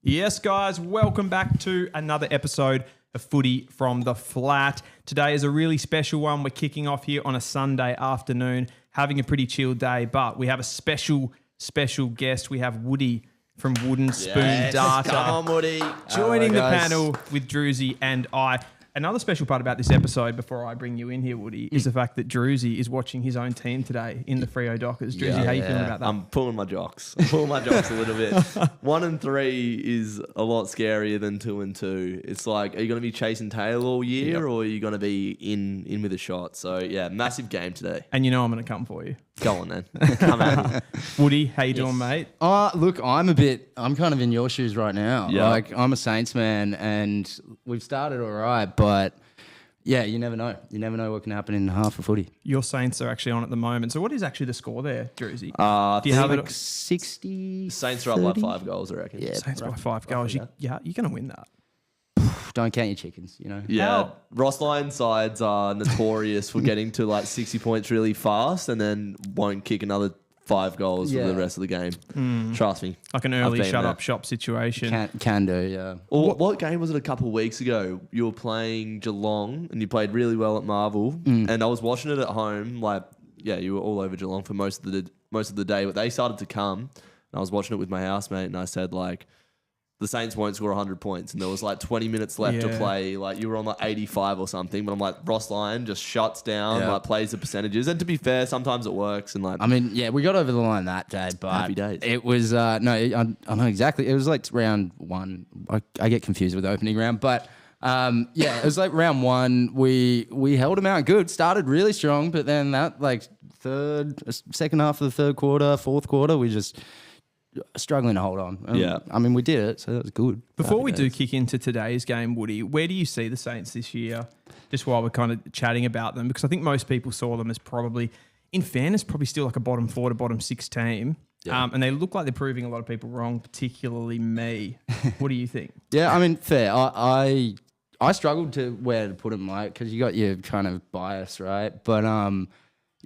Yes, guys, welcome back to another episode of Footy from the Flat. Today is a really special one. We're kicking off here on a Sunday afternoon, having a pretty chill day, but we have a special guest. We have Woody from Wooden Spoon Data. Come on, Woody. Joining the panel with Druzy and I. Another special part about this episode, before I bring you in here, Woody, is the fact that Druzy is watching his own team today in the Freo Dockers. Druzy, how are you feeling about that? I'm pulling my jocks. a little bit. 1 and 3 is a lot scarier than 2 and 2. It's like, are you going to be chasing tail all year or are you going to be in with a shot? So, yeah, massive game today. And you know I'm going to come for you. Go on, then. Come at me. Woody, how you doing, mate? Look, I'm kind of in your shoes right now. Yeah. Like, I'm a Saints man and we've started all right, but yeah, you never know. You never know what can happen in half of footy. Your Saints are actually on at the moment. So what is actually the score there, Druzy? Do you have like 60? Saints are up like 5 goals, I reckon. Yeah. Saints by 5 goals. You're going to win that. Don't count your chickens, you know? Yeah, Ross Lyon sides are notorious for getting to like 60 points really fast and then won't kick another 5 goals for the rest of the game. Trust me. Like an early shut-up shop situation. Can do, yeah. What game was it a couple of weeks ago? You were playing Geelong and you played really well at Marvel. And I was watching it at home. You were all over Geelong for most of the day, but they started to come. And I was watching it with my housemate and I said, like, the Saints won't score 100 points. And there was like 20 minutes left to play. Like you were on like 85 or something. But I'm like, Ross Lyon just shuts down, like plays the percentages. And to be fair, sometimes it works. And like, I mean, yeah, we got over the line that day, but happy days. It was, I know exactly. It was like round 1. I get confused with the opening round, but it was like round 1. We held them out good, started really strong, but then that like second half of the third quarter, fourth quarter, we just struggling to hold on. I mean, we did it, so that was good. Before we do kick into today's game, Woody, where do you see the Saints this year? Just while we're kind of chatting about them, because I think most people saw them as probably, in fairness, probably still like a bottom 4 to bottom 6 team. Yeah. And they look like they're proving a lot of people wrong, particularly me. What do you think? Yeah, I mean, fair. I struggled to where to put them, like, because you got your kind of bias, right? But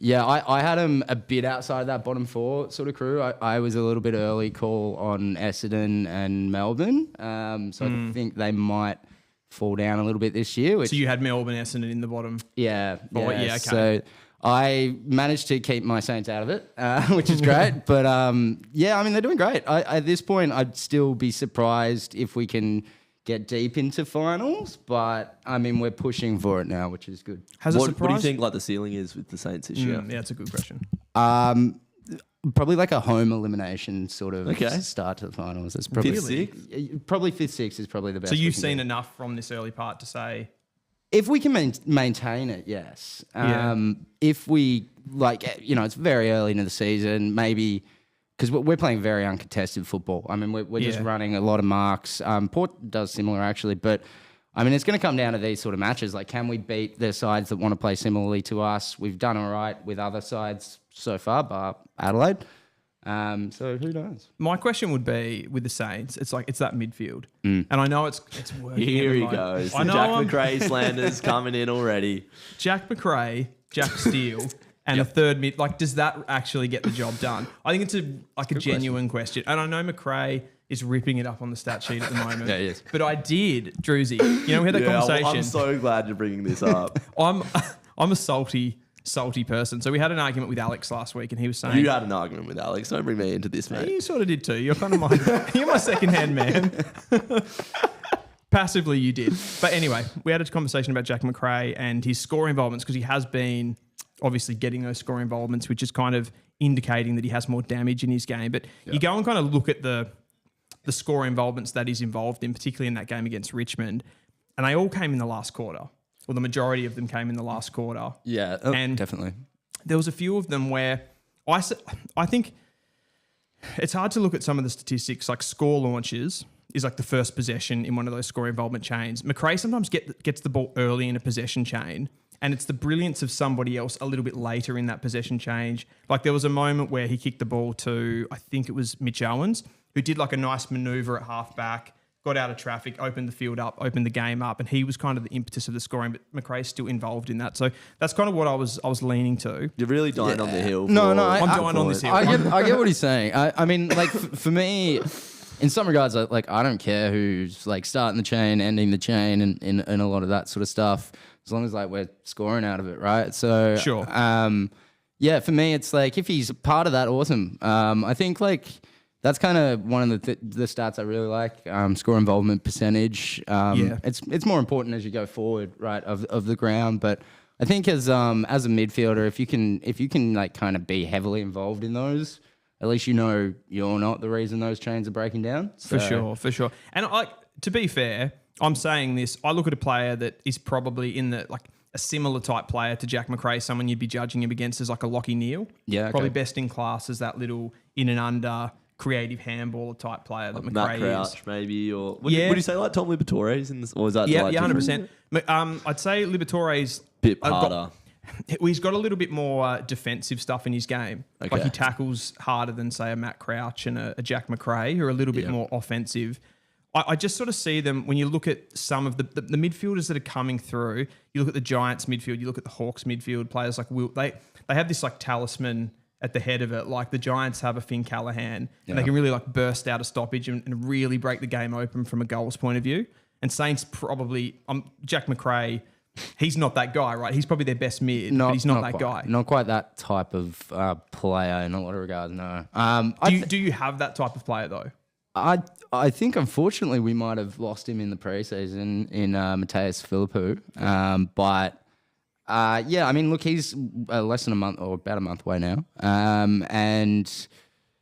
yeah, I had them a bit outside that bottom 4 sort of crew. I was a little bit early call on Essendon and Melbourne. So I think they might fall down a litlittle bit this year. So you had Melbourne, Essendon in the bottom? Yeah. Okay. So I managed to keep my Saints out of it, which is great. But I mean, they're doing great. At this point, I'd still be surprised if we can get deep into finals, but I mean, we're pushing for it now, which is good. What do you think like the ceiling is with the Saints this year? Yeah, it's a good question. Probably like a home elimination sort of start to the finals. It's probably Fifth, 6? Probably 5th, 6th is probably the best. So you've seen enough from this early part to say, if we can maintain it, yes. If we it's very early into the season, maybe. Because we're playing very uncontested football. I mean, we're just running a lot of marks. Port does similar, actually. But, I mean, it's going to come down to these sort of matches. Like, can we beat the sides that want to play similarly to us? We've done all right with other sides so far, bar Adelaide. So who knows? My question would be, with the Saints, it's that midfield. And I know it's working. Here he goes. The Jack McRae slanders coming in already. Jack McRae, Jack Steele... And a third mid, like, does that actually get the job done? I think it's a genuine question. And I know McRae is ripping it up on the stat sheet at the moment. Yeah, he is. But I did, Druzy. You know, we had that conversation. I'm so glad you're bringing this up. I'm a salty person. So we had an argument with Alex last week, and he was saying... You had an argument with Alex. Don't bring me into this, mate. You sort of did too. You're kind of you're my second-hand man. Passively, you did. But anyway, we had a conversation about Jack McRae and his score involvements, because he has been... obviously getting those score involvements, which is kind of indicating that he has more damage in his game. But you go and kind of look at the score involvements that he's involved in, particularly in that game against Richmond, and they all came in the last quarter, or the majority of them came in the last quarter. Yeah, and definitely. There was a few of them where I think it's hard to look at some of the statistics, like score launches is like the first possession in one of those score involvement chains. McRae sometimes gets the ball early in a possession chain, and it's the brilliance of somebody else a little bit later in that possession change. Like there was a moment where he kicked the ball to, I think it was Mitch Owens, who did like a nice manoeuvre at halfback, got out of traffic, opened the field up, opened the game up, and he was kind of the impetus of the scoring, but McRae's still involved in that. So that's kind of what I was leaning to. You're really dying on the hill. No, I'm dying on this hill. I get what he's saying. I mean, like for me, in some regards, I don't care who's like starting the chain, ending the chain, and a lot of that sort of stuff, as long as like we're scoring out of it, right? So Sure. Yeah, for me, it's like if he's part of that, awesome. I think like that's kind of one of the stats I really like. Score involvement percentage. It's more important as you go forward, right, of the ground. But I think as a midfielder, if you can like kind of be heavily involved in those, at least you know you're not the reason those chains are breaking down. So. For sure. And to be fair, I'm saying this. I look at a player that is probably in the like a similar type player to Jack Macrae, someone you'd be judging him against as like a Lockie Neal. Yeah, okay. Probably best in class as that little in and under creative handballer type player that Like Macrae Matt Crouch, is. maybe, or would you say like Tom Liberatore's in this, or is that Yeah, like 100%. I'd say Liberatore's bit harder? He's got a little bit more defensive stuff in his game. Okay. Like he tackles harder than say a Matt Crouch and a Jack Macrae, who are a little bit more offensive. I just sort of see them when you look at some of the midfielders that are coming through. You look at the Giants midfield, you look at the Hawks midfield, players like Will. They have this like talisman at the head of it. Like the Giants have a Finn Callahan, and they can really like burst out a stoppage and really break the game open from a goals point of view. And Saints probably Jack Macrae. He's not that guy, right? He's probably their best mid, but he's not that guy. Not quite that type of player in a lot of regards, no. Do you have that type of player though? I think unfortunately we might have lost him in the preseason in Mateus Philippou. But I mean, look, he's less than a month or about a month away now. And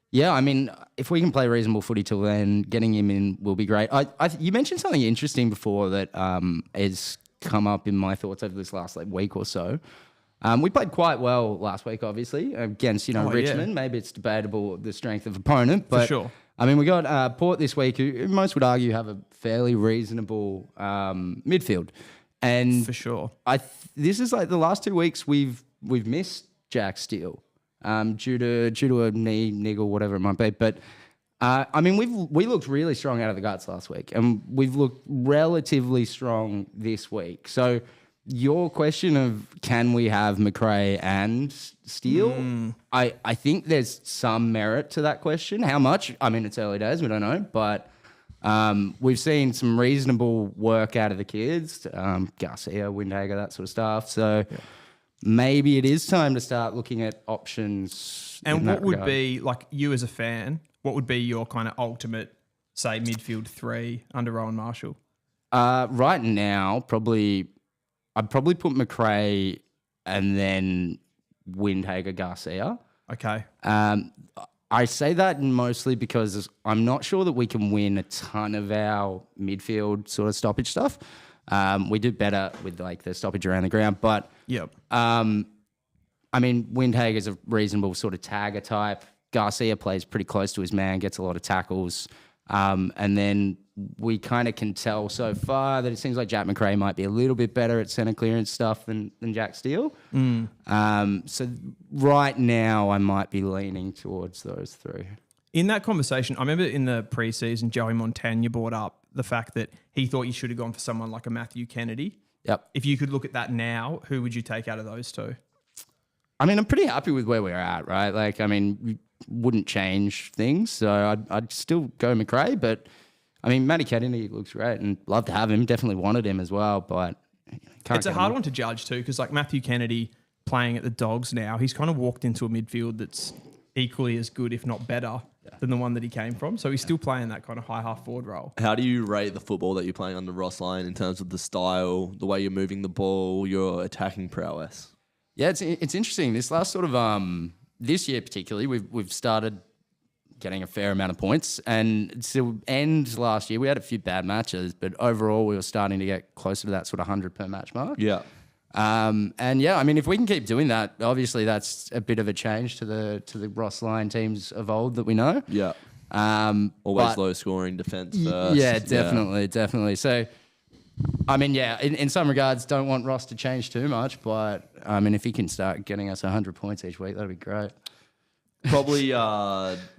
yeah, I mean, if we can play reasonable footy till then, getting him in will be great. You mentioned something interesting before that has come up in my thoughts over this last like week or so. We played quite well last week, obviously, against Richmond. Yeah. Maybe it's debatable the strength of opponent, but for sure. I mean, we got Port this week, who most would argue have a fairly reasonable midfield, and for sure, this is like the last 2 weeks we've missed Jack Steele due to a knee niggle, whatever it might be. But I mean, we looked really strong out of the guts last week, and we've looked relatively strong this week. So your question of can we have Macrae and Steele? I think there's some merit to that question. How much? I mean, it's early days, we don't know, but we've seen some reasonable work out of the kids, Garcia, Windhager, that sort of stuff. So maybe it is time to start looking at options. And what would be, like you as a fan, what would be your kind of ultimate, say, midfield three under Rowan Marshall? Right now, I'd probably put Macrae and then Windhager, Garcia. Okay. I say that mostly because I'm not sure that we can win a ton of our midfield sort of stoppage stuff. We do better with like the stoppage around the ground, but I mean, Windhager's a reasonable sort of tagger type. Garcia plays pretty close to his man, gets a lot of tackles, and then we kind of can tell so far that it seems like Jack Macrae might be a little bit better at centre clearance stuff than Jack Steele. So right now I might be leaning towards those three. In that conversation, I remember in the preseason, Joey Montagna brought up the fact that he thought you should have gone for someone like a Matthew Kennedy. Yep. If you could look at that now, who would you take out of those two? I mean, I'm pretty happy with where we're at, right? Like, I mean, we wouldn't change things. So I'd still go Macrae, but I mean, Matty Kennedy looks great and love to have him. Definitely wanted him as well, but it's a hard one to judge too, because like Matthew Kennedy playing at the Dogs now, he's kind of walked into a midfield that's equally as good, if not better, than the one that he came from. So he's still playing that kind of high half forward role. How do you rate the football that you're playing under Ross Lyon in terms of the style, the way you're moving the ball, your attacking prowess? Yeah, it's interesting. This last sort of this year particularly, we've started getting a fair amount of points, and to end last year we had a few bad matches, but overall we were starting to get closer to that sort of 100 per match mark. Yeah. And yeah, I mean, if we can keep doing that, obviously that's a bit of a change to the Ross Lyon teams of old that we know. Yeah. Always low scoring defense first. Yeah, definitely. So, I mean, yeah, in some regards, don't want Ross to change too much, but I mean, if he can start getting us 100 points each week, that'd be great. Probably,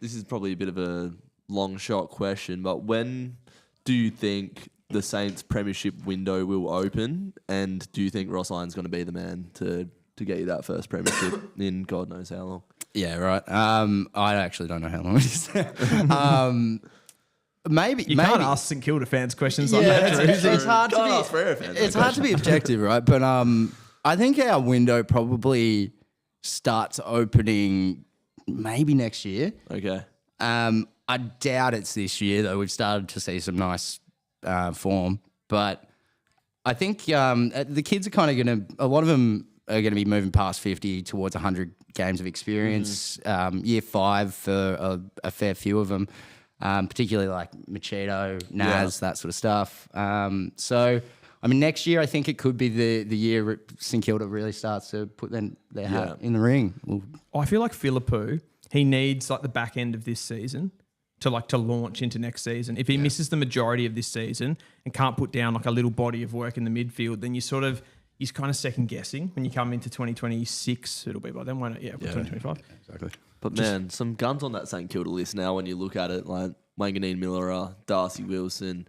this is probably a bit of a long shot question, but when do you think the Saints premiership window will open, and do you think Ross Lyon's going to be the man to get you that first premiership in God knows how long? Yeah, right. I actually don't know how long it is. Maybe You can't ask St Kilda fans questions like Yeah, that. it's hard Can't to ask Freo fans be. It's that hard to be objective, right? But I think our window probably starts opening maybe next year. Okay. I doubt it's this year though. We've started to see some nice form, but I think the kids are kind of going to. A lot of them are going to be moving past 50 towards 100 games of experience. Year 5 for a fair few of them. Particularly like Machado, Naz, that sort of stuff. So, I mean, next year I think it could be the year St Kilda really starts to put their hat in the ring. I feel like Philippou, he needs like the back end of this season to launch into next season. If he misses the majority of this season and can't put down like a little body of work in the midfield, then he's kind of second guessing when you come into 2026. It'll be by then, won't it? Yeah, 2025. Exactly. But man, some guns on that St Kilda list now when you look at it, like Wanganeen Miller, Darcy Wilson,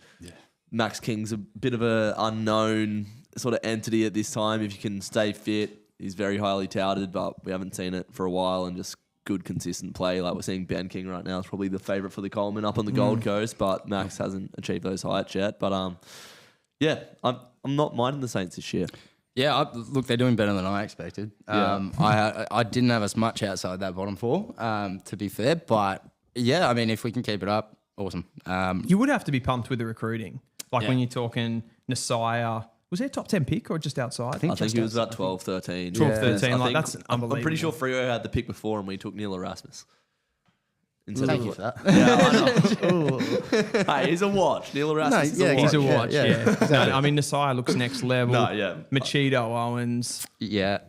Max King's a bit of a unknown sort of entity at this time. If you can stay fit, he's very highly touted, but we haven't seen it for a while, and just good consistent play. Like we're seeing Ben King right now is probably the favourite for the Coleman up on the Gold Coast, but Max hasn't achieved those heights yet. But I'm not minding the Saints this year. Yeah, look, they're doing better than I expected. I didn't have as much outside that bottom 4, to be fair. But yeah, I mean, if we can keep it up, awesome. You would have to be pumped with the recruiting. Like when you're talking Nasiah, was he a top 10 pick or just outside? I think he was about 12, 13. 12, 13, that's unbelievable. I'm pretty sure Freo had the pick before and we took Neil Erasmus. Thank you for that. Yeah, I know. Hey, he's a watch. Neil Erasmus is a watch. He's a watch, yeah. No, I mean, Nasiah looks next level. Machado, Owens. Yeah.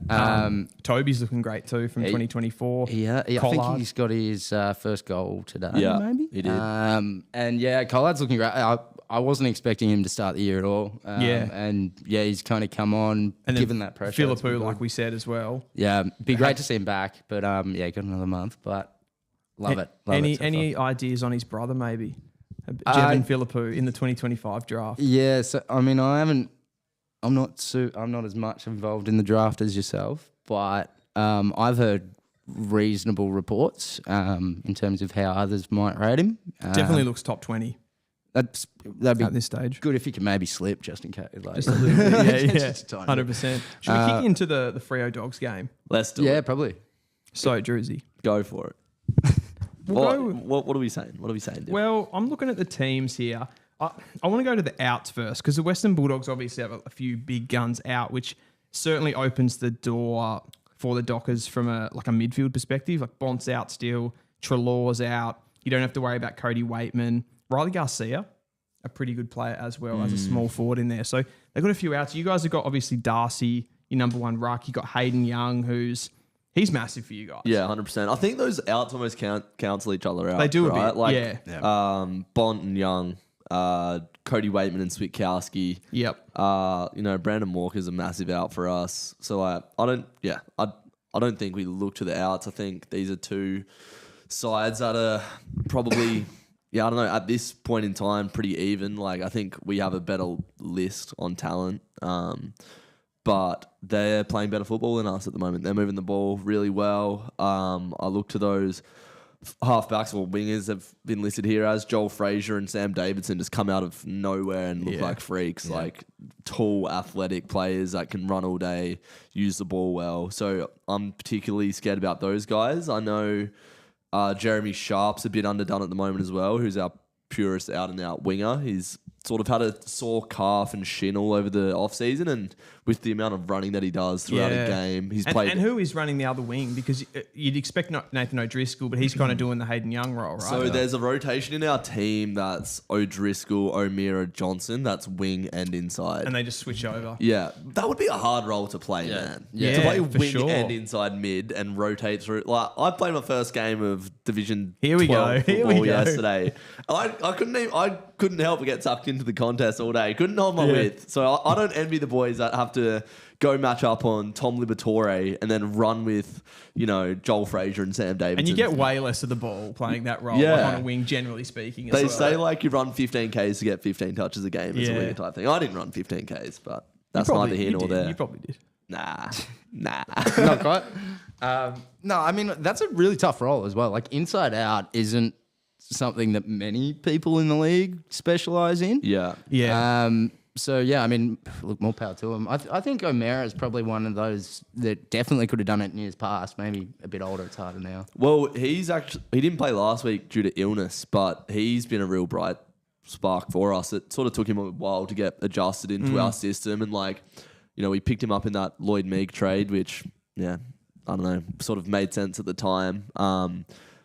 Toby's looking great too from 2024. Yeah, I think he's got his first goal today, maybe. He did. And yeah, Collard's looking great. I wasn't expecting him to start the year at all. And yeah, he's kind of come on, and given that pressure. Philippou, like we said as well. Yeah, be great to see him back. But yeah, got another month, but love it. Any ideas on his brother maybe? Jevon Philippou in the 2025 draft. Yeah, so I mean, I'm not as much involved in the draft as yourself, but I've heard reasonable reports in terms of how others might rate him. Definitely looks top 20. That'd be at this stage. Good if he could maybe slip just in case. Like, just a little bit. Yeah, just 100%. Should we kick into the Freo Dogs game? Let's do it. Yeah, probably. So, Druzy. Go for it. What are we saying? What are we saying, Dylan? Well, I'm looking at the teams here. I want to go to the outs first because the Western Bulldogs obviously have a few big guns out, which certainly opens the door for the Dockers from a midfield perspective. Like Bont's out still, Trelaw's out. You don't have to worry about Cody Waitman. Riley Garcia, a pretty good player as well as a small forward in there. So they've got a few outs. You guys have got obviously Darcy, your number 1 ruck. You got Hayden Young, he's massive for you guys. Yeah, 100%. I think those outs almost cancel each other out. They do right? a bit, like, Bont and Young, Cody Waitman and Switkowski. Yep. Brandon Walker's a massive out for us. So I don't think we look to the outs. I think these are two sides that are probably I don't know, at this point in time, pretty even. Like I think we have a better list on talent. But they're playing better football than us at the moment. They're moving the ball really well. I look to those halfbacks or wingers have been listed here as Joel Frazier and Sam Davidson just come out of nowhere and look like freaks, like tall, athletic players that can run all day, use the ball well. So I'm particularly scared about those guys. I know Jeremy Sharp's a bit underdone at the moment as well, who's our purest out-and-out winger. He's sort of had a sore calf and shin all over the off-season, and with the amount of running that he does throughout a game, he's played... And who is running the other wing? Because you'd expect Nathan O'Driscoll, but he's kind of doing the Hayden Young role, right? So there's a rotation in our team that's O'Driscoll, O'Meara, Johnson, that's wing and inside. And they just switch over. Yeah. That would be a hard role to play, man. Yeah, to play wing sure. and inside mid and rotate through. Like, I played my first game of Division 12 12 football yesterday. I couldn't help but get sucked into the contest all day. Couldn't hold my width. So I don't envy the boys that have to go match up on Tom Liberatore and then run with, Joel Frazier and Sam Davidson. And you get way less of the ball playing that role on a wing, generally speaking. They say you run 15 Ks to get 15 touches a game. It's a weird type thing. I didn't run 15 Ks, but that's neither here nor there. You probably did. Nah. Not quite. No, I mean, that's a really tough role as well. Like inside out isn't something that many people in the league specialise in. Yeah. So, yeah, I mean, look, more power to him. I think O'Meara is probably one of those that definitely could have done it in years past. Maybe a bit older, it's harder now. Well, he didn't play last week due to illness, but he's been a real bright spark for us. It sort of took him a while to get adjusted into our system. And, like, you know, we picked him up in that Lloyd Meek trade, which, yeah, I don't know, sort of made sense at the time.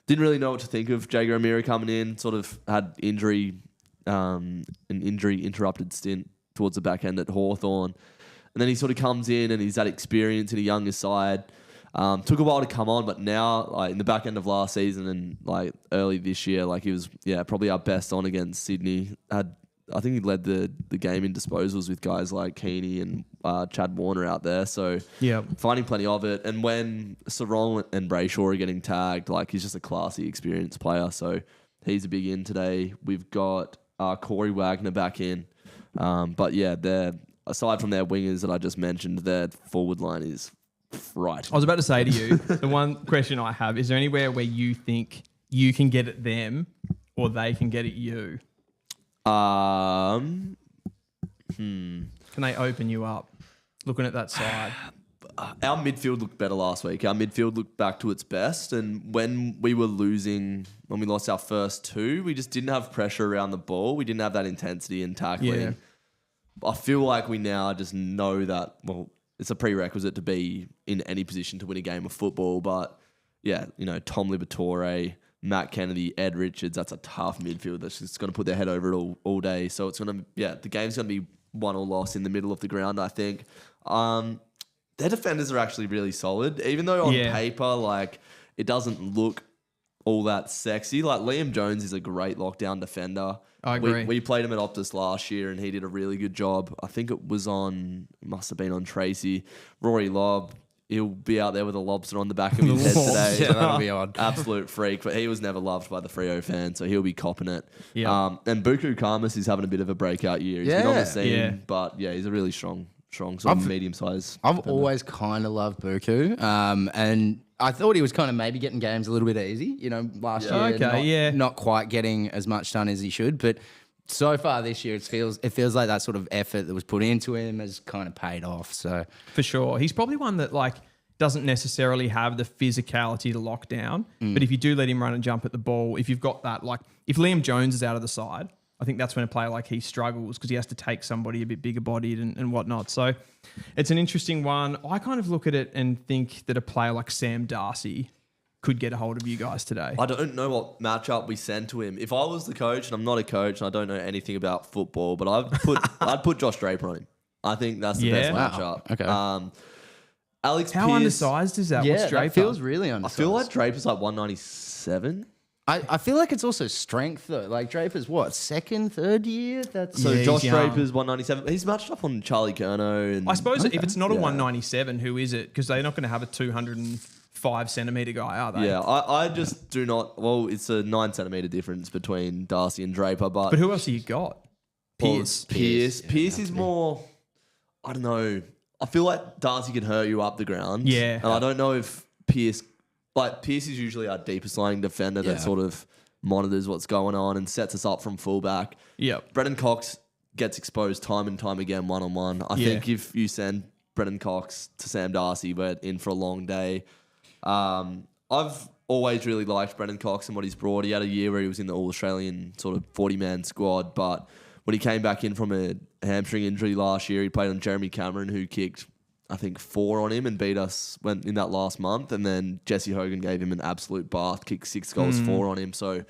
Didn't really know what to think of Jager O'Meara coming in. Sort of had an injury-interrupted stint towards the back end at Hawthorn. And then he sort of comes in and he's had experience in a younger side. Took a while to come on, but now, like, in the back end of last season and, like, early this year, like, he was, probably our best on against Sydney. I think he led the game in disposals with guys like Keeney and Chad Warner out there. So, finding plenty of it. And when Sarong and Brayshaw are getting tagged, like, he's just a classy, experienced player. So, he's a big in today. We've got Corey Wagner back in. But yeah, aside from their wingers that I just mentioned, their forward line is frightening. I was about to say to you, the one question I have, is there anywhere where you think you can get at them or they can get at you? Can they open you up? Looking at that side. Our midfield looked better last week. Our midfield looked back to its best. And when we lost our first two, we just didn't have pressure around the ball. We didn't have that intensity in tackling. Yeah. I feel like we now just know that, well, it's a prerequisite to be in any position to win a game of football. But yeah, you know, Tom Liberatore, Matt Kennedy, Ed Richards, that's a tough midfield that's just going to put their head over it all day. So it's going to, the game's going to be won or lost in the middle of the ground, I think. Their defenders are actually really solid, even though on paper, like, it doesn't look all that sexy. Like, Liam Jones is a great lockdown defender. I agree. We played him at Optus last year and he did a really good job. I think it must have been on Tracy. Rory Lobb, he'll be out there with a lobster on the back of his head today. Yeah, that'll be odd. Absolute freak, but he was never loved by the Freo fans, so he'll be copping it. Yeah. And Buku Karmas is having a bit of a breakout year. He's been on the scene, but yeah, he's a really strong sort of medium size. I've always kind of loved Buku, and I thought he was kind of maybe getting games a little bit easy, you know, last year. Not quite getting as much done as he should, but so far this year, it feels like that sort of effort that was put into him has kind of paid off. So for sure, he's probably one that, like, doesn't necessarily have the physicality to lock down, but if you do let him run and jump at the ball, if you've got that, like, if Liam Jones is out of the side, I think that's when a player like he struggles because he has to take somebody a bit bigger bodied and whatnot. So it's an interesting one. I kind of look at it and think that a player like Sam Darcy could get a hold of you guys today. I don't know what matchup we send to him. If I was the coach, and I'm not a coach and I don't know anything about football, but I'd put Josh Draper on him. I think that's the best matchup. Okay. Alex How Pearce, undersized is that? What's Draper? That feels really undersized. I feel like Draper's like 197. I feel like it's also strength though. Like Draper's what, second, third year? Josh Draper's 197. He's matched up on Charlie Curnow. And I suppose if it's not a 197, who is it? Because they're not going to have a 205 centimetre guy, are they? Yeah, I just do not. Well, it's a 9 centimetre difference between Darcy and Draper, but who else have you got? Pearce. Pearce is more. I don't know. I feel like Darcy can hurt you up the ground. Yeah, and I don't know if Pearce. Like, Pearce is usually our deepest lying defender that sort of monitors what's going on and sets us up from fullback. Yep. Brendan Cox gets exposed time and time again one-on-one. I think if you send Brendan Cox to Sam Darcy, we're in for a long day. I've always really liked Brendan Cox and what he's brought. He had a year where he was in the All-Australian sort of 40-man squad, but when he came back in from a hamstring injury last year, he played on Jeremy Cameron, who kicked, I think, 4 on him and beat us in that last month. And then Jesse Hogan gave him an absolute bath, kicked 6 goals, 4 on him. So,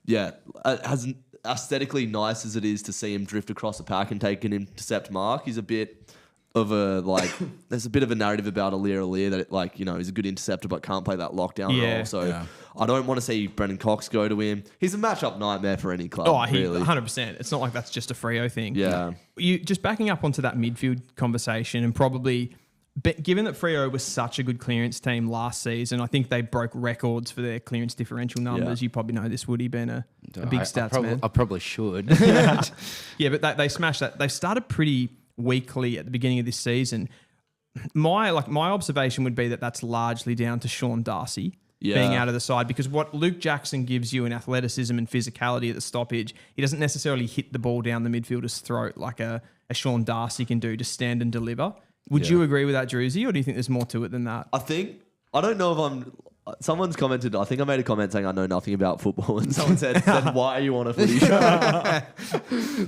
yeah, as aesthetically nice as it is to see him drift across the pack and take an intercept mark, he's a bit of a, like, there's a bit of a narrative about Aliir that, like, you know, he's a good interceptor but can't play that lockdown role. So I don't want to see Brendan Cox go to him. He's a matchup nightmare for any club. Oh, really. 100%. It's not like that's just a Freo thing. Yeah. You just backing up onto that midfield conversation, and probably given that Freo was such a good clearance team last season, I think they broke records for their clearance differential numbers. You probably know this, Woody, being a big stats man. I probably should. Yeah, but they smashed that. They started pretty weakly at the beginning of this season. My observation would be that that's largely down to Sean Darcy. being out of the side, because what Luke Jackson gives you in athleticism and physicality at the stoppage, he doesn't necessarily hit the ball down the midfielder's throat like a Sean Darcy can do, to stand and deliver. Would you agree with that, Druzy, or do you think there's more to it than that? I don't know if I'm... Someone's commented, I think I made a comment saying I know nothing about football, and someone said, then why are you on a footy show?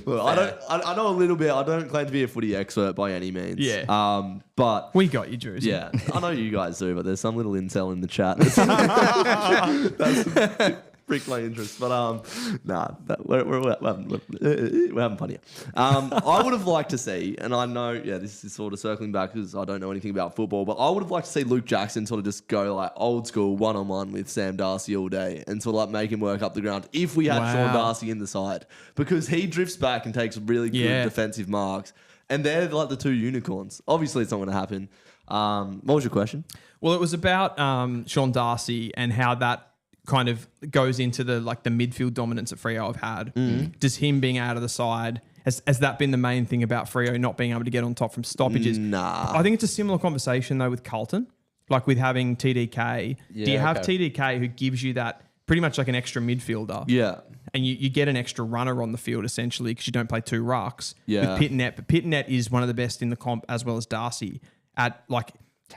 Well, I know a little bit. I don't claim to be a footy expert by any means. Yeah. But we got you, Druzy. yeah, I know you guys do, but there's some little incel in the chat. That's pricked my interest. But we're having fun here. I would have liked to see, and I know, this is sort of circling back because I don't know anything about football, but I would have liked to see Luke Jackson sort of just go like old school one-on-one with Sam Darcy all day and sort of like make him work up the ground if we had Sean Darcy in the side, because he drifts back and takes really good defensive marks, and they're like the two unicorns. Obviously, it's not going to happen. What was your question? Well, it was about Sean Darcy and how that kind of goes into the midfield dominance that Freo have had. Does him being out of the side, has that been the main thing about Freo not being able to get on top from stoppages? Nah. I think it's a similar conversation though with Carlton, like with having TDK. Do you have TDK who gives you that pretty much like an extra midfielder? Yeah. And you get an extra runner on the field essentially because you don't play two rucks. Yeah. With Pitnet, but Pitnet is one of the best in the comp as well as Darcy at like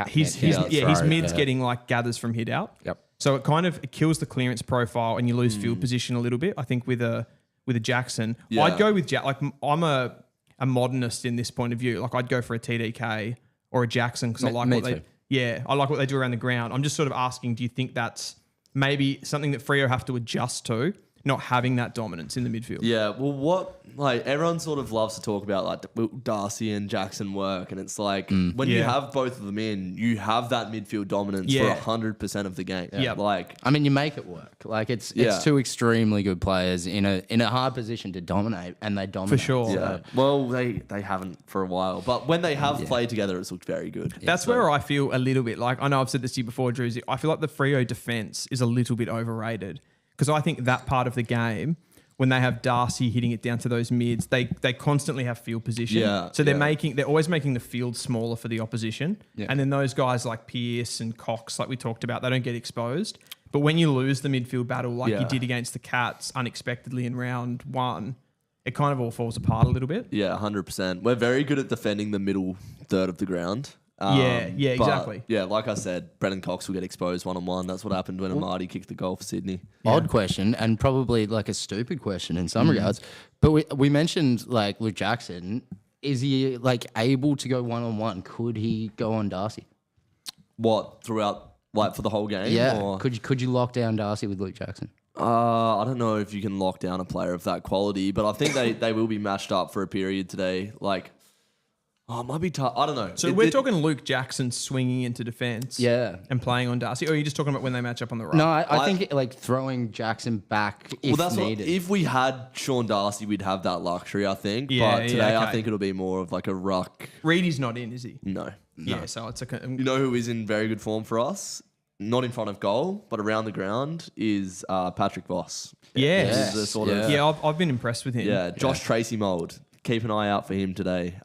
his mid's getting like gathers from hit out. Yep. So it kills the clearance profile and you lose field position a little bit. I think with a Jackson, I'd go with I'm a modernist in this point of view. Like I'd go for a TDK or a Jackson because I like I like what they do around the ground. I'm just sort of asking, do you think that's maybe something that Freo have to adjust to, not having that dominance in the midfield? Yeah, well, everyone sort of loves to talk about like Darcy and Jackson work, and it's like when you have both of them in, you have that midfield dominance for 100% of the game. Yeah. Like, I mean, you make it work. Like it's two extremely good players in a hard position to dominate, and they dominate. For sure. Yeah. Well, they haven't for a while, but when they have played together, it's looked very good. That's where I feel a little bit like, I know I've said this to you before, Druzy, I feel like the Freo defense is a little bit overrated. Because I think that part of the game, when they have Darcy hitting it down to those mids, they constantly have field position. Yeah, so they're always making the field smaller for the opposition. Yeah. And then those guys like Pearce and Cox, like we talked about, they don't get exposed. But when you lose the midfield battle like you did against the Cats unexpectedly in round one, it kind of all falls apart a little bit. Yeah, 100%. We're very good at defending the middle third of the ground. Exactly. Yeah, like I said, Brennan Cox will get exposed one-on-one. That's what happened when Amadi kicked the goal for Sydney. Odd question, and probably like a stupid question in some regards. But we mentioned like Luke Jackson. Is he like able to go one-on-one? Could he go on Darcy? What, throughout, like for the whole game? Yeah. Or? Could you lock down Darcy with Luke Jackson? I don't know if you can lock down a player of that quality, but I think they will be matched up for a period today. Like, it might be tough. I don't know. So we're talking Luke Jackson swinging into defence and playing on Darcy? Or are you just talking about when they match up on the right? No, I think like throwing Jackson back if needed. If we had Sean Darcy, we'd have that luxury, I think. But today I think it'll be more of like a ruck. Reedy's not in, is he? No. Yeah, so it's you know who is in very good form for us? Not in front of goal, but around the ground is Patrick Voss. Yes. I've been impressed with him. Yeah, Josh Tracy mould. Keep an eye out for him today.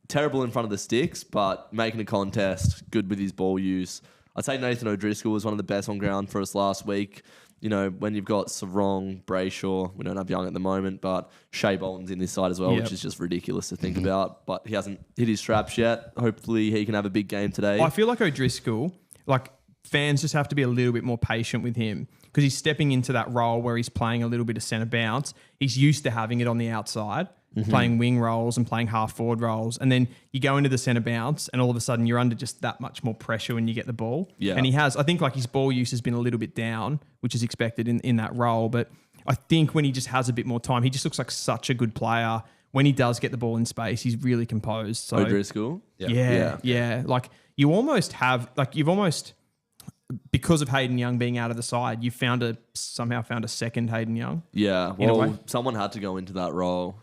Terrible in front of the sticks, but making a contest, good with his ball use. I'd say Nathan O'Driscoll was one of the best on ground for us last week. You know, when you've got Sarong, Brayshaw, we don't have Young at the moment, but Shea Bolton's in this side as well, which is just ridiculous to think about. But he hasn't hit his straps yet. Hopefully he can have a big game today. I feel like O'Driscoll, like fans just have to be a little bit more patient with him because he's stepping into that role where he's playing a little bit of centre bounce. He's used to having it on the outside. Playing wing roles and playing half forward roles. And then you go into the centre bounce and all of a sudden you're under just that much more pressure when you get the ball. Yeah. And I think like his ball use has been a little bit down, which is expected in that role. But I think when he just has a bit more time, he just looks like such a good player. When he does get the ball in space, he's really composed. So O'Driscoll? Yeah. Like you've almost, because of Hayden Young being out of the side, you somehow found a second Hayden Young. Yeah. Well, someone had to go into that role.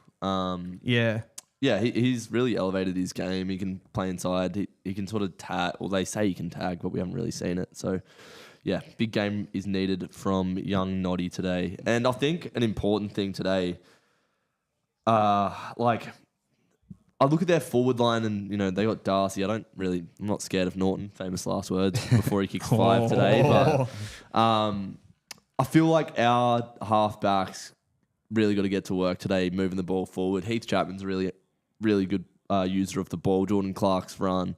He's really elevated his game. He can play inside. He can sort of tag, or they say he can tag, but we haven't really seen it. So, yeah, big game is needed from young Noddy today. And I think an important thing today, I look at their forward line and, they got Darcy. I'm not scared of Norton, famous last words, before he kicked 5 today. But I feel like our halfbacks really got to get to work today, moving the ball forward. Heath Chapman's a really, really good user of the ball. Jordan Clark's run.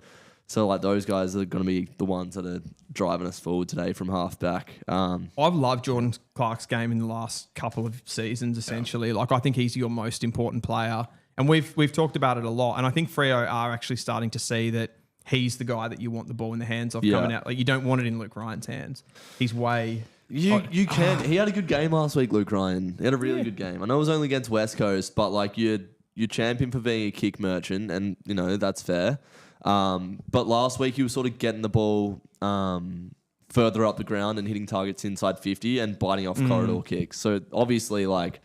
So, like, those guys are going to be the ones that are driving us forward today from halfback. I've loved Jordan Clark's game in the last couple of seasons, essentially. Like, I think he's your most important player. And we've talked about it a lot. And I think Freo are actually starting to see that he's the guy that you want the ball in the hands of coming out. Like, you don't want it in Luke Ryan's hands. He's way... You can. He had a good game last week, Luke Ryan. He had a really good game. I know it was only against West Coast, but, like, you're champion for being a kick merchant, and, that's fair. But last week he was sort of getting the ball further up the ground and hitting targets inside 50 and biting off corridor kicks. So obviously, like,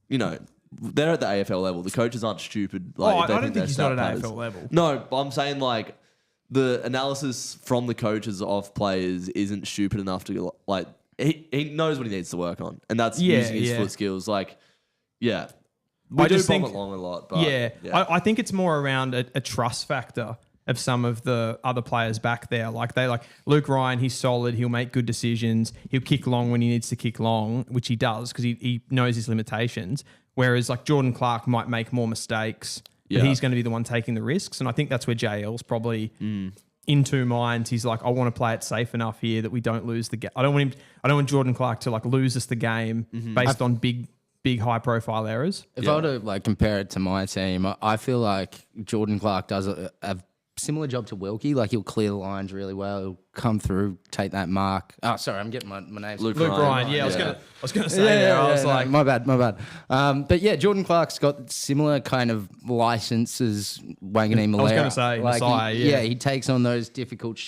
they're at the AFL level. The coaches aren't stupid. Like, I don't think he's not at AFL level. No, but I'm saying, like, the analysis from the coaches of players isn't stupid enough to, like, he knows what he needs to work on, and that's using his foot skills. Like, yeah. We do bomb it long a lot. But I think it's more around a trust factor of some of the other players back there. Like Luke Ryan, he's solid. He'll make good decisions. He'll kick long when he needs to kick long, which he does because he knows his limitations. Whereas like Jordan Clark might make more mistakes, but he's going to be the one taking the risks. And I think that's where JL's probably in two minds. He's like, I want to play it safe enough here that we don't lose the game. I don't want Jordan Clark to like lose us the game based on big high profile errors. If I were to like compare it to my team, I feel like Jordan Clark does a similar job to Wilkie. Like he'll clear the lines really well. He'll come through, take that mark. Oh, sorry, I'm getting my name. Luke Ryan. Yeah, I was gonna say there. I was like, my bad. But yeah, Jordan Clark's got similar kind of license as Wangani Malera. I was gonna say like Messiah. He takes on those difficult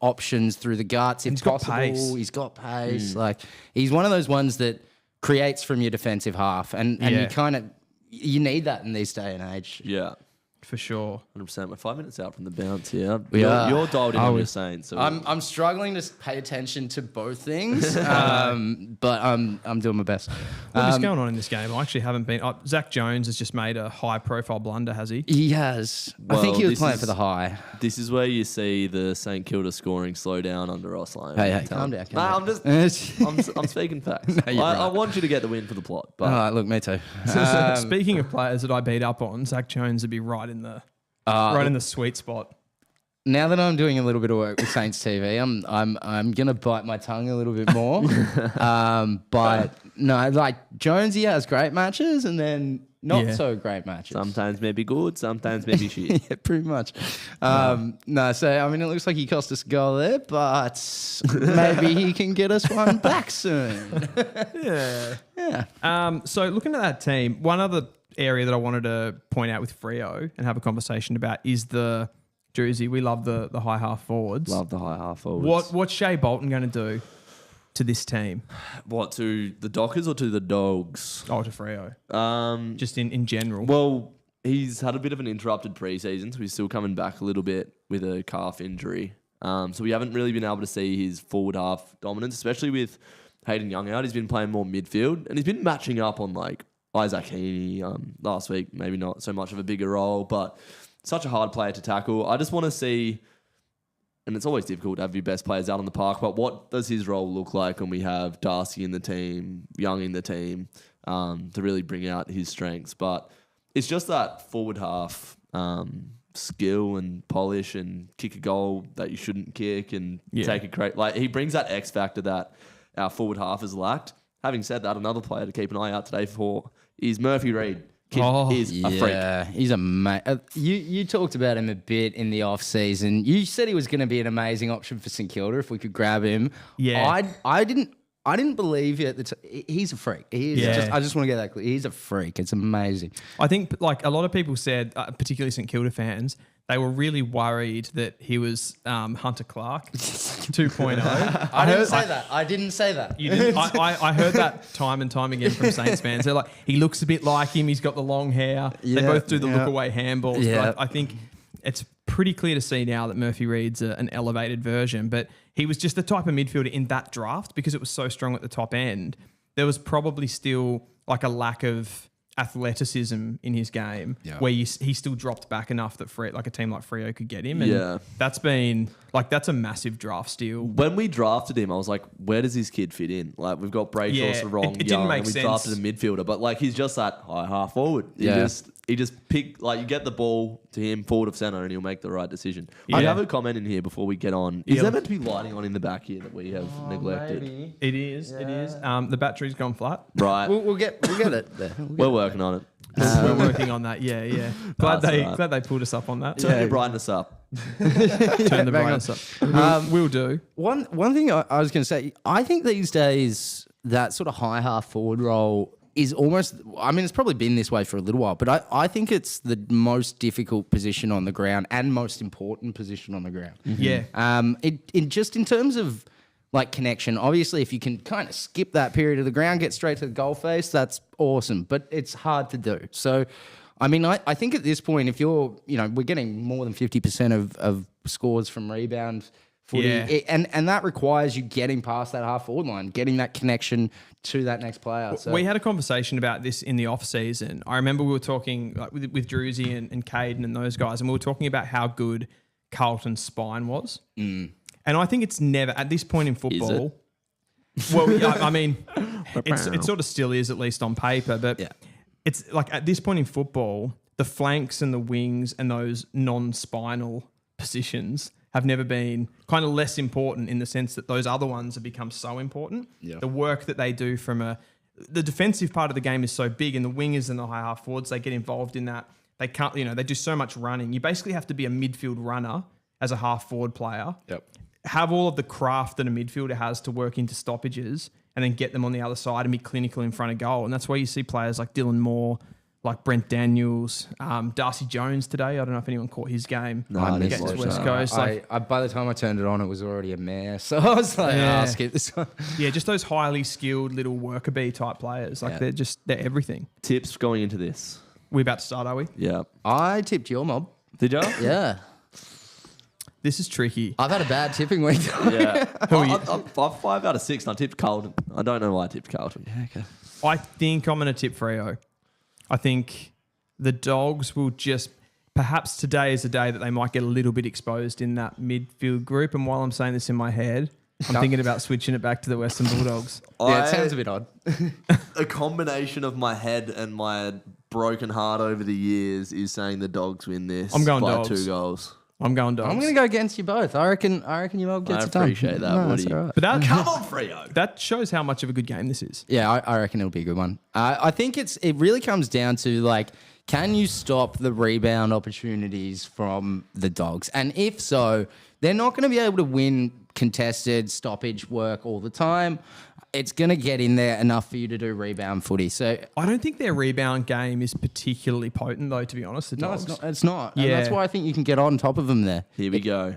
options through the guts if possible. He's got pace. Like he's one of those ones that creates from your defensive half, and you need that in this day and age. Yeah, for sure. 100%. We're 5 minutes out from the bounce here. You're dialed in on your saying. So I'm struggling to pay attention to both things, but I'm doing my best. What's going on in this game? I actually haven't been. Zach Jones has just made a high-profile blunder, has he? He has. Well, I think he was playing for the high. This is where you see the St Kilda scoring slow down under Ross Lane. Hey, calm down. I'm speaking facts. No, I want you to get the win for the plot. But look, me too. Speaking of players that I beat up on, Zach Jones would be right in the sweet spot. Now that I'm doing a little bit of work with Saints TV, I'm gonna bite my tongue a little bit more. But no, like Jonesy has great matches and then not so great matches. Sometimes maybe good, sometimes maybe shit. Yeah, pretty much. No, so I mean, it looks like he cost us a goal there, but maybe he can get us one back soon. Yeah. So looking at that team, one other area that I wanted to point out with Freo and have a conversation about is the Druzy. We love the high half forwards. Love the high half forwards. What's Shea Bolton going to do to this team? What, to the Dockers or to the Dogs? Oh, to Freo. Just in general. Well, he's had a bit of an interrupted preseason, so he's still coming back a little bit with a calf injury. So we haven't really been able to see his forward half dominance, especially with Hayden Young out. He's been playing more midfield, and he's been matching up on like Isaac Heaney last week. Maybe not so much of a bigger role, but such a hard player to tackle. I just want to see, and it's always difficult to have your best players out on the park, but what does his role look like when we have Darcy in the team, Young in the team, to really bring out his strengths? But it's just that forward half skill and polish and kick a goal that you shouldn't kick and take a crate. Like he brings that X factor that our forward half has lacked. Having said that, another player to keep an eye out today for is Murphy Reid. Is a freak. Yeah, he's a you talked about him a bit in the off season. You said he was going to be an amazing option for St Kilda if we could grab him. Yeah, I didn't believe you at the time. He's a freak. I just want to get that clear. He's a freak. It's amazing. I think like a lot of people said, particularly St Kilda fans, they were really worried that he was Hunter Clark 2.0. I didn't say that. You didn't? I heard that time and time again from Saints fans. They're like, he looks a bit like him. He's got the long hair. They both do the look away handballs. Yeah. But I think it's pretty clear to see now that Murphy Reid's an elevated version. But he was just the type of midfielder in that draft because it was so strong at the top end. There was probably still like a lack of athleticism in his game where he still dropped back enough that a team like Freo could get him. And that's been that's a massive draft steal. When we drafted him, I was like, where does this kid fit in? Like, we've got Brayshaw, Sarong, it didn't make and we sense. drafted a midfielder, but like he's just that high half forward. He just pick, like, you get the ball to him forward of centre and he'll make the right decision. I have a comment in here before we get on. Is there meant to be lighting on in the back here that we have neglected? Maybe. It is. The battery's gone flat. Right. We'll get it there. We're working on it. We're working on that. Yeah. Glad they pulled us up on that. Turn your brightness up. Turn the brightness up. We'll do. One thing I was going to say, I think these days that sort of high half forward role is almost, I mean, it's probably been this way for a little while, but I think it's the most difficult position on the ground and most important position on the ground. Yeah. Just in terms of like connection, obviously if you can kind of skip that period of the ground, get straight to the goal face, that's awesome, but it's hard to do. So, I mean, I think at this point, if you're, we're getting more than 50% of scores from rebound footy, and that requires you getting past that half forward line, getting that connection to that next player. So we had a conversation about this in the off season. I remember we were talking with Druzy and Caden and those guys, and we were talking about how good Carlton's spine was. And I think it's never, at this point in football, well, I mean, it sort of still is, at least on paper, but it's like at this point in football, the flanks and the wings and those non-spinal positions have never been kind of less important in the sense that those other ones have become so important. Yeah. The work that they do the defensive part of the game is so big, and the wingers and the high half forwards, they get involved in that. They can't, they do so much running. You basically have to be a midfield runner as a half forward player. Yep. Have all of the craft that a midfielder has to work into stoppages and then get them on the other side and be clinical in front of goal. And that's why you see players like Dylan Moore, like Brent Daniels, Darcy Jones today. I don't know if anyone caught his game against West Coast. By the time I turned it on, it was already a mess. So I was like, skip this one. Yeah, just those highly skilled little worker bee type players. Like they're everything. Tips going into this. We about to start, are we? Yeah. I tipped your mob. Did you? Yeah. This is tricky. I've had a bad tipping week. Yeah. I'm 5 out of 6 and I tipped Carlton. I don't know why I tipped Carlton. Yeah, okay. I think I'm going to tip Freo. I think the Dogs will just, perhaps today is a day that they might get a little bit exposed in that midfield group. And while I'm saying this in my head, I'm thinking about switching it back to the Western Bulldogs. It sounds a bit odd. A combination of my head and my broken heart over the years is saying the Dogs win this. I'm going by Dogs. 2 goals. I'm going Dogs. I'm going to go against you both. I reckon you all gets it done. I appreciate that, Woody. Right. But Come on, Freo. that shows how much of a good game this is. Yeah, I reckon it'll be a good one. I think it really comes down to like, can you stop the rebound opportunities from the Dogs? And if so, they're not going to be able to win contested stoppage work all the time. It's going to get in there enough for you to do rebound footy. So I don't think their rebound game is particularly potent, though, to be honest. The Dogs. It's not. And Yeah. that's why I think you can get on top of them there. Here we go.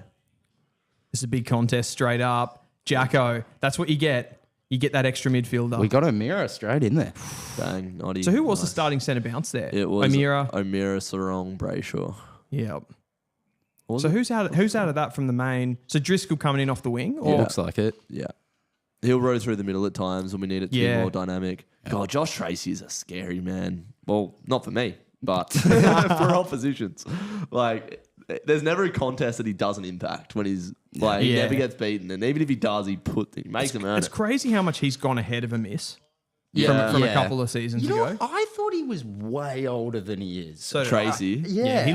It's a big contest straight up. Jacko, that's what you get. You get that extra midfielder. We got O'Meara straight in there. Bang, naughty. So who was the starting centre bounce there? It was O'Meara, Sarong, Brayshaw. Yeah. So who's out of that from the main? So Driscoll coming in off the wing? Or? Looks like it. Yeah. He'll row through the middle at times when we need it to be more dynamic. God, Josh Tracy is a scary man. Well, not for me, but for oppositions. Like, there's never a contest that he doesn't impact when he's like, he never gets beaten. And even if he does, he makes him earn It's it. crazy how much he's gone ahead of a miss Yeah. from a couple of seasons ago. I thought he was way older than he is. So did Tracy. Yeah,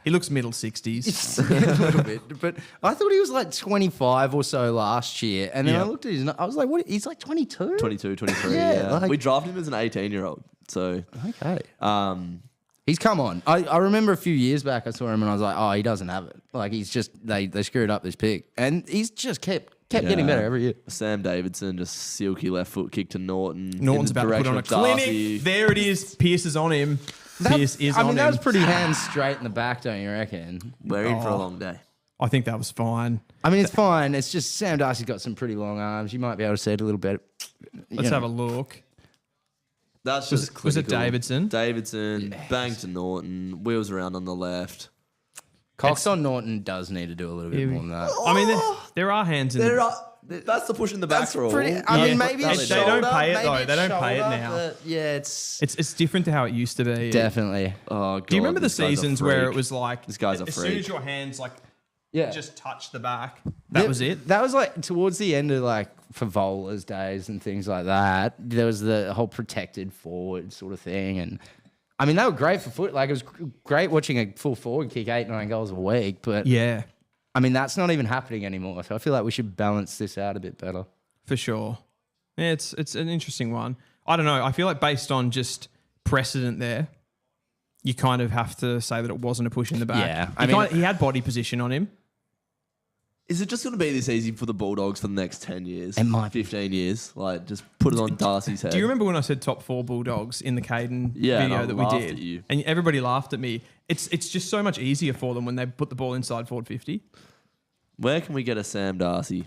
he looks middle 60s. a little bit. But I thought he was like 25 or so last year. And then I looked at his, I was like, what? He's like 22? 22, 23, Yeah, like- we drafted him as an 18-year-old. So, Okay. He's come on. I remember a few years back I saw him and I was like, oh, he doesn't have it. Like he's just, they screwed up this pick. And he's just kept getting better every year. Sam Davidson, just silky left foot kick to Norton. Norton's about to put on a clinic. There it is. Pierce is on him. Pierce is on him. That was pretty hands straight in the back, don't you reckon? We're in for a long day. I think that was fine. I mean, it's fine. It's just Sam Darcy's got some pretty long arms. You might be able to see it a little bit. Let's have a look. That's just Was it clinical. Davidson? Davidson, bang to Norton, wheels around on the left. Cox on Norton does need to do a little bit more than that. I mean, there are hands in That's the push in the back That's rule. pretty. I mean, maybe They it's don't shoulder, pay it, maybe though. it's They don't pay it shoulder, now. but yeah, it's It's different to how it used to be. definitely. Oh, God, Do you remember the this guy's a seasons where freak. it was like This guy's a as soon freak. as your hands like Yeah, just touched the back, that was it? That was like towards the end of like Favola's days and things like that. There was the whole protected forward sort of thing, and I mean they were great for foot. Like it was great watching a full forward kick 8-9 goals a week, but Yeah, I mean that's not even happening anymore. So I feel like we should balance this out a bit better. for sure. Yeah, it's an interesting one. I don't know. I feel like based on just precedent there, you kind of have to say that it wasn't a push in the back. Yeah, I mean- he had body position on him. Is it just going to be this easy for the Bulldogs for the next 10 years? It might be. 15 years? Like, just put it on Darcy's head. Do you remember when I said top 4 Bulldogs in the Caden Yeah, and video I that we laughed did? at you. And everybody laughed at me. It's just so much easier for them when they put the ball inside forward 50. Where can we get a Sam Darcy?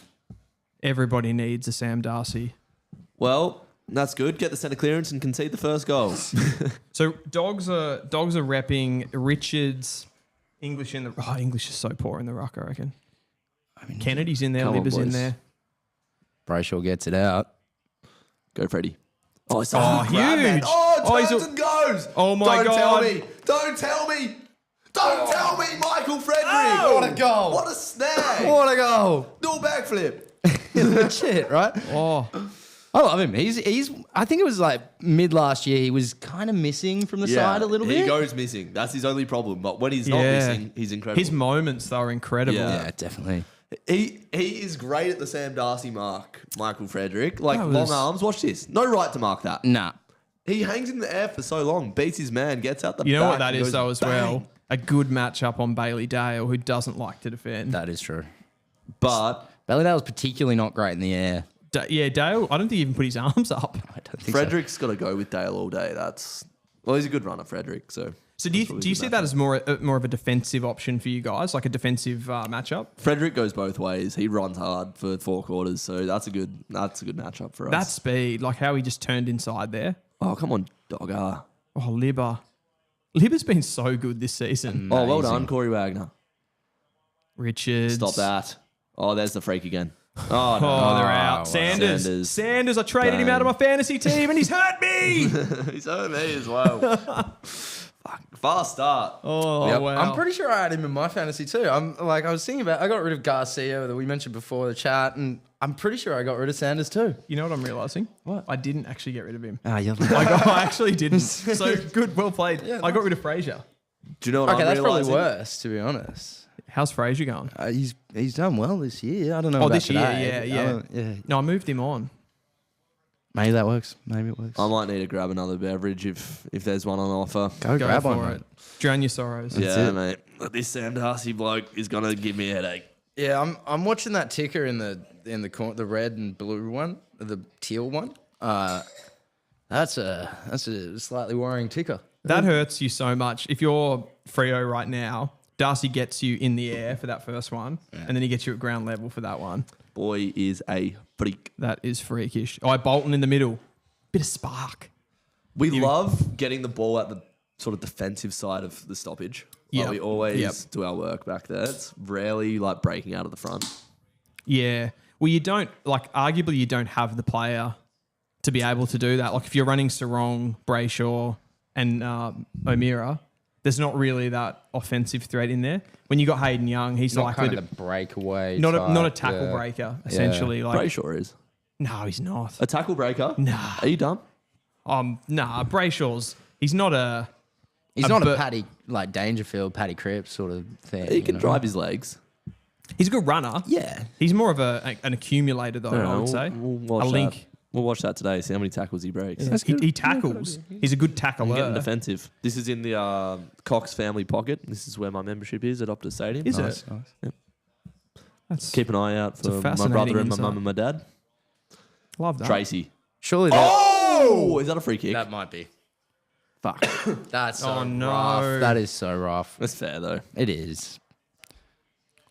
Everybody needs a Sam Darcy. Well, that's good. Get the centre clearance and concede the first goal. So dogs are repping Richards, English in the English is so poor in the ruck, I reckon. I mean, Kennedy's in there, Come on, Libba's in boys. there. Brayshaw gets it out. Go, Freddie. Oh, it's Oh, huge. Man. huge. Oh, Oh, he's turns a- and goes. Oh, my Don't God. tell me. Don't tell me. Don't tell me, Michael Frederick. Oh, what a goal. What a snag. What a goal! Do a backflip. Legit, right? Oh, I love him. He's. I think it was like mid last year. He was kind of missing from the side a little bit. He goes missing. That's his only problem. But when he's not yeah. missing, he's incredible. His moments, though, are incredible. Yeah. Yeah, definitely. He is great at the Sam Darcy mark, Michael Frederick. Like, That long was- arms. Watch this. No right to mark that. Nah. He hangs in the air for so long, beats his man, gets out the You know back. what that and is, goes though, as bang. well? A good matchup on Bailey Dale, who doesn't like to defend. That is true. But Bellydale's particularly not great in the air. Yeah, Dale, I don't think he even put his arms up. I don't think so. Frederick's got to go with Dale all day. Well, he's a good runner, Frederick. So So do you see that as more of a defensive option for you guys, like a defensive matchup? Frederick goes both ways. He runs hard for 4 quarters, so that's a good matchup for us. That speed, like how he just turned inside there. Oh, come on, Dogger. Oh, Libba. Libba's been so good this season. Oh, well Amazing. done, Corey Wagner. Richards. Stop that. Oh, there's the freak again. Oh, no. Oh, they're wow. out. Sanders. I traded him Bang. out of my fantasy team and he's hurt me. He's hurt me as well. Fuck, fast start. Oh, Yep. wow. I'm pretty sure I had him in my fantasy too. I was thinking about. I got rid of Garcia that we mentioned before the chat, and I'm pretty sure I got rid of Sanders too. You know what I'm realizing? What? I didn't actually get rid of him. You're I actually didn't. So good, well played. I got rid of Frazier. Do you know what okay, I'm that's probably realising? worse to be honest. How's Frazier going? He's done well this year. I don't know. Oh, about this year, today. yeah. Yeah. No, I moved him on. Maybe that works. Maybe it works. I might need to grab another beverage if there's one on offer. Go grab for one. it. Drown your sorrows. Yeah, it. mate. This Sam Darcy bloke is gonna give me a headache. Yeah, I'm watching that ticker in the corner, the red and blue one, the teal one. That's a slightly worrying ticker. That hurts you so much. If you're Freo right now, Darcy gets you in the air for that first one, and then he gets you at ground level for that one. Boy is a freak. That is freakish. Oh, Bolton in the middle. Bit of spark. We love getting the ball at the sort of defensive side of the stoppage. Yeah. We always do our work back there. It's rarely like breaking out of the front. Yeah. Well, you don't, arguably you don't have the player to be able to do that. Like if you're running Sarong, Brayshaw and O'Meara, there's not really that offensive threat in there. When you got Hayden Young, he's Not likely kind to of the breakaway. not a type, tackle yeah. breaker, essentially. Brayshaw is. No, he's not. A tackle breaker? Nah. Are you dumb? Brayshaw's he's not a He's not a but- Paddy like Dangerfield, Paddy Cripps sort of thing. He can you know? drive his legs. he's a good runner. Yeah. He's more of an accumulator though, I would say. We'll watch a link. That. We'll watch that today. See how many tackles he breaks. He tackles. He's a good Getting tackler. defensive. This is in the Cox family pocket. This is where my membership is at Optus Stadium. Is Nice, it? nice. Yep. That's Keep an eye out a for my fascinating brother and my insight. mum and my dad. love that. Tracy. Surely that, Oh! Is that a free kick? that might be. Fuck. That's so Oh, no. rough. That is so rough. That's fair, though. It is.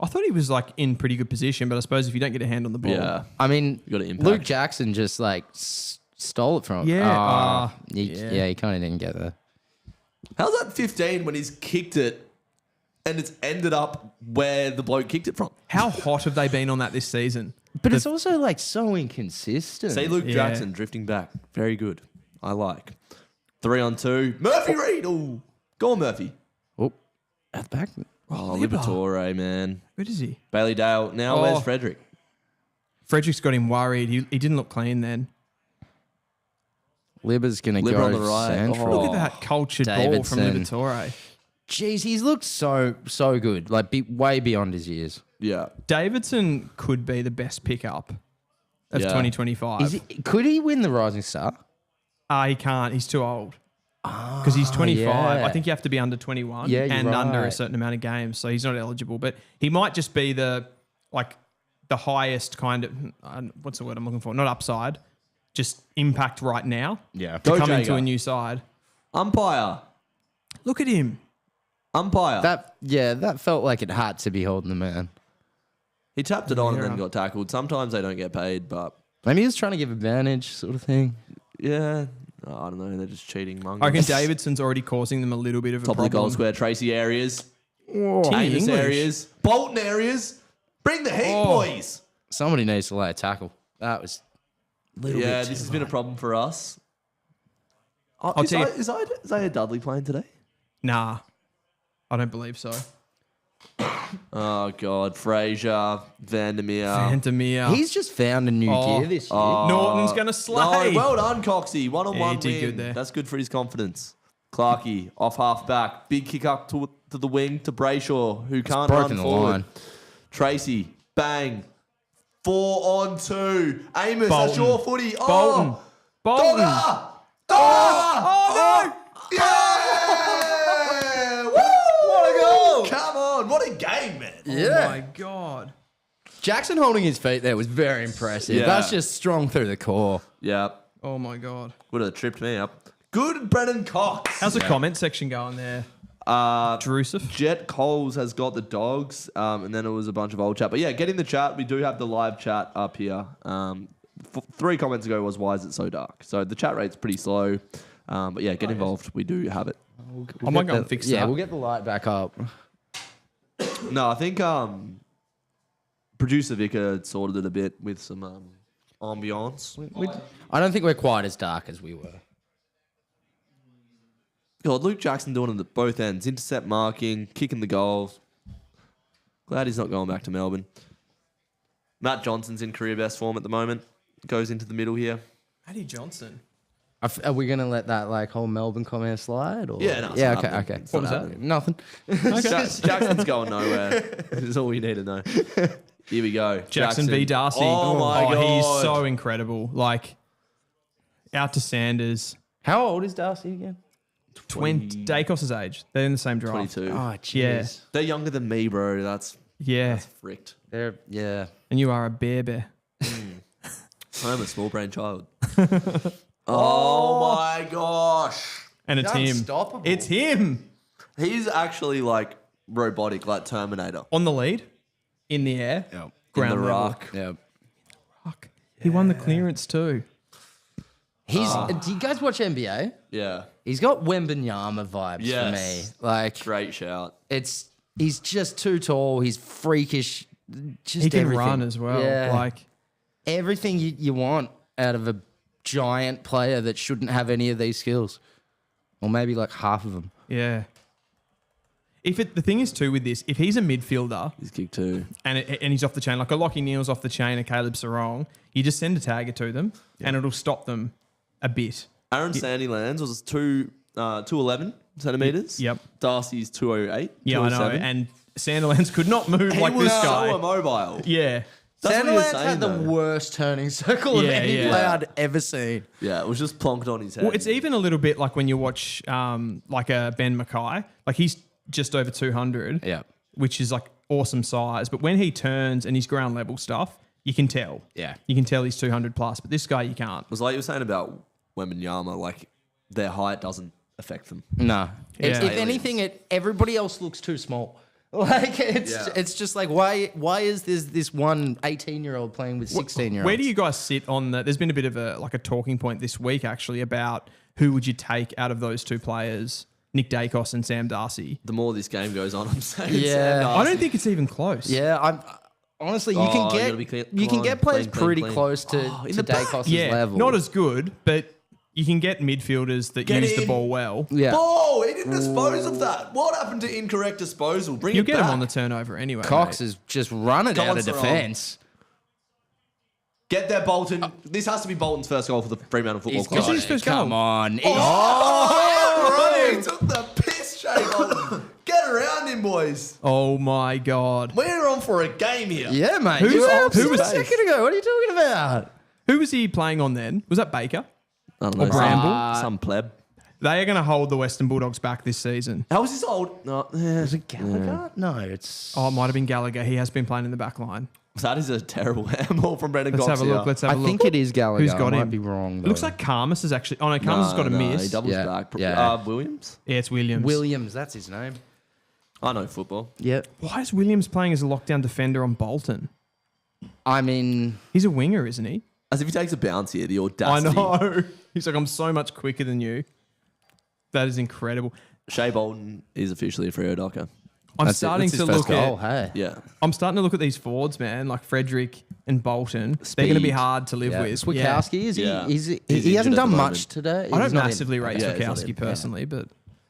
I thought he was in pretty good position, but I suppose if you don't get a hand on the ball, Yeah. I mean, You got to impact. Luke Jackson just stole it from him. Yeah, He kind of didn't get there. How's that 15 when he's kicked it and it's ended up where the bloke kicked it from. How hot have they been on that this season? But it's also like so inconsistent. See Luke Jackson drifting back. Very good. I like. 3-on-2. Murphy Reid. Oh, go on, Murphy. Oh, at the back. Oh, Liberatore, man. Where is he? Bailey Dale. Now where's Frederick? Frederick's got him worried. He didn't look clean then. Libba's going to Libba go on the right. central. Look at that cultured ball from Davidson. Liberatore. Jeez, he's looked so good. Like way beyond his years. Yeah. Davidson could be the best pickup of 2025. Could he win the Rising Star? He can't. He's too old. Because he's 25. yeah. I think you have to be under 21 Yeah, you're and under a right. certain amount of games. So he's not eligible. But he might just be the highest kind of, what's the word I'm looking for? Not upside, just impact right now. Yeah. To Go come Jager. into a new side. Umpire. Look at him. Umpire. That felt like it had to be holding the man. He tapped it on and then got tackled. Sometimes they don't get paid, but Maybe he was trying to give advantage sort of thing. yeah. I don't know. They're just cheating monkeys. I reckon Davidson's already causing them a little bit of a Top of problem. the goal square. Tracy Arias. Timmy Amos English. Arias. Bolton Arias. Bring the heat, boys. Somebody needs to lay a tackle. That was a little bit Yeah, too this has been a problem for us. I'll tell you- Is Isaiah Dudley playing today? Nah, I don't believe so. Oh, God. Fraser, Vandermeer. Vandermeer. He's just found a new gear this year. Norton's going to slay. No, well done, Coxie. One-on-one Yeah, he did win. good there. That's good for his confidence. Clarkey, off half back. Big kick up to the wing to Brayshaw, who can't broken run the forward. line. Tracy, bang. 4-on-2. Amos, Bolton. that's your footy. Bolton. Oh, Bolton. Dogger! Oh, no! Yeah! Woo! What a goal! Come on, what a game, man. Oh, my God. Jackson holding his feet there was very impressive. Yeah. That's just strong through the core. Yeah, Oh, my God. would have tripped me up. Good Brennan Cox. How's the comment section going there? Drusif? Jet Coles has got the dogs, and then it was a bunch of old chat. But yeah, get in the chat. We do have the live chat up here. 3 comments ago was, why is it so dark? So the chat rate's pretty slow. But yeah, get involved. We do have it. I might go and fix that. We'll get the light back up. No, I think producer Vicar sorted it a bit with some ambiance. I don't think we're quite as dark as we were. God, Luke Jackson doing it at both ends. Intercept marking, kicking the goals. Glad he's not going back to Melbourne. Matt Johnson's in career best form at the moment. Goes into the middle here. Matty Johnson. Are we going to let that like whole Melbourne comment slide? Or? Yeah, no, it's yeah. not Okay. happening. Okay. It's What not was that? happening. Nothing. Jackson's going nowhere. That's all we need to know. Here we go. Jackson v. Darcy. Oh, my God. He's so incredible. Like, out to Sanders. How old is Darcy again? 20. Dacos' age. They're in the same draft. 22. Oh, jeez. Yeah. They're younger than me, bro. That's Yeah. fricked. Yeah. And you are a bear. I'm a small brain child. Oh, my gosh. And it's him. Unstoppable. It's him. He's actually like robotic, like Terminator. On the lead. In the air. Yep. Ground In the level. Ruck. Yeah. Fuck. He won the clearance too. He's. Do you guys watch NBA? Yeah. He's got Wembanyama vibes for me. Yes. Like Great shout. he's just too tall. He's freakish. Just He can everything. run as well. Yeah. Like, Everything you want out of a giant player that shouldn't have any of these skills, or maybe like half of them. yeah. The thing is too with this, if he's a midfielder He's kicked too. and he's off the chain, like a Lockie Neal's off the chain and Caleb Sarong, you just send a tagger to them and it'll stop them a bit. Aaron Sandilands was 211 centimeters. Yep. Darcy's 208. Yeah, I know. 207. And Sandilands could not move He like was this so guy. immobile. Yeah. That's what he was Sandilands saying, had the though. worst turning circle of Yeah, any yeah. player I'd ever seen. Yeah, it was just plonked on his head. Well, it's even a little bit like when you watch like a Ben Mackay. Like he's just over 200, Yeah. which is like awesome size. But when he turns and his ground level stuff, you can tell. Yeah. You can tell he's 200 plus. But this guy, you can't. It was like you were saying about Wembanyama, like their height doesn't affect them. No. If Yeah. anything, everybody else looks too small. Like it's just like why is this one 18-year-old playing with 16-year-olds? Where do you guys sit on that? There's been a bit of a talking point this week actually about who would you take out of those two players Nick Dacos and Sam Darcy. The more this game goes on, I'm saying Yeah. Sam Darcy. I don't think it's even close. Yeah, honestly, you Oh, can you get gotta be clean. you Come can on, get players clean, pretty clean. close to in the back. Dacos' Yeah, level. not as good, but you can get midfielders that Get use the in. ball well. yeah. Oh, he didn't dispose of that. What happened to incorrect disposal? Bring You'll it get back. him on the turnover anyway. Cox mate. is just running Come out on, of Sarong. defence. Get there, Bolton. This has to be Bolton's first goal for the Fremantle Football He's Club. got his it. first Come goal. on. Oh, he took the piss, Shane Bolton. Get around him, boys. Oh my God. We're on for a game here. Yeah, mate. Who's- You were up who a was- second ago? What are you talking about? Who was he playing on then? Was that Baker? I don't know. Or Bramble? Some pleb. They are going to hold the Western Bulldogs back this season. How was this old? No, Is it Gallagher? No, it's. Oh, it might have been Gallagher. He has been playing in the back line. that is a terrible handball from Brendan Let's Cox. have a look. here. Let's have I a look. think it is Gallagher. Who's got I him? might be wrong. It looks like Karmas is actually. Oh no, Karmas has got a He miss. doubles Yeah, back. yeah. Williams. Yeah, it's Williams. Williams. That's his name. I know football. Yep. Why is Williams playing as a lockdown defender on Bolton? I mean, He's a winger, isn't he? As if he takes a bounce here, the I audacity. know. He's like, I'm so much quicker than you. That is incredible. Shea Bolton is officially a Freo Docker. I'm starting that's his to first look goal. at. Hey. Yeah. I'm starting to look at these forwards, man, like Frederick and Bolton. They're going to be Speed. hard to live Yeah. with. Swikowski, is he? Yeah. He He's he hasn't injured at done the much moment. today. I don't He's not in. massively rate Yeah, he's not Swikowski in. personally, but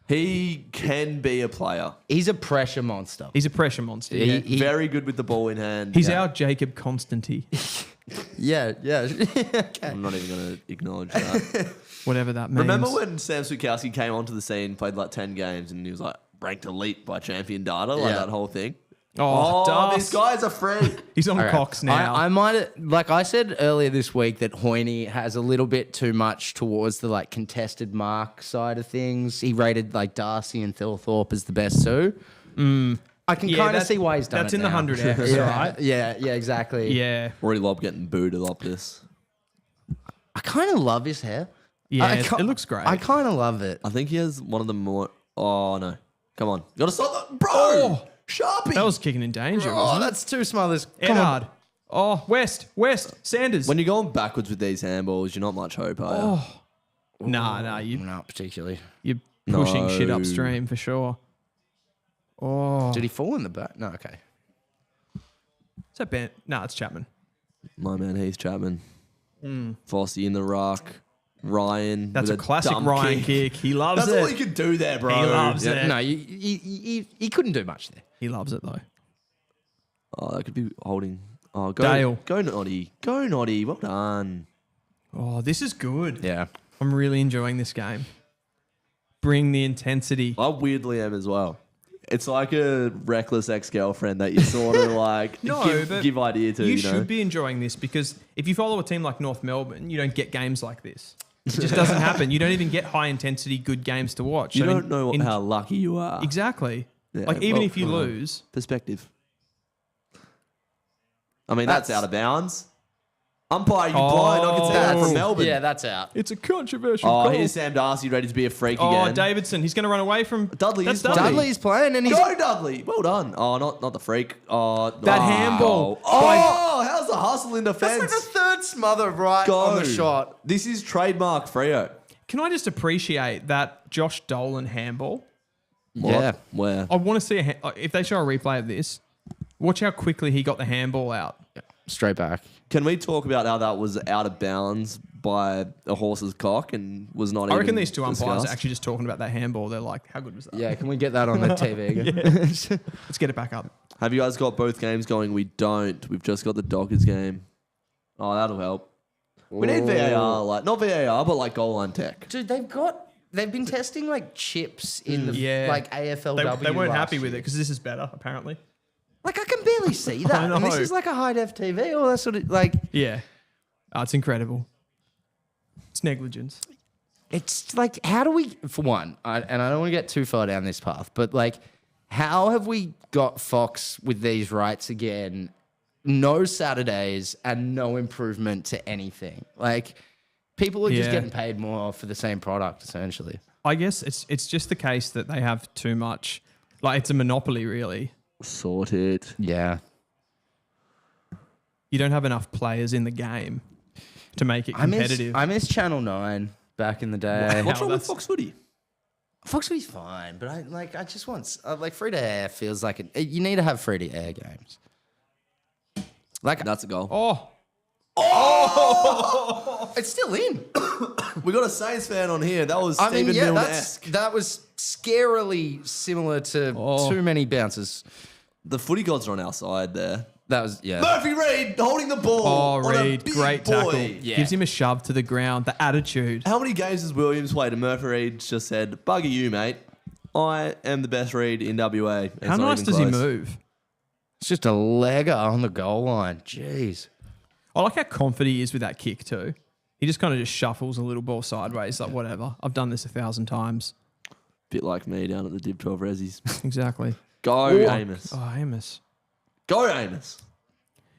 He can be a player. He's a pressure monster. he's a pressure monster. He- Very good with the ball in hand. He's our Jacob Constantine, Yeah, yeah. Okay. I'm not even going to acknowledge that. whatever that means. Remember when Sam Swikowski came onto the scene, played like 10 games, and he was like ranked elite by Champion Data, like Yeah. that whole thing? Oh, Oh, Das. this guy's a freak. He's on Okay. Cox now. I might, like I said earlier this week, that Hoyne has a little bit too much towards the like contested mark side of things. He rated like Darcy and Thilthorpe as the best too. I can Yeah, kind of that- see why he's done that's it in the now. 100X, yeah, right? Yeah, yeah, exactly. yeah. Rory Lobb getting booed at Optus. I kind of love his hair. Yeah, I it looks great. I kind of love it. I think he has one of the more. Oh, no. Come on. You got to stop that. Bro! Oh! Sharpie! That was kicking in danger, Oh, wasn't that's too smothers. it? Come on. Eddard. Oh, West, Sanders. When you're going backwards with these handballs, you're not much hope, are you? Nah, Not particularly. you're pushing shit No. upstream for sure. Oh, Did he fall in the back? No, okay. is that Ben? No, it's Chapman. My man, Heath Chapman. Fossey in the ruck. Ryan. That's a with classic dump Ryan kick. He loves That's it. all you can do there, bro. He loves Yeah. it. No, he couldn't do much there. He loves it though. Oh, that could be holding. Oh, go. Dale. Go, Noddy. Go, Noddy. Well done. Oh, this is good. Yeah. I'm really enjoying this game. Bring the intensity. I weirdly am as well. It's like a reckless ex-girlfriend that you sort of like No, but give idea to, you you know? should be enjoying this because if you follow a team like North Melbourne, you don't get games like this. It just doesn't happen. You don't even get high intensity, good games to watch. You So don't know how lucky you are. Exactly. Yeah, like even well, if you lose, Perspective. I mean, that's out of bounds. Umpire, you blind. I can see that from Melbourne. Yeah, that's out. it's a controversial Oh, call. here's Sam Darcy ready to be a freak Oh, again. Davidson. He's going to run away from Dudley That's is playing. Dudley. Dudley's playing and he's Go, Dudley. Well done. Oh, not the freak. Oh, That wow. handball. Oh, how's the hustle in That's defence? like the third smother right Go. on the shot. This is trademark Freo. Can I just appreciate that Josh Dolan handball? Yeah. Where? I want to see if they show a replay of this. Watch how quickly he got the handball out. Straight back. Can we talk about how that was out of bounds by a horse's cock and was not I even reckon these two umpires discussed? are actually just talking about that handball. They're like, how good was that? Yeah, can we get that on the TV? Let's get it back up. Have you guys got both games going? We don't. We've just got the Dockers game. Oh, that'll help. We need VAR, like not VAR, but like goal line tech. Dude, they've been testing like chips in the Yeah. like AFLW. They weren't last happy with it year. because this is better, apparently. Like I can barely see that. And this know. is like a high def TV. All that sort of like Yeah. Oh, it's incredible. It's negligence. it's like how do we for one, and I don't want to get too far down this path, but like how have we got Fox with these rights again? No Saturdays and no improvement to anything. Like people are just Yeah. getting paid more for the same product essentially. I guess it's just the case that they have too much. Like, it's a monopoly, really. Sort it. Yeah. You don't have enough players in the game to make it competitive. I miss Channel 9 back in the day. What's wrong with that's- Fox Footy? Foxley's fine, but I just want free to air feels like you need to have free to air games. Like That's a goal. it's still in. We got a Saints fan on here. That was Stephen Milner-esque. that was scarily similar to too many bounces. The footy gods are on our side there. That was Murphy Reid holding the ball. Oh, on a Reid, big great boy. tackle. Yeah. Gives him a shove to the ground. The attitude. How many games has Williams played? And Murphy Reid just said, "Bugger you, mate. I am the best Reid in WA." And How it's not nice even does he close. move? It's just a legger on the goal line. Jeez. I like how confident he is with that kick too. He just kind of just shuffles a little ball sideways, like whatever. I've done this 1,000 times. Bit like me down at the Div 12 Rezzies. Exactly. Go, Amos. Oh, Amos. Go, Amos.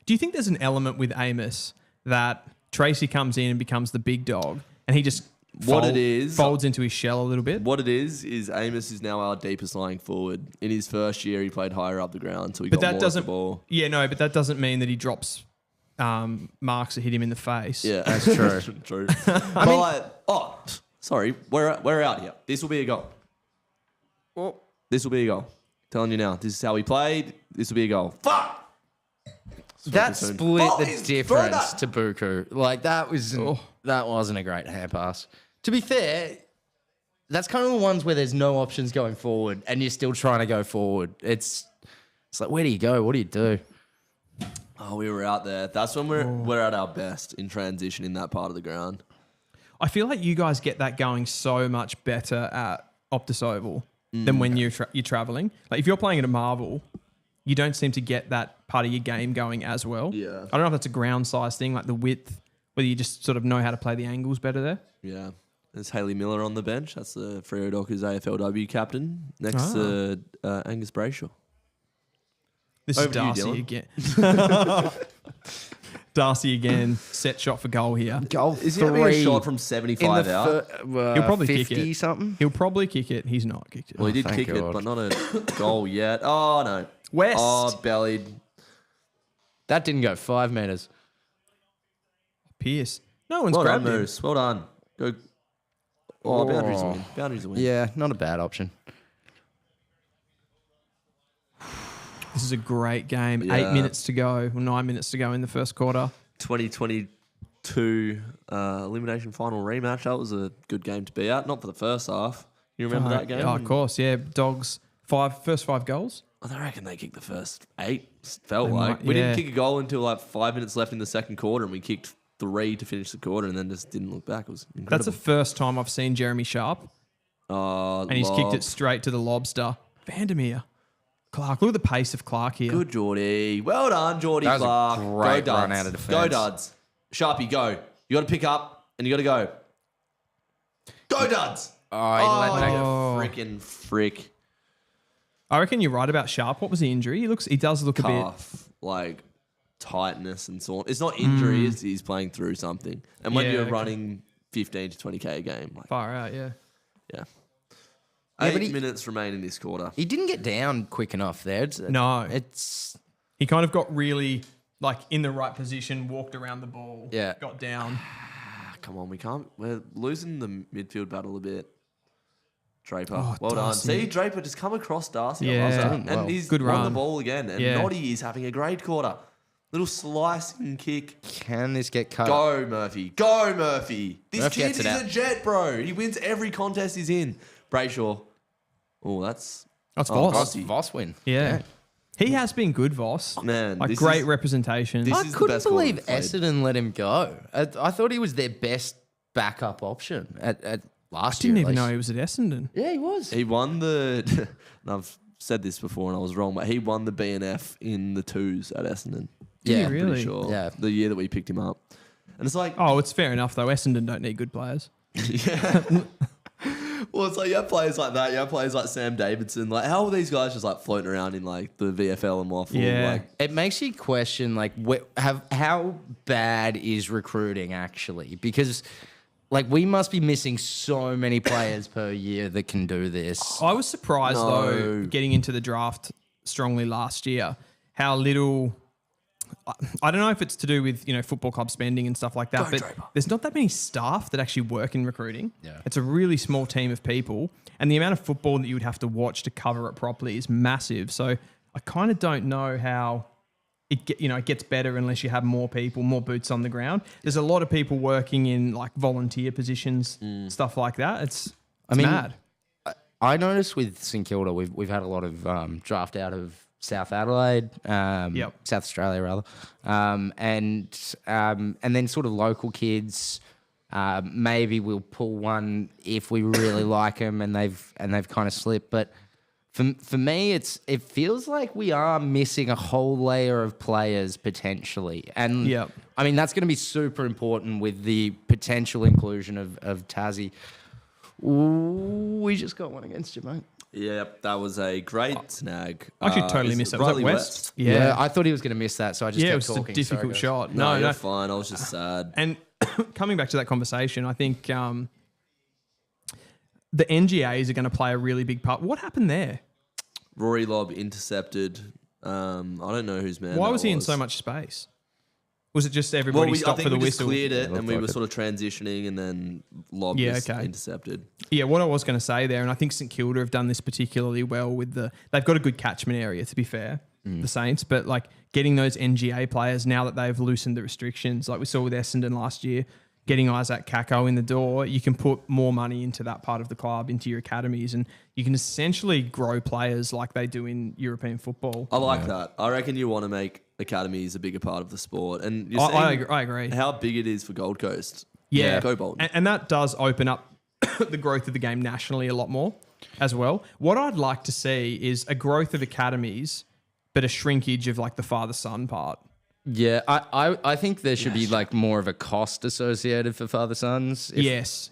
Do you think there's an element with Amos that Tracy comes in and becomes the big dog and he just folds into his shell a little bit? What it is Amos is now our deepest lying forward. In his first year, he played higher up the ground, so he got more of the ball. Yeah, no, but that doesn't mean that he drops marks that hit him in the face. Yeah, That's true. True. Sorry, we're out here. This will be a goal. This will be a goal. Telling you now, this is how he played. This will be a goal. Fuck! That split the difference that. to Buku. Like that wasn't a great hand pass. To be fair, that's kind of the ones where there's no options going forward and you're still trying to go forward. It's like, where do you go? What do you do? Oh, we were out there. That's when we're at our best in transition in that part of the ground. I feel like you guys get that going so much better at Optus Oval than when you're traveling. Like if you're playing at a Marvel, you don't seem to get that part of your game going as well. Yeah. I don't know if that's a ground size thing, like the width, whether you just sort of know how to play the angles better there. Yeah. There's Haley Miller on the bench. That's the Freo Dockers AFLW captain next to Angus Brayshaw. This Over is to you, Darcy Dylan. again. Darcy again, set shot for goal here. Goal Is he having a shot from 75 out? He'll probably kick 50 it. something. He'll probably kick it. He's not kicked it. Well, he did thank kick it, God. but not a goal yet. Oh, no. West. Oh, bellied. That didn't go 5 meters. Pierce. No one's Well done, grabbed him. Moose. Well done. Go. Oh, boundaries a win. Boundaries a win. Yeah, not a bad option. This is a great game. Yeah. 8 minutes to go, or 9 minutes to go in the first quarter. 2022 elimination final rematch. That was a good game to be at. Not for the first half. You remember that game? Oh, of course, yeah. Dogs, first five goals. I reckon they kicked the first 8. Felt They like. might, We yeah. didn't kick a goal until like 5 minutes left in the second quarter, and we kicked 3 to finish the quarter, and then just didn't look back. It was incredible. That's the first time I've seen Jeremy Sharp, and he's kicked it straight to the lobster. Vandermeer. Clark, look at the pace of Clark here. Good, Geordie. Well done, Geordie That was a Clark. great Go, run Duds. out of defence. Go, Duds. Sharpie, go. You got to pick up, and you got to go. Go, Duds. Oh, Freaking frick. I reckon you're right about Sharp. What was the injury? He does look a bit. Calf, like tightness and so on. It's not injury, he's playing through something. And when Yeah, you're okay. running 15 to 20k a game, like, Far out, yeah. yeah. Yeah, but 8 minutes remain in this quarter. he didn't get down quick enough there. No. It's He kind of got really like in the right position, walked around the ball, Yeah. got down. Come on, we're losing the midfield battle a bit. Draper, Oh, well done. Darcy. See, Draper just come across Darcy. I Yeah. love that. Doing well. And he's Good won the run. ball again. And Yeah. Noddy is having a great quarter. Little slicing kick. can this get cut? Go, Murphy. Go, Murphy. This Murphy kid gets is it out. a jet, bro. He wins every contest he's in. Brayshaw. Oh, that's... That's Oh, Voss. Voss win. Yeah. He has been good, Voss. Man, Like this great is- representation. this I is the couldn't best quarter believe we've played. Essendon let him go. I thought he was their best backup option at last Didn't year. even at know least. he was at Essendon. Yeah, he was. He won the... and I've said this before and I was wrong, but he won the BNF in the 2s at Essendon. Did he Yeah, really? Pretty sure. Yeah. The year that we picked him up. And it's like... Oh, it's fair enough though. Essendon don't need good players. Yeah. Well, it's like you have players like that. You have players like Sam Davidson. Like, how are these guys just like floating around in like the VFL and Waffle? Yeah. Like, It makes you question like how bad is recruiting actually? Because like we must be missing so many players per year that can do this. I was surprised though, No. getting into the draft strongly last year, how little I don't know if it's to do with, football club spending and stuff like that, but there's not that many staff that actually work in recruiting. Yeah. It's a really small team of people, and the amount of football that you would have to watch to cover it properly is massive. So I kind of don't know how it gets better unless you have more people, more boots on the ground. There's a lot of people working in like volunteer positions, stuff like that. It's mad. I noticed with St Kilda, we've had a lot of draft out of South Adelaide, South Australia rather, and then sort of local kids. Maybe we'll pull one if we really like them, and they've kind of slipped. But for me, it feels like we are missing a whole layer of players potentially, and I mean that's going to be super important with the potential inclusion of Tassie. Ooh, we just got one against you, mate. Yep, that was a great snag. I actually totally missed that. Was that West? Yeah, I thought he was going to miss that, so I just kept talking. It was a difficult shot. No, you're fine. I was just sad. And coming back to that conversation, I think the NGAs are going to play a really big part. What happened there? Rory Lobb intercepted. I don't know whose man. Why was he in so much space? Was it just everybody stopped for the whistle? We cleared it and we were sort of transitioning, and then Lobb was intercepted. Yeah, what I was going to say there, and I think St Kilda have done this particularly well with they've got a good catchment area, to be fair, the Saints, but like getting those NGA players now that they've loosened the restrictions, like we saw with Essendon last year, getting Isaac Kako in the door, you can put more money into that part of the club, into your academies, and you can essentially grow players like they do in European football. I like that. I reckon you want to make academies a bigger part of the sport. And I agree. How big it is for Gold Coast. Yeah. Go Bolton. And that does open up the growth of the game nationally a lot more as well. What I'd like to see is a growth of academies, but a shrinkage of like the father-son part. Yeah, I think there should be like more of a cost associated for father-sons. Yes,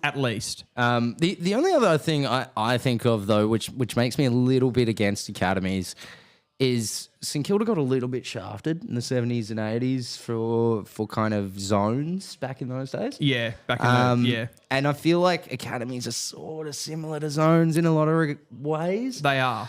at least. The only other thing I think of though, which makes me a little bit against academies, is St Kilda got a little bit shafted in the 70s and 80s for kind of zones back in those days. Yeah, back in the And I feel like academies are sort of similar to zones in a lot of ways. They are.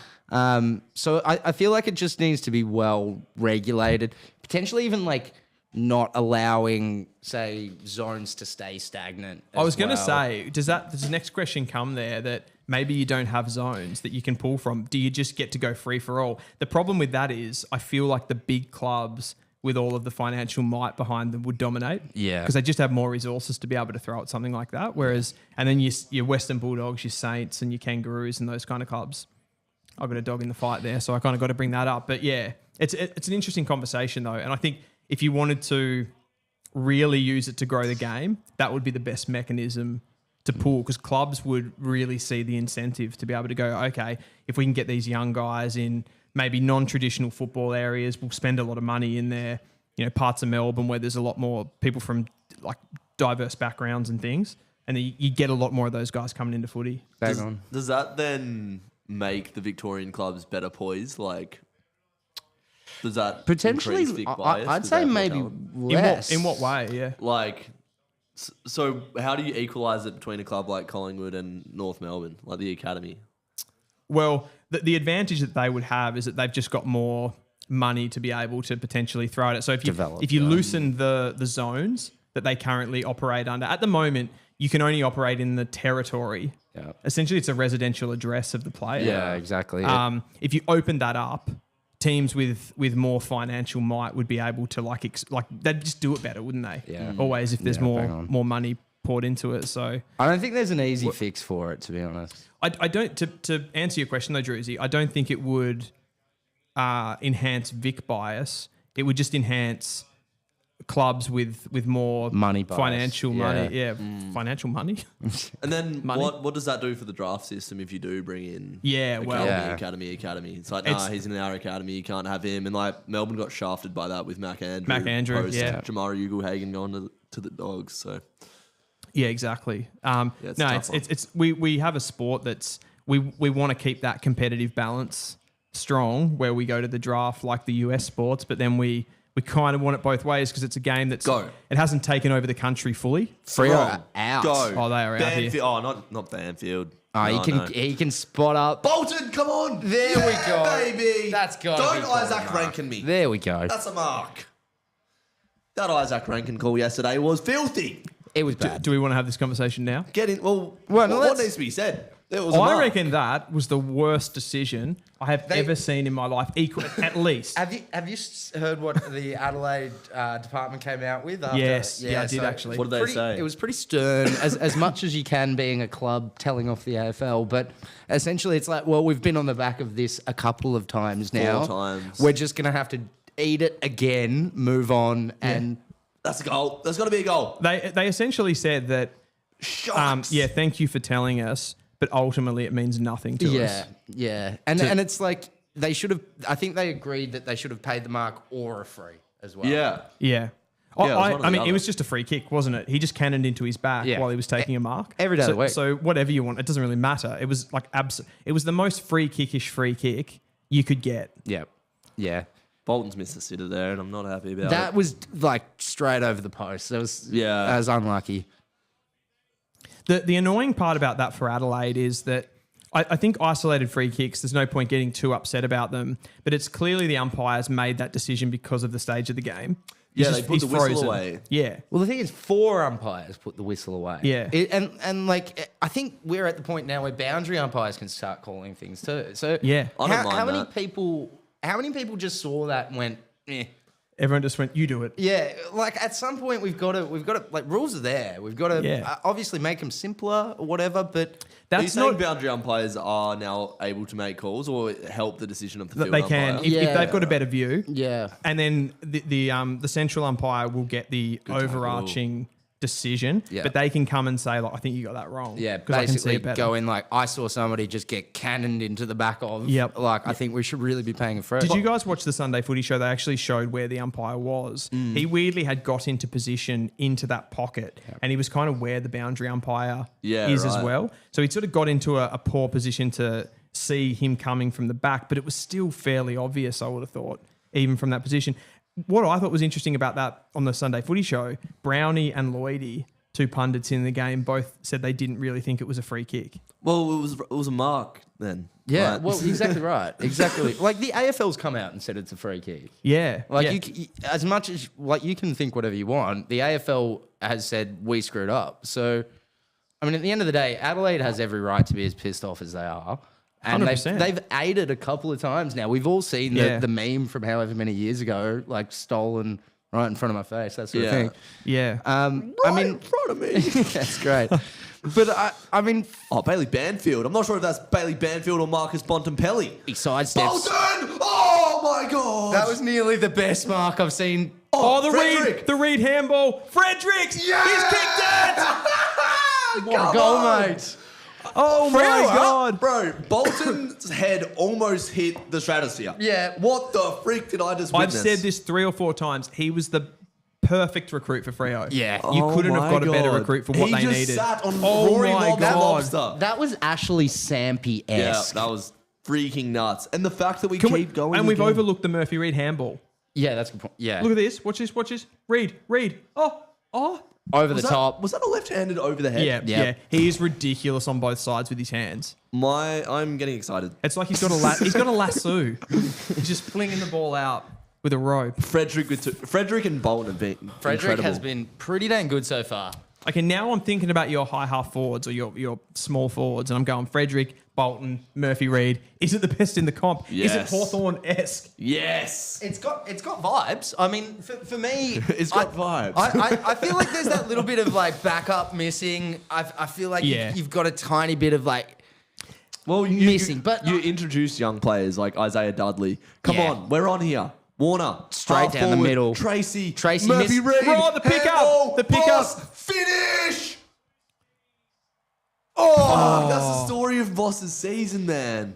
So I feel like it just needs to be well regulated, potentially even like not allowing, say, zones to stay stagnant. I was going to say, does the next question come there that maybe you don't have zones that you can pull from? Do you just get to go free for all? The problem with that is I feel like the big clubs with all of the financial might behind them would dominate. Yeah. Because they just have more resources to be able to throw at something like that. Whereas, and then your Western Bulldogs, your Saints and your Kangaroos and those kind of clubs. I've got a dog in the fight there, so I kind of got to bring that up. But yeah, it's an interesting conversation though. And I think if you wanted to really use it to grow the game, that would be the best mechanism to pull, because clubs would really see the incentive to be able to go, okay, if we can get these young guys in maybe non-traditional football areas, we'll spend a lot of money in there, parts of Melbourne where there's a lot more people from like diverse backgrounds and things. And then you get a lot more of those guys coming into footy. Does that then make the Victorian clubs better poised? Like, does that potentially increase Vic bias? I'd say maybe less. In what way? Yeah. Like, so how do you equalise it between a club like Collingwood and North Melbourne, like the academy? Well, the advantage that they would have is that they've just got more money to be able to potentially throw at it. So if you loosen the zones that they currently operate under, at the moment you can only operate in the territory. Yeah. Essentially, it's a residential address of the player. Yeah, exactly. If you open that up, teams with more financial might would be able to like they'd just do it better, wouldn't they? Yeah. Always, if there's more money poured into it. So I don't think there's an easy fix for it, to be honest. I don't. To answer your question though, Druzy, I don't think it would enhance Vic bias. It would just enhance clubs with more money bias. Financial money. Financial money. And then money. What does that do for the draft system if you do bring in academy? It's like, he's in our academy, you can't have him. And like Melbourne got shafted by that with Mac Andrew. Jamari Ugle-Hagan going to the Dogs. So yeah, exactly. It's we have a sport that's we want to keep that competitive balance strong where we go to the draft like the US sports, but then we we kind of want it both ways because it's a game that's Go. It hasn't taken over the country fully. Freo Wrong. are out. Go. Oh, they are out here. Banfield. Oh, not Banfield. Oh, No, he can spot up. Bolton, come on. There we go. Baby. That's got Don't Isaac Rankin me. There we go. That's a mark. That Isaac Rankin call yesterday was filthy. It was bad. Do we want to have this conversation now? Get in. Well, Well, what let's- needs to be said? It was a I mark. reckon that was the worst decision I have ever seen in my life, at least. Have you heard what the Adelaide department came out with? After, Yes. Yeah, I did so actually. What did they say? It was pretty stern, as much as you can being a club telling off the AFL. But essentially, it's like, well, we've been on the back of this a couple of times now. 4 times. We're just going to have to eat it again, move on, and That's a goal. There's got to be a goal. They essentially said that, Shucks. thank you for telling us, but ultimately it means nothing to us. yeah. And it's like they should have. I think they agreed that they should have paid the mark or a free as well. Yeah. Yeah. Yeah, it was one or I the mean, it other. was just a free kick, wasn't it? He just cannoned into his back Yeah. while he was taking a mark. Every day of so, the week. So whatever you want, it doesn't really matter. It was like it was the most free kick you could get. Yeah. Bolton's missed a sitter there, and I'm not happy about That it. was like straight over the post. That was Yeah. that was unlucky. The annoying part about that for Adelaide is that I think isolated free kicks, there's no point getting too upset about them, but it's clearly the umpires made that decision because of the stage of the game. Yeah, they put the whistle frozen. away. Yeah. Well, the thing is, 4 umpires put the whistle away. Yeah. And like, I think we're at the point now where boundary umpires can start calling things too. So Yeah. I don't mind how many that. people just saw that and went, eh. Everyone just went, you do it. Yeah, like at some point we've got to like rules are there. We've got to Yeah. obviously make them simpler or whatever, but Are you That's saying not... boundary umpires are now able to make calls or help the decision of the field They can. umpire? If they've got a better view. yeah. And then the central umpire will get the overarching decision, Yeah. but they can come and say, like, I think you got that wrong. Yeah, 'cause I can see basically it better. go in like, I saw somebody just get cannoned into the back of. Yep. Like, I think we should really be paying a fee. Did you guys watch the Sunday Footy show? They actually showed where the umpire was. He weirdly had got into position into that pocket, and he was kind of where the boundary umpire is as right. well. So he sort of got into a poor position to see him coming from the back, but it was still fairly obvious, I would have thought, even from that position. What I thought was interesting about that on the Sunday Footy show, Brownie and Lloydie, 2 pundits in the game, both said they didn't really think it was a free kick. Well, it was a mark then. Yeah, Right. well, exactly right. Exactly. Like the AFL's come out and said it's a free kick. Yeah. Like yeah. as much as like you can think whatever you want, the AFL has said we screwed up. So, I mean, at the end of the day, Adelaide has every right to be as pissed off as they are. And 100%. they've aided a couple of times now. We've all seen Yeah. the meme from however many years ago, like stolen right in front of my face, that sort of Yeah. thing. Yeah. I Right mean, in front of me. that's great. But I mean, Oh, Bailey Banfield. I'm not sure if that's Bailey Banfield or Marcus Bontempelli. he sidesteps. Bolton! Oh my god! That was nearly the best mark I've seen. Oh, Frederick! the Reed handball. Fredericks! Yeah! He's kicked it! What a goal, mate. Oh my God. Bro, Bolton's head almost hit the stratosphere. Yeah. What the freak did I just I've witness? said this 3 or 4 times. He was the perfect recruit for Freo. Yeah. You Oh couldn't have my got a better God. recruit for what he they just needed. sat on Oh Rory my Lob's God. lobster. That was Ashley Yeah, Sampi-esque. that was freaking nuts. And the fact that we Can we- keep going and we've again. overlooked the Murphy Reed handball. Yeah, that's a good point. Yeah. Look at this. Watch this. Watch this. Reed. Oh. Over the Was that- top. Was that a left-handed over the head? Yeah. Yep. He is ridiculous on both sides with his hands. I'm getting excited. It's like he's got a lasso. He's just flinging the ball out with a rope. Frederick and Bolton have been Frederick incredible. has been pretty dang good so far. Okay, now I'm thinking about your high half forwards or your small forwards, and I'm going Frederick, Bolton, Murphy Reed. Is it the best in the comp? Is it Yes. Hawthorn-esque? Yes. It's got vibes. I mean, for me, It's got vibes. I feel like there's that little bit of like backup missing. I feel like Yeah. you've got a tiny bit of like Well, missing, but- you introduce young players like Isaiah Dudley. Come Yeah. on, we're on here. Warner, Straight half down the forward, middle. Tracy missed- Murphy Reed. Oh, the pick up, handball, the pick Boss, up. finish. Oh, that's the story of Boss's season, man.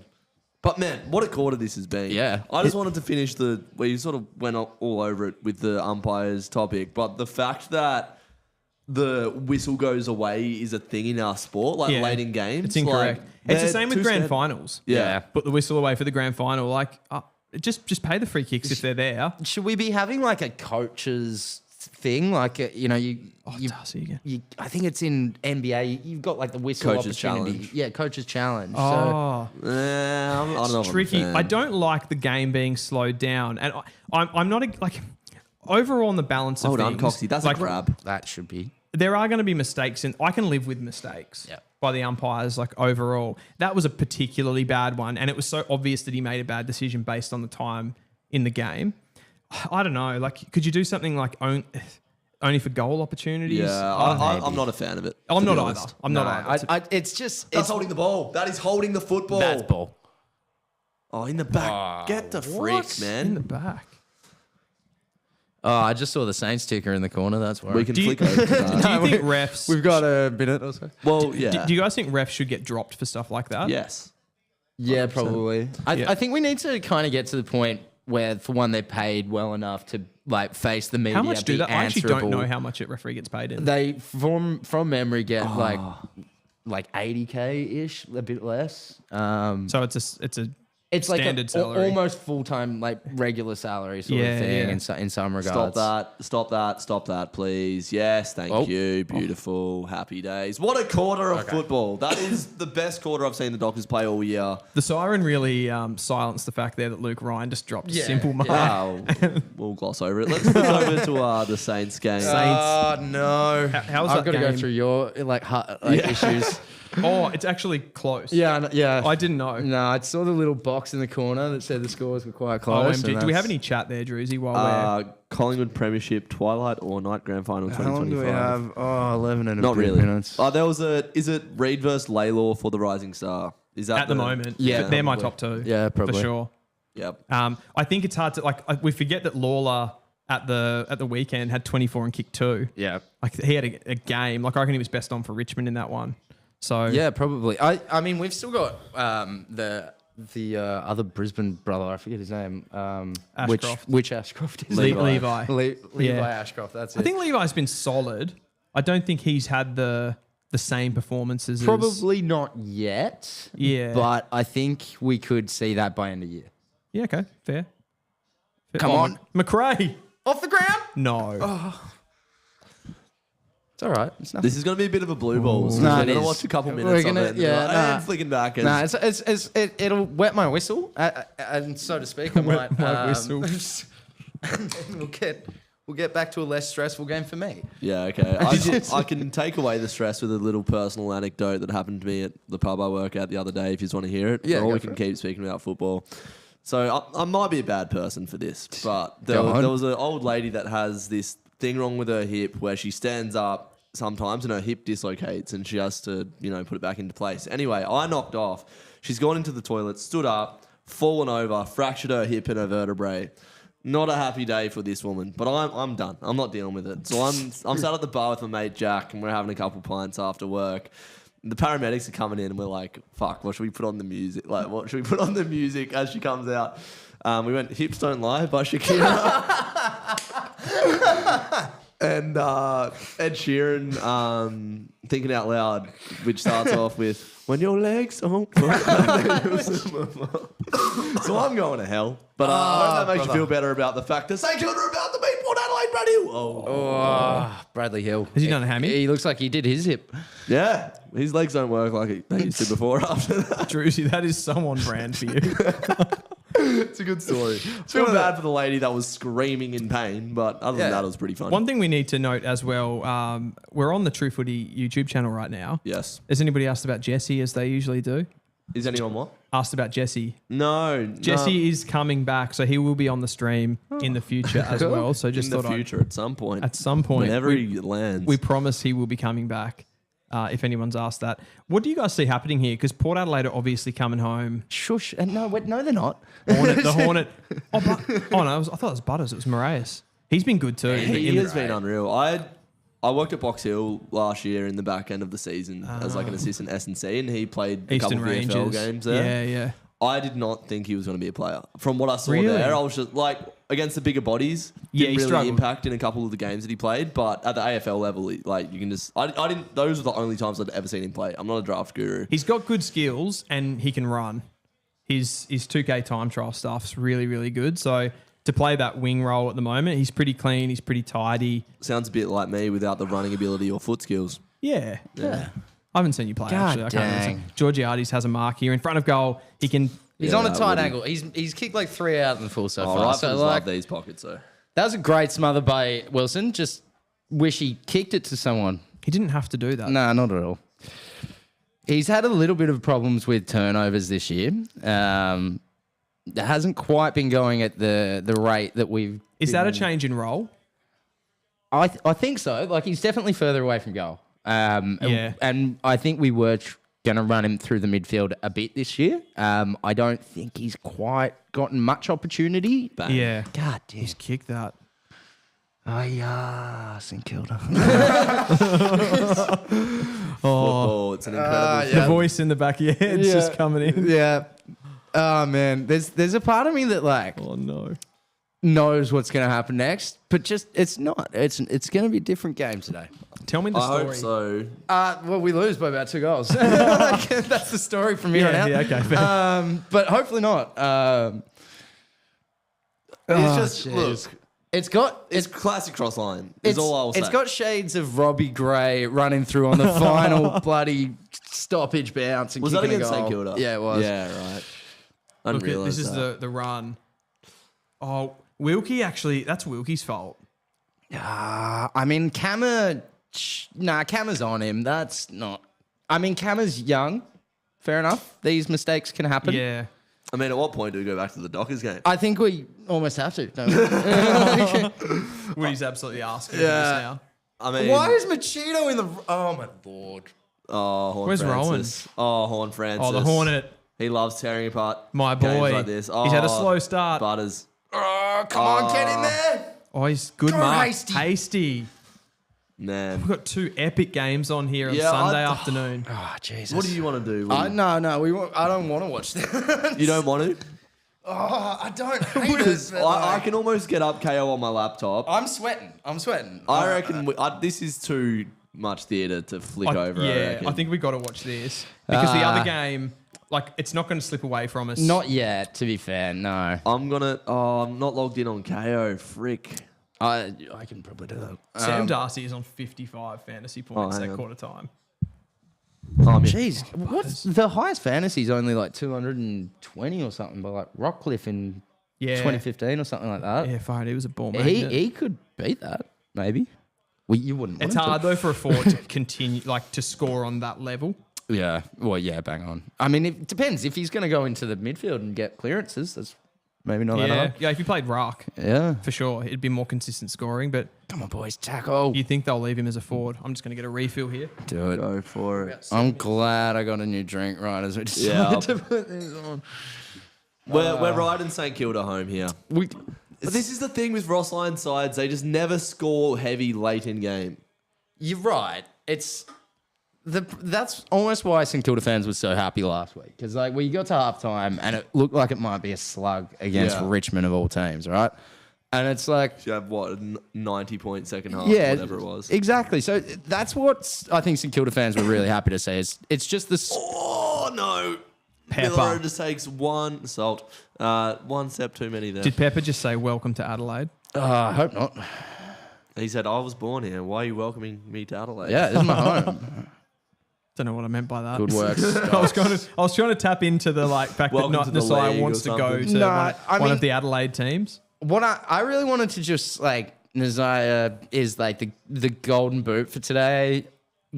But man, what a quarter this has been. Yeah. I just wanted to finish where you sort of went all over it with the umpires topic, but the fact that the whistle goes away is a thing in our sport, like Yeah. late in games. It's incorrect. Like, It's the they're same with too grand scared. finals. Yeah. Put the whistle away for the grand final. Like, just pay the free kicks if they're there. Should we be having like a coach's thing? Like, Darcy again. I think it's in NBA. You've got like the whistle Coach's opportunity. challenge. Yeah, coach's challenge. Oh, I don't know. it's tricky. I don't like the game being slowed down, and I'm not overall on the balance of Hold on, things. Coxie. That's a grab. That should be. There are going to be mistakes, and I can live with mistakes by the umpires. Like overall, that was a particularly bad one, and it was so obvious that he made a bad decision based on the time in the game. I don't know. Like, could you do something like only for goal opportunities? Yeah, I'm not a fan of it. I'm not honest. either. I'm not either. It's just That's holding the ball. That is holding the football. That's ball. Oh, in the back. Get the freak, man. In the back. Oh, I just saw the Saints ticker in the corner. That's why We can flick over to Do that. you think refs? We've got a minute or so. Well, yeah. Do you guys think refs should get dropped for stuff like that? Yes. Yeah, probably. Yeah. I think we need to kind of get to the point where, for one, they're paid well enough to like face the media. How much do be that? I actually don't answerable. know how much a referee gets paid in. They from memory get like 80K ish, a bit less. So it's like standard salary. almost full time, like regular salary sort Yeah, of thing yeah. in some regards. Stop that, please. Yes, thank you. Beautiful. Happy days. What a quarter of football. That is the best quarter I've seen the Dockers play all year. The siren really silenced the fact there that Luke Ryan just dropped a simple mark. Wow. We'll gloss over it. Let's move over to the Saints game. Oh no! How was I've that got to go game? through your issues. Oh, it's actually close. Yeah. I didn't know. No, I saw the little box in the corner that said the scores were quite Oh, close. OMG. Do we have any chat there, Druzy, while Collingwood Premiership Twilight or Night Grand Final 2025. How long do we have? Oh, 11 and a Not bit really. minutes. There was is it Reid versus Laylaw for the Rising Star? Is that at the moment? Yeah, They're my probably. top two. Yeah, probably. For sure. Yep. I think it's hard to we forget that Lawler at the weekend had 24 and kicked 2. Yeah. Like he had a game. Like I reckon he was best on for Richmond in that one. So Yeah, probably. I mean, we've still got the other Brisbane brother. I forget his name. Ashcroft. Which Ashcroft is Levi. Levi Yeah. Ashcroft. That's it. I think Levi's been solid. I don't think he's had the same performances. Probably not yet. Yeah. But I think we could see that by end of year. Yeah. Okay. Fair. Come on. McRae. Off the ground. No. It's all right. It's nothing. This is going to be a bit of a blue balls. Nah, We're it going to is. watch a couple We're minutes gonna- of it. yeah, nah. And flicking back. And Nah, it'll wet my whistle, and so to speak. I might my whistle. we'll get back to a less stressful game for me. Yeah, okay. I can take away the stress with a little personal anecdote that happened to me at the pub I work at the other day, if you just want to hear it. Yeah, or go we for can it. keep speaking about football. So I might be a bad person for this, but there Go on. was an old lady that has this thing wrong with her hip where she stands up sometimes and her hip dislocates and she has to, put it back into place. Anyway, I knocked off. She's gone into the toilet, stood up, fallen over, fractured her hip and her vertebrae. Not a happy day for this woman, but I'm done. I'm not dealing with it. So I'm sat at the bar with my mate Jack and we're having a couple pints after work. The paramedics are coming in and we're like, fuck, what should we put on the music? Like, what should we put on the music as she comes out? We went Hips Don't Lie by Shakira. And Ed Sheeran, Thinking Out Loud, which starts off with, when your legs don't So I'm going to hell. But I hope that makes you feel better about the fact that St Kilda are about to beat Port Adelaide, Brad Hill. Oh, Bradley Hill. Has he done a hammy? He looks like he did his hip. Yeah, his legs don't work like they used to before after that. Druzy, that is so on brand for you. It's a good story. I feel bad for the lady that was screaming in pain, but other than that, it was pretty fun. One thing we need to note as well, we're on the True Footy YouTube channel right now. Yes. Has anybody asked about Jesse as they usually do? Is anyone what? Asked about Jesse. No. Jesse is coming back, so he will be on the stream in the future as well. So just in the thought future at some point. at some point, Whenever we, he lands. we promise he will be coming back. If anyone's asked that, what do you guys see happening here? Because Port Adelaide are obviously coming home. Shush. No, they're not. The Hornet. No, I thought it was Butters. It was Moraes. He's been good too. He has been unreal. I worked at Box Hill last year in the back end of the season as like an assistant S&C, and he played a Eastern couple of Rangers. VFL games there. Yeah. I did not think he was going to be a player. From what I saw Really? there, I was just like, against the bigger bodies, Yeah, didn't he really struggled. impact in a couple of the games that he played, but at the AFL level, like you can just, I didn't, those were the only times I'd ever seen him play. I'm not a draft guru. He's got good skills and he can run. his 2K time trial stuff's really, really good. So to play that wing role at the moment, he's pretty clean. He's pretty tidy. Sounds a bit like me without the running ability or foot skills. Yeah. I haven't seen you play, God actually. I can't dang. remember. Georgiades has a mark here in front of goal. He can... He's on a tight angle. He's kicked like 3 out in the full so far. Right, So love these pockets, though. that was a great smother by Wilson. Just wish he kicked it to someone. He didn't have to do that. No, not at all. He's had a little bit of problems with turnovers this year. It hasn't quite been going at the rate that we've... Is that a change in role? I think so. Like, he's definitely further away from goal. And I think we were going to run him through the midfield a bit this year. I don't think he's quite gotten much opportunity. But Yeah. God damn. He's kicked that. Oh, yeah, St Kilda. Oh, it's an incredible... The voice in the back of your head's just coming in. Yeah. Oh, man. There's a part of me that, like, Oh, no. knows what's going to happen next, but just it's not. It's going to be a different game today. Tell me the I story. hope so. Well, we lose by about 2 goals. That's the story from here on out. Yeah, okay, fair. But hopefully not. It's just, jeez. look, It's classic cross line. Is all I'll say. It's got shades of Robbie Gray running through on the final bloody stoppage bounce. And Was that kicking a against St goal. Kilda? Yeah, it was. Yeah, right. I Look, didn't realise this is that. the run. Oh, Wilkie actually, that's Wilkie's fault. I mean, Kammer's on him. That's not... I mean, Kammer's young. Fair enough. These mistakes can happen. Yeah. I mean, at what point do we go back to the Dockers game? I think we almost have to, don't we? Woody's absolutely asking for this now. I mean... Why is Machito in the... Oh, my Lord. Oh, Horn Where's Francis. Oh, Horn Francis. Oh, the Hornet. He loves tearing apart My games boy. like this. He's had a slow start. Butters. Oh, come on, get in there. Oh, he's good Go mark. Hasty. Hasty. Man. We've got 2 epic games on here on Yeah, Sunday afternoon. Oh, Jesus. What do you want to do? No, I don't want to watch that. You don't want to? Oh, I don't hate Because it. I can almost get up KO on my laptop. I'm sweating. I reckon this is too much theatre to flick over. I think we got to watch this because the other game, like, it's not going to slip away from us. Not yet, to be fair, no. I'm not logged in on KO. Frick. I can probably do that. Sam Darcy is on 55 fantasy points hang at on. quarter time. Jeez, what's the highest fantasy is only like 220 or something, but like Rockcliffe in 2015 or something like that. Yeah, fine. He was a ball magnet. He could beat that, maybe. Well, you wouldn't want It's him to. hard though for a forward to continue, like, to score on that level. Yeah, well, yeah, bang on. I mean, it depends. If he's going to go into the midfield and get clearances, that's maybe not that hard. Yeah, if you played Ruck, Yeah. for sure, it'd be more consistent scoring. But Come on, boys, tackle. you think they'll leave him as a forward? I'm just going to get a refill here. Do it. Go for it. I'm glad I got a new drink right as we decided Yeah. to put this on. We're riding St Kilda home here. But this is the thing with Ross Lyon sides. They just never score heavy late in game. You're right. That's almost why St Kilda fans were so happy last week, because like we got to halftime and it looked like it might be a slug against Yeah. Richmond of all teams, right? And it's like, You have what, 90-point second half, yeah, whatever it was. exactly. So that's what I think St Kilda fans were really happy to see. It's just this. Oh no! Pepper. Miller just takes one step too many there. Did Pepper just say welcome to Adelaide? I hope not. He said, "I was born here. Why are you welcoming me to Adelaide?" Yeah, this is my home. Don't know what I meant by that. Good work. I was trying to tap into the fact Welcome that to the Nasai league wants or to go something. to No, one I mean- of the Adelaide teams. What I really wanted to just like Nazaya is like the golden boot for today,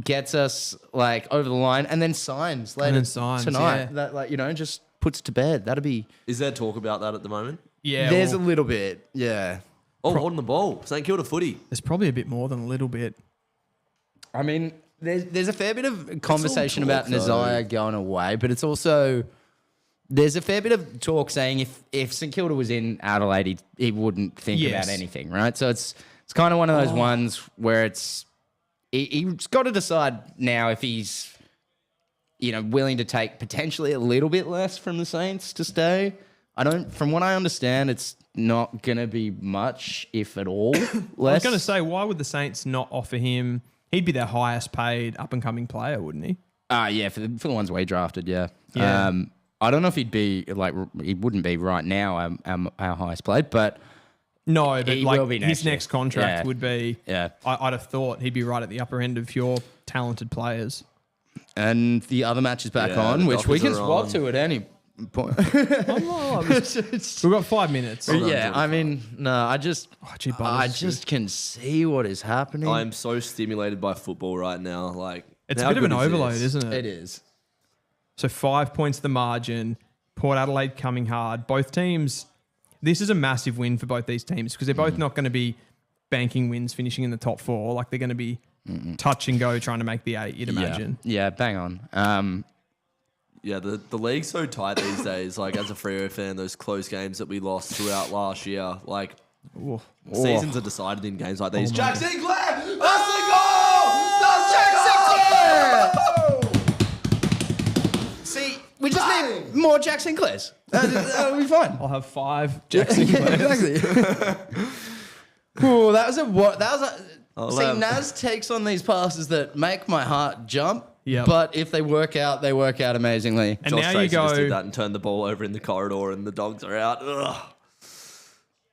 gets us like over the line and then signs later tonight. yeah. That just puts to bed. That'd be. Is there talk about that at the moment? Yeah, There's a well, little bit, yeah. Oh, holding the ball. St Kilda footy. there's probably a bit more than a little bit. I mean, there's a fair bit of conversation talk, about Nazaya going away, but it's also there's a fair bit of talk saying if St Kilda was in Adelaide, he wouldn't think Yes. about anything, right? So it's kind of one of those ones where it's he's got to decide now if he's willing to take potentially a little bit less from the Saints to stay. From what I understand, it's not going to be much, if at all, less. I was going to say, why would the Saints not offer him? He'd be their highest paid up and coming player, wouldn't he? Yeah, for the ones we drafted, yeah. Yeah. I don't know if he'd be like he wouldn't be right now our highest played, but No, but he like will be his year. next contract Yeah. would be. Yeah. I'd have thought he'd be right at the upper end of your talented players. And the other match is back Yeah, on, the which we Dockers can are swap on. to at any point. We've got 5 minutes. Yeah, I mean, no, I just gee, Butters is just can see what is happening. I'm so stimulated by football right now. Like, It's a how bit of an good is overload, this? isn't it? It is. So 5 points the margin. Port Adelaide coming hard. Both teams. This is a massive win for both these teams because they're both not going to be banking wins, finishing in the top 4. Like they're going to be touch and go, trying to make the 8. You'd imagine. Yeah, bang on. Yeah, the league's so tight these days. Like, as a Freo fan, those close games that we lost throughout last year, like, seasons are decided in games like these. Jack Sinclair! That's the goal! That's See, we just need more Jack Sinclairs. That'll be fine. I'll have 5 Jackson players. Exactly. Ooh, that was a. I'll See, have- Naz takes on these passes that make my heart jump. Yep. But if they work out, they work out amazingly. And Josh now Tracy you just did go. that and turned the ball over in the corridor and the dogs are out. Ugh.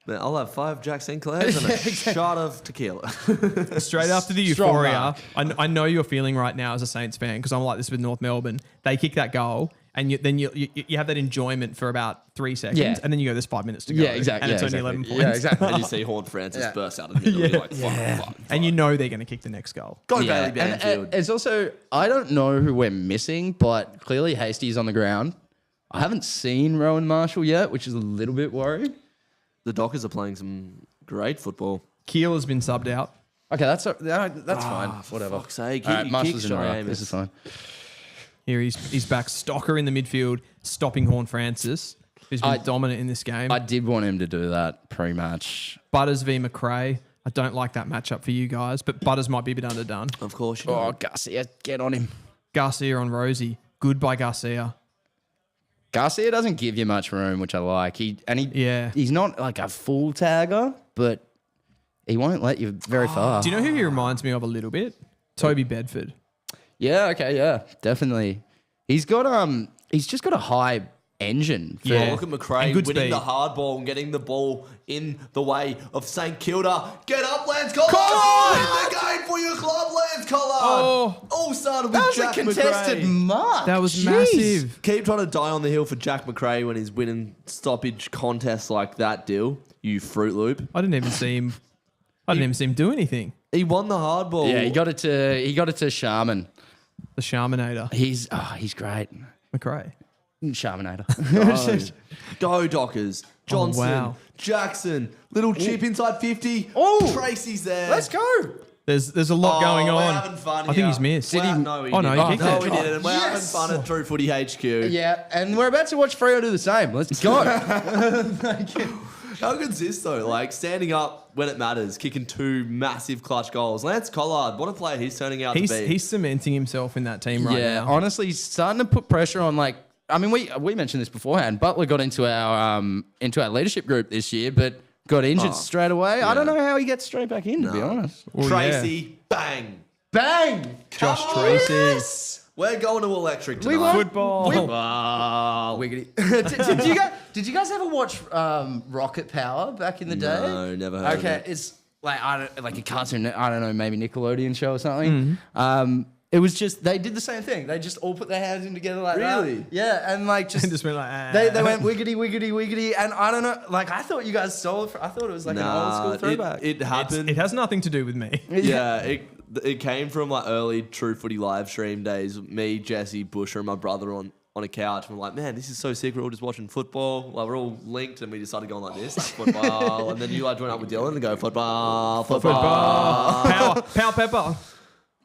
Man, I'll have 5 Jack Sinclairs and a shot of tequila. Straight after the Strong euphoria, mark. I know you're feeling right now as a Saints fan because I'm like this with North Melbourne. They kick that goal, and then you have that enjoyment for about 3 seconds, Yeah. and then you go, "There's 5 minutes to go." Yeah, exactly. And it's Yeah, only exactly. 11 points. Yeah, exactly. And you see Horn Francis Yeah. burst out of the middle. You're like, fuck. And you know they're going to kick the next goal. Go Yeah, Bailey and Banfield. it's also, I don't know who we're missing, but clearly Hasty's on the ground. I haven't seen Rowan Marshall yet, which is a little bit worrying. The Dockers are playing some great football. Keel has been subbed out. Okay, that's fine. Whatever. Fuck's sake. All right, You Marshall's kick in the Shy ruck. Amos. This is fine. Here he's back. Stocker in the midfield, stopping Horn Francis, who's been dominant in this game. I did want him to do that pre-match. Butters v McRae. I don't like that matchup for you guys, but Butters might be a bit underdone. Of course you know. Oh, Garcia, get on him. Garcia on Rosie. Good by Garcia. Garcia doesn't give you much room, which I like. He's not like a full tagger, but he won't let you very far. Do you know who he reminds me of a little bit? Toby Bedford. Yeah, okay, yeah, definitely. He's just got a high engine. For, Yeah. Look at And McRae good winning speed. the hard ball and getting the ball in the way of St Kilda. Get up, Lance Collard! Win the game for your club, Lance Collard! Oh. All started with That was Jack a contested McRae. mark. That was Jeez. massive. Keep trying to die on the hill for Jack McRae when he's winning stoppage contests like that, Dill. You Fruit Loop. I didn't even see him. Do anything. He won the hard ball. Yeah, he got it to Sharman. The Charminator. He's great. McRae. Sharmanator. Go Dockers. Johnson. wow. Jackson. Little chip inside 50. Oh. Tracy's there. Let's go. There's a lot going we're on. having fun I think here. he's missed. Well, Did he? no, he Oh, no, didn't. he kicked No, it. we didn't. We're Yes. having fun at True Footy HQ. Yeah, and we're about to watch Freo do the same. Let's go. How good's this though? Like standing up when it matters, kicking 2 massive clutch goals. Lance Collard, what a player he's turning out to be. He's cementing himself in that team right yeah, now. honestly, he's starting to put pressure on. Like, I mean, we mentioned this beforehand. Butler got into our leadership group this year, but got injured straight away. I don't know how he gets straight back in. To be honest. Oh, Tracy, bang. Bang! Josh Come on. Tracy. Yes! We're going to electric We tonight. won. Football. Wiggity. did you guys ever watch Rocket Power back in the day? No, never heard of Okay, it. it's like a cartoon. I don't know, maybe Nickelodeon show or something. It was just they did the same thing. They just all put their hands in together like that. Really? Yeah, and like just And just went like, ah. they went wiggity wiggity wiggity, and I don't know. Like I thought you guys stole it. I thought it was like an old school throwback. It happened. It has nothing to do with me. Yeah, it came from like early True Footy live stream days. Me, Jesse, Busher, and my brother on a couch. And we're like, man, this is so sick. We're all just watching football. Like we're all linked, and we just started going like this, like, football. And then you like join up with Dylan and go football. Power Pepper.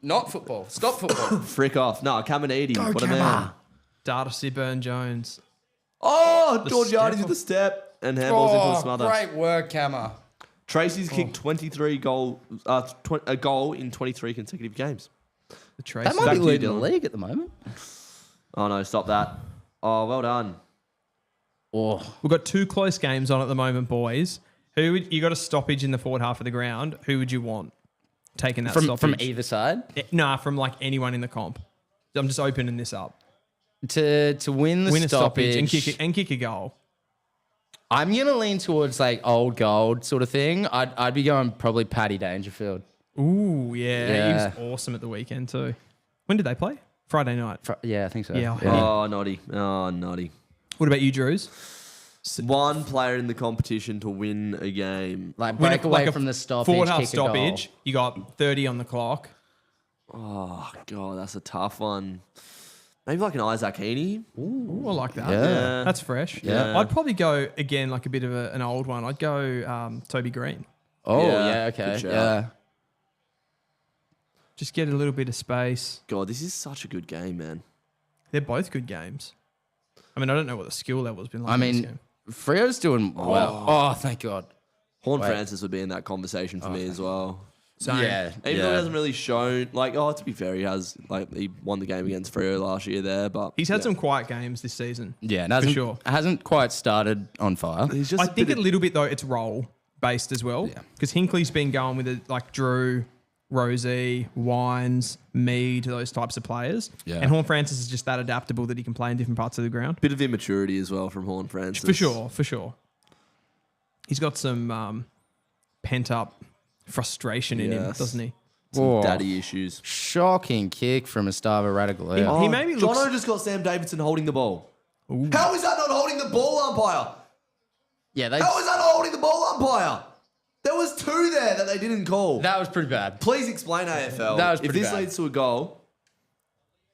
Not football. Stop football. Frick off. No, Caminiti. What a man. Darcy Burn-Jones. Oh, The Georgiani's step with the step and handballs into the smother. Great work, Cammer. Tracy's kicked a goal in 23 consecutive games. The Tracy. That might Back be to you, leading the Dylan. league at the moment. Oh no, stop that. Oh, well done. Oh, We've got 2 close games on at the moment, boys. You got a stoppage in the forward half of the ground. Who would you want taking that stoppage? from either side. Nah, from like anyone in the comp. I'm just opening this up. To win the Win a stoppage stoppage, and kick a goal. I'm gonna lean towards like old gold sort of thing. I'd be going probably Paddy Dangerfield. Ooh, yeah. Yeah. He was awesome at the weekend too. When did they play? Friday night. Yeah, I think so. Yeah. Oh, naughty. Oh, naughty. What about you, Drews? One player in the competition to win a game. Like Win break away from the stoppage, forward half kick a goal. stoppage. You got 30 on the clock. Oh, God, that's a tough one. Maybe like an Isaac Heaney. Ooh, I like that. Yeah. That's fresh. Yeah. I'd probably go, again, like a bit of an old one. I'd go Toby Green. Oh, Yeah, yeah, okay. good shout. Yeah. Just get a little bit of space. God, this is such a good game, man. They're both good games. I mean, I don't know what the skill level's been like I in this mean, game. Frio's doing well. Oh, thank God. Horn Wait. Francis would be in that conversation for me as well. Same. Yeah. Even though he hasn't really shown, to be fair, he won the game against Freo last year there, but He's had some quiet games this season. Yeah, it hasn't, sure. hasn't quite started on fire. he's just I think a little bit, though, it's role based as well. Yeah. Because Hinkley's been going with it like Drew, Rosie, Wines, Mead, those types of players. Yeah. And Horn Francis is just that adaptable that he can play in different parts of the ground. bit of immaturity as well from Horn Francis. For sure. He's got some pent up frustration in him, Yes. doesn't he? Some Oh. daddy issues. Shocking kick from Estava Radaglia. He maybe looks... Jono just got Sam Davidson holding the ball. How is that not holding the ball, umpire? Yeah, How is that not holding the ball, umpire? There was two there that they didn't call. that was pretty bad. Please explain AFL. That was if pretty this bad. leads to a goal,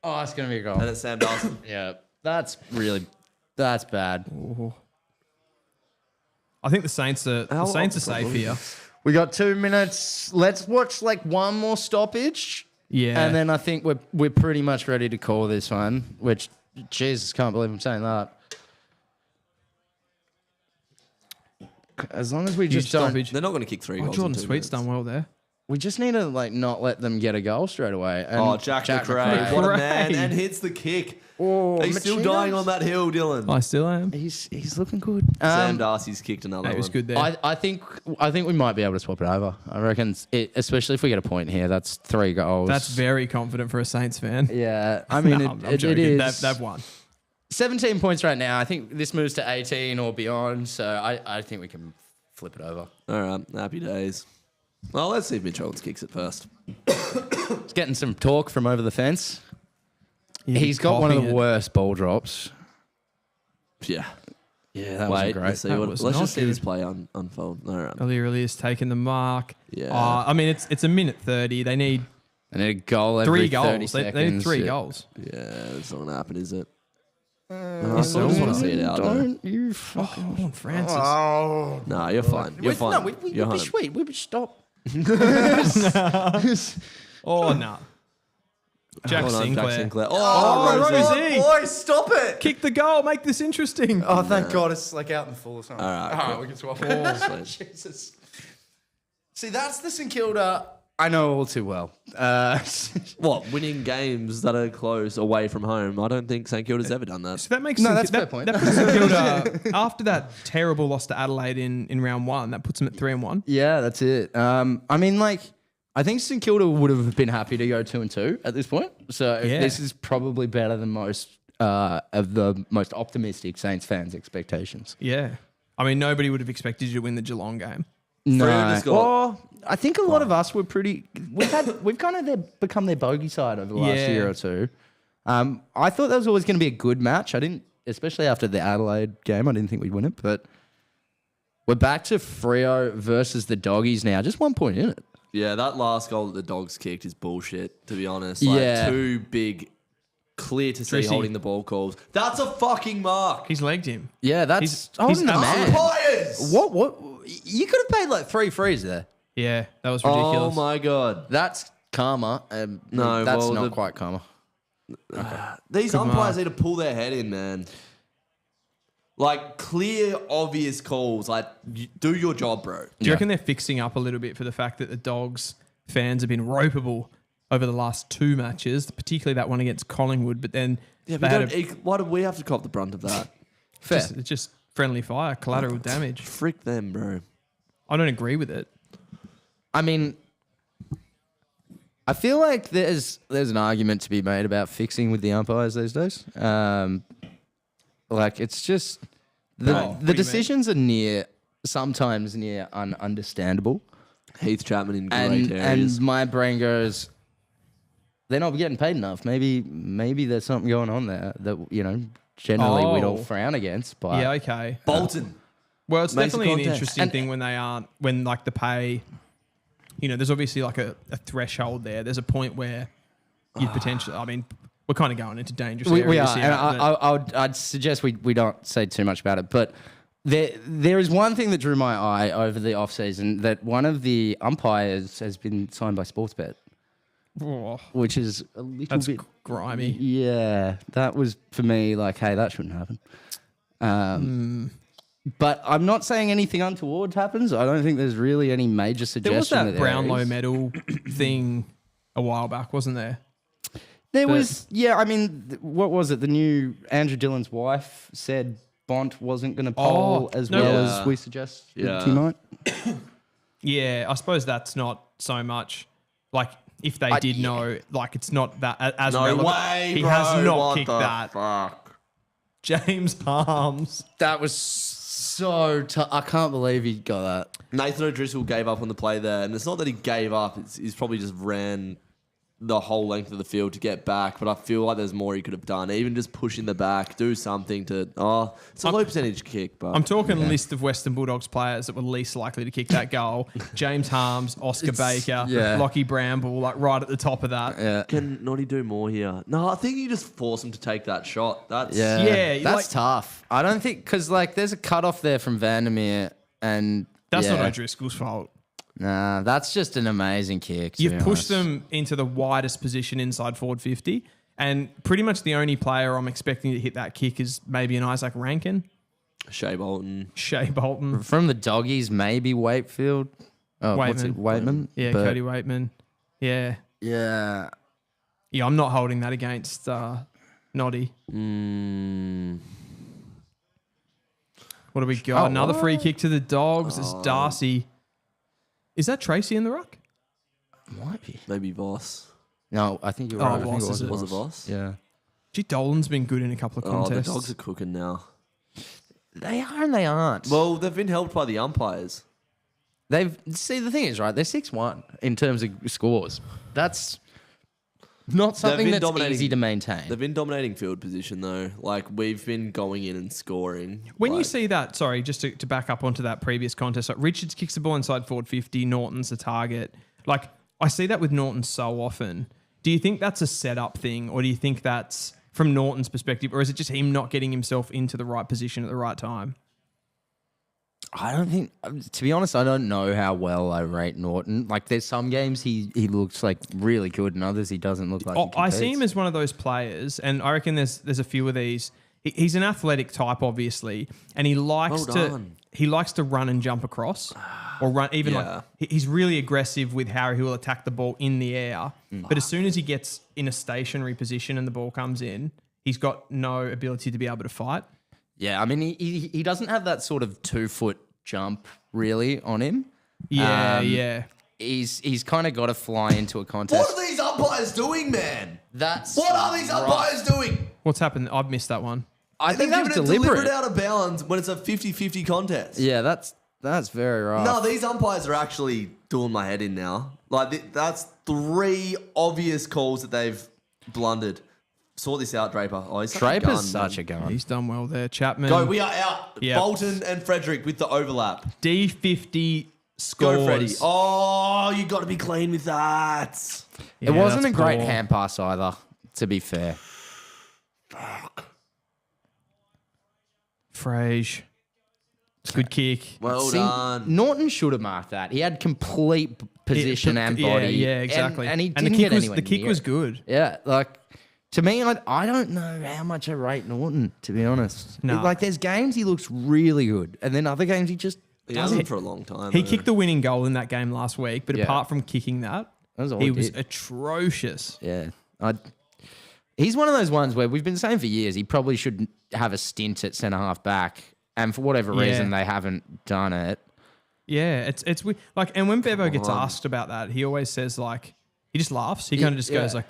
Oh, it's going to be a goal. and it's Sam Darcy. Yeah, that's bad. I think the Saints are safe here. We got 2 minutes. Let's watch like one more stoppage. Yeah. And then I think we're pretty much ready to call this one, which, Jesus, can't believe I'm saying that. As long as we Huge just don't... stoppage. They're not going to kick 3 goals. Jordan in 2 Sweet's minutes. done well there. We just need to like not let them get a goal straight away. And Oh, Jack McRae. What a man. And hits the kick. Oh, He's still Machino. dying on that hill, Dylan. I still am. He's looking good. Sam Darcy's kicked another It was one. good there. I think we might be able to swap it over. I reckon, especially if we get a point here. That's 3 goals. That's very confident for a Saints fan. Yeah, I mean, No, I'm it joking. is. They've won. 17 points right now. I think this moves to 18 or beyond. So I think we can flip it over. All right. Happy days. Well, let's see if Mitch Holmes kicks it first. It's getting some talk from over the fence. Yeah, He's got one of copying the it. worst ball drops. Yeah. Yeah, that Wait, was great. let's see. That Let's was just not see this good. play unfold. All right. O'Leary is taking the mark. Yeah. I mean, it's a minute 30. They need And a goal every 3 30 goals. seconds. They need 3 Yeah. goals. Yeah, it's not going to happen, is it? You I still just want want to see it out there. Don't you fucking... Oh, Francis. No, you're fine. You're fine. No, we'd You're be home. sweet. We would stop. Oh, no. Jack Hold on, Sinclair. Jack Sinclair. Oh, Rosie. Rosie. Boy, stop it. Kick the goal. Make this interesting. Oh, thank God it's like out in the full or something. All right, cool. we can swap Sweet. Jesus. See, that's the St Kilda I know all too well. What, winning games that are close away from home? I don't think St Kilda's ever done that. So that makes No, St. that's a fair that, point. That puts St Kilda, after that terrible loss to Adelaide in round 1, that puts them at 3-1. Yeah, that's it. I mean, like, I think St Kilda would have been happy to go 2-2 at this point. So Yeah. this is probably better than most of the most optimistic Saints fans' expectations. Yeah. I mean, nobody would have expected you to win the Geelong game. No, just got- well, I think a lot of us were pretty. We've kind of become their bogey side over the last Yeah. year or two. I thought that was always going to be a good match. I didn't, especially after the Adelaide game. I didn't think we'd win it, but we're back to Freo versus the Doggies now. Just 1 point in it. Yeah, that last goal that the Dogs kicked is bullshit, to be honest. Yeah. 2 big, clear to see Dressy. holding the ball calls. That's a fucking mark. He's legged him. Yeah, that's He's holding the man. Umpires! What? You could have paid like 3 frees there. Yeah, that was Oh ridiculous. my God. That's karma. No, that's well, not the- quite karma. These Good umpires mark. need to pull their head in, man. Like, clear, obvious calls. Like, do your job, bro. Do you reckon they're fixing up a little bit for the fact that the Dogs fans have been ropeable over the last 2 matches, particularly that one against Collingwood, but then Yeah, they but had why do we have to cop the brunt of that? Fair. it's just friendly fire, collateral damage. Frick them, bro. I don't agree with it. I mean, I feel like there's an argument to be made about fixing with the umpires these days. Like it's just the decisions are sometimes near ununderstandable. Heath Chapman in great areas. And my brain goes, they're not getting paid enough. Maybe there's something going on there that, generally we'd all frown against. But yeah, okay. Bolton. Well, it's Makes a definitely an contest. interesting thing when like the pay, there's obviously like a threshold there. There's a point where you'd potentially, I mean, we're kind of going into dangerous areas we are. here. And I'd suggest we don't say too much about it. But there is one thing that drew my eye over the off-season, that one of the umpires has been signed by Sportsbet. Oh, which is a little bit grimy. Yeah, that was for me like, hey, that shouldn't happen. But I'm not saying anything untoward happens. I don't think there's really any major suggestion. There was that Brownlow is. medal thing a while back, wasn't there? There was, yeah. I mean, what was it? The new Andrew Dillon's wife said Bont wasn't going to poll as well as we suggest he might. Yeah, I suppose that's not so much like. If they did know, like it's not that as no relevant. way, He bro. has not What kicked the that. Fuck? James Harms. That was so tough. I can't believe he got that. Nathan O'Driscoll gave up on the play there, and it's not that he gave up. He's probably just ran the whole length of the field to get back, but I feel like there's more he could have done. Even just pushing the back, do something to... it's a low percentage kick, but... I'm talking list of Western Bulldogs players that were least likely to kick that goal. James Harms, Oscar Baker, Lockie Bramble, like right at the top of that. Yeah. Can Noddy do more here? No, I think you just force him to take that shot. That's That's tough. I don't think... Because, like, there's a cut-off there from Vandermeer, and... That's not O'Driscoll's fault. Nah, that's just an amazing kick. You've pushed them into the widest position inside forward 50, and pretty much the only player I'm expecting to hit that kick is maybe an Isaac Rankin. Shea Bolton. From the Doggies, maybe Wakefield. Oh, what's it? Waitman? Yeah, Cody Waitman. Yeah. Yeah. Yeah, I'm not holding that against Noddy. What do we got? Another free kick to the Dogs. It's Darcy. Is that Tracy in the ruck? Might be. Maybe Voss. No, I think you're right. I think Voss, is it? Was it Voss? Yeah. Gee, Dolan's been good in a couple of contests. The Dogs are cooking now. They are and they aren't. Well, they've been helped by the umpires. The thing is, right, they're 6-1 in terms of scores. That's not something that's easy to maintain. They've been dominating field position, though. Like, we've been going in and scoring. When you see that, sorry, just to back up onto that previous contest, like Richards kicks the ball inside forward 50, Norton's the target. Like, I see that with Norton so often. Do you think that's a setup thing, or do you think that's from Norton's perspective, or is it just him not getting himself into the right position at the right time? I don't think, to be honest, I don't know how well I rate Norton. Like, there's some games he looks like really good, and others he doesn't look like. I see him as one of those players, and I reckon there's a few of these. He's an athletic type, obviously, and he likes to run and jump across, or run even like he's really aggressive with how he will attack the ball in the air. But as soon as he gets in a stationary position and the ball comes in, he's got no ability to be able to fight. Yeah, I mean, he doesn't have that sort of 2-foot jump really on him. Yeah. He's kind of got to fly into a contest. What are these umpires doing, man? What are these umpires doing? What's happened? I've missed that one. I think that was deliberate out of bounds when it's a 50-50 contest. Yeah, that's very rough. No, these umpires are actually doing my head in now. Like, that's 3 obvious calls that they've blundered. Sort this out, Draper. Oh, he's Draper's such a gun. He's done well there. Chapman. Go, we are out. Yep. Bolton and Frederick with the overlap. D50 scores. Go, Freddie. Oh, you got to be clean with that. It wasn't a great hand pass either, to be fair. Fuck. Frage. It's a good kick. Well done. Norton should have marked that. He had complete position and body. Yeah, exactly. And he didn't get anywhere the kick near was it. good. Yeah, like, to me, I don't know how much I rate Norton, to be honest. No. Like, there's games he looks really good, and then other games he just He hasn't for a long time. He kicked the winning goal in that game last week, but apart from kicking that, he was atrocious. Yeah. He's one of those ones where we've been saying for years he probably should have a stint at centre-half back, and for whatever reason they haven't done it. Yeah, it's like, and when Bevo gets asked about that, he always says like, He just laughs. He kind of just goes like,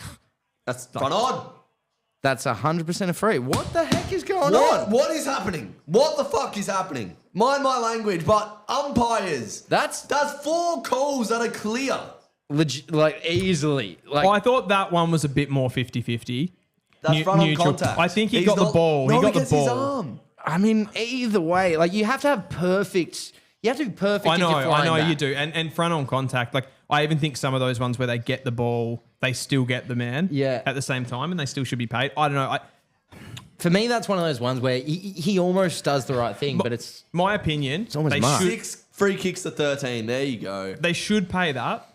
That's front on. That's 100% a free. What the heck is going on? What is happening? What the fuck is happening? Mind my language, but umpires. That's 4 calls that are clear. like easily. Like I thought that one was a bit more 50-50. That's front on Neutral. contact. I think he He's got the not- ball. No, He got the gets his ball. arm. I mean, either way, like you have to have perfect. You have to be perfect. I know, if you're flying you that. do. And front on contact, like I even think some of those ones where they get the ball, they still get the man at the same time and they still should be paid. I don't know. For me, that's one of those ones where he almost does the right thing, but it's My opinion, almost they marked. should, 6 free kicks to 13. There you go. they should pay that,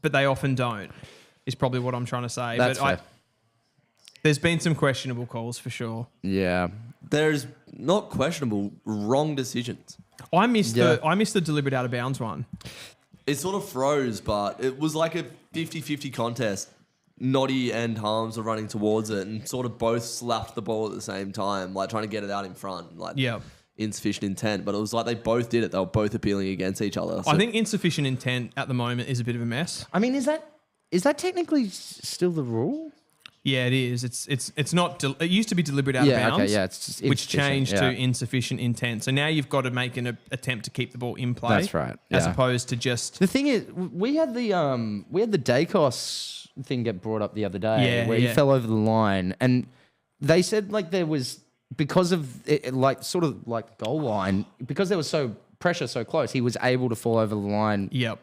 but they often don't, is probably what I'm trying to say. That's but fair. there's been some questionable calls for sure. yeah. There's not questionable wrong decisions. I missed the deliberate out of bounds one. It sort of froze, but it was like a 50-50 contest. Noddy and Harms were running towards it and sort of both slapped the ball at the same time, like trying to get it out in front. Like insufficient intent, but it was like they both did it. They were both appealing against each other. So I think insufficient intent at the moment is a bit of a mess. I mean, is that technically still the rule? Yeah, it is. It's not. It used to be deliberate out of bounds. Okay, yeah, it's just which insufficient, changed to insufficient intent. So now you've got to make an attempt to keep the ball in play. That's right, As yeah. opposed to just The thing is, we had the Dacos thing get brought up the other day, where he fell over the line, and they said like there was because of it, like sort of like goal line because there was so pressure so close, he was able to fall over the line. Yep.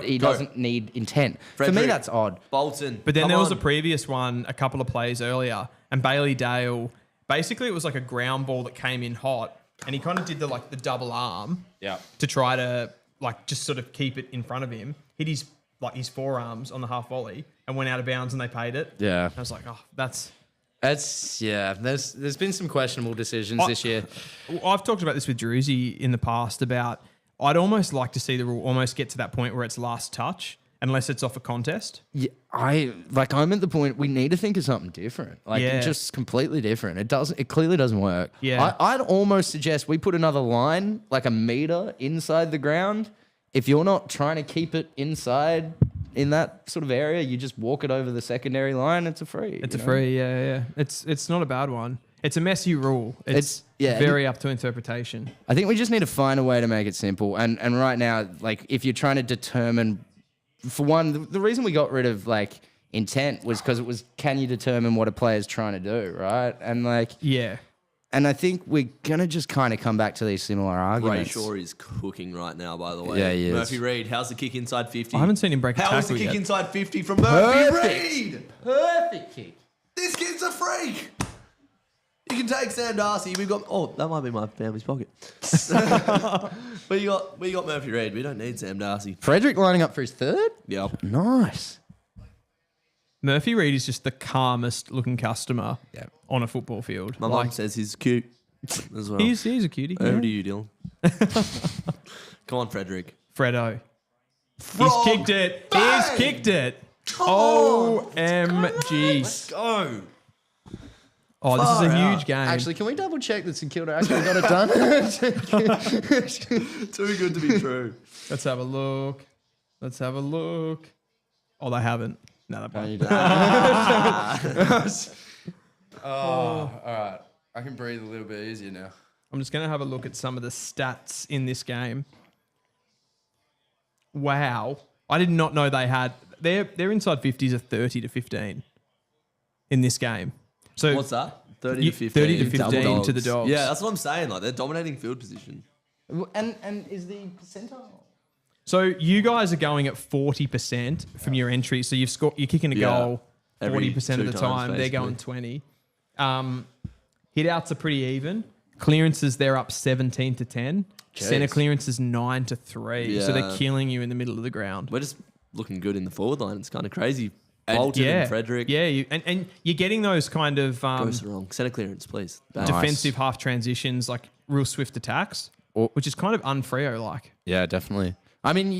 He doesn't need intent. For me, Frederick. that's odd. Bolton. But then come there was on. a previous one a couple of plays earlier, and Bailey Dale. Basically, it was like a ground ball that came in hot, and he kind of did the double arm to try to just sort of keep it in front of him. Hit his forearms on the half volley and went out of bounds, and they paid it. Yeah. I was like, oh, that's. There's been some questionable decisions this year. I've talked about this with Druzy in the past about I'd almost like to see the rule almost get to that point where it's last touch, unless it's off a contest. Yeah, I'm at the point we need to think of something different, just completely different. It clearly doesn't work. Yeah. I'd almost suggest we put another line, like a meter inside the ground. If you're not trying to keep it inside in that sort of area, you just walk it over the secondary line. It's a free. It's a free, yeah. It's not a bad one. It's a messy rule. It's very up to interpretation. I think we just need to find a way to make it simple. And right now, like if you're trying to determine, for one, the reason we got rid of like intent was because it was can you determine what a player's trying to do, right? And and I think we're gonna just kind of come back to these similar arguments. Brayshaw is cooking right now, by the way. Yeah, he is. Murphy Reid, how's the kick inside 50? I haven't seen him break a tackle How's the kick yet. inside 50 from Murphy Perfect. Reid? Perfect kick. This kid's a freak. You can take Sam Darcy. We've got. Oh, that might be my family's pocket. we got Murphy Reid. We don't need Sam Darcy. Frederick lining up for his third. Yep. Nice. Murphy Reid is just the calmest looking customer on a football field. My mum says he's cute as well. He's a cutie. Over yeah. to you, Dylan. Come on, Frederick. Freddo. Frog. He's kicked it. Bang. He's kicked it. Come on. OMG. Let's go. Oh, this is a Far huge out. game. Actually, can we double check that St Kilda actually got it done? Too good to be true. Let's have a look. Oh, they haven't. No, they haven't. All right. I can breathe a little bit easier now. I'm just going to have a look at some of the stats in this game. Wow. I did not know they had... Their inside 50s are 30 to 15 in this game. So What's that? 30 to 15. 30 to 15 Double to the Dogs. Yeah, that's what I'm saying. Like they're dominating field position. And is the percentile? So you guys are going at 40% from your entry. So you're kicking a goal Every 40% of the 2 time. times, They're going 20. Hit outs are pretty even. Clearances, they're up 17 to 10. Center clearances 9 to 3. So they're killing you in the middle of the ground. We're just looking good in the forward line. It's kind of crazy. Bolton and Frederick. Yeah, and you're getting those kind of Goes wrong. Center clearance, please. Bang. defensive half transitions, like real swift attacks, which is kind of un-Freo-like. Yeah, definitely. I mean,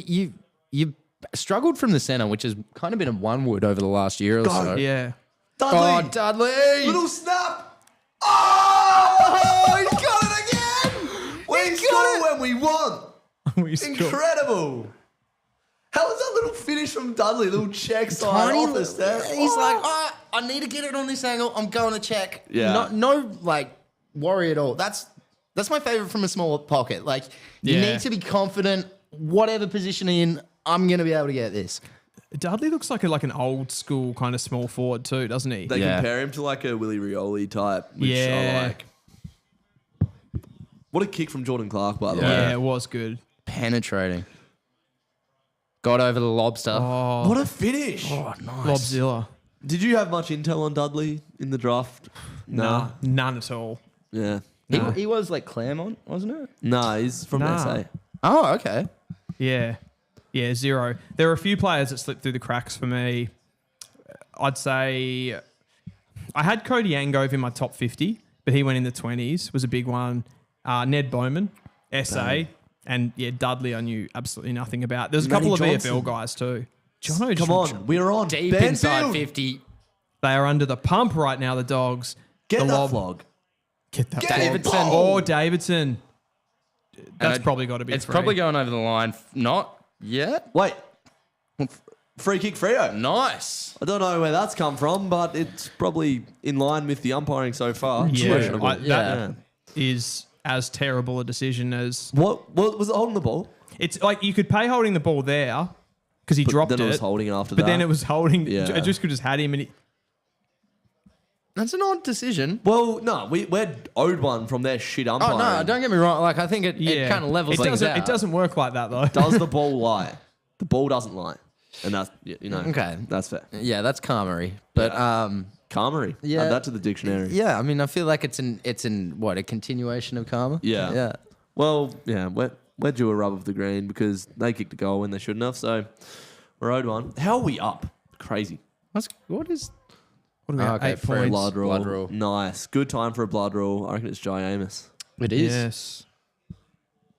you struggled from the centre, which has kind of been a one wood over the last year or so. Yeah. Dudley. Oh, Dudley! Little snap. Oh, he's got it again. We score when we want. We scored. Incredible. How was that little finish from Dudley, little check side off the step. He's like, I need to get it on this angle. I'm going to check. Yeah. No, like, worry at all. That's my favorite from a small pocket. Like, you need to be confident, whatever position you're in, I'm going to be able to get this. Dudley looks like an old school kind of small forward too, doesn't he? They compare him to like a Willie Rioli type, which I like. What a kick from Jordan Clark, by the way. Yeah, it was good. Penetrating. Got over the lobster. Oh, What a finish. Oh, nice. Lobzilla. Did you have much intel on Dudley in the draft? Nah, none at all. Yeah. He was like Claremont, wasn't it? Nah, he's from SA. Oh, okay. Yeah, 0. There were a few players that slipped through the cracks for me. I'd say I had Cody Angove in my top 50, but he went in the 20s, was a big one. Ned Bowman, SA, and Dudley I knew absolutely nothing about. There's a couple of EFL guys too. Jono, Come on, we're on. Deep Banfield. inside 50. They are under the pump right now, the Dogs. Get the that flog. Get that Davidson. flog. Oh, Davidson. That's And probably got to be It's three. probably going over the line. Not yet. Wait. Free kick Freo. Nice. I don't know where that's come from, but it's probably in line with the umpiring so far. It's Yeah, questionable. that is as terrible a decision as... What was it holding the ball? It's like you could pay holding the ball there because he dropped then it. it was holding it after but that. then it was holding... Yeah. It just could have had him and... That's an odd decision. Well, no, we're owed one from their shit umpiring. Oh, no, don't get me wrong. Like, I think it kind of levels things out. It doesn't work like that, though. Does the ball lie? The ball doesn't lie. And that's, Okay. that's fair. Yeah, that's karmery. But, Karmery. Yeah. Add that to the dictionary. yeah, I mean, I feel like it's in what, a continuation of karma? Yeah. Yeah. Well, yeah, we're due a rub of the green because they kicked a goal when they shouldn't have, so we're owed one. How are we up? Crazy. What is... What do we have? 8 fair. points. Blood rule. Blood rule. Nice. Good time for a blood rule. I reckon it's Jai Amos. It is. Yes.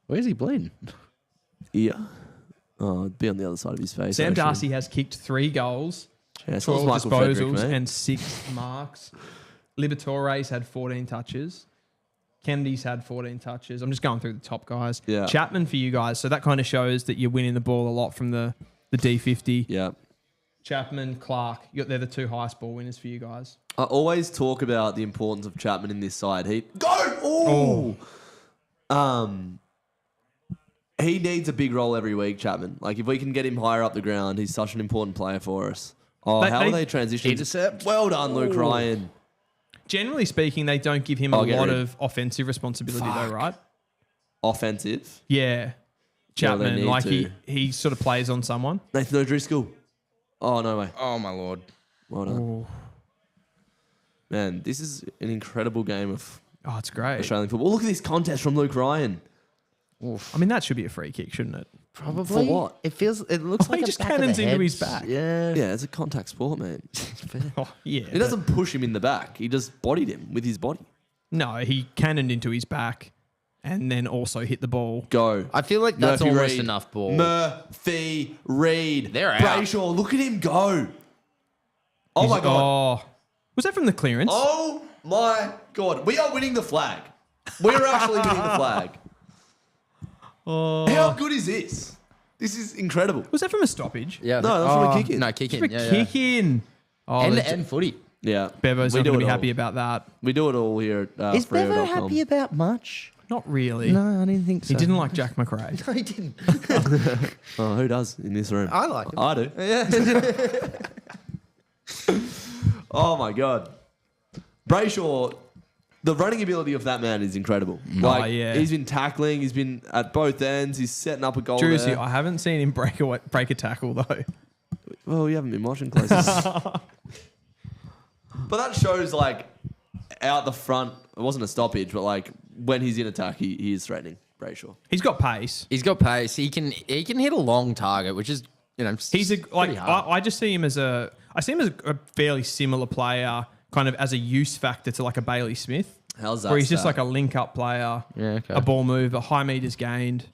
Where's he bleeding? Yeah. Oh, it'd be on the other side of his face. Sam actually. Darcy has kicked 3 goals, Yeah, so 12 was Michael Frederick, disposals, mate. and 6 marks. Liberatores had 14 touches. Kennedy's had 14 touches. I'm just going through the top guys. Yeah. Chapman for you guys. So that kind of shows that you're winning the ball a lot from the D50. Yeah. Chapman, Clark, they're the 2 highest ball winners for you guys. I always talk about the importance of Chapman in this side. Go! He needs a big role every week, Chapman. Like, if we can get him higher up the ground, he's such an important player for us. Oh, how are they transitioning? Intercept. Well done, Luke Ryan. Generally speaking, they don't give him a lot of offensive responsibility though, right? Offensive. Yeah. Chapman, need like to. he sort of plays on someone. Nathan O'Driscoll. Oh, no way. Oh, my Lord. Well done. Man, this is an incredible game of Oh, it's great. Australian football. Look at this contest from Luke Ryan. I mean, that should be a free kick, shouldn't it? Probably. For what? It looks like he a just back of the cannons into head. his back. Yeah. Yeah, it's a contact sport, man. Oh, yeah. He doesn't push him in the back. He just bodied him with his body. No, he cannoned into his back and then also hit the ball. Go. I feel like that's Murphy almost Reid. enough ball. Murphy Reid. They're out. Brayshaw, look at him go. Oh, my God. Oh, was that from the clearance? Oh, my God. We are winning the flag. We're actually winning the flag. How good is this? This is incredible. Was that from a stoppage? Yeah. No, that's from a kick in. No, kick in. From a Yeah, kick in. Oh, And there's- end footy. Yeah. Bevo's We not do going to it be all. happy about that. We do it all here at Is Bevo Freo.com. happy about much? Not really. No, I didn't think so. He didn't like Jack McRae. No, he didn't. Oh, who does in this room? I like him. I do. Oh, my God. Brayshaw, the running ability of that man is incredible. Like, yeah. He's been tackling. He's been at both ends. He's setting up a goal Druzy, there. I haven't seen him break a tackle, though. Well, you haven't been watching closely. But that shows, like, out the front, it wasn't a stoppage, but, like, when he's in attack, he is threatening, Brayshaw. He's got pace. He's got pace. He can hit a long target, which is, He's a pretty hard. I just see him as a fairly similar player, kind of as a use factor to like a Bailey Smith, How's that where he's just stat? like a link-up player, Yeah, okay. a ball mover, high meters gained.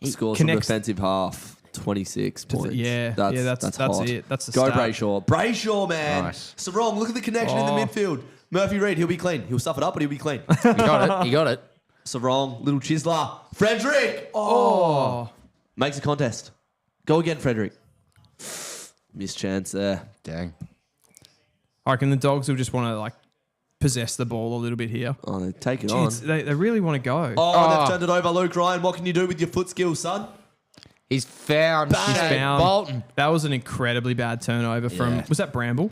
Scores from connects- defensive half, 26 points. Yeah, that's hot. it. That's the Go stat. Brayshaw. Brayshaw, man. Nice. Sarong, look at the connection in the midfield. Murphy Reid, he'll be clean. He'll stuff it up, but he'll be clean. He got it. He got it. Sarong, little chiseler. Frederick. Oh. Makes a contest. Go again, Frederick. Missed chance there. Dang. I reckon the Dogs will just want to possess the ball a little bit here. Oh, they take it on. They really want to go. Oh, they've turned it over. Luke Ryan, what can you do with your foot skills, son? He's found Bolton. That was an incredibly bad turnover from, was that Bramble?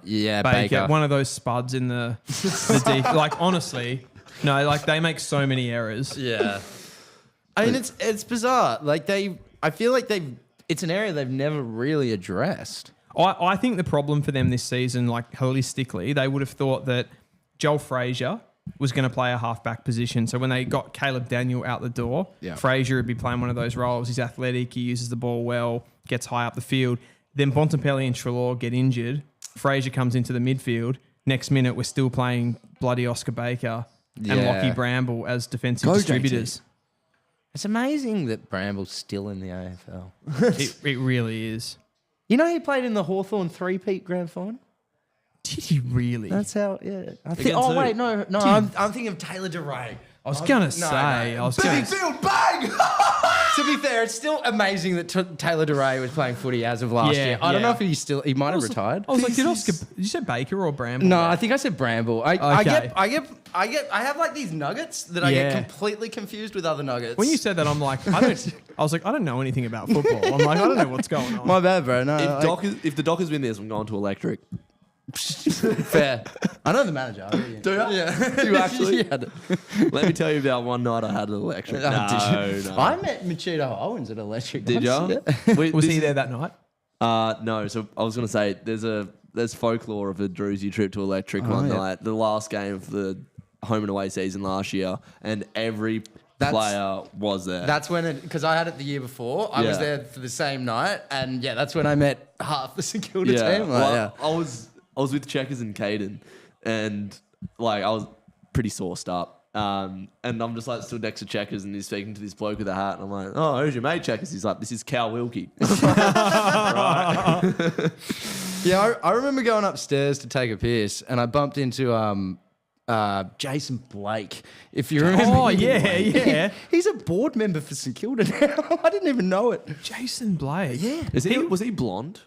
Yeah, Baker. One of those spuds in the deep. Honestly, no, they make so many errors. Yeah. I mean, it's bizarre. I feel like it's an area they've never really addressed. I think the problem for them this season, holistically, they would have thought that Joel Frazier was going to play a halfback position. So when they got Caleb Daniel out the door, Frazier would be playing one of those roles. He's athletic, he uses the ball well, gets high up the field. Then Bontempelli and Treloar get injured. Frazier comes into the midfield. Next minute, we're still playing bloody Oscar Baker and Lockie Bramble as defensive distributors. It's amazing that Bramble's still in the AFL. It really is. You know he played in the Hawthorn three-peat grand final? Did he really? That's how, yeah. I'm thinking of Taylor DeRay. I was going to say. Midfield, bang! To be fair, it's still amazing that Taylor DeRay was playing footy as of last year. I don't know if he might have retired. I was like, did you say Baker or Bramble? No, I think I said Bramble. I have these nuggets that I get completely confused with other nuggets. When you said that, I'm like, I don't know anything about football. I'm like, I don't know what's going on. My bad, bro. No, if the Dockers win this, I'm going to electric. Fair. I know the manager. Do you? Yeah. You actually? Let me tell you about one night I had an electric. No. I met Machito Owens at electric. Did you? Yeah. Was he there that night? No. So I was going to say there's folklore of a Druzy trip to electric one night, the last game of the home and away season last year, and every player was there. That's when because I had it the year before. I was there for the same night, and that's when I met half the St Kilda team. I was with Checkers and Caden, and I was pretty sauced up. And I'm just stood next to Checkers, and he's speaking to this bloke with a hat, and I'm like, "Oh, who's your mate, Checkers?" He's like, "This is Cal Wilkie." Right. Yeah, I remember going upstairs to take a piss, and I bumped into Jason Blake. If you remember, oh yeah. He's a board member for St Kilda now. I didn't even know it. Jason Blake. Yeah, was he blonde?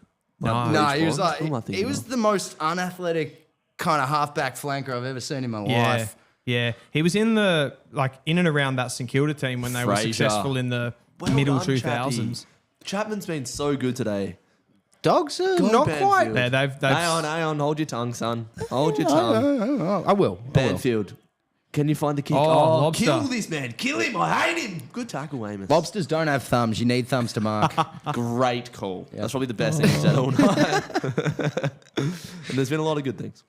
No, he was he was the most unathletic kind of halfback flanker I've ever seen in my life. Yeah, he was in the in and around that St Kilda team when they were successful in the middle 2000s. Chapman's been so good today. Dogs are not quite. Yeah, they've hang on, hold your tongue, son. Hold your tongue. I will. Banfield. Can you find the kick? Lobster. Kill this man. Kill him. I hate him. Good tackle, Amos. Lobsters don't have thumbs. You need thumbs to mark. Great call. Yep. That's probably the best thing you've said all night. And there's been a lot of good things.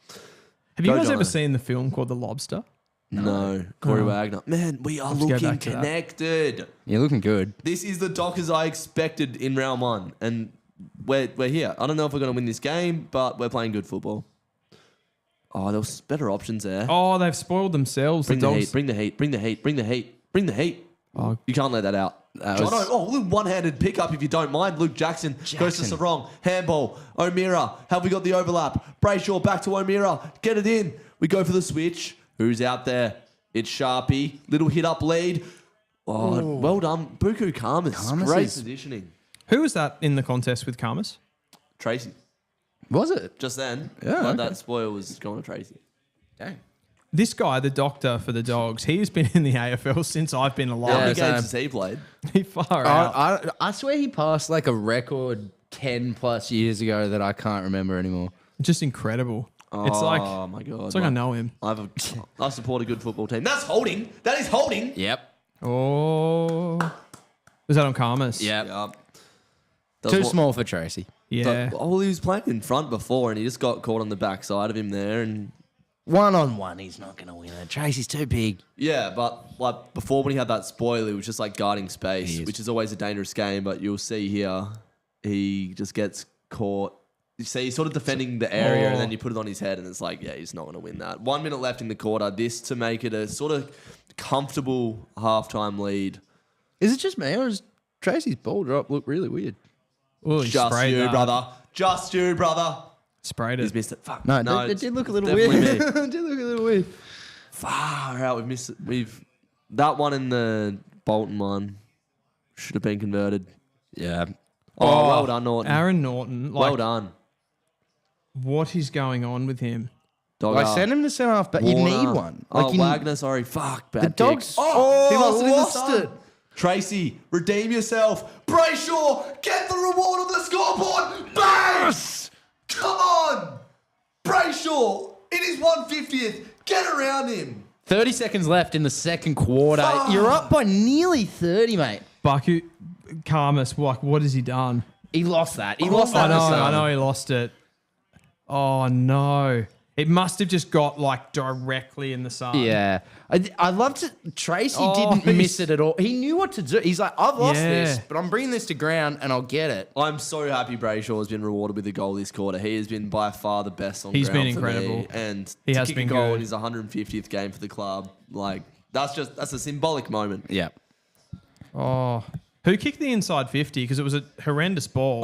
Have you guys ever seen the film called The Lobster? No. Corey Wagner. Man, we are looking connected. You're looking good. This is the Dockers I expected in round one. And we're here. I don't know if we're going to win this game, but we're playing good football. Oh, there was better options there. Oh, they've spoiled themselves. Bring the heat. Oh. You can't let that out. Jono, one-handed pickup if you don't mind. Luke Jackson goes to Sarong. Handball. O'Meara. Have we got the overlap? Brayshaw back to O'Meara. Get it in. We go for the switch. Who's out there? It's Sharpie. Little hit-up lead. Oh, well done. Buku Karmas. Great positioning. Who was that in the contest with Karmas? Tracy. Was it? Just then. Yeah. Okay. That spoil was going to Tracy. Dang. This guy, the doctor for the Dogs, he's been in the AFL since I've been alive. How many games has he played? He far out. I swear he passed a record 10 plus years ago that I can't remember anymore. Just incredible. Oh, it's like, my God. It's like I know him. I support a good football team. That's holding. That is holding. Yep. Oh. Was that on Karmas? Yep. Too small for Tracy. Yeah. But, he was playing in front before and he just got caught on the backside of him there. And one-on-one, he's not going to win it. Tracy's too big. Yeah, but before when he had that spoil, he was just guarding space, which is always a dangerous game. But you'll see here, he just gets caught. You see, he's sort of defending the area and then you put it on his head and it's he's not going to win that. 1 minute left in the quarter. This to make it a sort of comfortable halftime lead. Is it just me or does Tracy's ball drop look really weird? Ooh, Just you, brother. Just you, brother. Sprayed it. He's missed it. Fuck. No, it did look a little weird. It did look a little weird. Far out. We've missed it. That one in the Bolton one should have been converted. Yeah. Oh, well done, Norton. Aaron Norton. Well done. What is going on with him? Dogger. I sent him to centre half, but you Warner. need one. Wagner, sorry. Fuck, bad The pick. Dogs. He lost it. Tracy, redeem yourself. Brayshaw, get the reward on the scoreboard. Bang! Yes! Come on. Brayshaw, it is 150th. Get around him. 30 seconds left in the second quarter. Fuck. You're up by nearly 30, mate. Baku Karmas, what has he done? He lost that. He lost that. I know he lost it. Oh, no. It must have just got like directly in the sun. Yeah. I loved it. Tracy Oh, didn't miss it at all. He knew what to do. He's like, I've lost this, Yeah. but I'm bringing this to ground and I'll get it. I'm so happy Brayshaw has been rewarded with a goal this quarter. He has been by far the best on He's ground been for me. incredible. And He to has kick been a goal good. in his 150th game for the club, like that's a symbolic moment. Yeah. Oh. Who kicked the inside 50? Because it was a horrendous ball.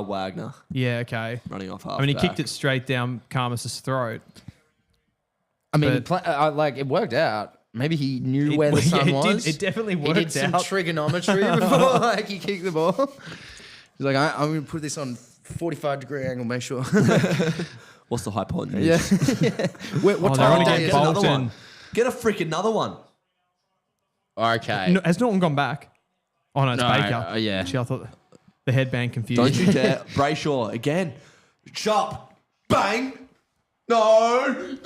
Wagner Yeah, okay. running off half. I mean, he kicked it straight down Karmas' throat. I mean, But- it worked out. Maybe he knew where the sun was. It definitely He worked did some out. trigonometry before like he kicked the ball. He's like, I'm going to put this on 45-degree angle, make sure. What's the hypotenuse? Yeah. What Oh, they're time on of day against is it? Another Bolton. one. Get a freaking another one. Okay. No, has Norton gone back? Oh, no, it's No, Baker. yeah. Actually, I thought the headband confused Don't me. you dare. Brayshaw again. Chop. Bang. No.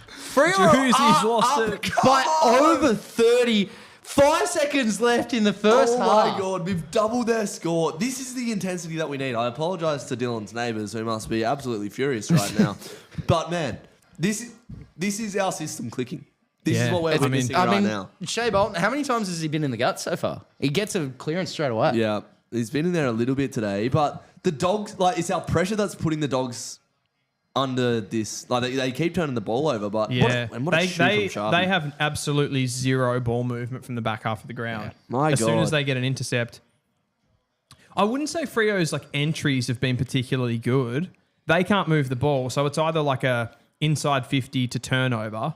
Freo He's lost up it. by over 30. 5 seconds left in the first Oh half. my God, we've doubled their score. This is the intensity that we need. I apologise to Dylan's neighbours who must be absolutely furious right now. But man, this is our system clicking. This is Yeah. what we're witnessing right now. Shea Bolton, how many times has he been in the guts so far? He gets a clearance straight away. Yeah, he's been in there a little bit today, but the Dogs, like, it's our pressure that's putting the Dogs under this. Like, they keep turning the ball over, but Yeah, what a shoot from Sharpie. they have absolutely zero ball movement from the back half of the ground. My as soon God. as they get an intercept, I wouldn't say Freo's like entries have been particularly good. They can't move the ball, so it's either like a inside 50 to turnover,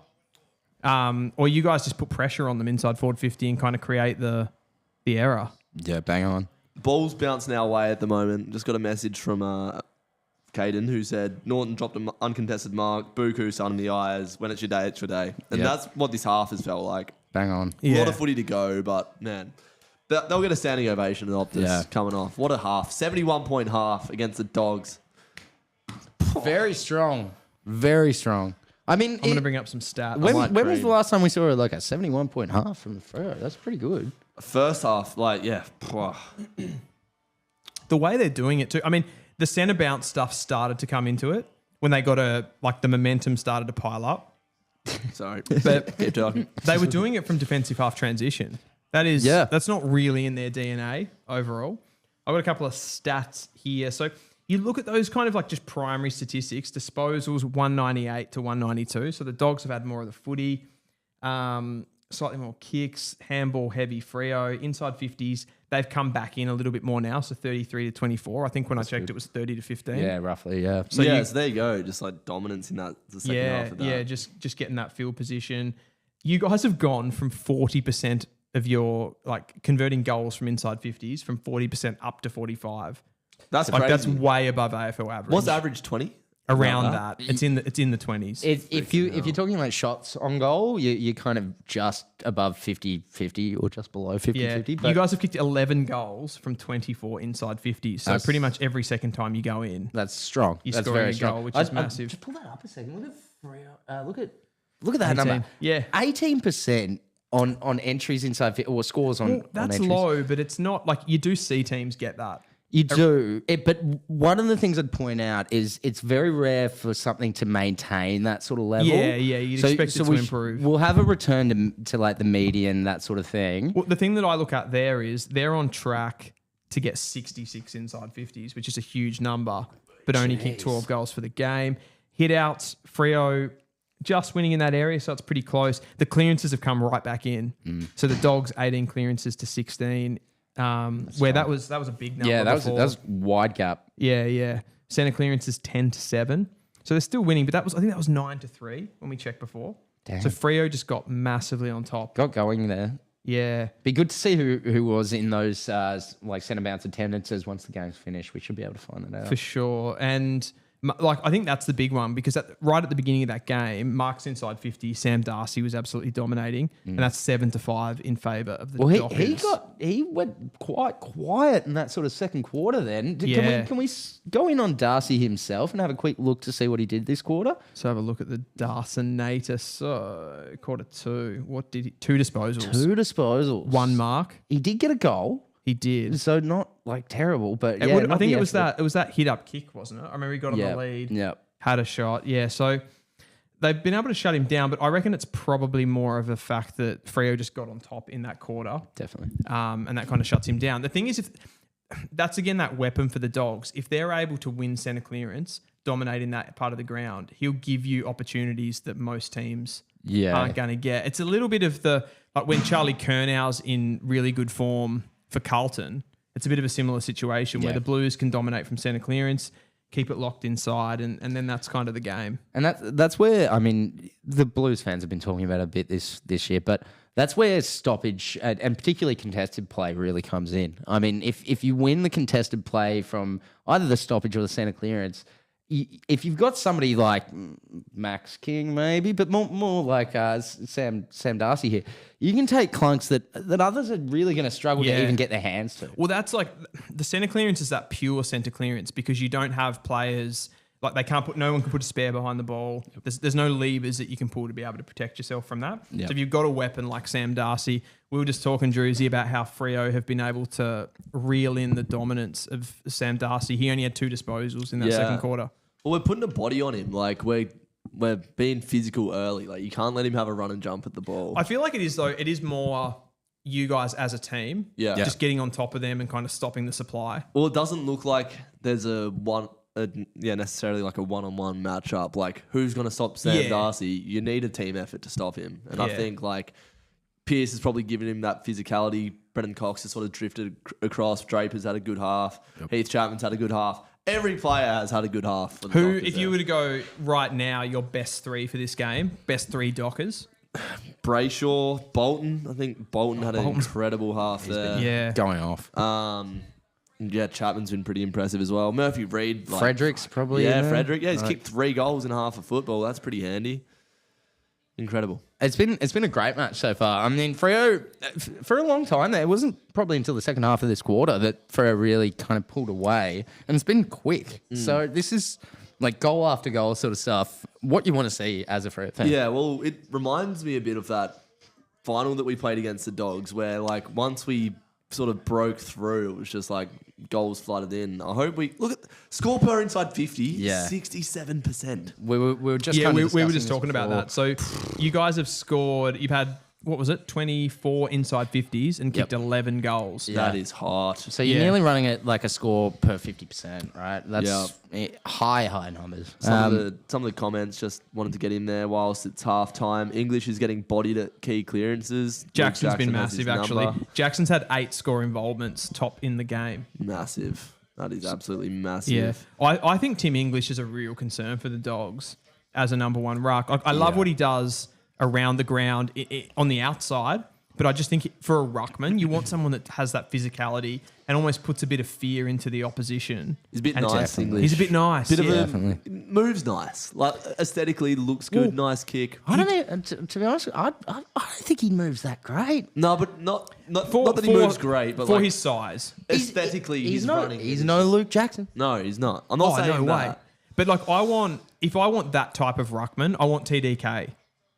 or you guys just put pressure on them inside forward 50 and kind of create the error. Yeah, bang on. Ball's bouncing our way at the moment. Just got a message from Caden who said Norton dropped an uncontested mark. Buku sun in the eyes. When it's your day, it's your day. And Yep. that's what this half has felt like. Bang on. A lot of footy to go, but man, they'll get a standing ovation at Optus coming off. What a half. 71-point half against the Dogs. Very strong. Very strong. I mean, I'm going to bring up some stats. when like was Creed. the last time we saw like a 71-point half from the Freo? That's pretty good. First half, like, yeah. The way they're doing it too. I mean, the centre bounce stuff started to come into it when they got the momentum started to pile up. Sorry. But Keep talking. they were doing it from defensive half transition. That's not really in their DNA overall. I've got a couple of stats here. So you look at those kind of like just primary statistics. Disposals 198 to 192. So the Dogs have had more of the footy, slightly more kicks, handball heavy Freo, inside 50s. They've come back in a little bit more now. So 33 to 24. I think when I checked it was 30 to 15. Yeah, roughly, yeah. So there you go. Just like dominance in the second half of that. Yeah, just getting that field position. You guys have gone from 40% of your like converting goals from inside 50s from 40% up to 45. That's Like crazy. that's way above AFL average. What's average? 20? Around that? It's in the 20s. If you're talking like shots on goal, you're kind of just above 50-50 or just below 50-50. Yeah, but you guys have kicked 11 goals from 24 inside 50s. So That's- pretty much every second time you go in, that's strong. You're That's scoring very a strong. goal, which is massive. Just pull that up a second. Look at Freo. Look at that 18. number. Yeah. 18% on entries inside or scores on. well, that's on entries. low, but it's not like you do see teams get that. You do, but one of the things I'd point out is it's very rare for something to maintain that sort of level. Yeah, you'd expect it to improve. We'll have a return to like the median, that sort of thing. Well, the thing that I look at there is they're on track to get 66 inside 50s, which is a huge number, but only kicked 12 goals for the game. Hit outs, Freo just winning in that area, so it's pretty close. The clearances have come right back in. So the Dogs 18 clearances to 16. Where that was a big number. Yeah, that before. was wide gap. Yeah. Centre clearances 10 to 7. So they're still winning, but I think that was 9 to 3 when we checked before. Damn. So Freo just got massively on top. Got going there. Yeah. Be good to see who was in those like centre bounce attendances once the game's finished. We should be able to find that out. For sure. And I think that's the big one because right at the beginning of that game, Mark's inside 50, Sam Darcy was absolutely dominating, and that's 7-5 in favour of the Dockers. He went quite quiet in that sort of second quarter then. Can we go in on Darcy himself and have a quick look to see what he did this quarter? So have a look at the Darcinator. So quarter 2, what did he? 2 disposals. 2 disposals. 1 mark. He did get a goal. He did. So not like terrible, but I think it was that hit up kick, wasn't it? I remember he got on the lead. Yeah. Had a shot. Yeah. So they've been able to shut him down, but I reckon it's probably more of a fact that Freo just got on top in that quarter. Definitely. And that kind of shuts him down. The thing is, if that's again that weapon for the Dogs, if they're able to win centre clearance, dominating that part of the ground, he'll give you opportunities that most teams aren't going to get. It's a little bit of like when Charlie Kernow's in really good form for Carlton, it's a bit of a similar situation where the Blues can dominate from centre clearance, keep it locked inside, and then that's kind of the game. And that's where, I mean, the Blues fans have been talking about a bit this year, but that's where stoppage and particularly contested play really comes in. I mean, if you win the contested play from either the stoppage or the centre clearance, if you've got somebody like Max King maybe, but more like Sam Darcy here, you can take clunks that others are really going to struggle to even get their hands to. Well, that's like the centre clearance is that pure centre clearance because you don't have players like no one can put a spare behind the ball. There's no levers that you can pull to be able to protect yourself from that. Yep. So if you've got a weapon like Sam Darcy, we were just talking, Druzy, about how Freo have been able to reel in the dominance of Sam Darcy. He only had 2 disposals in that second quarter. Well, we're putting a body on him. Like we're being physical early. Like you can't let him have a run and jump at the ball. I feel like it is though. It is more you guys as a team, just getting on top of them and kind of stopping the supply. Well, it doesn't look like there's necessarily like a one-on-one matchup. Like who's going to stop Sam Darcy? You need a team effort to stop him, and I think like Pearce has probably given him that physicality. Brendan Cox has sort of drifted across. Draper's had a good half. Heath Chapman's had a good half. Every player has had a good half. For the Who, Dockers if you were to go right now, your best 3 for this game, best 3 Dockers? Brayshaw, Bolton. I think Bolton had an incredible half there. Going off. Chapman's been pretty impressive as well. Murphy Reid. Frederick's probably Frederick. Yeah, he's kicked 3 goals in half of football. That's pretty handy. Incredible. It's been a great match so far. I mean, Freo, for a long time, it wasn't probably until the second half of this quarter that Freo really kind of pulled away, and it's been quick. So this is like goal after goal sort of stuff. What you want to see as a Freo fan? Yeah, well, it reminds me a bit of that final that we played against the Dogs, where like once we sort of broke through, it was just like goals flooded in. I hope we look at score per inside 50, 67%. We were just we were just talking about that. So you guys have scored. You've had what was it, 24 inside 50s and kicked 11 goals. Yeah. That is hot. So you're nearly running it like a score per 50%, right? That's high numbers. Some of the comments just wanted to get in there whilst it's half time. English is getting bodied at key clearances. Jackson's been massive, actually. Jackson's had 8 score involvements, top in the game. Massive. That is absolutely massive. Yeah. I think Tim English is a real concern for the Dogs as a number 1 ruck. I love what he does around the ground on the outside, but I just think for a ruckman, you want someone that has that physicality and almost puts a bit of fear into the opposition. He's a bit nice, English. He's a bit nice. Moves nice. Like aesthetically looks good, nice kick. I don't know. To be honest, I don't think he moves that great. No, but not that he moves great, but for like his size. Aesthetically, he's running. He's no Luke Jackson. No, he's not. I'm not saying no that. way. But like if I want that type of ruckman, I want TDK.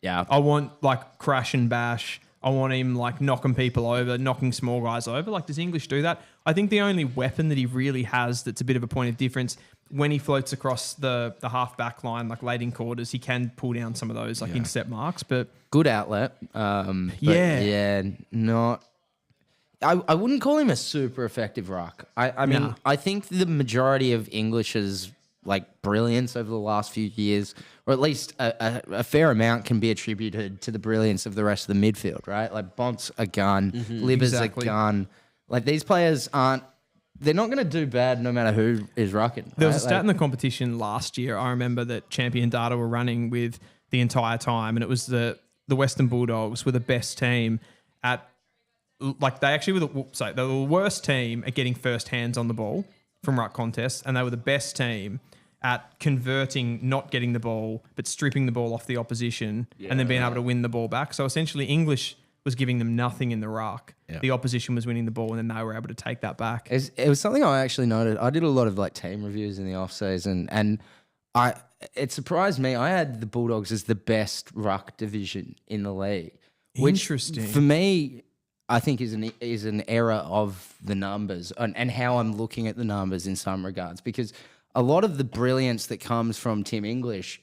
Yeah. I want like crash and bash. I want him like knocking people over, knocking small guys over. Like, does English do that? I think the only weapon that he really has that's a bit of a point of difference when he floats across the half back line, like late in quarters, he can pull down some of those like intercept marks. But good outlet. Not. I wouldn't call him a super effective ruck. I mean, I think the majority of English's like brilliance over the last few years, or at least a fair amount, can be attributed to the brilliance of the rest of the midfield, right? Like Bont's a gun, Libber's a gun. Like these players they're not going to do bad no matter who is rucking. There was a stat in the competition last year. I remember that Champion Data were running with the entire time, and it was the Western Bulldogs were the best team at like they actually were they were the worst team at getting first hands on the ball from ruck contests, and they were the best team at converting, not getting the ball, but stripping the ball off the opposition and then being able to win the ball back. So essentially English was giving them nothing in the ruck. Yeah. The opposition was winning the ball, and then they were able to take that back. It was something I actually noted. I did a lot of like team reviews in the off season, and it surprised me. I had the Bulldogs as the best ruck division in the league. Interesting. Which for me, I think is an error of the numbers and how I'm looking at the numbers in some regards, because a lot of the brilliance that comes from Tim English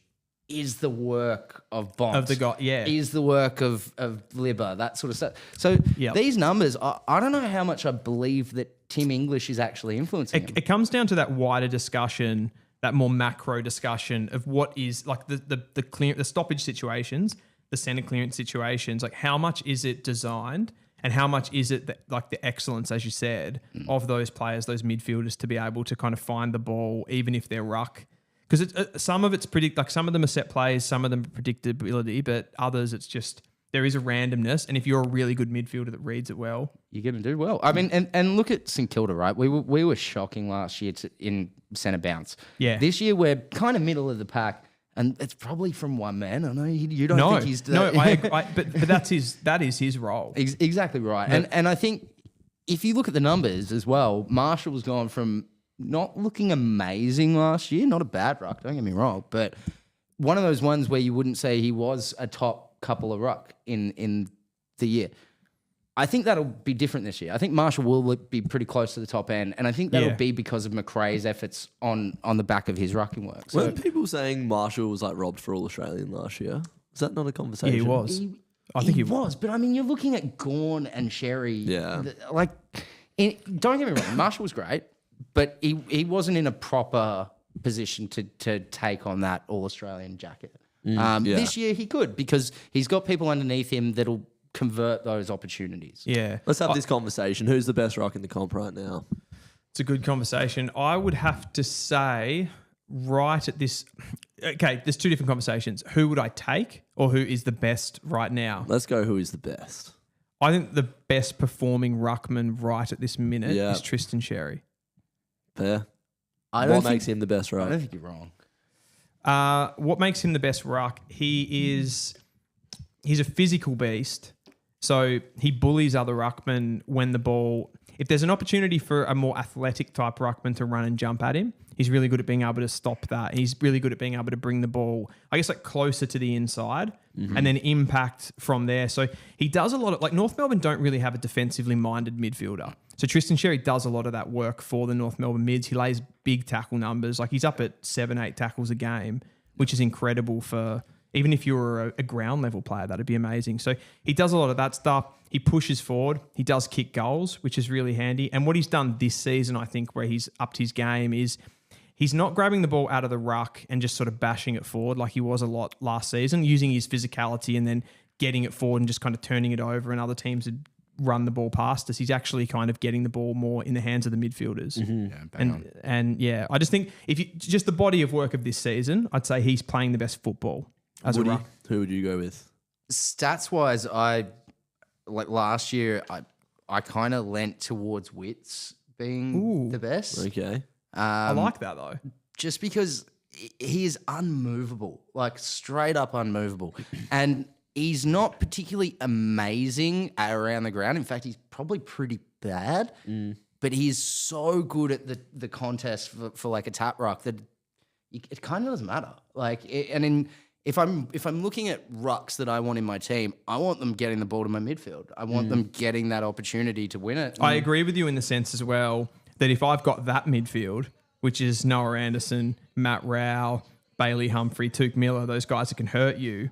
is the work of Bont. Of the guy, yeah. Is the work of Libba, that sort of stuff. So these numbers, I don't know how much I believe that Tim English is actually influencing them. It comes down to that wider discussion, that more macro discussion of what is like the stoppage situations, the centre clearance situations, like how much is it designed and how much is it that, like the excellence, as you said, of those players, those midfielders to be able to kind of find the ball, even if they're ruck. Because some of it's some of them are set plays, some of them are predictability, but others it's just there is a randomness. And if you're a really good midfielder that reads it well, you're going to do well. I mean, and look at St Kilda, right? We were shocking last year in centre bounce. Yeah. This year we're kind of middle of the pack. And it's probably from one man. I know you don't think he's... No, but that is his role. Exactly right. Yeah. And I think if you look at the numbers as well, Marshall's gone from not looking amazing last year, not a bad ruck, don't get me wrong, but one of those ones where you wouldn't say he was a top couple of ruck in the year. I think that'll be different this year. I think Marshall will be pretty close to the top end, and I think that'll be because of McRae's efforts on the back of his rucking work. So, weren't people saying Marshall was like robbed for All-Australian last year? Is that not a conversation? Yeah, he was. I think he was. But I mean, you're looking at Gawn and Sherry. Yeah. Don't get me wrong, Marshall was great, but he wasn't in a proper position to take on that All-Australian jacket. This year he could, because he's got people underneath him that'll convert those opportunities. Yeah. Let's have this conversation. Who's the best ruck in the comp right now? It's a good conversation. I would have to say right at this... Okay, there's two different conversations. Who would I take or who is the best right now? Let's go who is the best. I think the best performing ruckman right at this minute is Tristan Sherry. Fair. What makes him the best ruck? I don't think you're wrong. What makes him the best ruck? He's a physical beast. So he bullies other ruckmen when the ball... If there's an opportunity for a more athletic type ruckman to run and jump at him, he's really good at being able to stop that. He's really good at being able to bring the ball, I guess, like closer to the inside and then impact from there. So he does a lot of... Like North Melbourne don't really have a defensively minded midfielder. So Tristan Sherry does a lot of that work for the North Melbourne mids. He lays big tackle numbers. Like he's up at 7-8 tackles a game, which is incredible for... Even if you were a ground level player, that'd be amazing. So he does a lot of that stuff. He pushes forward. He does kick goals, which is really handy. And what he's done this season, I think, where he's upped his game is he's not grabbing the ball out of the ruck and just sort of bashing it forward like he was a lot last season, using his physicality and then getting it forward and just kind of turning it over, and other teams would run the ball past us. He's actually kind of getting the ball more in the hands of the midfielders. Yeah, I just think if you just the body of work of this season, I'd say he's playing the best football. Woody, who would you go with? Stats wise, last year, I kind of leant towards Wits being the best. Okay. I like that though. Just because he is unmovable, like straight up unmovable. And he's not particularly amazing around the ground. In fact, he's probably pretty bad. But he's so good at the contest for like a tap ruck that it kind of doesn't matter. If I'm looking at rucks that I want in my team, I want them getting the ball to my midfield. I want them getting that opportunity to win it. I agree with you in the sense as well that if I've got that midfield, which is Noah Anderson, Matt Rao, Bailey Humphrey, Tuke Miller, those guys that can hurt you,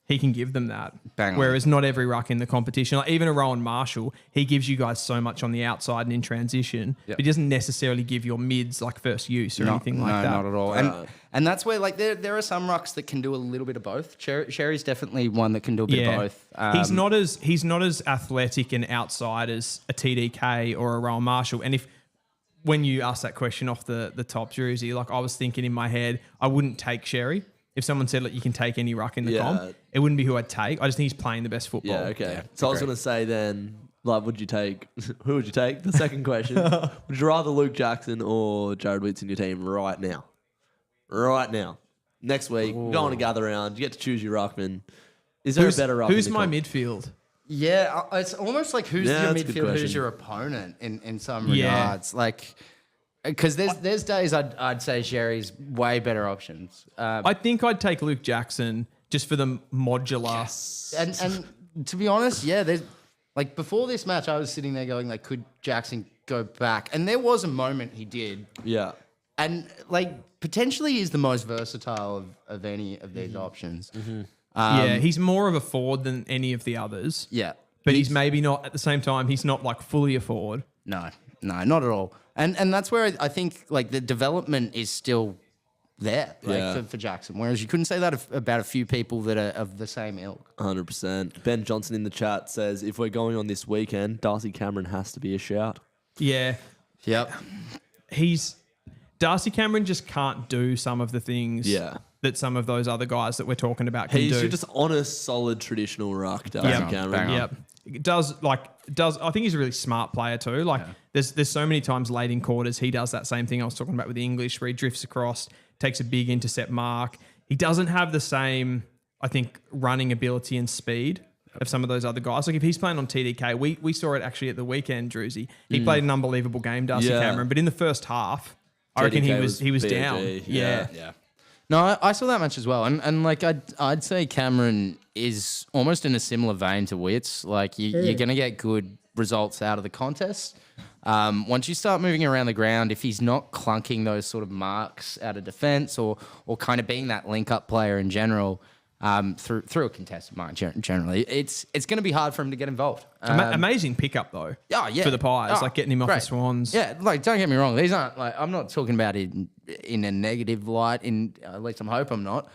he can give them that. Bang on. Whereas not every ruck in the competition, like even a Rowan Marshall, he gives you guys so much on the outside and in transition, but he doesn't necessarily give your mids like first use or anything like that. No, not at all. And that's where like there are some rucks that can do a little bit of both. Sherry's definitely one that can do a bit of both. He's not as athletic and outside as a TDK or a Rowan Marshall. And when you asked that question off the top, Jersey, like I was thinking in my head, I wouldn't take Sherry. If someone said, like, you can take any ruck in the comp, it wouldn't be who I'd take. I just think he's playing the best football. Yeah, okay. So I was going to say then, Like, would you take? Who would you take? The second question: would you rather Luke Jackson or Jared Witts in your team right now? Right now, next week, we're going to gather around. You get to choose your ruckman. Is there a better ruckman? Who's my midfield? Yeah, it's almost like who's your that's a good midfield, who's question. your opponent in some Yeah. regards. Like, because there's days I'd say Sherry's way better options. I think I'd take Luke Jackson just for the modular. And to be honest, yeah, there's like before this match, I was sitting there going like, could Jackson go back? And there was a moment he did, Yeah. and like potentially he's the most versatile of any of these options. Yeah, he's more of a forward than any of the others. Yeah, But he's maybe not, at the same time, he's not like fully a forward. no, not at all. And that's where I think like the development is still there for Jackson. Whereas you couldn't say that about a few people that are of the same ilk. 100%. Ben Johnson in the chat says, if we're going on this weekend, Darcy Cameron has to be a shout. Yeah. Yep. Darcy Cameron just can't do some of the things that some of those other guys that we're talking about can He's do. just honest, solid, traditional ruck, Darcy Cameron. Yep. I think he's a really smart player too. Like there's so many times late in quarters he does that same thing I was talking about with the English where he drifts across, takes a big intercept mark. He doesn't have the same, I think, running ability and speed of some of those other guys. Like if he's playing on TDK, we saw it actually at the weekend, Druzy. He played an unbelievable game, Darcy Cameron, but in the first half, I reckon he was BG, down. Yeah. No, I saw that match as well, and like I'd say Cameron is almost in a similar vein to Witts. Like you're going to get good results out of the contest. Once you start moving around the ground, if he's not clunking those sort of marks out of defence or kind of being that link up player in general, through a contested mark generally, it's going to be hard for him to get involved. Amazing pickup though. Oh, yeah. For the Pies, Oh, like getting him off great. the Swans. Yeah, like don't get me wrong, these aren't like I'm not talking about it in a negative light. At least I hope I'm not.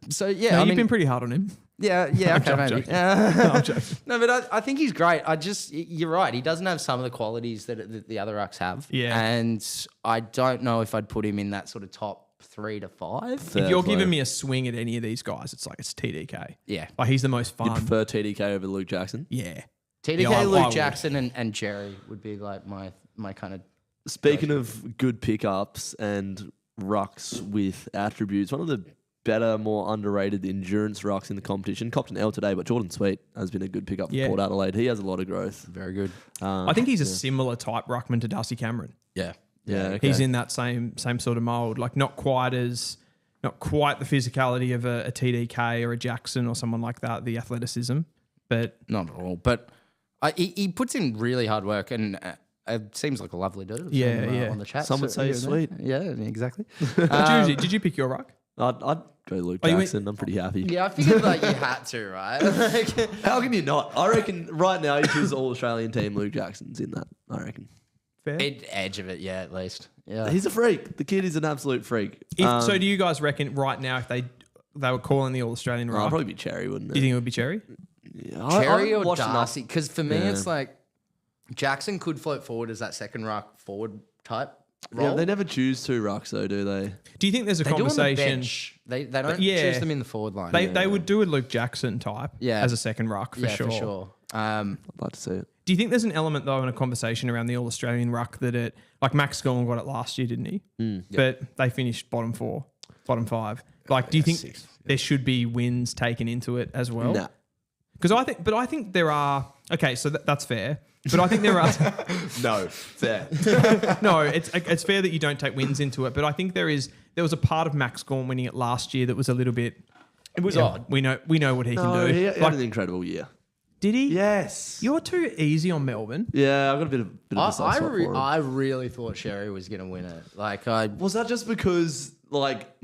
So yeah, No, I you've mean, been pretty hard on him. yeah, okay, I'm maybe. joking. I'm joking. No, but I think he's great. You're right. He doesn't have some of the qualities that the other rucks have. Yeah. And I don't know if I'd put him in that sort of top 3 to 5. If you're giving me a swing at any of these guys, it's TDK. Yeah. Like he's the most You fun. prefer TDK over Luke Jackson? Yeah. TDK, Yeah, I Luke would. Jackson, and Jerry would be like my kind of. Speaking of good pickups and rucks with attributes, one of the better, more underrated endurance rucks in the competition. Copped an L today, but Jordan Sweet has been a good pickup for Port Adelaide. He has a lot of growth. Very good. I think he's a similar type ruckman to Darcy Cameron. Yeah. Yeah, okay. He's in that same sort of mold. Like not quite the physicality of a TDK or a Jackson or someone like that, the athleticism, but Not at all. But he puts in really hard work, and it seems like a lovely dude. Yeah. On the chat. Some would say yeah, sweet. Yeah, exactly. Did you pick your ruck? I'd go Luke you Jackson. I'm pretty happy. Yeah, I figured like you had to, right? How can you not? I reckon right now you choose the All-Australian team, Luke Jackson's in that, I reckon. Fair. Edge of it, yeah, at least. Yeah. He's a freak. The kid is an absolute freak. So do you guys reckon right now if they were calling the All-Australian I'd ruck, probably be Cherry, wouldn't it? do you think it would be Cherry? Yeah, Cherry or watched enough- Darcy? Because for me, Yeah. it's like Jackson could float forward as that second ruck forward type Yeah, role. they never choose two rucks though, do they? Do you think there's a They do on the conversation? bench. They don't Yeah. choose them in the forward line. They would do a Luke Jackson type Yeah. as a second ruck for sure. I'd like to see it. Do you think there's an element though in a conversation around the All-Australian ruck that like Max Gorn got it last year, didn't he? But they finished bottom 4, bottom 5. Like, do you think there should be wins taken into it as well? Nah. Because I think there are. Okay, so that's fair. But I think there are. No, fair. No, it's fair that you don't take wins into it. But I think there was a part of Max Gorn winning it last year that was a little bit. It was odd. We know what he can No, do. he had Like, an incredible year. did he? Yes. You're too easy on Melbourne. Yeah, I got a bit of a soft spot for him. I really thought Sherry was going to win it. Like Was that just because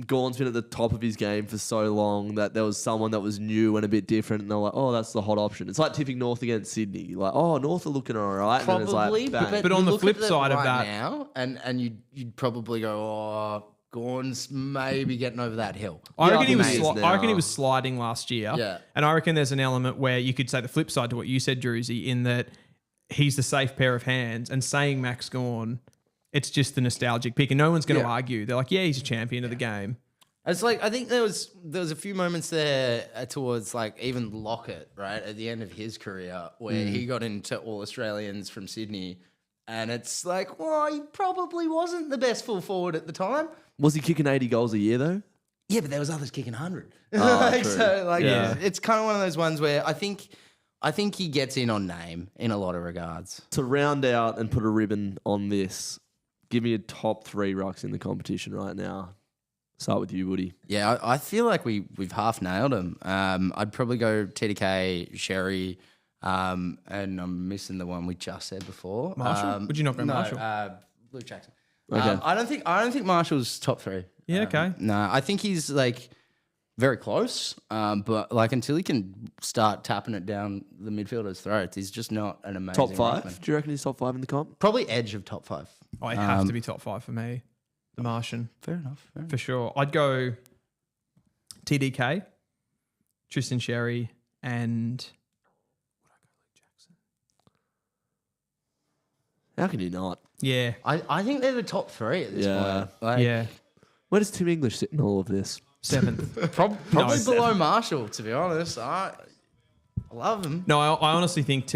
Gorn's been at the top of his game for so long that there was someone that was new and a bit different, and they're like, oh, that's the hot option. It's like tipping North against Sydney. Like, oh, North are looking all right. probably, and then it's like, bang. But you on the look flip at it side of right that- now, and you'd probably go, oh, Gorn's maybe getting over that hill. I reckon I he was. think he is I reckon he now. was sliding last year. Yeah. And I reckon there's an element where you could say the flip side to what you said, Druzy, in that he's the safe pair of hands, and saying Max Gorn, it's just the nostalgic pick, and no one's going to argue. They're like, yeah, he's a champion of the game. It's like I think there was a few moments there towards like even Lockett, right, at the end of his career where he got into All Australians from Sydney, and it's like, well, he probably wasn't the best full forward at the time. Was he kicking 80 goals a year though? Yeah, but there was others kicking 100. True. So like, Yeah. it's kind of one of those ones where I think he gets in on name in a lot of regards. To round out and put a ribbon on this, give me a top 3 rucks in the competition right now. Start with you, Woody. Yeah, I feel like we've half nailed them. I'd probably go TDK, Sherry, and I'm missing the one we just said before. Marshall? Would you not go Marshall? Luke Jackson. Okay. I don't think Marshall's top 3. Yeah, okay. No, I think he's like very close, but like until he can start tapping it down the midfielders' throats, he's just not an amazing Top 5? ruckman. Do you reckon he's top 5 in the comp? Probably edge of top 5. Oh, it have to be top 5 for me. The Martian. Fair enough. For sure. I'd go TDK, Tristan Sherry, and would I go Luke Jackson? How can you not? Yeah. I think they're the top 3 at this Yeah. point. Like, Yeah. Where does Tim English sit in all of this? 7th. Probably No, below Marshall, to be honest. I love him. No, I honestly think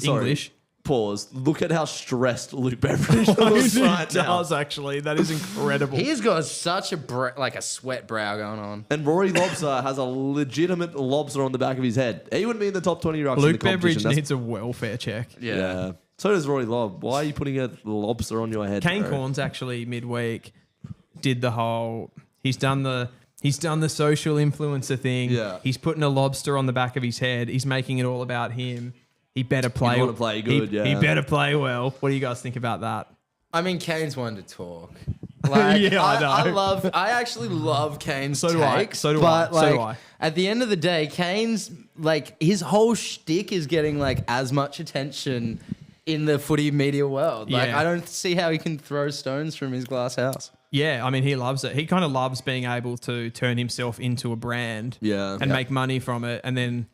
English. Pause. Look at how stressed Luke Beveridge looks He right now. does actually. That is incredible. He's got such a sweat brow going on. And Rory Lobster has a legitimate lobster on the back of his head. He wouldn't be in the top 20 rucks in the Luke competition. Beveridge needs a welfare check. Yeah. So does Rory Lob. Why are you putting a lobster on your head? Kane bro? Corns actually midweek did the whole. He's done the social influencer thing. Yeah. He's putting a lobster on the back of his head. He's making it all about him. He better play. He'd wanna play good, He yeah. better play well. What do you guys think about that? I mean, Kane's one to talk. Like, Yeah, I know. I actually love Kane's So do I. takes. So do but I. So do like, I. at the end of the day, Kane's like his whole shtick is getting like as much attention in the footy media world. Like, Yeah. I don't see how he can throw stones from his glass house. Yeah, I mean, he loves it. He kind of loves being able to turn himself into a brand and make money from it. And then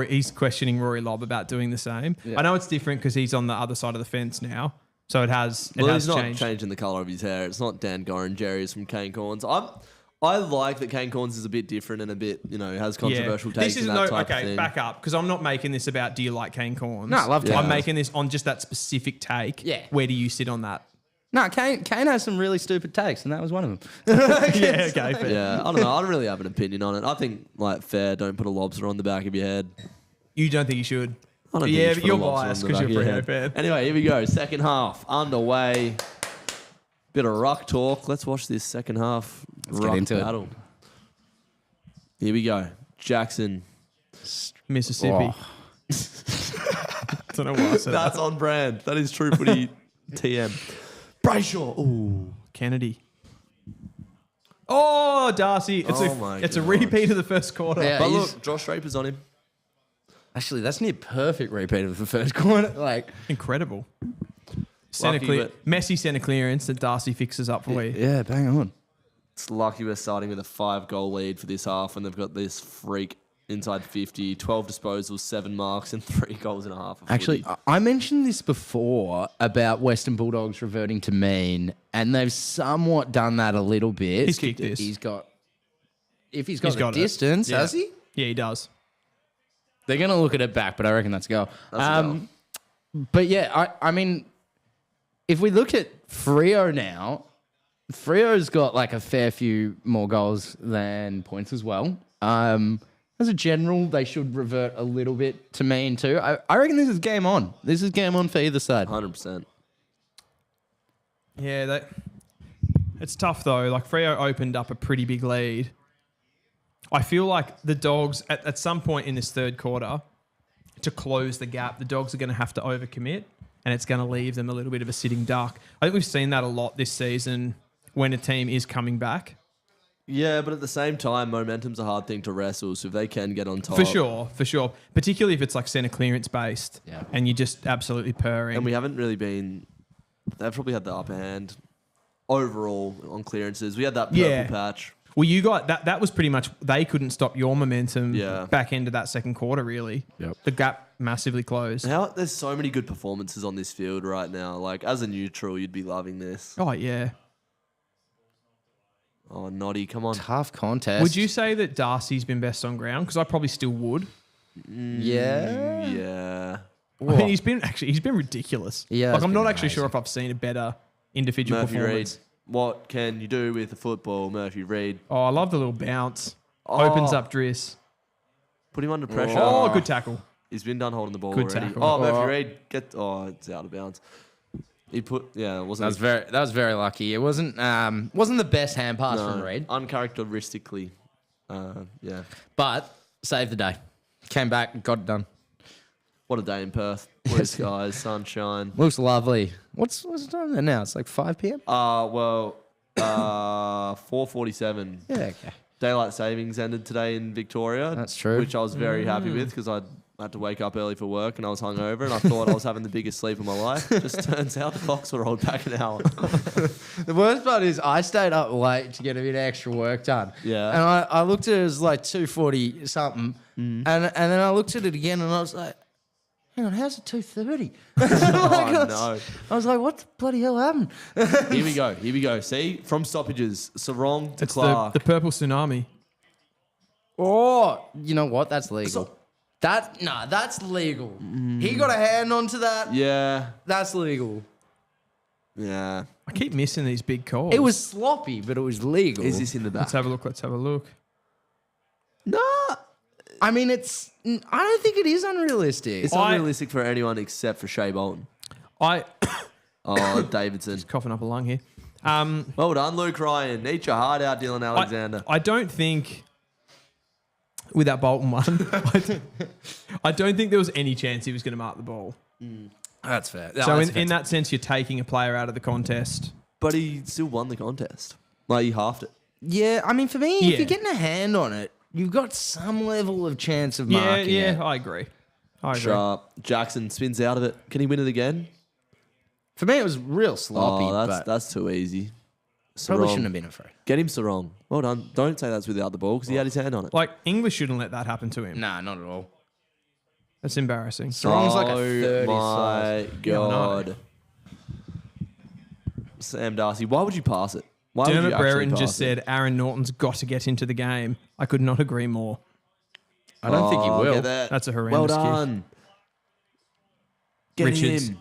he's questioning Rory Lobb about doing the same. Yeah. I know it's different because he's on the other side of the fence now. So it has He's not changed. changing the colour of his hair. It's not Dan Goran Jerry's from Kane Corns. I like that Kane Corns is a bit different and a bit, has controversial takes This is and that type of thing. back up, because I'm not making this about do you like Kane Corns. No, I love Kane I'm Corns. making this on just that specific take. Yeah. Where do you sit on that? No, Kane has some really stupid takes, and that was one of them. Yeah, okay, fair. Yeah, I don't know. I don't really have an opinion on it. I think, fair, don't put a lobster on the back of your head. You don't think you should? I don't Yeah, think you should but you're put a lobster biased on the because back you're a of your Freo head. fan. Anyway, here we go. Second half underway. Bit of ruck talk. Let's watch this second half ruck get into it. battle. Here we go. Jackson. Mississippi. Don't know why I said That's that. on brand. That is true footy TM. Brayshaw. Ooh. Kennedy. Oh, Darcy. It's a God. repeat of the first quarter. Yeah. But he's- look, Josh Draper's on him. Actually, that's near perfect repeat of the first quarter. Like, Incredible. Lucky, Messy centre clearance that Darcy fixes up for you. yeah, bang on. It's lucky we're starting with a 5-goal lead for this half, and they've got this freak inside 50, 12 disposals, 7 marks, and 3 goals and a half. Of Actually, footy. I mentioned this before about Western Bulldogs reverting to mean, and they've somewhat done that a little bit. He's kicked this. If he's got He's the got it. distance, Yeah. has he? Yeah, he does. They're going to look at it back, but I reckon that's a goal. That's a goal. But yeah, I mean, if we look at Freo now, Freo's got like a fair few more goals than points as well. As a general, they should revert a little bit to mean too. I reckon this is game on. This is game on for either side. 100%. Yeah, it's tough though. Like Freo opened up a pretty big lead. I feel like the Dogs, at some point in this third quarter, to close the gap, the Dogs are going to have to overcommit, and it's going to leave them a little bit of a sitting duck. I think we've seen that a lot this season when a team is coming back. Yeah, but at the same time, momentum's a hard thing to wrestle, so if they can get on top. For sure. Particularly if it's like centre clearance based, Yeah. and you're just absolutely purring. And we haven't really been... They've probably had the upper hand overall on clearances. We had that purple patch. Well, you got that was pretty much, they couldn't stop your momentum Yeah. back into that second quarter, really. Yep. The gap massively closed. There's so many good performances on this field right now. Like, as a neutral, you'd be loving this. Oh, yeah. Oh, Noddy, come on. Tough contest. Would you say that Darcy's been best on ground? Because I probably still would. Yeah. Yeah. I mean, he's been ridiculous. Yeah, like it's I'm been not actually amazing. sure if I've seen a better individual Murphy Reid. performance. What can you do with the football, Murphy Reid? Oh, I love the little bounce. Oh. Opens up Driss. Put him under pressure. Oh, good tackle. He's been done holding the ball Good already. tackle. Oh, Murphy Reid. It's out of bounds. It wasn't. That was very lucky. It wasn't the best hand pass from Reid, Uncharacteristically. Yeah. but saved the day. Came back, got it done. What a day in Perth. Blue skies, sunshine. Looks lovely. What's the time there now? It's like 5 p.m. 4:47. Yeah, okay. Daylight savings ended today in Victoria. That's true. Which I was very happy with because I had to wake up early for work and I was hungover and I thought I was having the biggest sleep of my life. Just turns out the clocks were rolled back an hour. The worst part is I stayed up late to get a bit of extra work done. Yeah. And I looked at it as like 2:40 something, and then I looked at it again and I was like, hang on, how's it 2:30? Oh, no. I was like, what the bloody hell happened? Here we go. See? From stoppages, Sarong to It's Clark. the purple tsunami. Oh, you know what? That's legal. That's legal. He got a hand onto that. Yeah. That's legal. Yeah. I keep missing these big calls. It was sloppy, but it was legal. Is this in the back? Let's have a look. No. I mean, I don't think it is unrealistic. It's unrealistic for anyone except for Shea Bolton. I Oh, Davidson. coughing up a lung here. Well done, Luke Ryan. Eat your heart out, Dylan Alexander. I don't think with that Bolton one, I don't think there was any chance he was going to mark the ball. That's fair. So in that sense, you're taking a player out of the contest. But he still won the contest. Like, he halved it. Yeah, I mean, for me, Yeah. if you're getting a hand on it, you've got some level of chance of marking it. I agree. Sharp. Jackson spins out of it. Can he win it again? For me, it was real sloppy, but that's too easy. probably Sarong. shouldn't have been a free. Get him Sarong. Well done. Don't say that's without the ball because he had his hand on it. Like, English shouldn't let that happen to him. Nah, not at all. That's embarrassing. Sarong's like a 30 my size. God. Sam Darcy, why would you pass it? Why would you Dermot actually Brereton pass just it? said Aaron Norton's got to get into the game. I could not agree more. I don't think he will. Get that. That's a Well horrendous kick. done. Get Richards. him.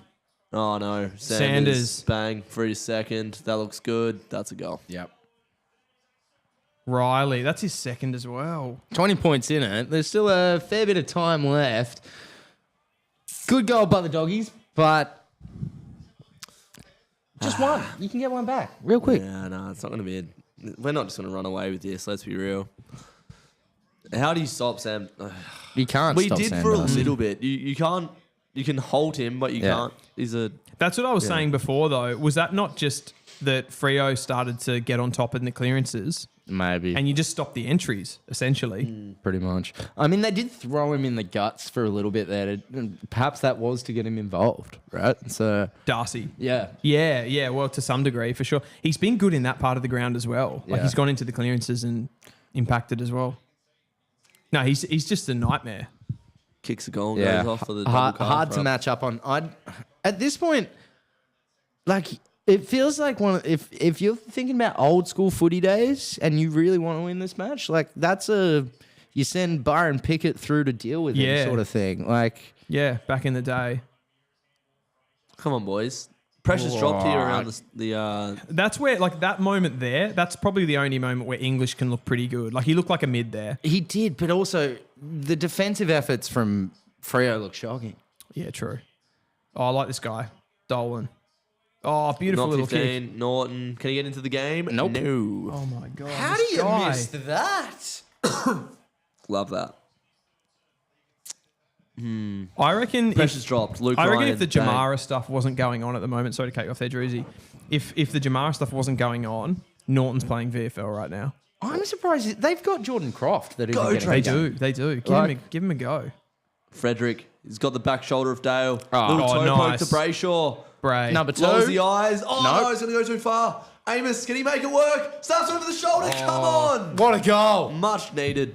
Oh, no. Sanders. Bang for his second. That looks good. That's a goal. Yep. Riley, that's his second as well. 20 points in it. There's still a fair bit of time left. Good goal by the doggies, but just one. You can get one back real quick. Yeah, no, it's not going to be we're not just going to run away with this. Let's be real. How do you stop Sam? You can't We stop did Sam for a Darcy. little bit. You can't. You can hold him, but you can't. That's what I was saying before, though. Was that not just that Freo started to get on top in the clearances Maybe. and you just stopped the entries, essentially? Pretty much. I mean, they did throw him in the guts for a little bit there. Perhaps that was to get him involved, right? So, Darcy. yeah. Yeah, well, to some degree, for sure. He's been good in that part of the ground as well. Like, Yeah. he's gone into the clearances and impacted as well. No, he's just a nightmare. Kicks a goal and Yeah. goes off for the double Hard card to for- match up on. At this point, like, it feels like if you're thinking about old school footy days and you really want to win this match, like, you send Byron Pickett through to deal with him sort of thing. Like, Yeah, back in the day. Come on, boys. Pressure's dropped here around the That's where, like, that moment there, that's probably the only moment where English can look pretty good. Like, he looked like a mid there. he did, but also the defensive efforts from Freo look shocking. Yeah, true. Oh, I like this guy. Dolan. Oh, beautiful not little 15. kick. Norton. Can he get into the game? Nope. No. Oh, my God. How this do you guy. miss that? Love that. I reckon Pressure's dropped. Luke I reckon Ryan, if the bang. Jamara stuff wasn't going on at the moment, sorry to cut you off there, Druzy. If the Jamara stuff wasn't going on, Norton's playing VFL right now. I'm surprised they've got Jordan Croft. That Go, isn't They getting do. They do. Give him a go. Frederick. He's got the back shoulder of Dale. Oh, Little toe poke nice. to Brayshaw. Bray. Number 2. Close the eyes. Oh, Nope. no, he's going to go too far. Amos, can he make it work? Starts over the shoulder. Come on. What a goal! Much needed.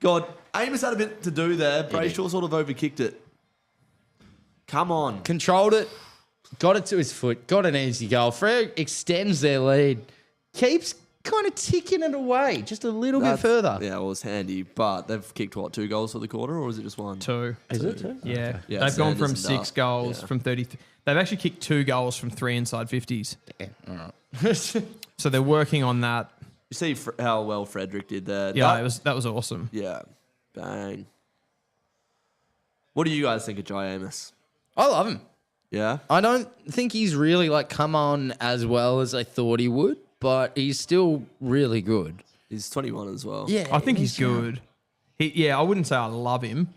God, Amos had a bit to do there. Brayshaw sort of overkicked it. Come on. Controlled it, got it to his foot, got an easy goal. Freo extends their lead, keeps kind of ticking it away just a little bit further. Yeah, well, it's handy, but they've kicked, 2 goals for the quarter, or is it just 1? 2. Is it 2? Yeah. Okay. Yeah, They've gone from Sanders 6 and goals Dart. from 30. They've actually kicked 2 goals from 3 inside 50s. Yeah, all right. So they're working on that. You see how well Frederick did there. Yeah, that was awesome. Yeah, bang. What do you guys think of Jai Amos? I love him. Yeah? I don't think he's really like come on as well as I thought he would, but he's still really good. He's 21 as well. Yeah, I think he's good. I wouldn't say I love him.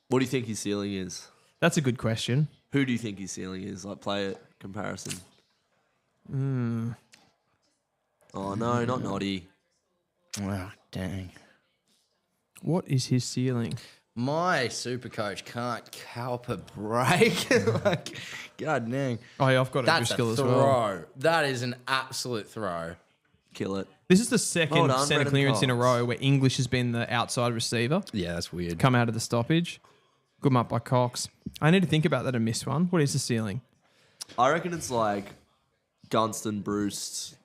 What do you think his ceiling is? That's a good question. Who do you think his ceiling is? Like, player comparison. Oh, no, not Noddy. Oh, dang. What is his ceiling? My super coach can't help a break. Like, God dang. Oh, yeah, I've got a That's a skill throw. as well. That is an absolute throw. Kill it. This is the second Well done, centre Brendan clearance in a Cox. row where English has been the outside receiver. Yeah, that's weird. Come out of the stoppage. Good mark by Cox. I need to think about that and miss one. What is the ceiling? I reckon it's like Gunston, Bruce,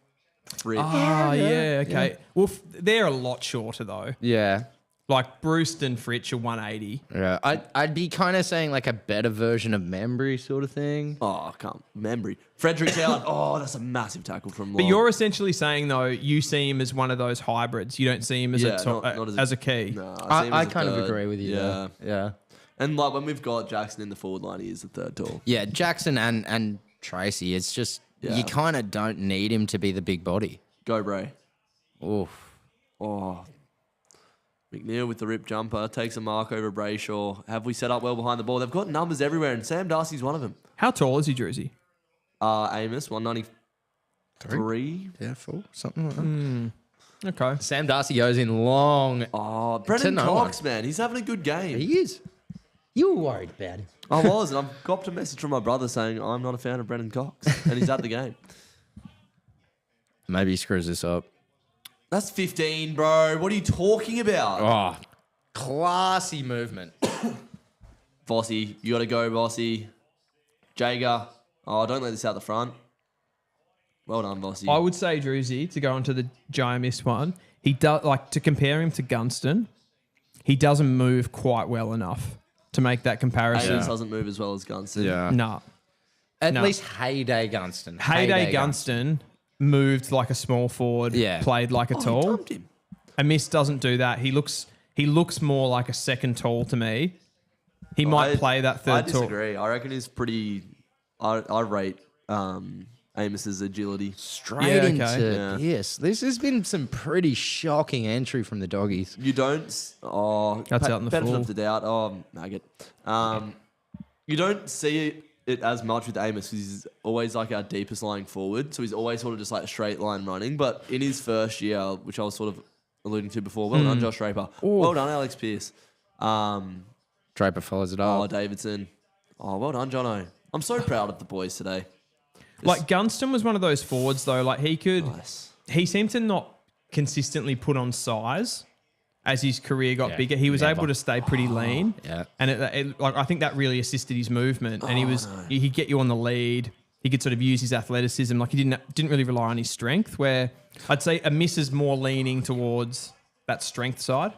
Fritz. Okay. Yeah. Well, they're a lot shorter though. Yeah. Like Bruce and Fritch are 180. Yeah. I'd be kind of saying like a better version of Membry sort of thing. Oh, can't. Membry. Frederick's out. Oh, that's a massive tackle from Long. But you're essentially saying though, you see him as one of those hybrids. You don't see him as as a key. No, see him I as a kind of third. agree with you. Yeah. There. Yeah. And like when we've got Jackson in the forward line, he is the third tall. Yeah. Jackson and Tracy, it's just, Yeah. you kind of don't need him to be the big body. Go, Bray. Oof. Oh. McNeil with the rip jumper takes a mark over Brayshaw. Have we set up well behind the ball? They've got numbers everywhere, and Sam Darcy's one of them. How tall is he, Druzy? Amos, 193. Yeah, 4, something like that. Okay. Sam Darcy goes in long. Oh, Brendan no Cox, man. He's having a good game. He is. You were worried about him. I was, and I've got a message from my brother saying I'm not a fan of Brendan Cox, and he's at the game. Maybe he screws this up. That's 15, bro. What are you talking about? Oh, classy movement. Bossy, you got to go, Bossy. Jager. Oh, don't let this out the front. Well done, Bossy. I would say Druzy, to go onto the Giamis one, he does like to compare him to Gunston. He doesn't move quite well enough to make that comparison. Amos doesn't move as well as Gunston. Nah. At No. least Heyday Gunston. Heyday Gunston moved like a small forward, played like a He tall. dumped him. Amiss doesn't do that. He looks more like a second tall to me. He might play that I third tall. disagree. I reckon he's pretty... I rate Amos's agility. Straight Yeah, okay. into Yeah. Pierce. This has been some pretty shocking entry from the doggies. You don't... That's out in the benefit full. of the doubt. Oh, maggot. You don't see it as much with Amos because he's always like our deepest lying forward. So he's always sort of just like a straight line running. But in his first year, which I was sort of alluding to before, well done, Josh Draper. Well done, Alex Pearce. Draper follows it Oh, up. Davidson. Oh, well done, Jono. I'm so proud of the boys today. Like Gunston was one of those forwards though. Like Nice. he seemed to not consistently put on size as his career got bigger. He was able to stay pretty lean. Yeah. And like I think that really assisted his movement. And he'd get you on the lead. He could sort of use his athleticism. Like he didn't really rely on his strength. Where I'd say Amiss is more leaning towards that strength side.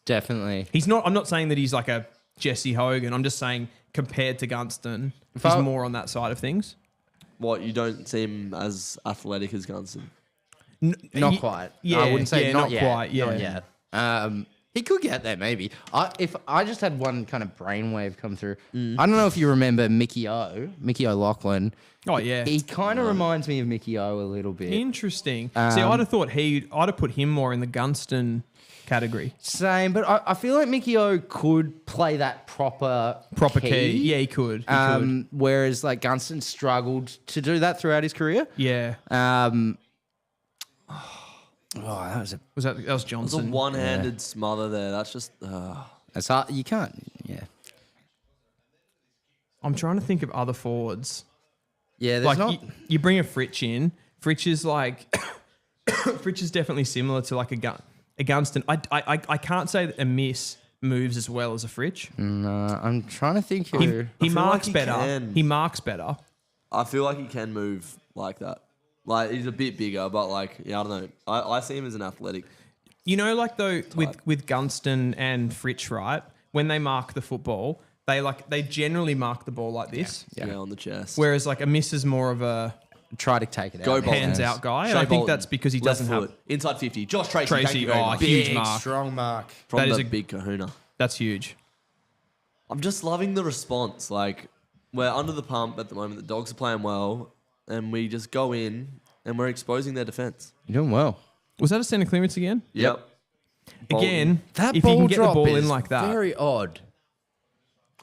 Definitely. I'm not saying that he's like a Jesse Hogan. I'm just saying compared to Gunston, he's more on that side of things. What, you don't see him as athletic as Gunston? Not quite. Yeah, I wouldn't say not yet. quite. Yeah. Not yet. He could get there maybe. If I just had one kind of brainwave come through. I don't know if you remember Mickey O'Loughlin. Oh yeah. He kind of reminds me of Mickey O a little bit. Interesting. See, I'd have thought I'd have put him more in the Gunston category. Same, but I feel like Mickey O could play that proper key. Yeah, he could. Whereas like Gunston struggled to do that throughout his career. Yeah. That Was that was It's a Johnson? one-handed smother there. That's just... that's hard. You can't. Yeah. I'm trying to think of other forwards. Yeah. There's Like not. you bring a Fritch in. Fritch is like Fritch is definitely similar to like a Gunston. I can't say that Amiss moves as well as a Fritch. No, I'm trying to think who. He feel marks like he better. can. He marks better. I feel like he can move like that. Like, he's a bit bigger, but like, yeah, I don't know. I see him as an athletic. You know, like though, with Gunston and Fritsch, right? When they mark the football, they generally mark the ball like this. Yeah, on the chest. Whereas like a miss is more of a Try to take it Go out. Bolton. hands out guy. Shea And I think Bolton. that's because he Left doesn't foot. have. Inside 50. Josh Tracy, thank you very much. huge Big, mark. strong mark. From that is the a- big kahuna. That's huge. I'm just loving the response. Like, we're under the pump at the moment. The Dogs are playing well, and we just go in and we're exposing their defence. You're doing well. Was that a centre clearance again? Yep. Again, That if ball you can get the drop ball is in like that, very odd.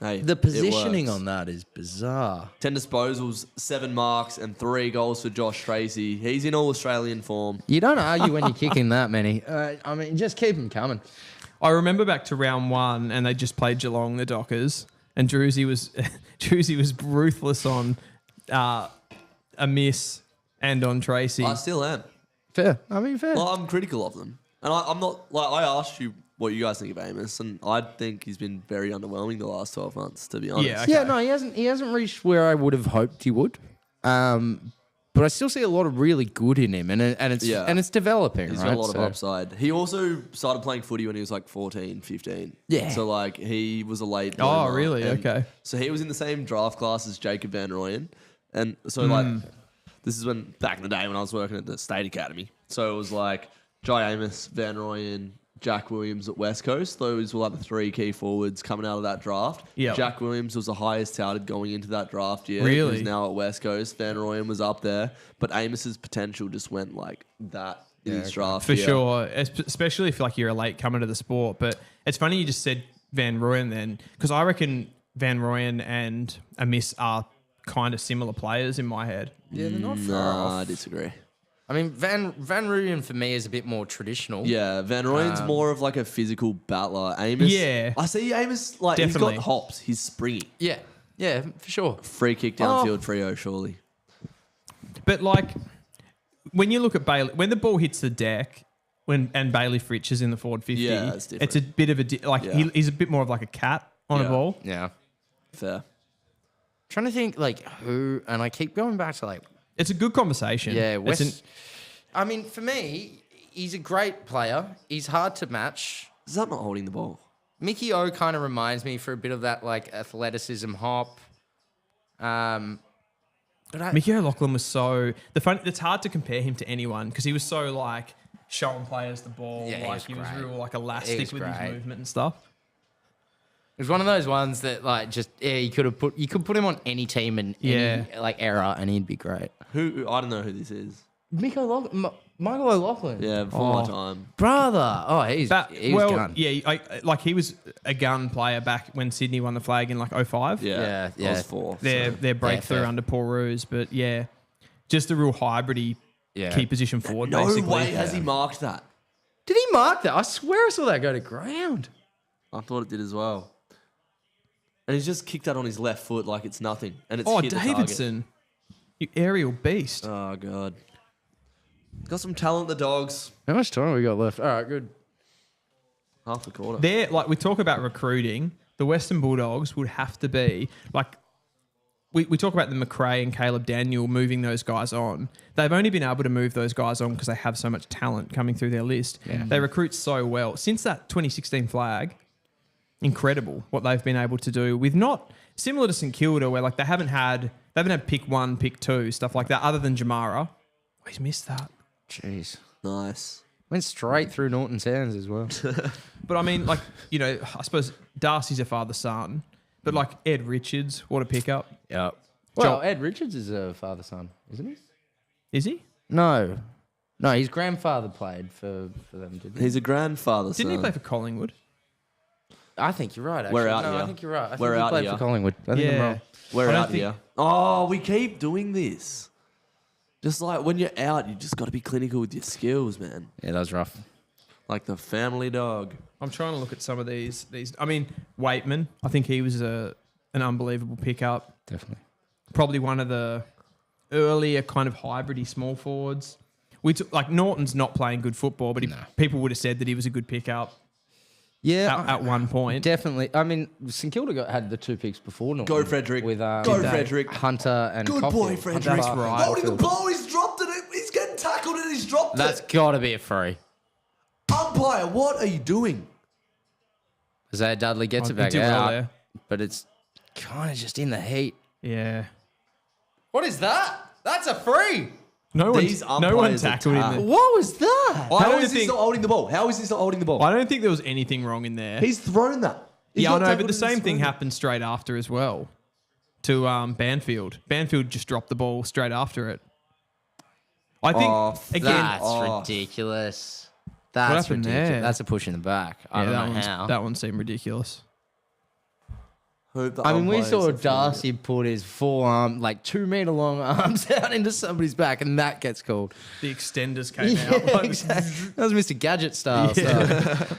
Hey, The positioning it works. on that is bizarre. 10 disposals, 7 marks, and 3 goals for Josh Tracy. He's in all Australian form. You don't argue when you're kicking that many. I mean, just keep them coming. I remember back to round 1 and they just played Geelong, the Dockers, and Druzy was ruthless on a miss and on Tracy. I still am. Fair. I mean, fair. Well, I'm critical of them. And I'm not, like, I asked you what you guys think of Amos, and I think he's been very underwhelming the last 12 months, to be honest. Yeah, okay. Yeah, no, he hasn't reached where I would have hoped he would. But I still see a lot of really good in him, and it's developing. He's right? got a lot of So- upside. He also started playing footy when he was like 14, 15. Yeah. So, like, he was a late Oh, bloomer, really? and Okay. So he was in the same draft class as Jacob Van Rooyen. And so, like, this is when, back in the day when I was working at the State Academy. So it was like Jai Amos, Van Rooyen, Jack Williams at West Coast. Those were like the 3 key forwards coming out of that draft. Yep. Jack Williams was the highest touted going into that draft year. Really? He's now at West Coast. Van Rooyen was up there. But Amos's potential just went like that in his draft For year. sure, especially if like you're a late comer to the sport. But it's funny you just said Van Rooyen then, because I reckon Van Rooyen and Amiss are kind of similar players in my head. Yeah, they're not far Nah, off. I disagree. I mean, Van Rooyen for me is a bit more traditional. Yeah, Van Rooyen's more of like a physical battler. Amos, Yeah. I see Amos like Definitely. he's got hops. He's springy. Yeah, for sure. Free kick downfield, Freo surely. But like when you look at Bailey, when the ball hits the deck, and Bailey Fritsch is in the forward 50, Yeah, it's different. a bit of Yeah. he's a bit more of like a cat on a Yeah. ball. Yeah. Fair. Trying to think like who, and I keep going back to like, It's a good conversation. yeah, It's West. I mean, for me, he's a great player. He's hard to match. Is that not holding the ball? Mickey O kind of reminds me for a bit of that like athleticism hop. But Mickey O'Loughlin was so it's hard to compare him to anyone because he was so like showing players the ball, Yeah, he like was he was great. real like He elastic was with his great. movement and stuff. it was one of those ones that like just you could put him on any team and any like era and he'd be great. Who I don't know who this is. Michael O'Loughlin. Yeah, before my time. Brother. Oh, he was gun. Yeah, he was a gun player back when Sydney won the flag in like 05. Yeah, Yeah. I was 4. Their breakthrough fair. under Paul Roos, but yeah, just a real hybridy key position forward. No basically. way has he marked that. Did he mark that? I swear I saw that go to ground. I thought it did as well. And he's just kicked that on his left foot like it's nothing. And it's Oh, hit the target. Davidson, you aerial beast. Oh god. Got some talent, the Dogs. How much time we got left? All right, good. Half a quarter. They're like we talk about recruiting. The Western Bulldogs would have to be like we talk about the McRae and Caleb Daniel moving those guys on. They've only been able to move those guys on because they have so much talent coming through their list. Yeah. They recruit so well since that 2016 flag. Incredible what they've been able to do with not similar to St Kilda where like they haven't had pick 1, pick 2 stuff like that other than Jamara. Oh, he's missed that. Jeez. Nice. Went straight through Norton's hands as well. But I mean, like, you know, I suppose Darcy's a father-son, but like Ed Richards, what a pickup. Yeah. Well, Ed Richards is a father-son, isn't he? Is he? No, his grandfather played for them, didn't he? He's a grandfather. Didn't he play for Collingwood? I think you're right, actually. We're out no, here. I think you're right. I We're think he out played here. for Collingwood. I think I'm wrong. We're I don't out think- here. Oh, we keep doing this. Just like when you're out, you just got to be clinical with your skills, man. Yeah, that was rough. Like the family dog. I'm trying to look at some of these. I mean, Waitman, I think he was an unbelievable pickup. Definitely. Probably one of the earlier kind of hybridy small forwards. Like Norton's not playing good football, but people would have said that he was a good pickup Yeah, at one point. definitely. I mean, St Kilda had the 2 picks before Norton. Go, Frederick. With Go, Frederick. Hunter and Good Caulfield. boy, Frederick. Hunter's right. Holding the ball, he's dropped it. tackled and he's dropped That's it. got to be a free. Umpire, what are you doing? Isaiah Dudley gets it He back did well out, there. but it's kind of just in the heat. Yeah. What is that? That's a free. No These one umpires are tackled him tough. there. What was that? How is he not holding the ball? How is he not holding the ball? I don't think there was anything wrong in there. He's thrown that. He's Yeah, I not know, tackled but the and he's same thing thrown it. happened straight after as well to Banfield. Banfield just dropped the ball straight after it. I think, again, That's ridiculous. That's happened ridiculous. there? That's a push in the back. I don't know how. that one seemed ridiculous. Hope the I mean, we umpires saw are throwing Darcy put his forearm, like 2 meter long arms out into somebody's back, and that gets called. The extenders came Yeah, out. Like, exactly. That was Mr. Gadget style. Yeah. So.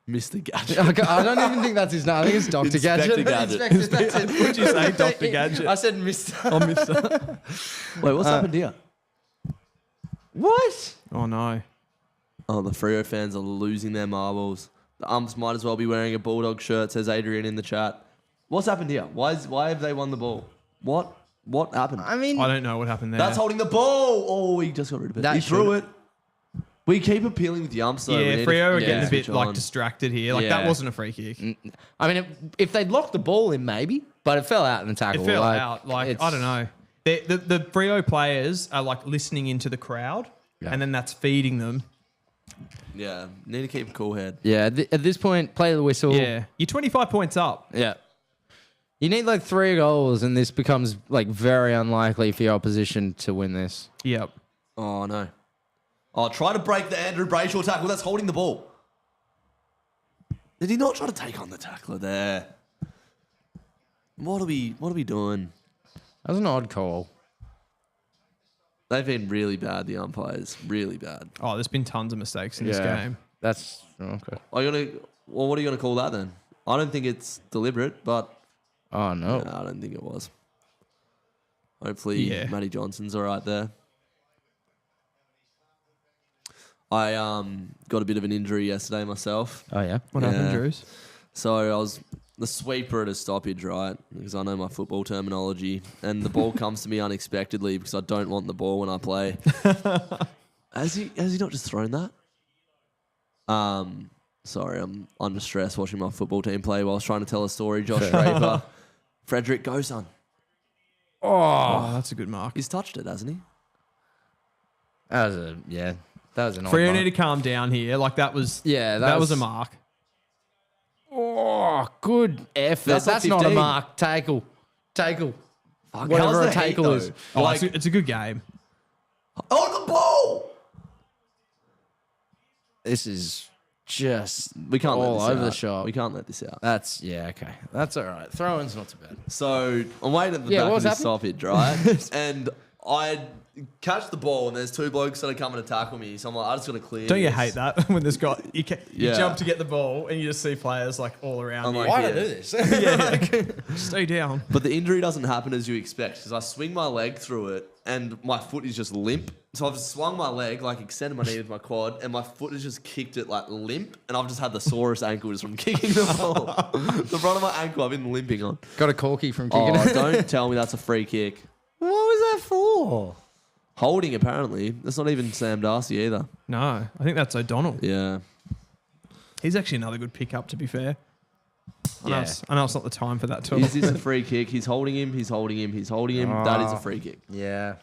Mr. Gadget. I don't even think that's his name. I think it's Dr. Inspector Gadget. Gadget. Inspector, that's it. What'd you say, Dr. Gadget? I said Mr. I missed that. Wait, what's happened here? What? Oh, no. Oh, the Freo fans are losing their marbles. The umps might as well be wearing a Bulldog shirt, says Adrian in the chat. What's happened here? Why have they won the ball? What happened? I mean, I don't know what happened there. That's holding the ball. Oh, he just got rid of it. That He threw should've- it. We keep appealing with the umps, though. Yeah, Freo are getting a bit switch like on. distracted here. Like that Yeah. wasn't a free kick. I mean, if they'd locked the ball in, maybe, but it fell out in the It tackle. fell out. Like it's- I don't know. The Freo players are like listening into the crowd, and then that's feeding them. Yeah, need to keep a cool head. Yeah, at this point, play the whistle. Yeah, you're 25 points up. Yeah. You need like 3 goals, and this becomes like very unlikely for your opposition to win this. Yep. Oh, no. Oh, try to break the Andrew Brayshaw tackle. That's holding the ball. Did he not try to take on the tackler there? What are we doing? That was an odd call. They've been really bad, the umpires. Really bad. Oh, there's been tons of mistakes in this game. That's okay. What are you gonna call that then? I don't think it's deliberate, but Oh no. no, I don't think it was. Hopefully, Yeah. Matty Johnson's all right there. I got a bit of an injury yesterday myself. Oh yeah. What happened, Yeah. Drews? So I was the sweeper at a stoppage, right? Because I know my football terminology. And the ball comes to me unexpectedly because I don't want the ball when I play. Has he not just thrown that? Sorry, I'm under stress watching my football team play while I was trying to tell a story. Josh Draper. Frederick, go son. Oh, that's a good mark. He's touched it, hasn't he? That was a That was an odd Freo mark. need to calm down here. Like that was Yeah, that was a mark. Oh, good effort. That's That's, not not a 15. mark. Tackle. Fuck, Whatever how's a the heat, tackle though? is. Oh, Like, it's a good game. oh, the ball! This is just We can't all let this over out. the shop. We can't let this out. That's okay. That's all right. Throw-in's not too bad. So I'm waiting at the Yeah, back what of was this happening? stoppage, right? And I catch the ball, and there's 2 blokes that are coming to tackle me. So I'm like, I just got to clear. Don't you this. hate that when there's got you Yeah. jump to get the ball and you just see players like all around I'm you? like, Why yeah. did I do this? Yeah, stay down. But the injury doesn't happen as you expect because I swing my leg through it, and my foot is just limp. So I've swung my leg, like extended my knee with my quad, and my foot has just kicked it like limp, and I've just had the sorest ankle just from kicking the ball. The front of my ankle I've been limping on. Got a corky from kicking Oh, it. don't tell me that's a free kick. What was that for? Holding, apparently. That's not even Sam Darcy either. No, I think that's O'Donnell. Yeah. He's actually another good pickup, to be fair. I know Yeah. it's not the time for that to Is this a free kick? He's holding him. He's holding him. He's holding him. That is a free kick. Yeah.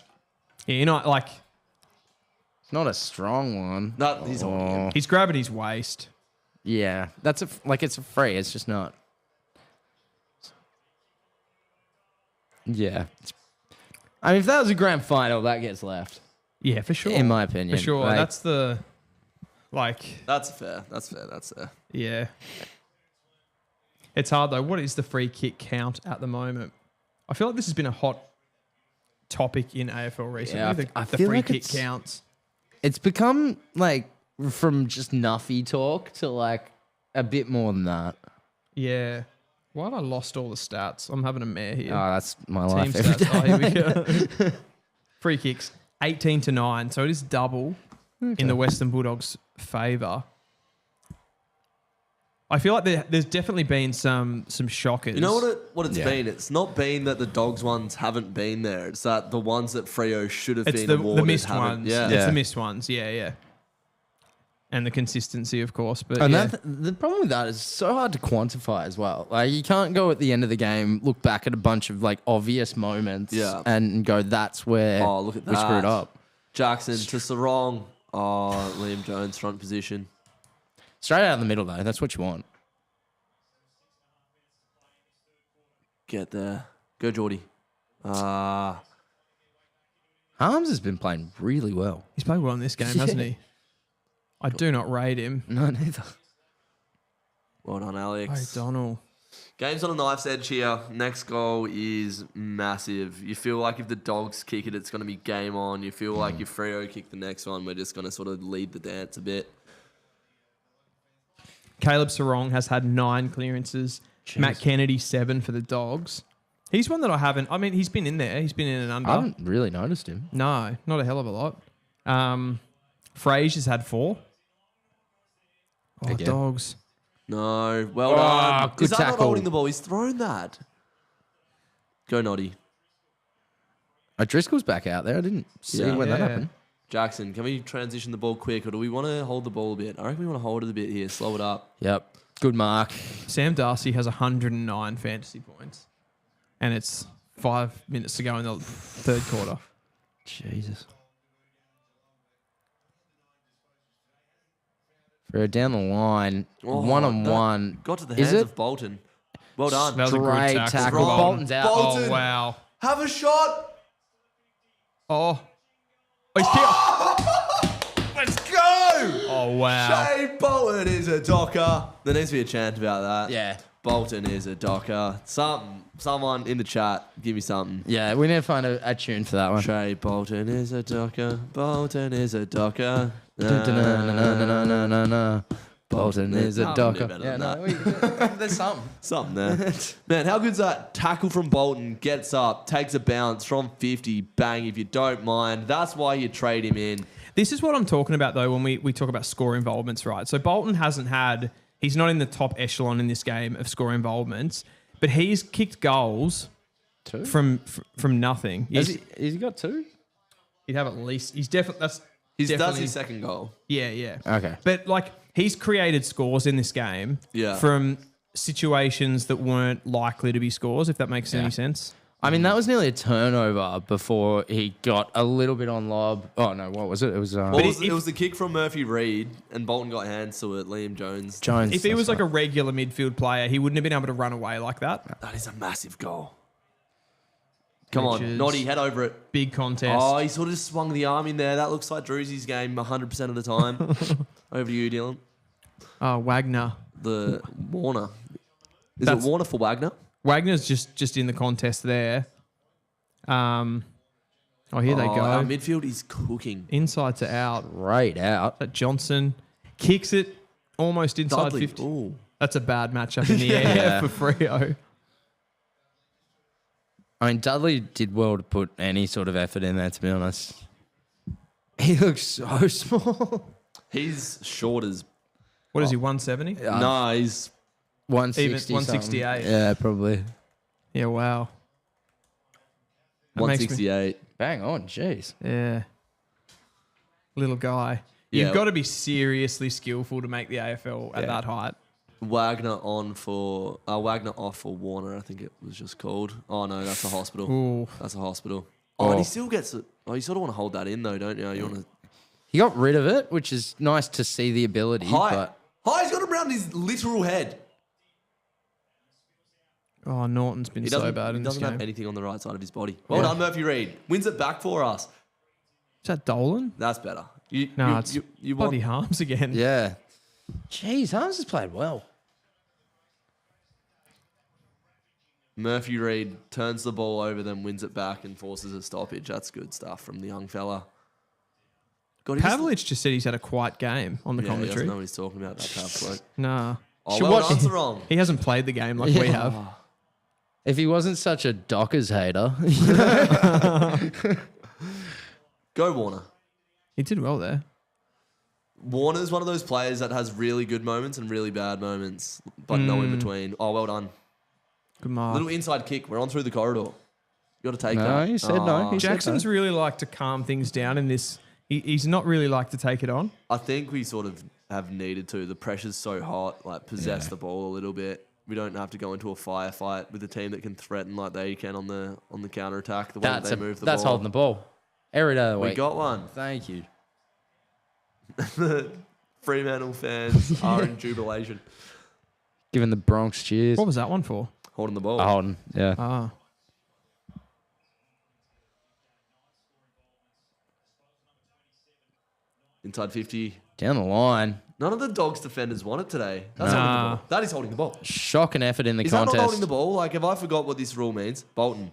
Yeah, you know, like It's not a strong one. No, he's holding him. he's grabbing his waist. Yeah. That's it's a free. It's just not. Yeah. I mean, if that was a grand final, that gets left. Yeah, for sure. In my opinion. For sure. Like, That's the That's fair. That's fair. That's fair. yeah. It's hard though. What is the free kick count at the moment? I feel like this has been a hot topic in AFL recently. Yeah, I the feel free like kick it's- counts. It's become like from just nuffy talk to like a bit more than that. Yeah. Why have I lost all the stats? I'm having a mare here. Oh, that's my Team life every stats. day. Oh, here we go. Free kicks 18-9, so it is double in the Western Bulldogs' favour. I feel like there's definitely been some shockers. You know what it's been? It's not been that the Dogs ones haven't been there. It's that the ones that Freo should have been awarded the missed haven't. ones. Yeah. It's the missed ones. Yeah. And the consistency, of course. But And the problem with that is so hard to quantify as well. Like you can't go at the end of the game, look back at a bunch of like obvious moments, and go, "That's where look at we screwed up." Jackson to Sarong. Oh, Liam Jones front position. Straight out of the middle though. That's what you want. Get there. Go, Geordie. Harms has been playing really well. he's played well in this game, hasn't he? I do not rate him. No, neither. Well done, Alex. O'Donnell. Game's on a knife's edge here. Next goal is massive. You feel like if the Dogs kick it, it's going to be game on. You feel like if Freo kick the next one, we're just going to sort of lead the dance a bit. Caleb Sarong has had 9 clearances. Jeez. Matt Kennedy 7 for the Dogs. He's one that I haven't. I mean, he's been in there. He's been in and under. I haven't really noticed him. No, not a hell of a lot. Frazier's had 4. Oh, Again. Dogs. No, well done. Good Is that tackle. not holding the ball? He's thrown that. Go, Noddy. Driscoll's back out there. I didn't see when that happened. Jackson, can we transition the ball quick, or do we want to hold the ball a bit? I reckon we want to hold it a bit here, slow it up. Yep. Good mark. Sam Darcy has 109 fantasy points. And it's 5 minutes to go in the third quarter. Jesus. For down the line, one-on-one. Got to the Is hands it? of Bolton. Well done. That was a Great good tackle. Wrong. Bolton's out. Bolton. Oh, wow. Have a shot. Oh, he's kicked. Let's go. Oh, wow. Shane Bolton is a docker. There needs to be a chant about that. Yeah. Bolton is a docker. Someone in the chat, give me something. Yeah, we need to find a tune for that one. Trey Bolton is a docker. Bolton is a docker. Bolton is a docker. Yeah, There's something. something there. Man, how good's that? Tackle from Bolton, gets up, takes a bounce from 50, bang, if you don't mind. That's why you trade him in. This is what I'm talking about, though, when we talk about score involvements, right? So Bolton hasn't had... He's not in the top echelon in this game of score involvements, but he's kicked goals from nothing. Has he got 2? He'd have at least... He's definitely... That's That's definitely, his second goal. Yeah. Okay. But, like, he's created scores in this game from situations that weren't likely to be scores, if that makes any sense. I mean, that was nearly a turnover before he got a little bit on lob. Oh, no, what was it? It was... it was the kick from Murphy Reid, and Bolton got hands to it, Liam Jones. If he was like a regular midfield player, he wouldn't have been able to run away like that. That is a massive goal. Come on, Noddy, head over it. Big contest. Oh, he sort of just swung the arm in there. That looks like Drewsy's game 100% of the time. Over to you, Dylan. Wagner. The Warner. Is That's- it Warner for Wagner? Wagner's just in the contest there. Here they go. Our midfield is cooking. Inside to out. Right out. That Johnson kicks it almost inside Dudley. 50. Ooh. That's a bad matchup in the air for Freo. I mean, Dudley did well to put any sort of effort in there, to be honest. He looks so small. He's short as... What is he, 170? No, he's... 160 168. Yeah, probably. Yeah, wow. That makes me- 168. Bang on, jeez. Yeah. Little guy. Yeah. You've got to be seriously skillful to make the AFL at that height. Wagner off for Warner, I think it was just called. Oh, no, that's a hospital. Ooh. That's a hospital. Oh, and he still gets it. Oh, you sort of want to hold that in, though, don't you? You want to... He got rid of it, which is nice to see the ability. Hi, But he's got it around his literal head. Oh, Norton's been so bad in He this doesn't game. have anything on the right side of his body. Well done, Murphy Reid. Wins it back for us. Is that Dolan? That's better. No, it's you bloody want... Harms again. yeah. Jeez, Harms has played well. Murphy Reid turns the ball over, then wins it back and forces a stoppage. That's good stuff from the young fella. God, Pavlich just said he's had a quiet game on the He doesn't commentary. know what he's talking about, that Pav bloke. Nah. Oh, Should well watch- done, Sarong. He hasn't played the game like we have. If he wasn't such a Dockers hater. Go, Warner. He did well there. Warner's one of those players that has really good moments and really bad moments, but no in between. Oh, well done. Good mark. Little inside kick. We're on through the corridor. You got to take No, that. he said no. He said Jackson's no. really like to calm things down in this. He's not really like to take it on. I think we sort of have needed to. The pressure's so hot. Like possess the ball a little bit. We don't have to go into a firefight with a team that can threaten like they can on the counter attack. The way that they move the ball. That's holding the ball. Every day of the week. We got one. Thank you. The Fremantle fans are in jubilation. Giving the Bronx cheers. What was that one for? Holding the ball. Holding, yeah. Ah. Inside 50. Down the line. None of the Dogs defenders won it today. That's Nah. holding the ball. That is holding the ball. Shocking effort in the Is that contest. not holding the ball? Like, have I forgot what this rule means? Bolton.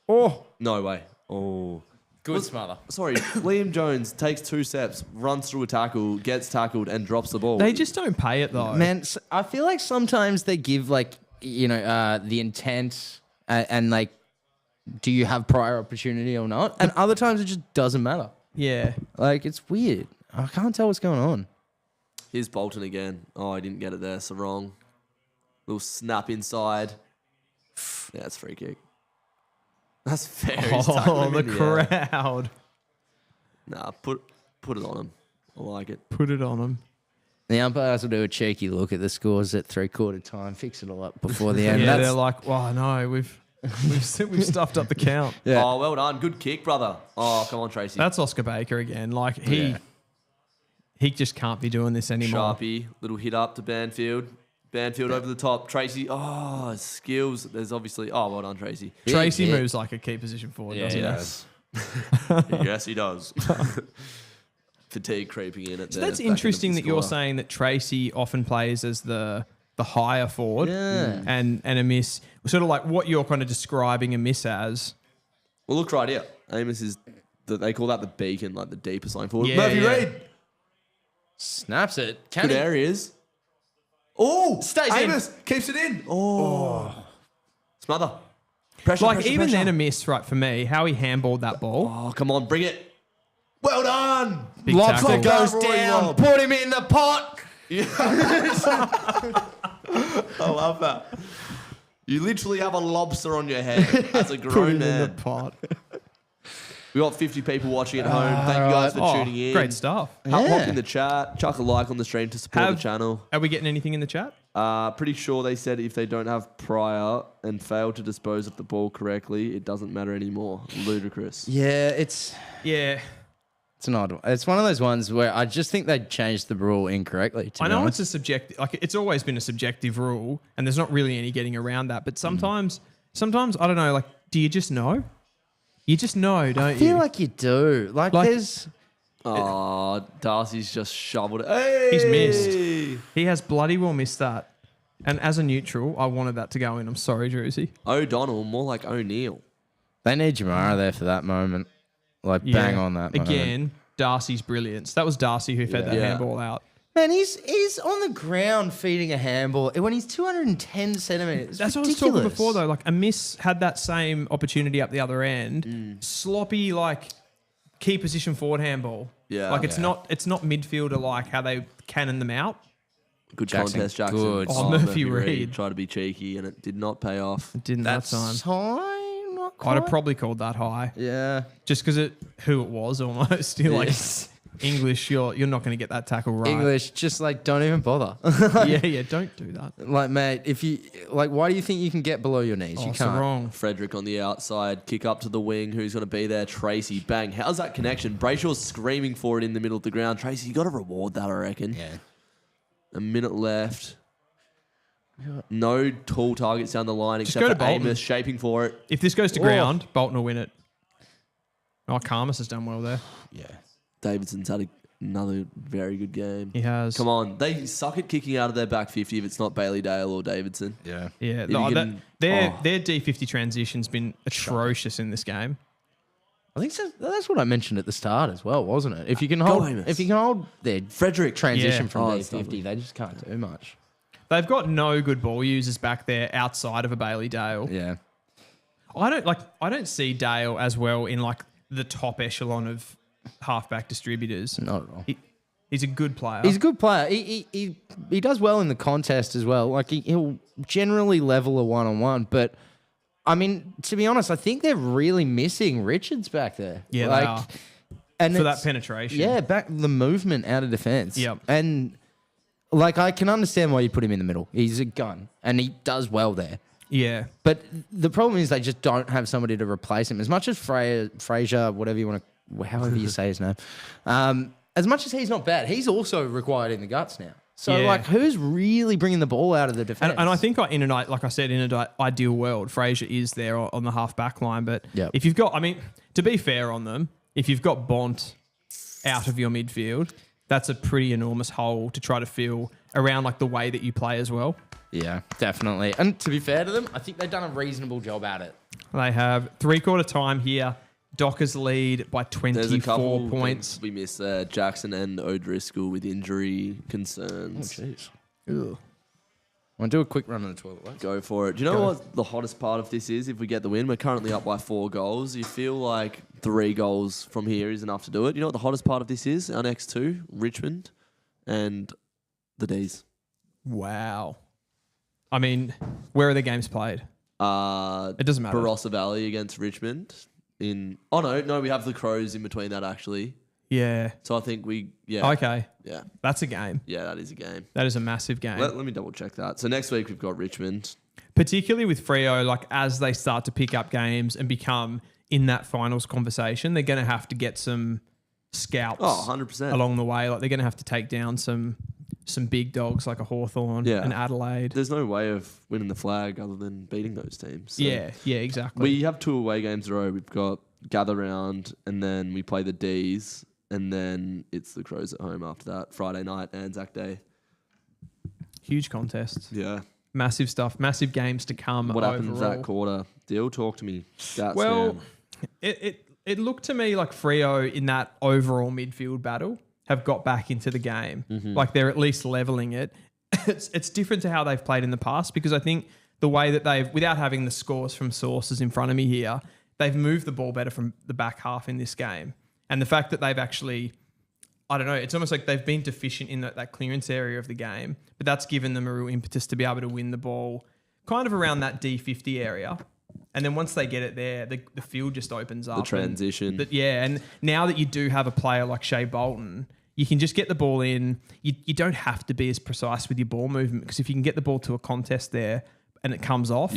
Oh, No way. Oh. Good smother. Sorry, Liam Jones takes 2 steps, runs through a tackle, gets tackled, and drops the ball. they just don't pay it though. Man, I feel like sometimes they give the intent and like, do you have prior opportunity or not? And other times it just doesn't matter. Yeah. Like, it's weird. I can't tell what's going on. Here's Bolton again. Oh, I didn't get it there, so wrong. Little snap inside. Yeah, that's free kick. That's fair. He's tackling Oh, him the in air. crowd. Nah, put it on him. I like it. Put it on them. The umpires will do a cheeky look at the scores at 3/4 time, fix it all up before the end. Yeah, they're like, "Oh no, we've stuffed up the count." Yeah. Oh, well done. Good kick, brother. Oh, come on, Tracy. That's Oscar Baker again. Like he just can't be doing this anymore. Sharpie. Little hit up to Banfield. Banfield over the top. Tracy. Oh, skills. There's obviously... Oh, well done, Tracy. Tracy Yeah. moves like a key position forward, doesn't Yes. Yes, he does. Fatigue creeping in at he? So that's interesting that you're saying that Tracy often plays as the higher forward and a miss. Sort of like what you're kind of describing a miss as. Well, look right here. Amos is... They call that the beacon, like the deepest line forward. Yeah, Murphy yeah. Reid. Snaps it. Good areas. Oh, Stays in. Amos keeps it in. Oh. Smother. Pressure, Like pressure, even pressure. then a miss, right, for me, how he handballed that ball. Oh, come on, bring it. Well done. Big Lobster tackle. goes Roy down. Lob. Put him in the pot. I love that. You literally have a lobster on your head as a Put grown it in the man. pot. We got 50 people watching at home. Thank you guys for Oh, tuning in. great stuff. Hop in the chat. Chuck a like on the stream to support Have- the channel. Are we getting anything in the chat? Pretty sure they said if they don't have prior and fail to dispose of the ball correctly, it doesn't matter anymore. Ludicrous. Yeah, it's Yeah. an odd one. It's one of those ones where I just think they changed the rule incorrectly. I know it's a subjective, like it's always been a subjective rule, and there's not really any getting around that. But sometimes I don't know. Like, do you just know? You just know, don't I feel you? like you do. Like there's... Oh, Darcy's just shoveled it. Hey! He's missed. He has bloody well missed that. And as a neutral, I wanted that to go in. I'm sorry, Druzy. O'Donnell, more like O'Neill. They need Jamara there for that moment. Like, bang on that moment. Again, Darcy's brilliance. That was Darcy who fed that Yeah. handball out. Man, he's on the ground feeding a handball when he's 210 centimeters. That's what I was talking before, though. Like, a miss had that same opportunity up the other end. Sloppy, like, key position forward handball. Yeah. Like, it's not midfielder like how they cannon them out. Good Jackson, contest, Jackson. good. Oh, Murphy Reid. tried to be cheeky and it did not pay off. It didn't That's that time. time, not I'd quite. have probably called that high. Yeah. Just because who it was almost. You're Yes. like, English, you're not going to get that tackle right. English, just like, don't even bother. Yeah, don't do that. Like, mate, if you, like, why do you think you can get below your knees? Oh, You so can't. wrong. Frederick on the outside, kick up to the wing. Who's going to be there? Tracy. Bang. How's that connection? Brayshaw's screaming for it in the middle of the ground. Tracy, you got to reward that, I reckon. Yeah. A minute left. No tall targets down the line Just except go for to Bolton. Amos shaping for it. If this goes to ground, Bolton will win it. Oh, Karmas has done well there. Yeah. Davidson's had another very good game. He has. Come on. They suck at kicking out of their back 50 if it's not Bailey Dale or Davidson. Yeah. Yeah, If no, you can- their D50 transition's been atrocious in this game. I think that's what I mentioned at the start as well, wasn't it? If you can Go, hold, Amos. if you can hold their Frederick. transition Yeah. from Oh, it's D50, lovely. they just can't do much. They've got no good ball users back there outside of a Bailey Dale. Yeah. I don't see Dale as well in like the top echelon of halfback distributors. Not at all. He's He's a good player. He's a good player. He does well in the contest as well. Like he'll generally level a 1-on-1, but I mean, to be honest, I think they're really missing Richards back there. Yeah, like, they are. And for that penetration. Yeah, back the movement out of defence. Yep. And like I can understand why you put him in the middle. He's a gun and he does well there. Yeah. But the problem is they just don't have somebody to replace him. As much as Fraser, whatever you want to, however you say his name, as much as he's not bad, he's also required in the guts now. So, like, who's really bringing the ball out of the defence? And I think in an ideal world, Fraser is there on the half-back line. But if you've got, I mean, to be fair on them, if you've got Bont out of your midfield, that's a pretty enormous hole to try to fill around, like, the way that you play as well. Yeah, definitely. And to be fair to them, I think they've done a reasonable job at it. They have three-quarter time here. Dockers lead by 24 points. We missed Jackson and O'Driscoll with injury concerns. Oh, jeez. Ew. Want to do a quick run on the toilet? Lads? Go for it. Do you know what the hottest part of this is? If we get the win, we're currently up by 4 goals. You feel like 3 goals from here is enough to do it. You know what the hottest part of this is? Our next 2, Richmond and the D's. Wow. I mean, where are the games played? It doesn't matter. Barossa Valley against Richmond. No, we have the Crows in between that actually. Yeah. So I think Okay. Yeah. That's a game. Yeah, that is a game. That is a massive game. Let me double check that. So next week we've got Richmond. Particularly with Freo, like as they start to pick up games and become in that finals conversation, they're going to have to get some scalps 100%. along the way. Like they're going to have to take down some big dogs like a Hawthorn and Adelaide. There's no way of winning the flag other than beating those teams. So yeah, exactly. we have 2 away games in a row. We've got Gather Round and then we play the D's and then it's the Crows at home after that. Friday night, Anzac Day. Huge contests. Yeah. Massive stuff. Massive games to come. What happens overall. that quarter? Deal, talk to me. It looked to me like Freo in that overall midfield battle have got back into the game. Mm-hmm. Like they're at least leveling it. It's different to how they've played in the past because I think the way that they've, without having the scores from sources in front of me here, they've moved the ball better from the back half in this game. And the fact that they've actually, I don't know, it's almost like they've been deficient in that clearance area of the game, but that's given them a real impetus to be able to win the ball kind of around that D50 area. And then once they get it there, the field just opens up. The transition. And now that you do have a player like Shea Bolton, you can just get the ball in. You don't have to be as precise with your ball movement because if you can get the ball to a contest there and it comes off,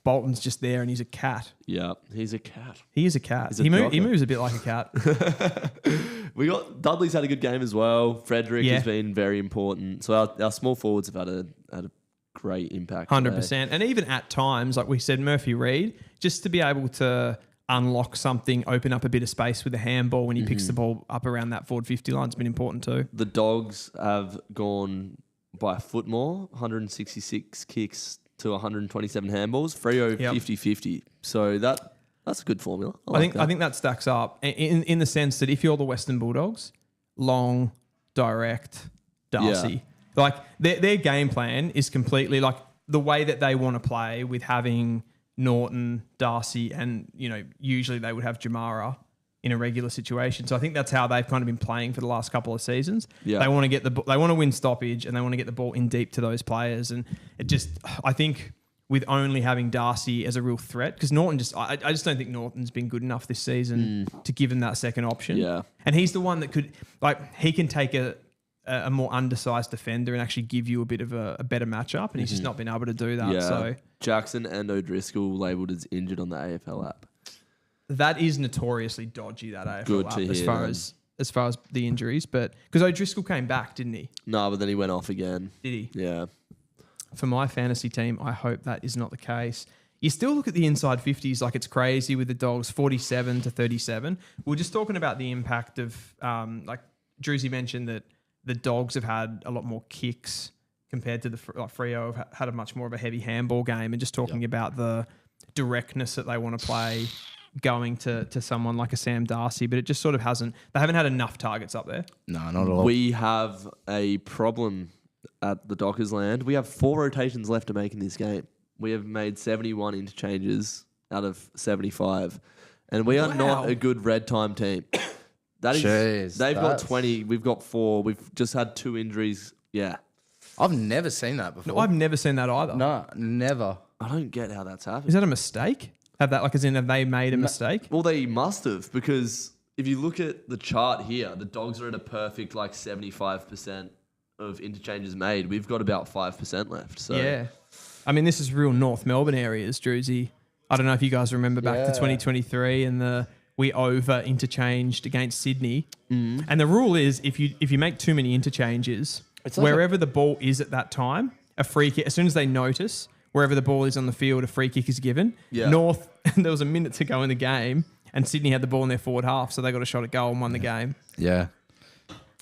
Bolton's just there and he's a cat. Yeah, he's a cat. He is a cat. He moves a bit like a cat. We got Dudley's had a good game as well. Frederick has been very important. So our small forwards have had a great impact. 100%. And even at times, like we said, Murphy Reid, just to be able to unlock something, open up a bit of space with a handball when he picks the ball up around that forward 50 line has been important too. The Dogs have gone by a foot more, 166 kicks to 127 handballs. Freo 50-50. So that's a good formula. I think that stacks up in the sense that if you're the Western Bulldogs, long, direct, Darcy. Yeah. Like their game plan is completely like the way that they want to play with having Norton, Darcy, and usually they would have Jamara in a regular situation. So I think that's how they've kind of been playing for the last couple of seasons. Yeah. They want to win stoppage and they want to get the ball in deep to those players. And I think with only having Darcy as a real threat, because Norton I just don't think Norton's been good enough this season to give him that second option. Yeah. And he's the one that could, he can take a more undersized defender and actually give you a bit of a better matchup, and he's just not been able to do that. Yeah. So Jackson and O'Driscoll labelled as injured on the AFL app. That is notoriously dodgy, that AFL Good app, to as hear, far as the injuries, but because O'Driscoll came back, didn't he? No, but then he went off again. Did he? Yeah. For my fantasy team, I hope that is not the case. You still look at the inside 50s like it's crazy with the Dogs, 47 to 37. We're just talking about the impact of, like Druzy mentioned that the Dogs have had a lot more kicks compared to the Freo have had a much more of a heavy handball game, and just talking about the directness that they want to play going to someone like a Sam Darcy, but it just sort of they haven't had enough targets up there. No, not at all. We have a problem at the Dockers land. We have 4 rotations left to make in this game. We have made 71 interchanges out of 75, and we are not a good red time team. That is, Jeez, they've got 20. We've got 4. We've just had 2 injuries. Yeah. I've never seen that before. No, I've never seen that either. No, never. I don't get how that's happened. Is that a mistake? Have they made a mistake? Well, they must have, because if you look at the chart here, the Dogs are at a perfect 75% of interchanges made. We've got about 5% left. So Yeah. I mean, this is real North Melbourne areas, Druzy. I don't know if you guys remember back to 2023 and we over interchanged against Sydney. And the rule is if you make too many interchanges, wherever the ball is at that time, a free kick, as soon as they notice, wherever the ball is on the field, a free kick is given. Yeah. North, there was a minute to go in the game, and Sydney had the ball in their forward half, so they got a shot at goal and won the game. Yeah.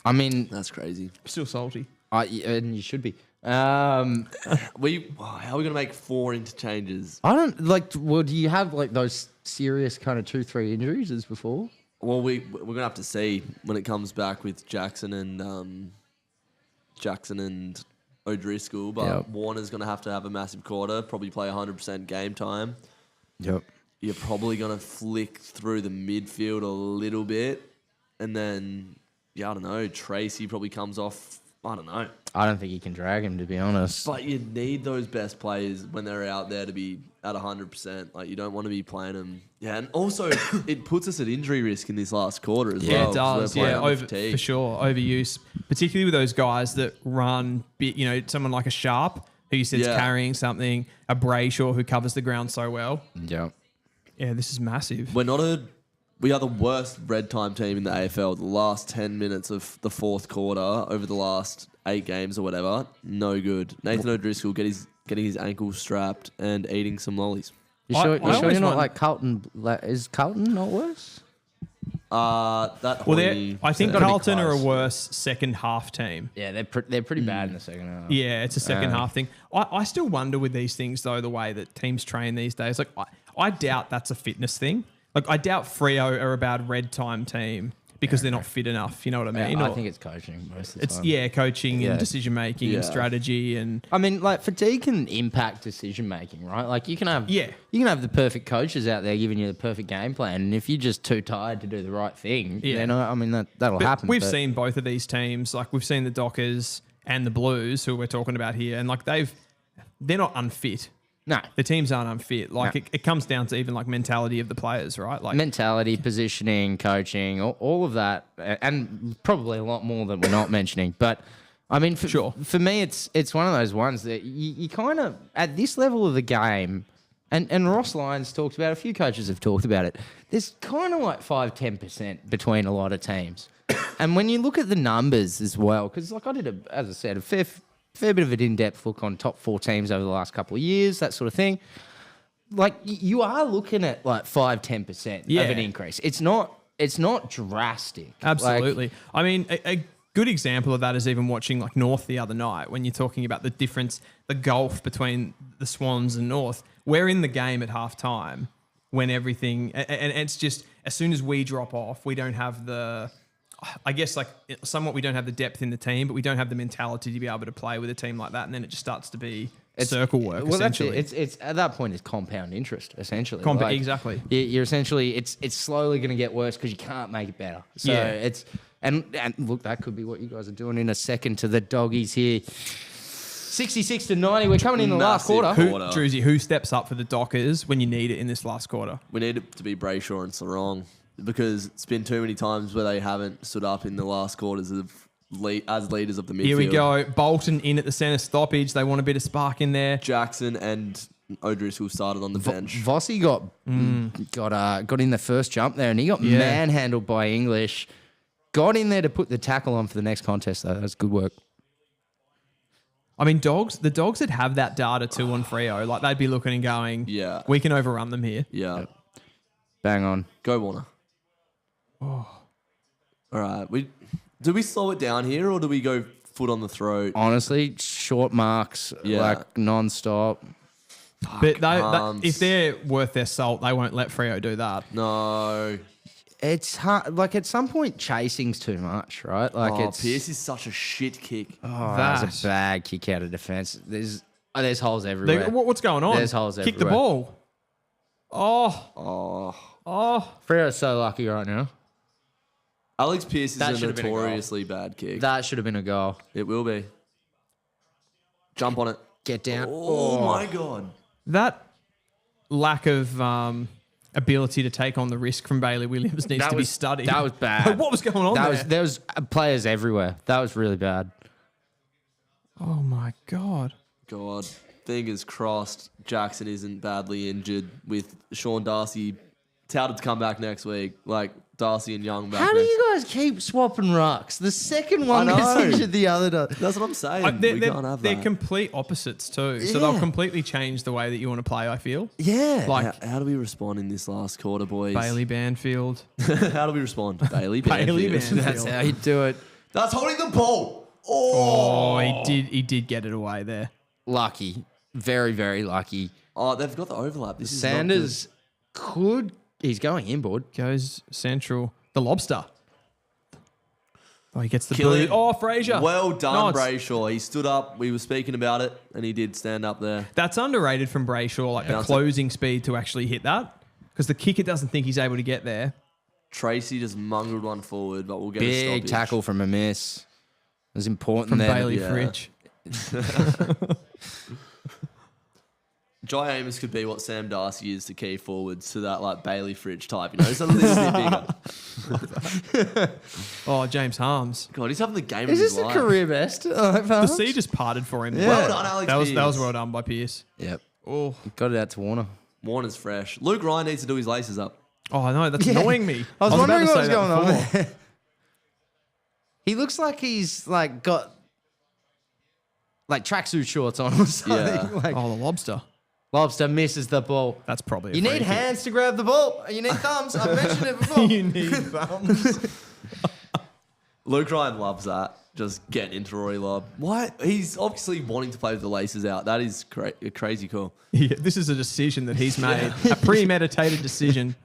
I mean, that's crazy. Still salty. And you should be. How are we going to make 4 interchanges? I don't do you have those serious kind of 2-3 injuries as before? Well, we're going to have to see when it comes back with Jackson and O'Driscoll, but Warner's going to have a massive quarter, probably play 100% game time. Yep. You're probably going to flick through the midfield a little bit, and then, I don't know, Tracy probably comes off, I don't know. I don't think you can drag him, to be honest. But you need those best players when they're out there to be at 100%. You don't want to be playing them. Yeah, and also it puts us at injury risk in this last quarter as well. Yeah, it does. Yeah, fatigue. for sure. Overuse, particularly with those guys that run, someone like a Sharp, who you said's carrying something, a Brayshaw who covers the ground so well. Yeah. Yeah, this is massive. We are the worst red time team in the AFL. The last 10 minutes of the fourth quarter over the last 8 games or whatever, no good. Nathan O'Driscoll getting his ankles strapped and eating some lollies. You sure you're not like Carlton? Is Carlton not worse? I think Carlton are a worse second half team. Yeah, they're pretty bad in the second half. Yeah, it's a second half thing. I still wonder with these things though, the way that teams train these days. I doubt that's a fitness thing. I doubt Freo are a bad red time team because they're not fit enough. You know what I mean? I think it's coaching most of the time. Coaching and decision making and strategy and. I mean, fatigue can impact decision making, right? You can have the perfect coaches out there giving you the perfect game plan, and if you're just too tired to do the right thing, then that'll happen. We've seen both of these teams. We've seen the Dockers and the Blues, who we're talking about here, and they're not unfit. No. The teams aren't unfit. It comes down to even mentality of the players, right? Mentality, positioning, coaching, all of that, and probably a lot more that we're not mentioning. But I mean, for me, it's one of those ones that you kind of, at this level of the game, and Ross Lyons talked about it, a few coaches have talked about it, there's kind of 5-10% between a lot of teams. And when you look at the numbers as well, because I did, as I said, a fair bit of an in-depth look on top 4 teams over the last couple of years, that sort of thing. You are looking at 5-10% of an increase. It's not drastic. Absolutely. I mean, a good example of that is even watching North the other night when you're talking about the difference, the gulf between the Swans and North. We're in the game at halftime when everything, and it's just as soon as we drop off, we don't have the. I guess somewhat we don't have the depth in the team, but we don't have the mentality to be able to play with a team like that, and then it just starts to be circle work. Well, essentially, it's at that point it's compound interest essentially. Exactly. You're essentially it's slowly going to get worse because you can't make it better. So it's and look, that could be what you guys are doing in a second to the Doggies here. 66-90. We're coming in the last quarter. Who steps up for the Dockers when you need it in this last quarter? We need it to be Brayshaw and Sarong. Because it's been too many times where they haven't stood up in the last quarters as leaders of the midfield. Here we go. Bolton in at the centre stoppage. They want a bit of spark in there. Jackson and O'Driscoll started on the bench. Vossi got in the first jump there, and he got manhandled by English. Got in there to put the tackle on for the next contest, though. That's good work. I mean, the dogs that have that data too on Freo, they'd be looking and going, we can overrun them here. Yeah. Yep. Bang on. Go, Warner. Oh. All right. Do we slow it down here or do we go foot on the throat? Honestly, short marks, non-stop. But if they're worth their salt, they won't let Freo do that. No. It's hard. At some point, chasing's too much, right? Pierce is such a shit kick. Oh, that's a bad kick out of defence. There's holes everywhere. What's going on? There's holes everywhere. Kick the ball. Oh. Freo's so lucky right now. Alex Pearce is That a should have been a goal. notoriously bad kick. That should have been a goal. It will be. Jump on it. Get down. Oh my God. That lack of ability to take on the risk from Bailey Williams needs to be studied. That was bad. Like, what was going on there? There was players everywhere. That was really bad. Oh my God. God. Fingers crossed Jackson isn't badly injured with Sean Darcy touted to come back next week. Like Darcy and Young back How do next. you guys keep swapping rucks? The second one I gets know. injured, the other does. That's what I'm saying. They're, we they're- can't have they're that. complete opposites too. So they'll completely change the way that you want to play, I feel. Yeah. Like How do we respond in this last quarter, boys? Bailey Banfield. How do we respond? Bailey Bailey Banfield. Banfield. That's how you do it. That's holding the ball. Oh, he did get it away there. Lucky. Very, very lucky. Oh, they've got the overlap. This Sanders he's going inboard. Goes central. The lobster. Oh, he gets the Kill boot. him. Oh, Fraser. Well done, No, Brayshaw. He stood up. We were speaking about it, and he did stand up there. That's underrated from Brayshaw, like the Bounce it. closing speed to actually hit that. Because the kicker doesn't think he's able to get there. Tracy just mongreled one forward, but we'll get a Big stoppage. tackle from a miss. It was important From there. Bailey yeah. Fritsch. Jai Amos could be what Sam Darcy is to key forwards to that like Bailey Fridge type, you know, just a little bit bigger. Oh, James Harms. God, he's having the game Is of his this a life. career best? The sea just parted for him. Well done, Alex That was Pearce. well done by Pearce. Yep. Oh, Got it out to Warner. Warner's fresh. Luke Ryan needs to do his laces up. oh no, that's annoying me. I was about wondering to what was say that going on before. there. He looks like he's like got like tracksuit shorts on or something. Yeah. Like, Oh, the lobster. Lobster misses the ball. That's probably. You need hands to grab the ball. You need thumbs. I've mentioned it before. You need thumbs. Luke Ryan loves that. Just getting into Rory Lobb. Why? He's obviously wanting to play with the laces out. That is a crazy call. Yeah, this is a decision that he's made. A premeditated decision.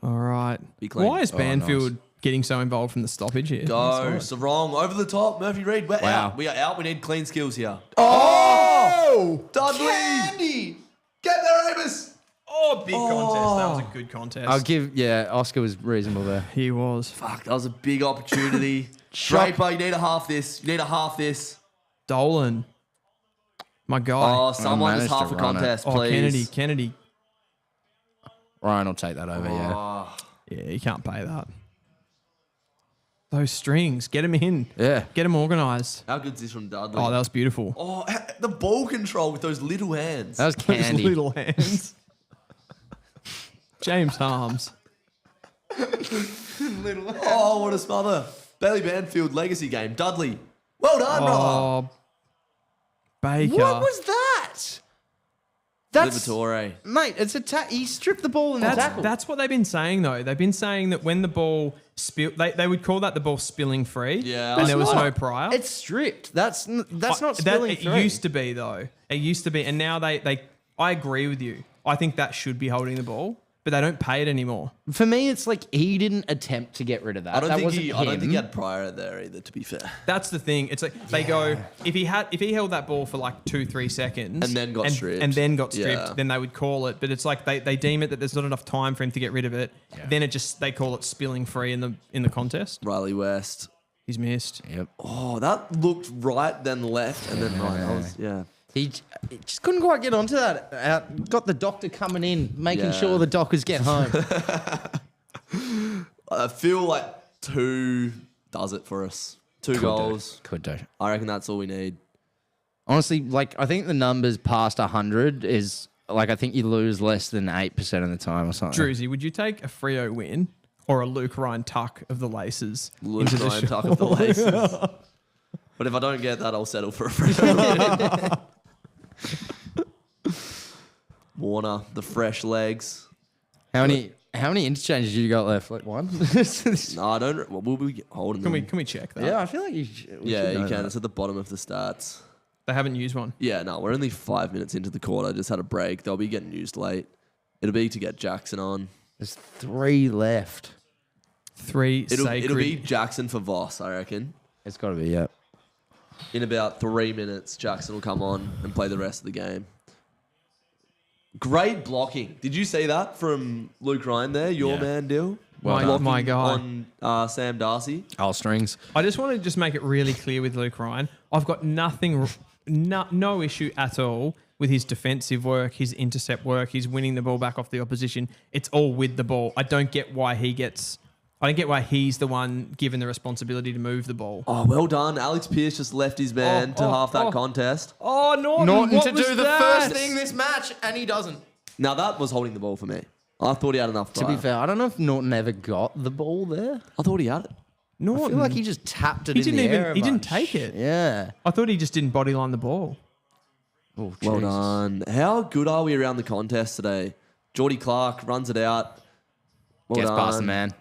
All right. Be clean. Why is Oh, Banfield getting so involved from the stoppage here? Go. That's So wrong. Over the top. Murphy Reid. We're Wow. out. We are out. We need clean skills here. Oh! Dudley. Candy! Get there, Amos. Oh, big contest. That was a good contest. I'll give, Oscar was reasonable there. He was. Fuck, that was a big opportunity. Shock. Draper, you need a half this. You need a half this. Dolan. My guy. Oh, someone just managed to half a run it. contest, Oh, please. Kennedy. Ryan will take that over, yeah. Oh, Yeah, you can't pay that. Those strings. Get him in. Yeah. Get him organised. how good's this from Dudley? Oh, that was beautiful. Oh, the ball control with those little hands. That was Those candy. little hands. James Harms. Oh, what a smother. Bailey Banfield legacy game. Dudley. Well done, brother. Oh, Baker. What was that? That's, Liberatore. mate, it's he stripped the ball in the tackle. That's what they've been saying, though. They've been saying that when the ball they would call that the ball spilling free. Yeah, And there was not. no prior. It's stripped. That's not That- spilling it through. used to be, though. It used to be. And now I agree with you. I think that should be holding the ball, but they don't pay it anymore. For me, it's like he didn't attempt to get rid of that. I don't That think wasn't he. I don't him. think he had prior there either. To be fair, That's the thing. It's like they go if he held that ball for like 2-3 seconds And then got stripped. Yeah. then they would call it. But it's like they deem it that there's not enough time for him to get rid of it. Then they call it spilling free in the contest. Riley West. He's missed. Yep. Oh, that looked right, then left, and then right. That was, yeah. He just couldn't quite get onto that. Got the doctor coming in, making Yeah. sure the dockers get home. I feel like 2 does it for us. 2 goals. Could do. I reckon that's all we need. Honestly, like I think the numbers past 100 is like I think you lose less than 8% of the time or something. Druzy, would you take a Freo win or a Luke Ryan tuck of the laces? Luke into the Ryan show? tuck of the laces. But if I don't get that, I'll settle for a free. Warner, the fresh legs. How many interchanges you got left? Like one? No, I don't. Well, we'll be holding Can them. we check that? Yeah, I feel like we Yeah, should you know can. that. It's at the bottom of the stats. They haven't used one. Yeah, no, we're only 5 minutes into the quarter. Just had a break. They'll be getting used late. It'll be to get Jackson on. There's 3 left. 3 sacred. It'll be Jackson for Voss, I reckon. It's got to be, yeah. In about 3 minutes, Jackson will come on and play the rest of the game. Great blocking. Did you see that from Luke Ryan there? Your man, Dill? My guy. On Sam Darcy. All strings. I just want to just make it really clear with Luke Ryan. I've got no issue at all with his defensive work, his intercept work, his winning the ball back off the opposition. It's all with the ball. I don't get why he's the one given the responsibility to move the ball. Oh, well done. Alex Pearce just left his man to half that contest. Oh, Norton Norton to do the first thing this match, and he doesn't. Now, that was holding the ball for me. I thought he had enough To time. be fair, I don't know if Norton ever got the ball there. I thought he had it. Norton. I feel like he just tapped it He in didn't the even. air. He didn't take it. Yeah. I thought he just didn't bodyline the ball. Oh, Well Jesus. done. How good are we around the contest today? Geordie Clark runs it out. Well Gets done. past the man.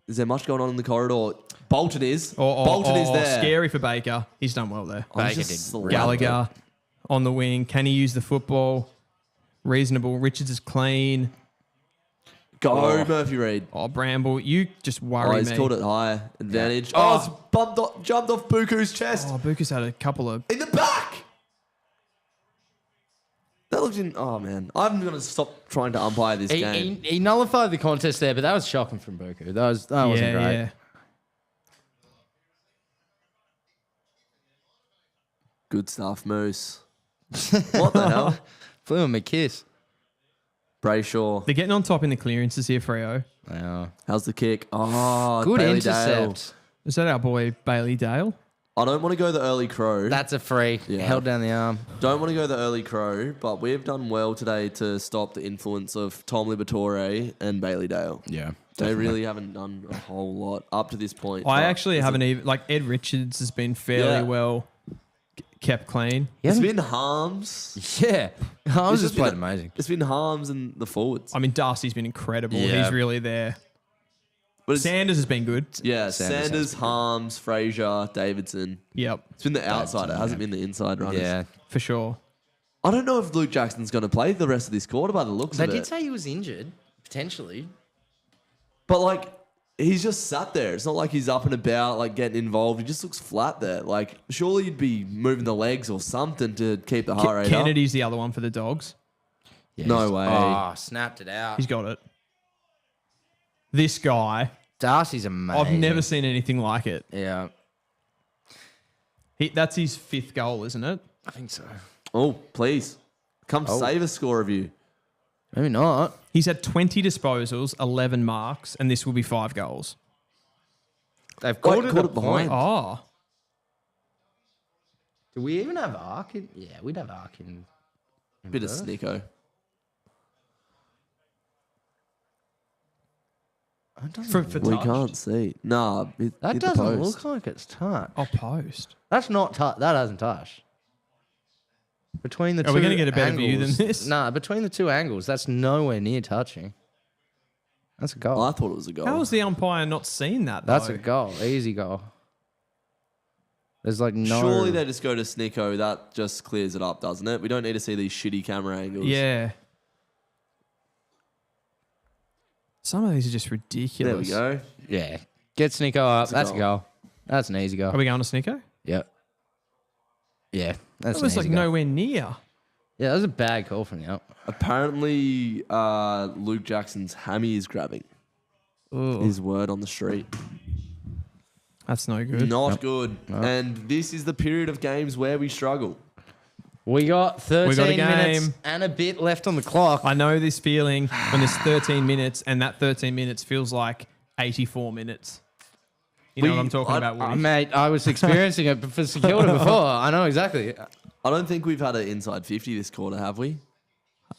Is there much going on in the corridor? Bolton is. Bolton is there. Scary for Baker. He's done well there. Oh, he's Baker just did slapped Gallagher on the wing. Can he use the football? Reasonable. Richards is clean. it. Go, Murphy Reid. Oh, Bramble, you just Oh, worry he's me. called it high. Advantage. Oh, it's jumped off Buku's chest. Oh, Buka's had a couple of... In the back. That looked in... Oh, man. I'm going to stop trying to umpire this game. He nullified the contest there, but that was shocking from Buku. That wasn't great. Yeah. Good stuff, Moose. What the hell? Flew him a kiss. Brayshaw. They're getting on top in the clearances here, Freo. Yeah. How's the kick? Oh, Good Bailey intercept. Is that our boy Bailey Dale? Dale. I don't want to go the early crow. That's a free. Yeah. Held down the arm. Don't want to go the early crow, but we've done well today to stop the influence of Tom Liberatore and Bailey Dale. Yeah. They really haven't done a whole lot up to this point. I but actually haven't even... Like, Ed Richards has been fairly well kept clean. It's been Harms. Yeah. Harms has just played been amazing. It's been Harms and the forwards. I mean, Darcy's been incredible. Yeah. He's really there. But it's- Sanders has been good. yeah, Sanders Sanders, has been Harms, Fraser, Davidson. Yep, It's been the outside. It hasn't been the inside runners. Yeah. for sure. I don't know if Luke Jackson's going to play the rest of this quarter by the looks They of did it. say he was injured, potentially. But like, he's just sat there. It's not like he's up and about, like getting involved. He just looks flat there. Like, surely you'd be moving the legs or something to keep the heart rate up. Kennedy's the other one for the Dogs. No way. Oh, snapped it out. He's got it. This guy, Darcy's amazing. I've never seen anything like it. Yeah. That's his 5th goal, isn't it? I think so. Oh, please. Come save a score review. Maybe not. He's had 20 disposals, 11 marks, and this will be 5 goals. They've Caught called it it behind. Oh, Do we even have Ark in? Yeah, we'd have Ark in. Bit of snicko. for We touch. can't see. Nah, That hit the doesn't post. look like it's touched. Oh, post. That's not touch. That hasn't touched. Between the two Are we gonna get a better view than angles- this? Nah, between the two angles, that's nowhere near touching. That's a goal. I thought it was a goal. How has the umpire not seen that, That's though? a goal. Easy goal. There's like no. Surely they just go to snicko. That just clears it up, doesn't it? We don't need to see these shitty camera angles. Yeah. Some of these are just There ridiculous. we go. Yeah. Get Snicko up. That's a goal. goal. That's an easy goal. Are we going to Snicko? Yep. Yeah. That's That an was easy like goal. nowhere near. Yeah, that was a bad call from the up. Apparently, Luke Jackson's hammy is grabbing. Ugh, His word on the street. that's no good. Not good. And this is the period of games where we struggle. We got 13 game. minutes and a bit left on the clock. I know this feeling when there's 13 minutes and that 13 minutes feels like 84 minutes. You know what I'm talking about, Woody? Mate, I was experiencing it for Security before. I know exactly. I don't think we've had an inside 50 this quarter, have we?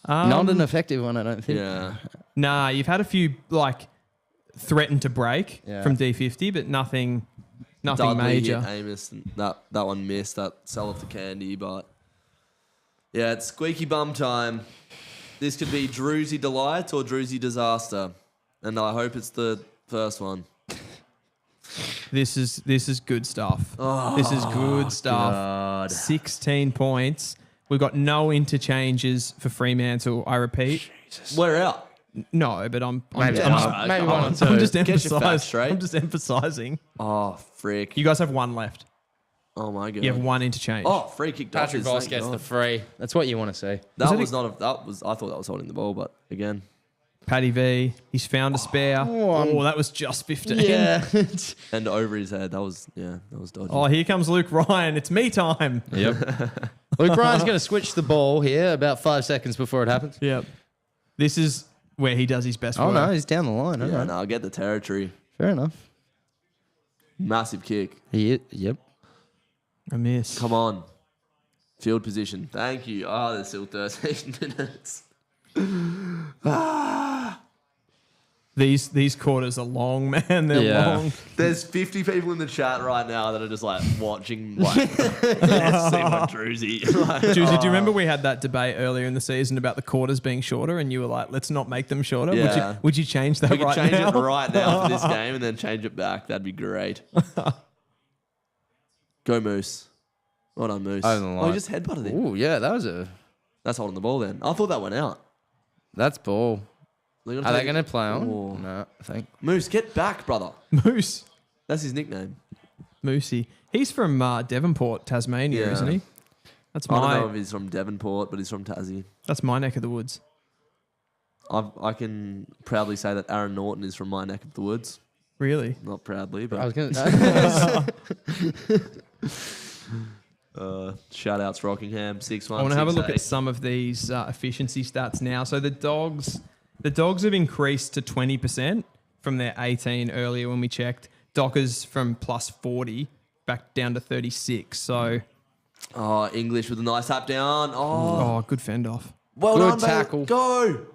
Not an effective one, I don't think. Yeah. Nah, you've had a few like threatened to break Yeah. from D50, but nothing Dudley major. hit Amos, and that one missed, that sell off the candy, but yeah, it's squeaky bum time. This could be Druzy Delight or Druzy Disaster, and I hope it's the first one. This is good stuff. This is good stuff. God. 16 points. We've got no interchanges for Fremantle. I repeat, We're out. no, but I'm Maybe just, one. Maybe one or I'm two. just Get your facts emphasizing. straight. I'm just emphasizing. Oh, frick. You guys have one left. Oh my god. You have one interchange. Oh, free kick. Patrick Dodgers, Voss thank gets God. the free. That's what you want to see. That was not a. That was. I thought that was holding the ball, but again. Paddy V. He's found a spare. Oh, that was just 15. Yeah. And over his head. That was dodgy. Oh, here comes Luke Ryan. It's me time. Yep. Luke Ryan's going to switch the ball here about 5 seconds before it happens. Yep. This is where he does his best Oh, work. no, he's down the line. yeah, Okay. no, I get the territory. Fair enough. Massive kick. Yep. A miss. Come on. Field position. Thank you. Oh, there's still 13 minutes. These quarters are long, man. They're Yeah. long. There's 50 people in the chat right now that are just like watching. Like, let's see my druzy. Like, Juicy, do you remember we had that debate earlier in the season about the quarters being shorter, and you were like, "Let's not make them shorter." Yeah. Would you change that we could right change now? it right now for this game and then change it back. That'd be great. Go Moose. Well done, Moose. Over the Oh, line. he just headbutted him. Ooh, yeah, that was a... That's holding the ball then. I thought that went out. That's ball. They're Are they take- going to play on? Oh. No, I think. Moose, get back, brother. Moose. That's his nickname. Moosey. He's from Devonport, Tasmania, Yeah. isn't he? That's I don't know my if he's from Devonport, but he's from Tassie. that's my neck of the woods. I can proudly say that Aaron Norton is from my neck of the woods. Really? Not proudly, but I was going to... shout outs Rockingham 6-1. I want to have a look at some of these efficiency stats now. So the Dogs have increased to 20% from their 18 earlier when we checked. Dockers from plus 40 back down to 36. So English with a nice tap down. Oh, good fend off. well Good done, tackle. Bailey. Go.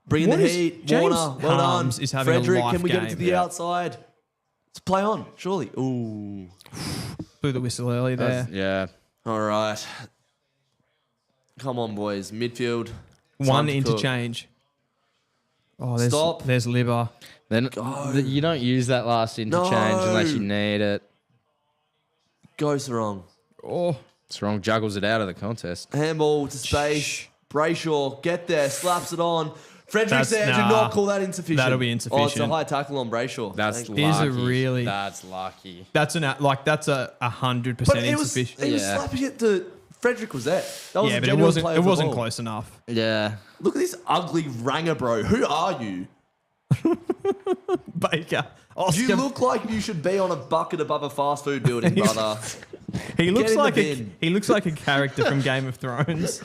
Bring in What the is- heat. James Warner, well Harms done. is having a Frederick, life can we get it to game. the Yeah. outside? Let's play on, surely. Ooh. Blew the whistle early there. Yeah. All right. Come on, boys. Midfield. One Time to cook. interchange. Oh, Stop. there's Libba. Then you don't use that last interchange No. unless you need it. Go Sarong. Oh, Strong juggles it out of the contest. Handball to space. Brayshaw, get there, slaps it on. Frederick's there. Do not call that insufficient. That'll be Oh, it's a insufficient. high tackle on Brayshaw. That's Thank you. Is lucky. it really? That's lucky. that's a 100% But it was insufficient. slapping it to Frederick was there. That was Yeah, a but genuine play it of the wasn't ball. close enough. Yeah. Look at this ugly ranger, bro. Who are you? Baker. You look like you should be on a bucket above a fast food building, brother. He looks in the like bin. he looks like a character from Game of Thrones.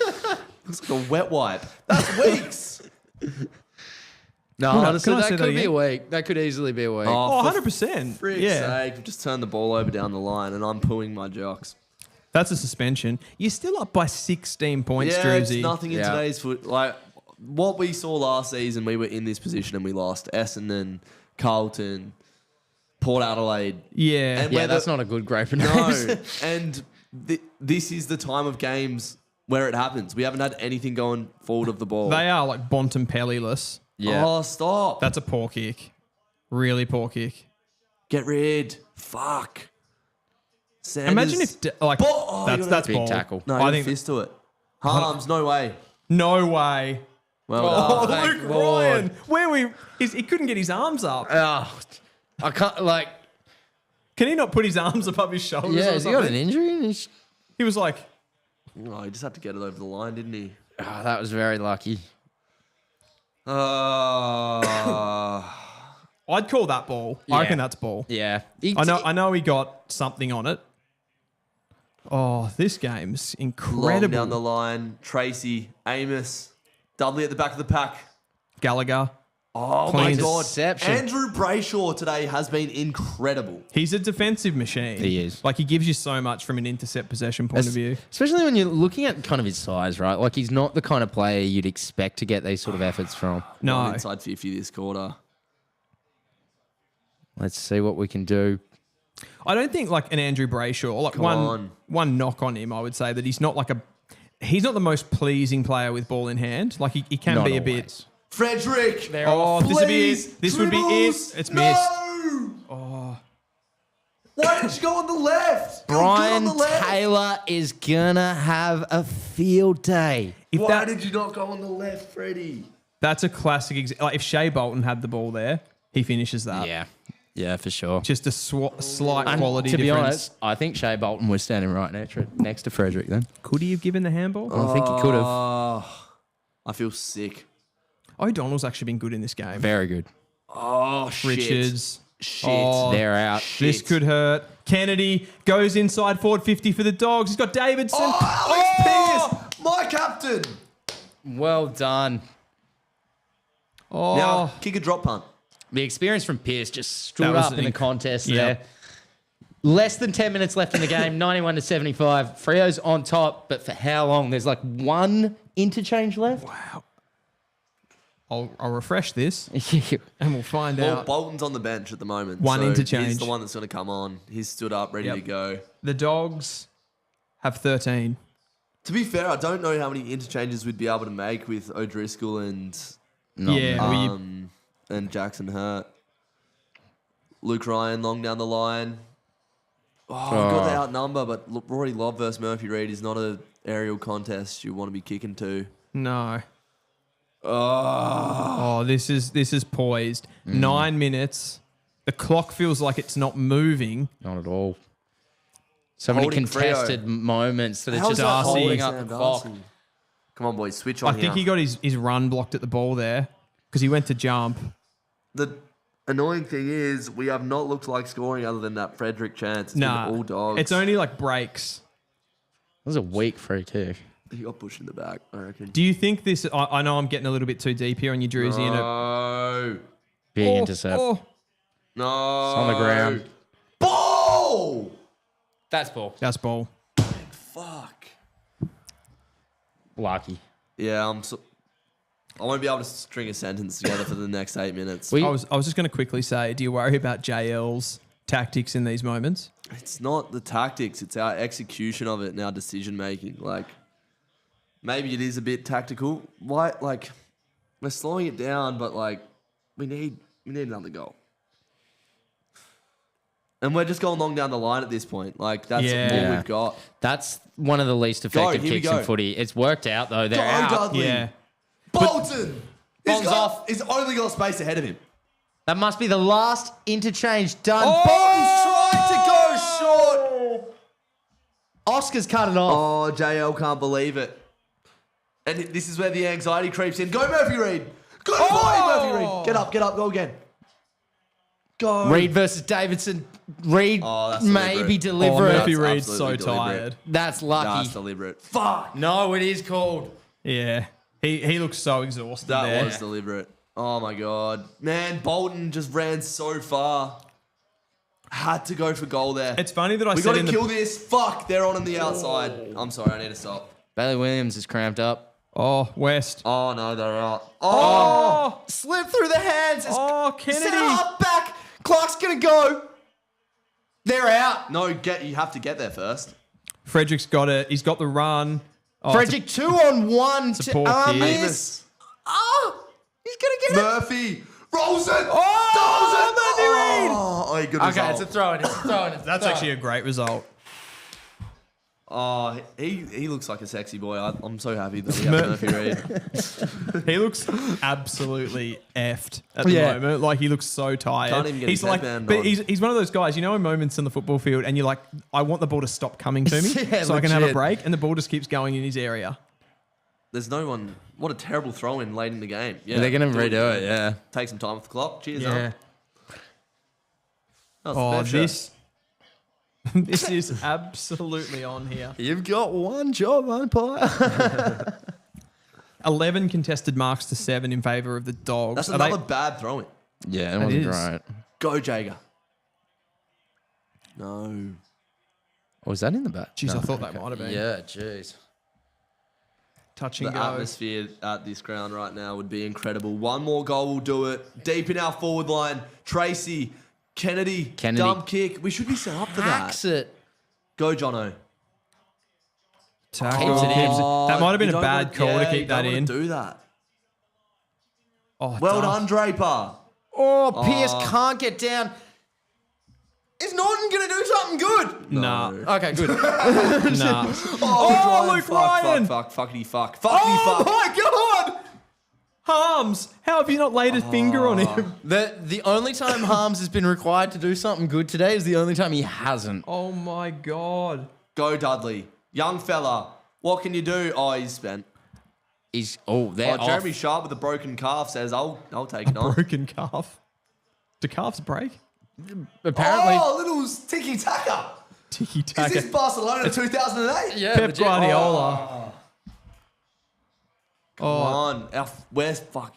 Looks like a wet wipe. That's weeks. No, Can I honestly, say that that could be again? a week. That could easily be a week. Oh, for 100%. frick's Yeah. sake. We've just turned the ball over down the line and I'm pooing my jocks. That's a suspension. You're still up by 16 points, Yeah, it's Druzy. nothing in Yeah. today's foot. Like, what we saw last season, we were in this position and we lost. Essendon, Carlton, Port Adelaide. Yeah. And yeah, whether- that's not a good grape and No, grapes. and this is the time of games where it happens. We haven't had anything going forward of the ball. They are like Bontempelli-less. Yeah. Oh, stop. That's a poor kick. Really poor kick. Get rid. Fuck. Sanders. Imagine if Oh, you got a that's big ball. tackle. No, I I think fist to it. Harms, no way. no way. Well Oh, done. thank Luke Lord. Ryan. He couldn't get his arms up. Oh, I can't, like... Can he not put his arms above his shoulders? Yeah, or has he got an something? injury? He was like, Oh, he just had to get it over the line, didn't he? Oh, that was very lucky. I'd call that ball. Yeah. I reckon that's ball. Yeah. I know he got something on it. Oh, this game's Long incredible. down the line. Tracy, Amos, Dudley at the back of the pack. Gallagher. Oh Clean my God. deception. Andrew Brayshaw today has been incredible. He's a defensive machine. He is. Like, he gives you so much from an intercept possession point of view. Especially when you're looking at kind of his size, right? Like, he's not the kind of player you'd expect to get these sort of efforts from. No. Inside 50 this quarter. Let's see what we can do. I don't think like an Andrew Brayshaw, like Come on. one knock on him, I would say that he's not the most pleasing player with ball in hand. Like he can Not be a always. bit. Frederick. Oh, this would be please. it. This would be Dribbles. it. It's No. missed. Oh. Why did you go on the left? You're Brian good on the left. Taylor is gonna have a field day. Why did you not go on the left, Freddie? That's a classic example. Like if Shea Bolton had the ball there, he finishes that. Yeah. Yeah, for sure. Just a slight quality to be difference. honest, I think Shea Bolton was standing right next to Frederick then. Could he have given the handball? I think he could have. I feel sick. O'Donnell's actually been good in this game. Very good. Oh, shit. Richards. Shit. Oh, They're out. this could hurt. Kennedy goes inside forward 50 for the Dogs. He's got Davidson. Alex Pearce, my captain. Well done. Oh, Now, kick a drop punt. The experience from Pearce just stood That was up in the contest Yep. there. Less than 10 minutes left in the game, 91-75. Freo's on top, but for how long? There's like one interchange left. wow. I'll refresh this and we'll find Well, out. Bolton's on the bench at the moment. One so interchange. He's the one that's going to come on. He's stood up, ready Yep. to go. The Dogs have 13. To be fair, I don't know how many interchanges we'd be able to make with O'Driscoll and and Jackson Hurt. Luke Ryan long down the line. Oh, got the outnumber, but Rory Love versus Murphy Reid is not an aerial contest you want to be kicking to. No. Oh, this is poised. 9 minutes. The clock feels like it's not moving. Not at all. So many Holding contested moments that it's How's just that holding Darcy? up the Sam clock. Darcy? Come on, boys, switch on I think he got his run blocked at the ball there because he went to jump. The annoying thing is we have not looked like scoring other than that Frederick chance. It's been all Dogs. It's only like breaks. That was a weak free kick. He got pushed in the back, I reckon. Do you think this? I know I'm getting a little bit too deep here on your Druzy. No. Big intercept. No. It's on the ground. Ball! That's ball. That's ball. Fuck. Lucky. Yeah, I won't be able to string a sentence together for the next 8 minutes. I was just going to quickly say, do you worry about JL's tactics in these moments? It's not the tactics, it's our execution of it and our decision making. Like, maybe it is a bit tactical. Why? Like, we're slowing it down, but like, we need another goal. And we're just going long down the line at this point. Like, that's all we've got. That's one of the least effective here we kicks go. in footy. It's worked out though. They're Go, out. Dudley. Yeah. Bolton! Ball's off. He's only got space ahead of him. That must be the last interchange done. Bolton's trying to go short. Oscar's cut it off. Oh, JL can't believe it. And this is where the anxiety creeps in. Go, Murphy Reid. Good fight, Murphy Reid. Get up, go again. Go. Reid versus Davidson. Reid that's maybe deliberate. deliver it. Murphy That's Reid's so absolutely deliberate. tired. That's lucky. That's deliberate. Fuck. No, it is called. Yeah. He looks so exhausted That there. was deliberate. Oh, my God. Man, Bolton just ran so far. Had to go for goal there. It's funny that I We said got in to the... kill this. Fuck, they're on the outside. I'm sorry, I need to stop. Bailey Williams is cramped up. Oh, West. Oh, no, they're out. Oh, Slip through the hands. oh, Kennedy. Set up back. Clark's going to go. They're out. No, you have to get there first. Frederick's got it. He's got the run. Oh, Frederick 2-on-1 a to poor kid. Amos. Oh, he's going to get it. Murphy. Rolls it. Oh, Murphy Reid. Oh, good Okay, result. it's a throw-in. It's a throw-in. That's actually a great result. Oh, he looks like a sexy boy. I'm so happy that we have Murphy Reid. He looks absolutely effed at the moment. Like, he looks so tired. Can't even get he's his like, headband but on. he's one of those guys, you know, in moments on the football field, and you're like, I want the ball to stop coming to me Yeah, so I can have a legit. break, and the ball just keeps going in his area. There's no one. What a terrible throw in late in the game. Yeah, They're going to do redo it, yeah. Take some time off the clock. Cheers. Yeah. Up. Oh, this. this is absolutely on here. You've got one job, umpire. 11 contested marks to 7 in favour of the Dogs. That's Are another they- bad throw-in. Yeah, it It wasn't is. great. Go, Jager. No. Oh, was that in the back? Jeez, I thought that might have been. Yeah, jeez. Touch and The go. atmosphere at this ground right now would be incredible. One more goal will do it. Deep in our forward line. Tracy, Kennedy. Dump kick. We should be set up for Hacks that. it. Go, Jono. Tackle. Keeps it in. That might have been You a don't bad want- call yeah, to you keep that don't in. want to do that. Oh, Well tough. done, Draper. Oh, Pierce can't get down. Is Norton going to do something good? Nah. Okay, good. Nah. Oh, Luke fuck, Ryan. Fuckity fuck. Oh, my God. Harms, how have you not laid a finger on him? The only time Harms has been required to do something good today is the only time he hasn't. Oh my God. Go Dudley. Young fella. What can you do? Oh, he's spent. They're off. Jeremy Sharp with a broken calf says, I'll take it on. Broken calf. Do calves break? Apparently. Oh, little tiki-taka. Tiki-taka. Is this Barcelona 2008? Yeah, Pep Guardiola. Come on.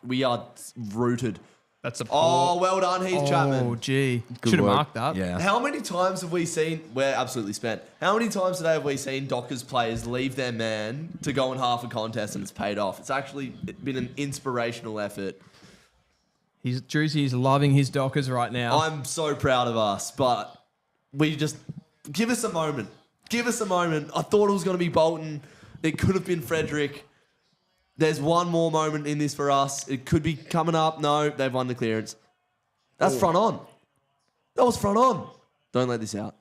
We are rooted. That's a Oh, well done, Heath Chapman. Oh, gee. Good Should have work. marked that. Yeah. How many times have we seen, we're absolutely spent, how many times today have we seen Dockers players leave their man to go in half a contest and it's paid off? It's actually been an inspirational effort. Drewsy's loving his Dockers right now. I'm so proud of us, but we just, give us a moment. Give us a moment. I thought it was going to be Bolton. It could have been Frederick. There's one more moment in this for us. It could be coming up. No, they've won the clearance. That's front on. That was front on. Don't let this out.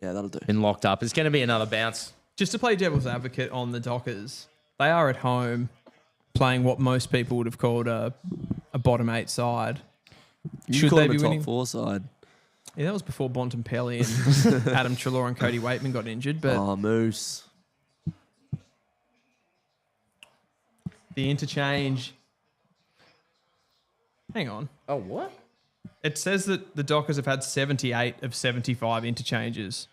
Yeah, that'll do. Been locked up. It's going to be another bounce. Just to play devil's advocate on the Dockers, they are at home playing what most people would have called a bottom 8 side. You call them a top 4 side. Yeah, that was before Bontempelli and Adam Treloar and Cody Waitman got injured. But Moose. the interchange. Hang on. Oh, what? It says that the Dockers have had 78 of 75 interchanges.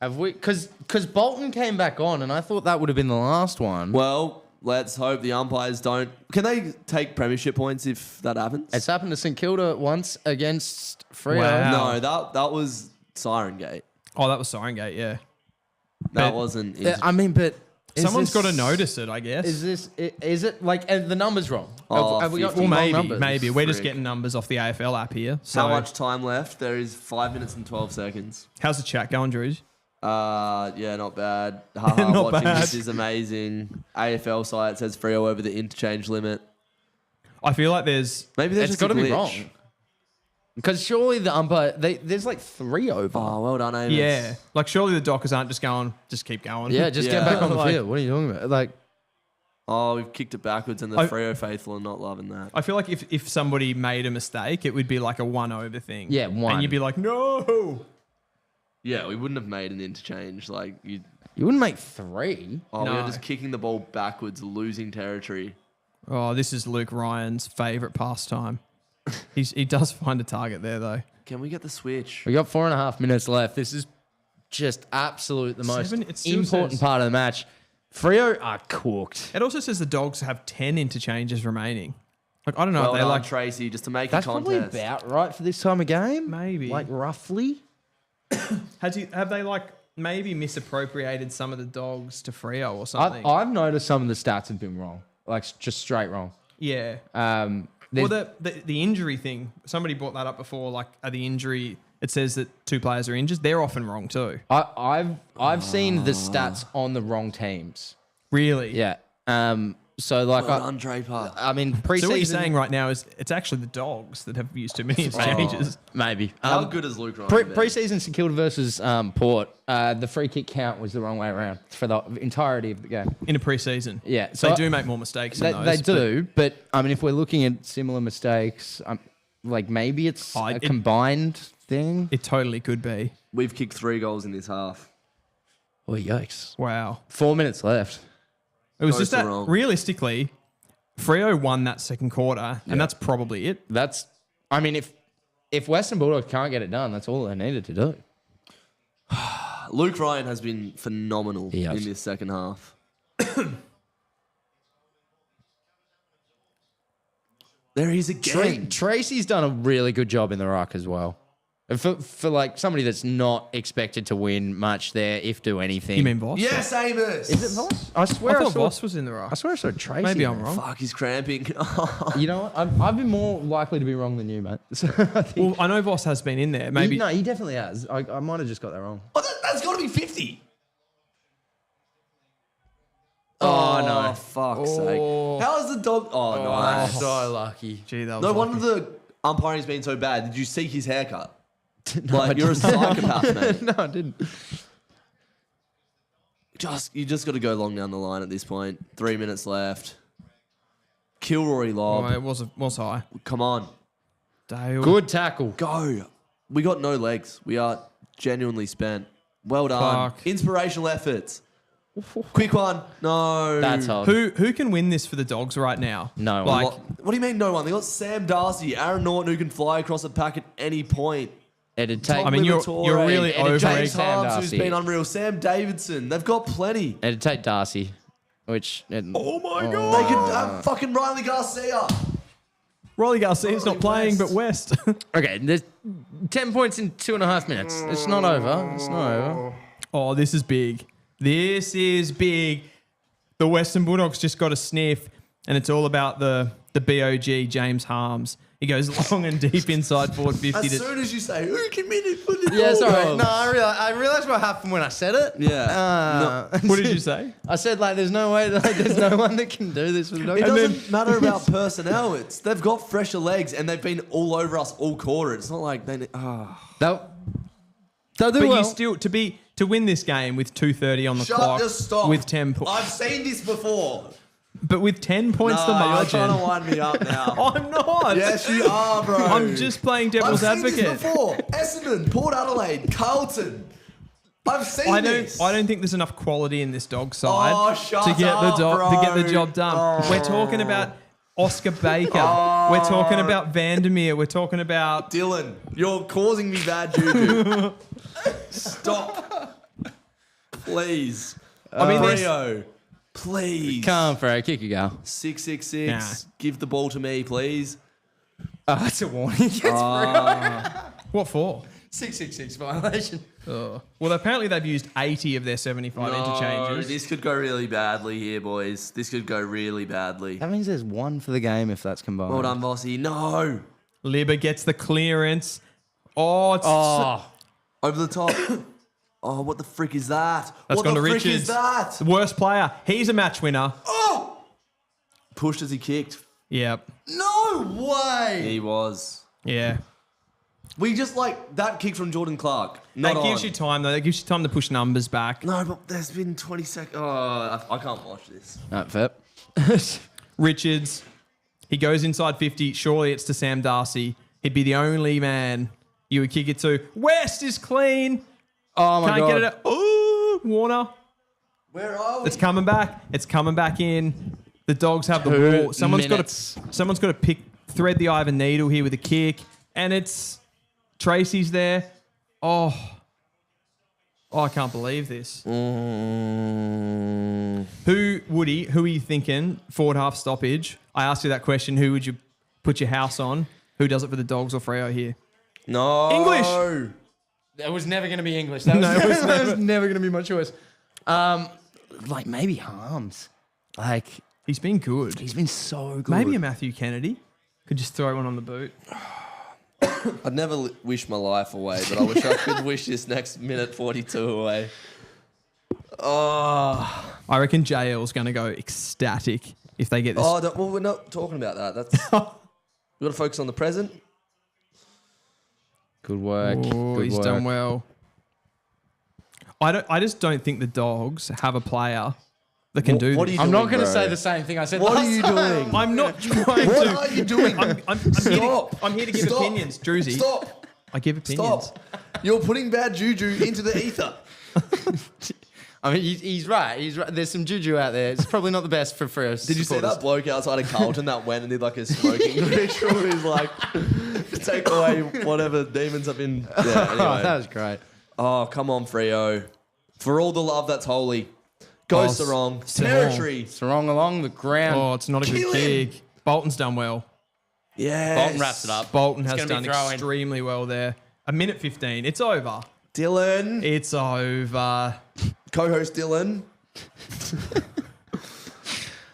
Have we? Because Bolton came back on, and I thought that would have been the last one. Well, let's hope the umpires don't. Can they take premiership points if that happens? It's happened to St Kilda once against Freo. Wow. No, that was Siren Gate. Oh, that was Siren Gate, yeah. That But- wasn't. But Someone's got to notice it, I guess. Is it like the numbers wrong? Oh, have we got 50. Well, wrong maybe, numbers? maybe. We're just Frick. getting numbers off the AFL app here. So How much time left? There is 5 minutes and 12 seconds. How's the chat going, Drews? Yeah, not bad. Haha, Not watching bad. this is amazing. AFL site says Freo over the interchange limit. I feel like there's... Maybe there's It's just got to a be glitch. wrong. Because surely the umpire, there's like 3 over. Oh, well done, Amos. Yeah. Like, surely the Dockers aren't just going, just keep going. Yeah, just Yeah. get back on the Like- field. What are you talking about? Like, Oh, we've kicked it backwards, and the Freo faithful are not loving that. I feel like if somebody made a mistake, it would be like a 1-over thing. Yeah, 1. And you'd be like, no. Yeah, we wouldn't have made an interchange. Like you. you wouldn't make 3. Oh, we No. were just kicking the ball backwards, losing territory. Oh, this is Luke Ryan's favourite pastime. He does find a target there, though. Can we get the switch? We got 4.5 minutes left. This is just absolute the most It still important says- part of the match. Freo are cooked. It also says the Dogs have 10 interchanges remaining. Like, I don't know Well if they done, like... Tracy, just to make That's a probably contest. about right for this time of game. Maybe. Like roughly. Have they like maybe misappropriated some of the Dogs to Freo or something? I've noticed some of the stats have been wrong. Like just straight wrong. Yeah. Well, Well, the injury thing, somebody brought that up before. Like, the injury, it says that 2 players are injured. They're often wrong too. I've seen the stats on the wrong teams. Really? Yeah. So like Well done, Draper. I mean preseason. So what you're saying right now is it's actually the Dogs that have used too many exchanges. maybe. How good is Luke Ryan? been? Preseason St Kilda versus Port. The free kick count was the wrong way around for the entirety of the game. In a preseason. Yeah, So they do make more mistakes in They those. do, but I mean, if we're looking at similar mistakes, like maybe it's a combined thing. It totally could be. We've kicked 3 goals in this half. Oh yikes! Wow. 4 minutes left. It was Goes just to that, wrong. realistically, Freo won that second quarter, and that's probably it. That's. I mean, if Western Bulldogs can't get it done, that's all they needed to do. Luke Ryan has been phenomenal He has. in this second half. There he is again. Tracy's done a really good job in the ruck as well. For like somebody that's not expected to win much there, if do anything. You mean Voss? Yes, Amos. Is it Voss? I I swear I, thought saw. Voss was in the ruck. I swear I saw Tracy. Maybe I'm there. wrong. Fuck, he's cramping. You know what? I've been more likely to be wrong than you, mate. So I think Well, I know Voss has been in there. Maybe. he definitely has. I might have just got that wrong. That's got to be 50. Oh, no. Fuck's sake. How is the dog? Oh, nice. So lucky. Gee, that was No lucky. wonder the umpiring's been so bad. Did you see his haircut? No, I Like, you're a psychopath, mate. No, I didn't. You just got to go long down the line at this point. 3 minutes left. Kilroy lob. Oh, it was high. Come on. Dale. Good tackle. Go. We got no legs. We are genuinely spent. Well done. Fuck. Inspirational efforts. Quick one. No. That's hard. Who can win this for the Dogs right now? No one. Like, What do you mean no one? They got Sam Darcy, Aaron Norton who can fly across the pack at any point. It'd take. I mean, you're really over James Sam Harms, who's Darcy. been unreal. Sam Davidson. They've got plenty. It'd take Darcy, which. Oh my They God. could have fucking Riley Garcia. Riley Garcia's not Riley playing, West. but West. Okay, there's 10 points in 2.5 minutes. It's not over. It's not over. Oh, this is big. This is big. The Western Bulldogs just got a sniff, and it's all about the BOG, James Harms. He goes long and deep inside forward 50. As soon as you say, who committed for the Yeah, sorry. Bulldogs? No, I realized what happened when I said it. Yeah. What did you say? I said, like, there's no way, like, there's no one that can do this with the Dogs. It doesn't matter about personnel. They've got fresher legs and they've been all over us all quarter. It's not like they. They'll do But well. you still to win this game with 2:30 on the clock, Just stop. with 10 points, I've seen this before. but with 10 points the You're margin. trying to wind me up now. I'm not. Yes, you are, bro. I'm just playing devil's I've seen advocate. this before. Essendon, Port Adelaide, Carlton. I've seen this. I don't think there's enough quality in this dog side Oh, shut to get up, to get the bro. job done. We're talking about Oscar Baker. We're talking about Vandermeer. We're talking about Dylan, you're causing me bad juju. Stop. Please. I mean, there's- Freo, please. Come on, Freo, kick a go. 666. Nah. Give the ball to me, please. That's a warning. what for? 666 violation. Well, apparently they've used 80 of their 75 interchanges. This could go really badly here, boys. This could go really badly. That means there's one for the game if that's combined. Well done, Bossy. No. Libba gets the clearance. Oh, it's Over the top. Oh, what the frick is that? That's what gone the to frick Richards. is that? the worst player. He's a match winner. Pushed as he kicked. Yep. No way. He was. Yeah. We just like that kick from Jordan Clark. Not That gives on. you time, though. That gives you time to push numbers back. No, but there's been 20 seconds. Oh, I can't watch this. Not fair. Richards, he goes inside 50. Surely it's to Sam Darcy. He'd be the only man you would kick it to. West is clean. Oh, my Can't God. get it out. Oh, Warner. Where are we? It's coming back. It's coming back in. The Dogs have the 2 ball. Someone's minutes. got to thread the eye of a needle here with a kick, and it's Tracy's there. Oh, I can't believe this. Who are you thinking? Forward half stoppage. I asked you that question. Who would you put your house on? Who does it for the Dogs or Freo here? No. English. That was never going to be English. That was never going to be my choice. Like maybe Harms. Like He's been good. he's been so good. Maybe a Matthew Kennedy. Could just throw one on the boot. I'd never wish my life away, but I wish I could wish this next minute 42 away. Oh. I reckon JL's going to go ecstatic if they get this. Oh, well, we're not talking about that. That's we got to focus on the present. Good work. Oh, Good he's work. done well. I just don't think the Dogs have a player that can do What this. are you I'm doing, not going to bro? say the same thing I said What last are you time. doing? I'm not trying What to. are you doing? I'm here to give Stop. opinions, Druzy. Stop. I give opinions. Stop. You're putting bad juju into the ether. I mean, he's right. He's right. There's some juju out there. It's probably not the best for Freo Did you see supporters. that bloke outside of Carlton that went and did like a smoking ritual? He's like, take away whatever demons have been. Yeah, Oh, anyway. that was great. Oh, come on, Freo. For all the love that's holy. Go Oh, Sarong. Sarong. Territory. It's wrong along the ground. Oh, it's not a good Kill him. kick. Bolton's done well. Yes. Bolton wraps it up. Bolton It's has gonna done be throw-in. extremely well there. A minute 15. It's over. Dylan. It's over. Co-host Dylan.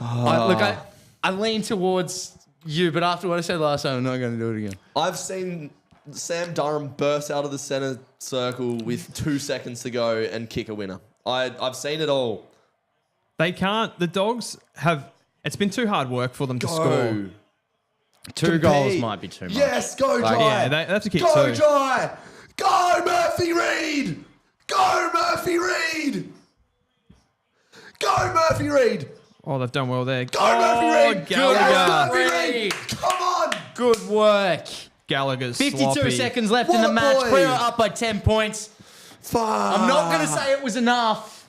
I lean towards you, but after what I said last time, I'm not going to do it again. I've seen Sam Durham burst out of the centre circle with 2 seconds to go and kick a winner. I've seen it all. They can't. The Dogs have. It's been too hard work for them to score. Two goals might be too much. Yes, go Jai. Yeah, they have to kick Go two. Jai. Go Murphy Reed. Go Murphy Reed. Go Murphy Reed. Oh, they've done well there. Go, Murphy Reid! Gallagher. Murphy Reid! Come on! Good work. Gallagher's 52 sloppy. seconds left What in the a match. boy. Freo up by 10 points. Fuck. I'm not going to say it was enough,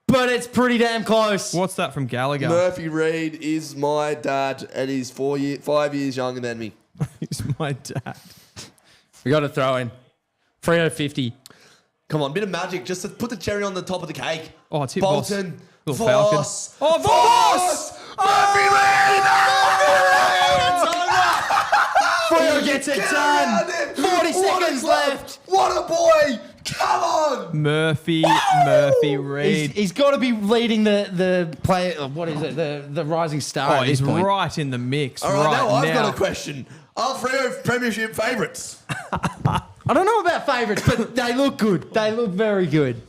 but it's pretty damn close. What's that from Gallagher? Murphy Reid is my dad, and he's 5 years younger than me. He's my dad. We got to throw in. Freo 50. Come on, bit of magic just to put the cherry on the top of the cake. Oh, it's hit Bolton. Little Falcon. Voss. Oh, Voss! Murphy Reid! Freo gets it done. 40 seconds left. What a boy! Come on! Murphy Reid. He's got to be leading the play. What is it? The rising star. Oh, at this he's point. right in the mix. All right, now I've now. got a question. Are Freo Premiership favourites? I don't know about favourites, but they look good. They look very good.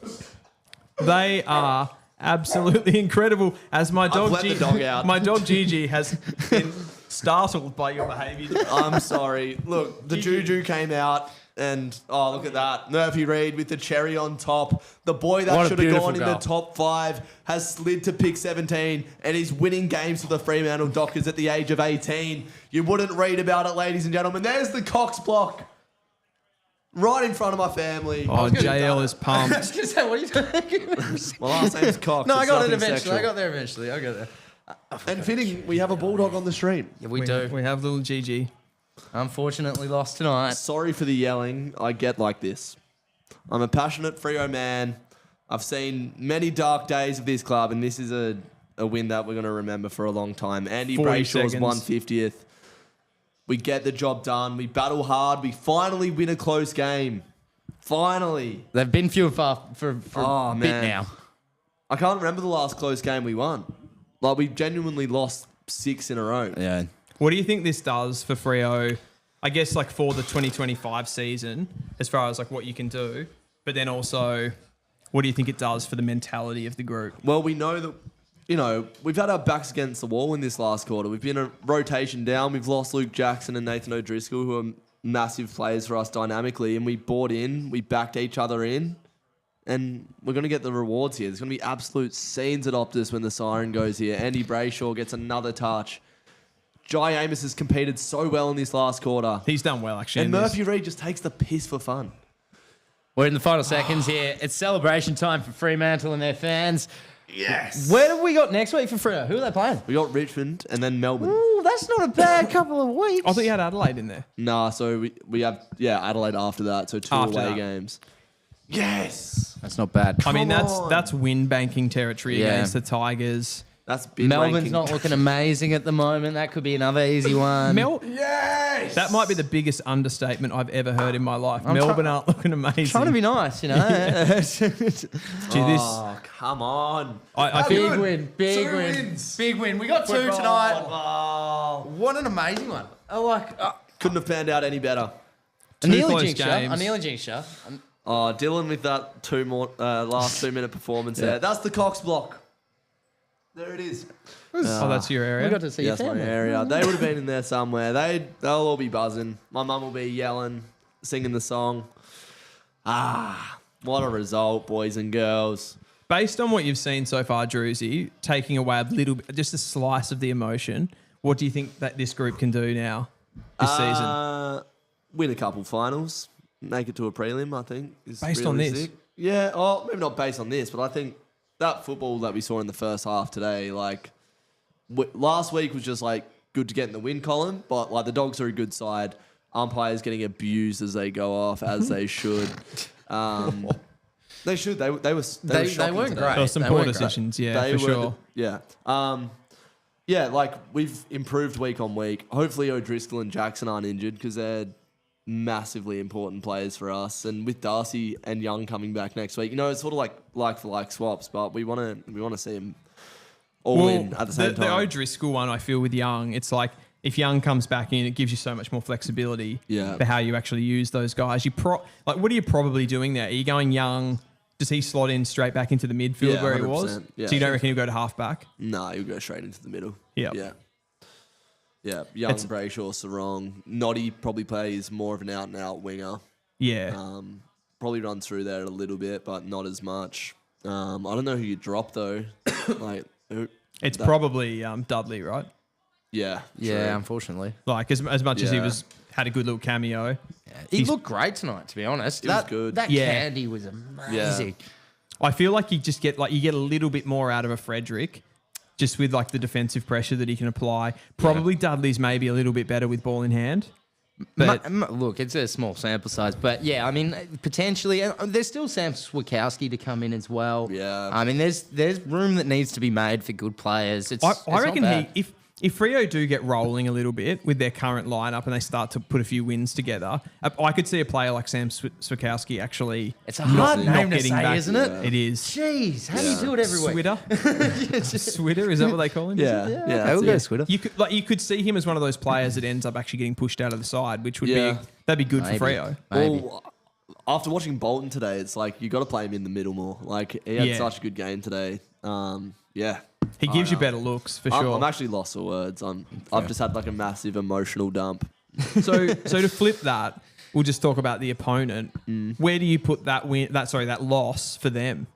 They are absolutely incredible. As my dog, let the dog out. My dog Gigi has been startled by your behaviour. I'm sorry. Look, the Juju came out and, oh, look at that. Murphy Reid with the cherry on top. The boy What that a should have beautiful gone in goal. the top 5 has slid to pick 17 and is winning games for the Fremantle Dockers at the age of 18. You wouldn't read about it, ladies and gentlemen. There's the Cox block. Right in front of my family. Oh, JL is I pumped. was going to say, what are you doing? My last name's Cox. No, I It's got it nothing eventually. sexual. I got there eventually. I got there. And fitting, we have a bulldog on the stream. Yeah, we do. We have little Gigi. Unfortunately lost tonight. Sorry for the yelling. I get like this. I'm a passionate Freo man. I've seen many dark days of this club, and this is a win that we're going to remember for a long time. Andy 40 Brayshaw's seconds. 150th. We get the job done. We battle hard. We finally win a close game. Finally. They've been few and far for Oh, a bit man. now. I can't remember the last close game we won. Like, we genuinely lost 6 in a row. Yeah. What do you think this does for Freo? I guess like for the 2025 season, as far as like what you can do, but then also, what do you think it does for the mentality of the group? Well, we know that, you know, we've had our backs against the wall in this last quarter. We've been a rotation down. We've lost Luke Jackson and Nathan O'Driscoll, who are massive players for us dynamically, and we bought in, we backed each other in, and we're going to get the rewards here. There's going to be absolute scenes at Optus when the siren goes here. Andy Brayshaw gets another touch. Jai Amos has competed so well in this last quarter. He's done well, actually. And in this. Murphy Reid just takes the piss for fun. We're in the final seconds here. It's celebration time for Fremantle and their fans. Yes. Where have we got next week for Freo? Who are they playing? We got Richmond and then Melbourne. Ooh, that's not a bad couple of weeks. I thought you had Adelaide in there. Nah, so we have, Adelaide after that. So 2 After away that. games. Yes. That's not bad. I mean, on. that's win banking territory Yeah. against the Tigers. That's big Melbourne's ranking. not looking amazing at the moment. That could be another easy one. Yes. That might be the biggest understatement I've ever heard in my life. I'm Melbourne aren't looking amazing. Trying to be nice, you know. Gee, this. Oh, come on. I Big feel win, big Two win, wins. big win. We got 2 tonight. What an amazing one. I like. Couldn't have panned out any better. I nearly close jinxed you. games. I nearly jinxed you. Oh, Dylan with that last 2 minute performance there. That's the Cox block. There it is. Oh, that's your area. We got to see your That's my family. area. They would have been in there somewhere. They'll all be buzzing. My mum will be yelling, singing the song. What a result, boys and girls. Based on what you've seen so far, Druzy, taking away a little bit, just a slice of the emotion, what do you think that this group can do now this season? Win a couple finals. Make it to a prelim, I think. Is Based on this? realistic. Yeah, maybe not based on this, but I think that football that we saw in the first half today, like, last week was just, like, good to get in the win column, but, like, the Dogs are a good side. Umpires getting abused as they go off, as they should. They should. They were shocking weren't today. great. There were some They poor weren't great. decisions, yeah, They for were sure. Yeah, like, we've improved week on week. Hopefully O'Driscoll and Jackson aren't injured because they're massively important players for us. And with Darcy and Young coming back next week, it's sort of like for like swaps, but we want to see them all in at the same The time. O'Driscoll one, I feel with Young, it's like if Young comes back in, it gives you so much more flexibility for how you actually use those guys. What are you probably doing there? Are you going Young? Does he slot in straight back into the midfield Yeah, where he was? 100%, yeah. So you don't reckon he'll go to halfback? No, he'll go straight into the middle. Yep. Yeah. Young, Brayshaw, Sarong. Noddy probably plays more of an out-and-out winger. Yeah. Probably run through there a little bit, but not as much. I don't know who you drop, though. It's probably Dudley, right? Yeah. Yeah, true. unfortunately. Like as much as he had a good little cameo. He looked great tonight, to be honest. He was good. That candy was amazing. I feel like you get a little bit more out of a Frederick, just with like the defensive pressure that he can apply. Probably Dudley's maybe a little bit better with ball in hand. But Look, it's a small sample size, but yeah, I mean, potentially, there's still Sam Swikowski to come in as well. Yeah. I mean, there's room that needs to be made for good players. I reckon if Freo do get rolling a little bit with their current lineup and they start to put a few wins together, I could see a player like Sam Swikowski actually. It's a hard name to say, back. isn't it? Yeah. It is. Jeez, how do you do it every week? Switter, is that what they call him? Yeah. We'll go Switter. You could see him as one of those players that ends up actually getting pushed out of the side, which would that'd be good for Freo. Well, after watching Bolton today, it's like you got to play him in the middle more. Like he had such a good game today. He gives you better looks for sure. I'm actually lost for words. I've just had like a massive emotional dump. So to flip that, we'll just talk about the opponent. Where do you put that loss for them?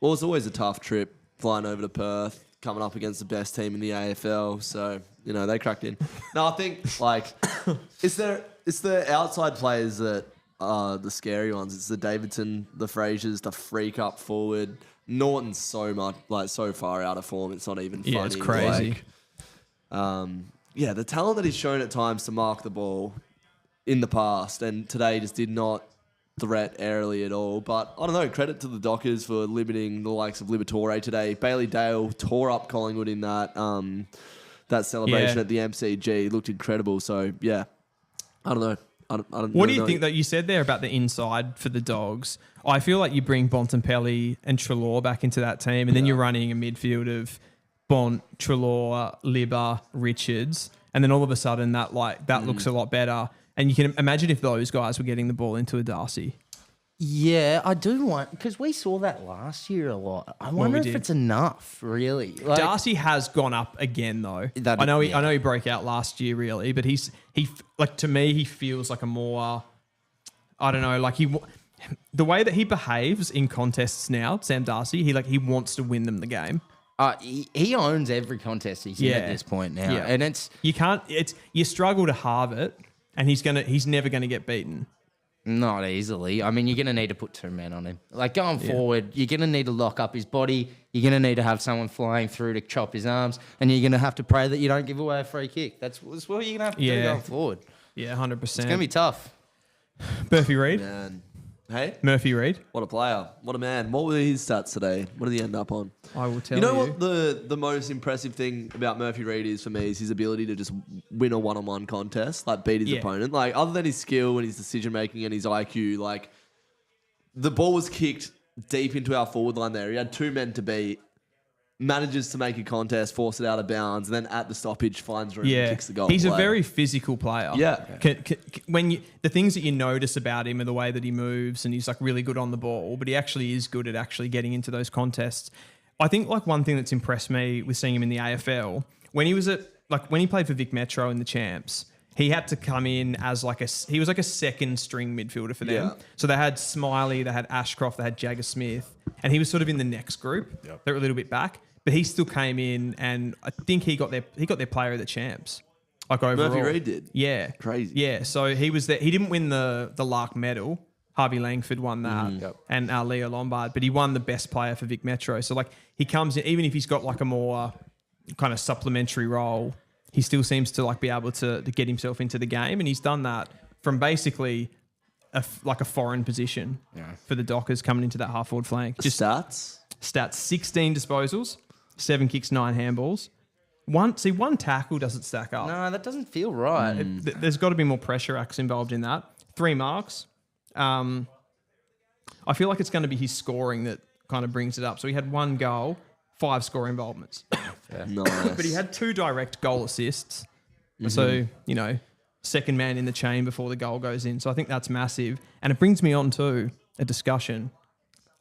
Well, it's always a tough trip flying over to Perth, coming up against the best team in the AFL. So they cracked in. No, I think like it's the outside players that are the scary ones. It's the Davidson, the Frasers, the freak up forward. Norton's so far out of form. It's not even funny. Yeah, it's crazy. The talent that he's shown at times to mark the ball in the past, and today just did not threat airily at all. But I don't know. Credit to the Dockers for limiting the likes of Liberatore today. Bailey Dale tore up Collingwood in that celebration at the MCG. Looked incredible. So I don't know. What do you think that you said there about the inside for the Dogs? I feel like you bring Bontempelli and Treloar back into that team, and then you're running a midfield of Bont, Treloar, Libba, Richards, and then all of a sudden that looks a lot better. And you can imagine if those guys were getting the ball into a Darcy. Yeah, I do want, because we saw that last year a lot. I wonder if it's enough, really. Like, Darcy has gone up again, though. I know he broke out last year, really, but to me he feels like a more, I don't know, like the way that he behaves in contests now, Sam Darcy, he wants to win them the game. He owns every contest he's in at this point now, and you struggle to halve it, and he's never gonna get beaten. Not easily. I mean, you're going to need to put two men on him. Like, going forward, you're going to need to lock up his body. You're going to need to have someone flying through to chop his arms. And you're going to have to pray that you don't give away a free kick. That's what you're going to have to do going forward. Yeah, 100%. It's going to be tough. Murphy Reid? Man. Hey? Murphy Reid? What a player. What a man. What were his stats today? What did he end up on? I will tell you. You know what the most impressive thing about Murphy Reid is for me is his ability to just win a one-on-one contest, like beat his opponent. Like, other than his skill and his decision-making and his IQ, like, the ball was kicked deep into our forward line there. He had two men to beat, manages to make a contest, force it out of bounds, and then at the stoppage finds room and kicks the goal. He's a very physical player. Yeah. The things that you notice about him are the way that he moves, and he's like really good on the ball, but he actually is good at actually getting into those contests. I think like one thing that's impressed me with seeing him in the AFL, when he played for Vic Metro in the Champs, he had to come in as he was like a second string midfielder for them. Yeah. So they had Smiley, they had Ashcroft, they had Jagger Smith, and he was sort of in the next group. Yep. They were a little bit back, but he still came in, and I think he got their player of the Champs. Like overall. Murphy Reid did. Yeah. Crazy. Yeah. So he was there. He didn't win the Lark medal. Harvey Langford won that, and Leo Lombard, but he won the best player for Vic Metro. So like he comes in, even if he's got like a more kind of supplementary role, he still seems to like be able to get himself into the game, and he's done that from basically a foreign position for the Dockers coming into that half forward flank. Just stats, 16 disposals, 7 kicks, 9 handballs. One tackle doesn't stack up. No, that doesn't feel right. There's got to be more pressure acts involved in that. 3 marks. I feel like it's going to be his scoring that kind of brings it up. So he had 1 goal, 5 score involvements. Nice. But he had 2 direct goal assists. So, second man in the chain before the goal goes in. So I think that's massive. And it brings me on to a discussion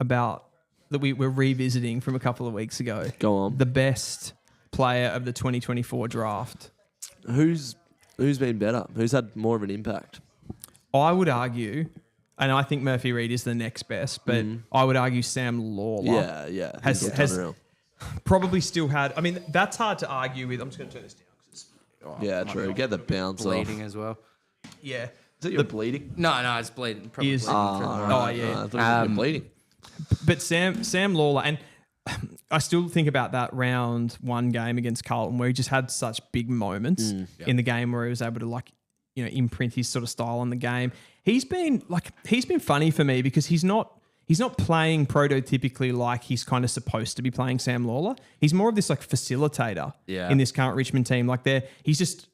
about that we're revisiting from a couple of weeks ago. Go on. The best player of the 2024 draft. Who's been better? Who's had more of an impact? I would argue, and I think Murphy Reid is the next best, but I would argue Sam Lawler Yeah. probably still had. I mean, that's hard to argue with. I'm just going to turn this down. 'Cause Yeah, true. Get the bounce bleeding off. as well. yeah. Is it your bleeding? No, it's bleeding. Probably Is- bleeding Oh, through the right. right. yeah. I thought you were bleeding. But Sam Lawler, and I still think about that round 1 game against Carlton where he just had such big moments in the game where he was able to imprint his sort of style on the game. He's been funny for me because he's not playing prototypically like he's kind of supposed to be playing Sam Lawler. He's more of this facilitator in this current Richmond team. He's just,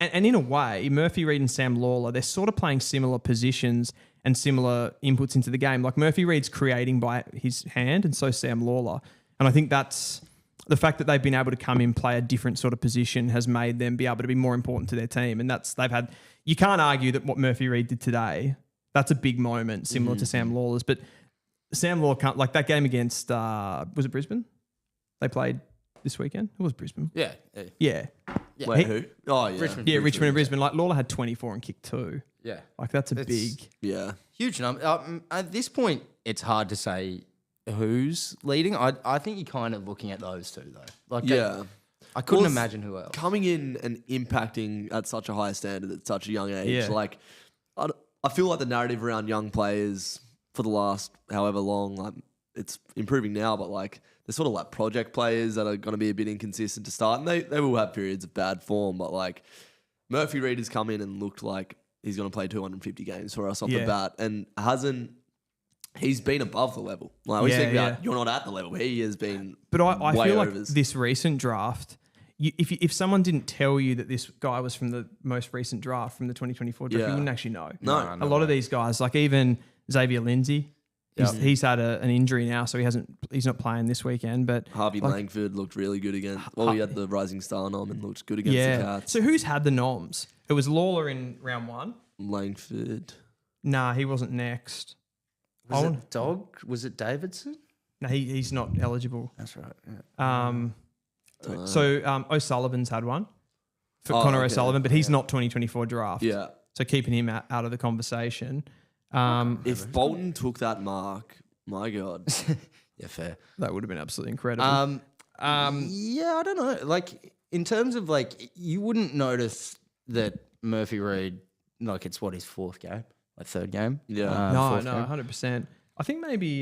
and in a way, Murphy Reid and Sam Lawler, they're sort of playing similar positions and similar inputs into the game. Like Murphy Reid's creating by his hand and so Sam Lawler. And I think that's the fact that they've been able to come in, play a different sort of position has made them be able to be more important to their team. And you can't argue that what Murphy Reid did today, that's a big moment similar to Sam Lawler's. But Sam Lawler can't, like that game against, was it Brisbane? They played this weekend? It was Brisbane. Yeah. Yeah. Wait, who? Oh, yeah. Richmond. Yeah, Richmond and Brisbane. Like Lawler had 24 and kicked 2. Yeah. Like that's big. Yeah. Huge number. At this point, it's hard to say who's leading. I think you're kind of looking at those two, though. I couldn't imagine who else. Coming in and impacting at such a high standard at such a young age. Yeah. I feel like the narrative around young players for the last however long, it's improving now, but they're sort of project players that are going to be a bit inconsistent to start. And they will have periods of bad form, but Murphy Reid has come in and looked like he's going to play 250 games for us off the bat and he's been above the level. We think about you're not at the level. He has been But I way feel like overs. this recent draft, if someone didn't tell you that this guy was from the most recent draft, from the 2024 draft, you wouldn't actually know. No. A lot of these guys, like even Xavier Lindsay, he's had an injury now, so he's not playing this weekend. But Harvey Langford looked really good again. Well, he had the Rising Star nom and looked good against the Cats. So who's had the noms? It was Lawler in round 1. Langford. Nah, he wasn't next. Was it Davidson? No, he's not eligible. That's right. So O'Sullivan's had one for Connor O'Sullivan, but he's not 2024 draft. Yeah. So keeping him out of the conversation. If Bolton took that mark, my God. Yeah, fair. That would have been absolutely incredible. Yeah, I don't know. In terms of you wouldn't notice that Murphy Reid, it's his 4th game, 3rd game. Yeah. No, 4th 100%. I think maybe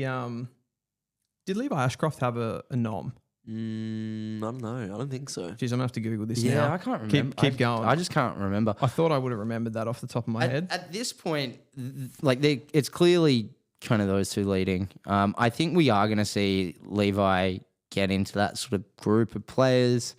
did Levi Ashcroft have a nom? I don't know. I don't think so. Jeez, I'm gonna have to Google this now. Yeah, I can't remember. Keep going. I just can't remember. I thought I would have remembered that off the top of my head. At this point, it's clearly kind of those two leading. I think we are going to see Levi get into that sort of group of players.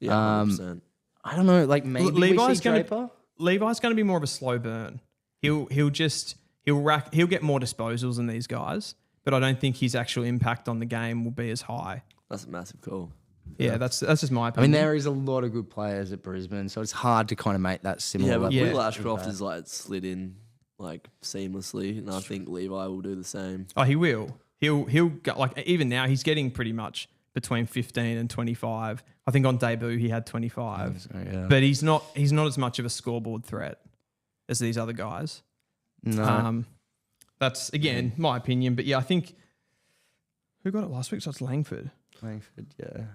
Yeah, 100%. I don't know, maybe Levi's going to Levi's going to be more of a slow burn. He'll get more disposals than these guys, but I don't think his actual impact on the game will be as high. That's a massive call. Yeah, that's just my I opinion. mean, there is a lot of good players at Brisbane, so it's hard to kind of make that similar. Yeah, but Yeah. Will Ashcroft is slid in seamlessly, and I think Levi will do the same. Oh, he will. He'll go, even now he's getting pretty much between 15 and 25. I think on debut he had 25, but he's not as much of a scoreboard threat as these other guys. No. That's again my opinion, but yeah, I think who got it last week? So it's Langford.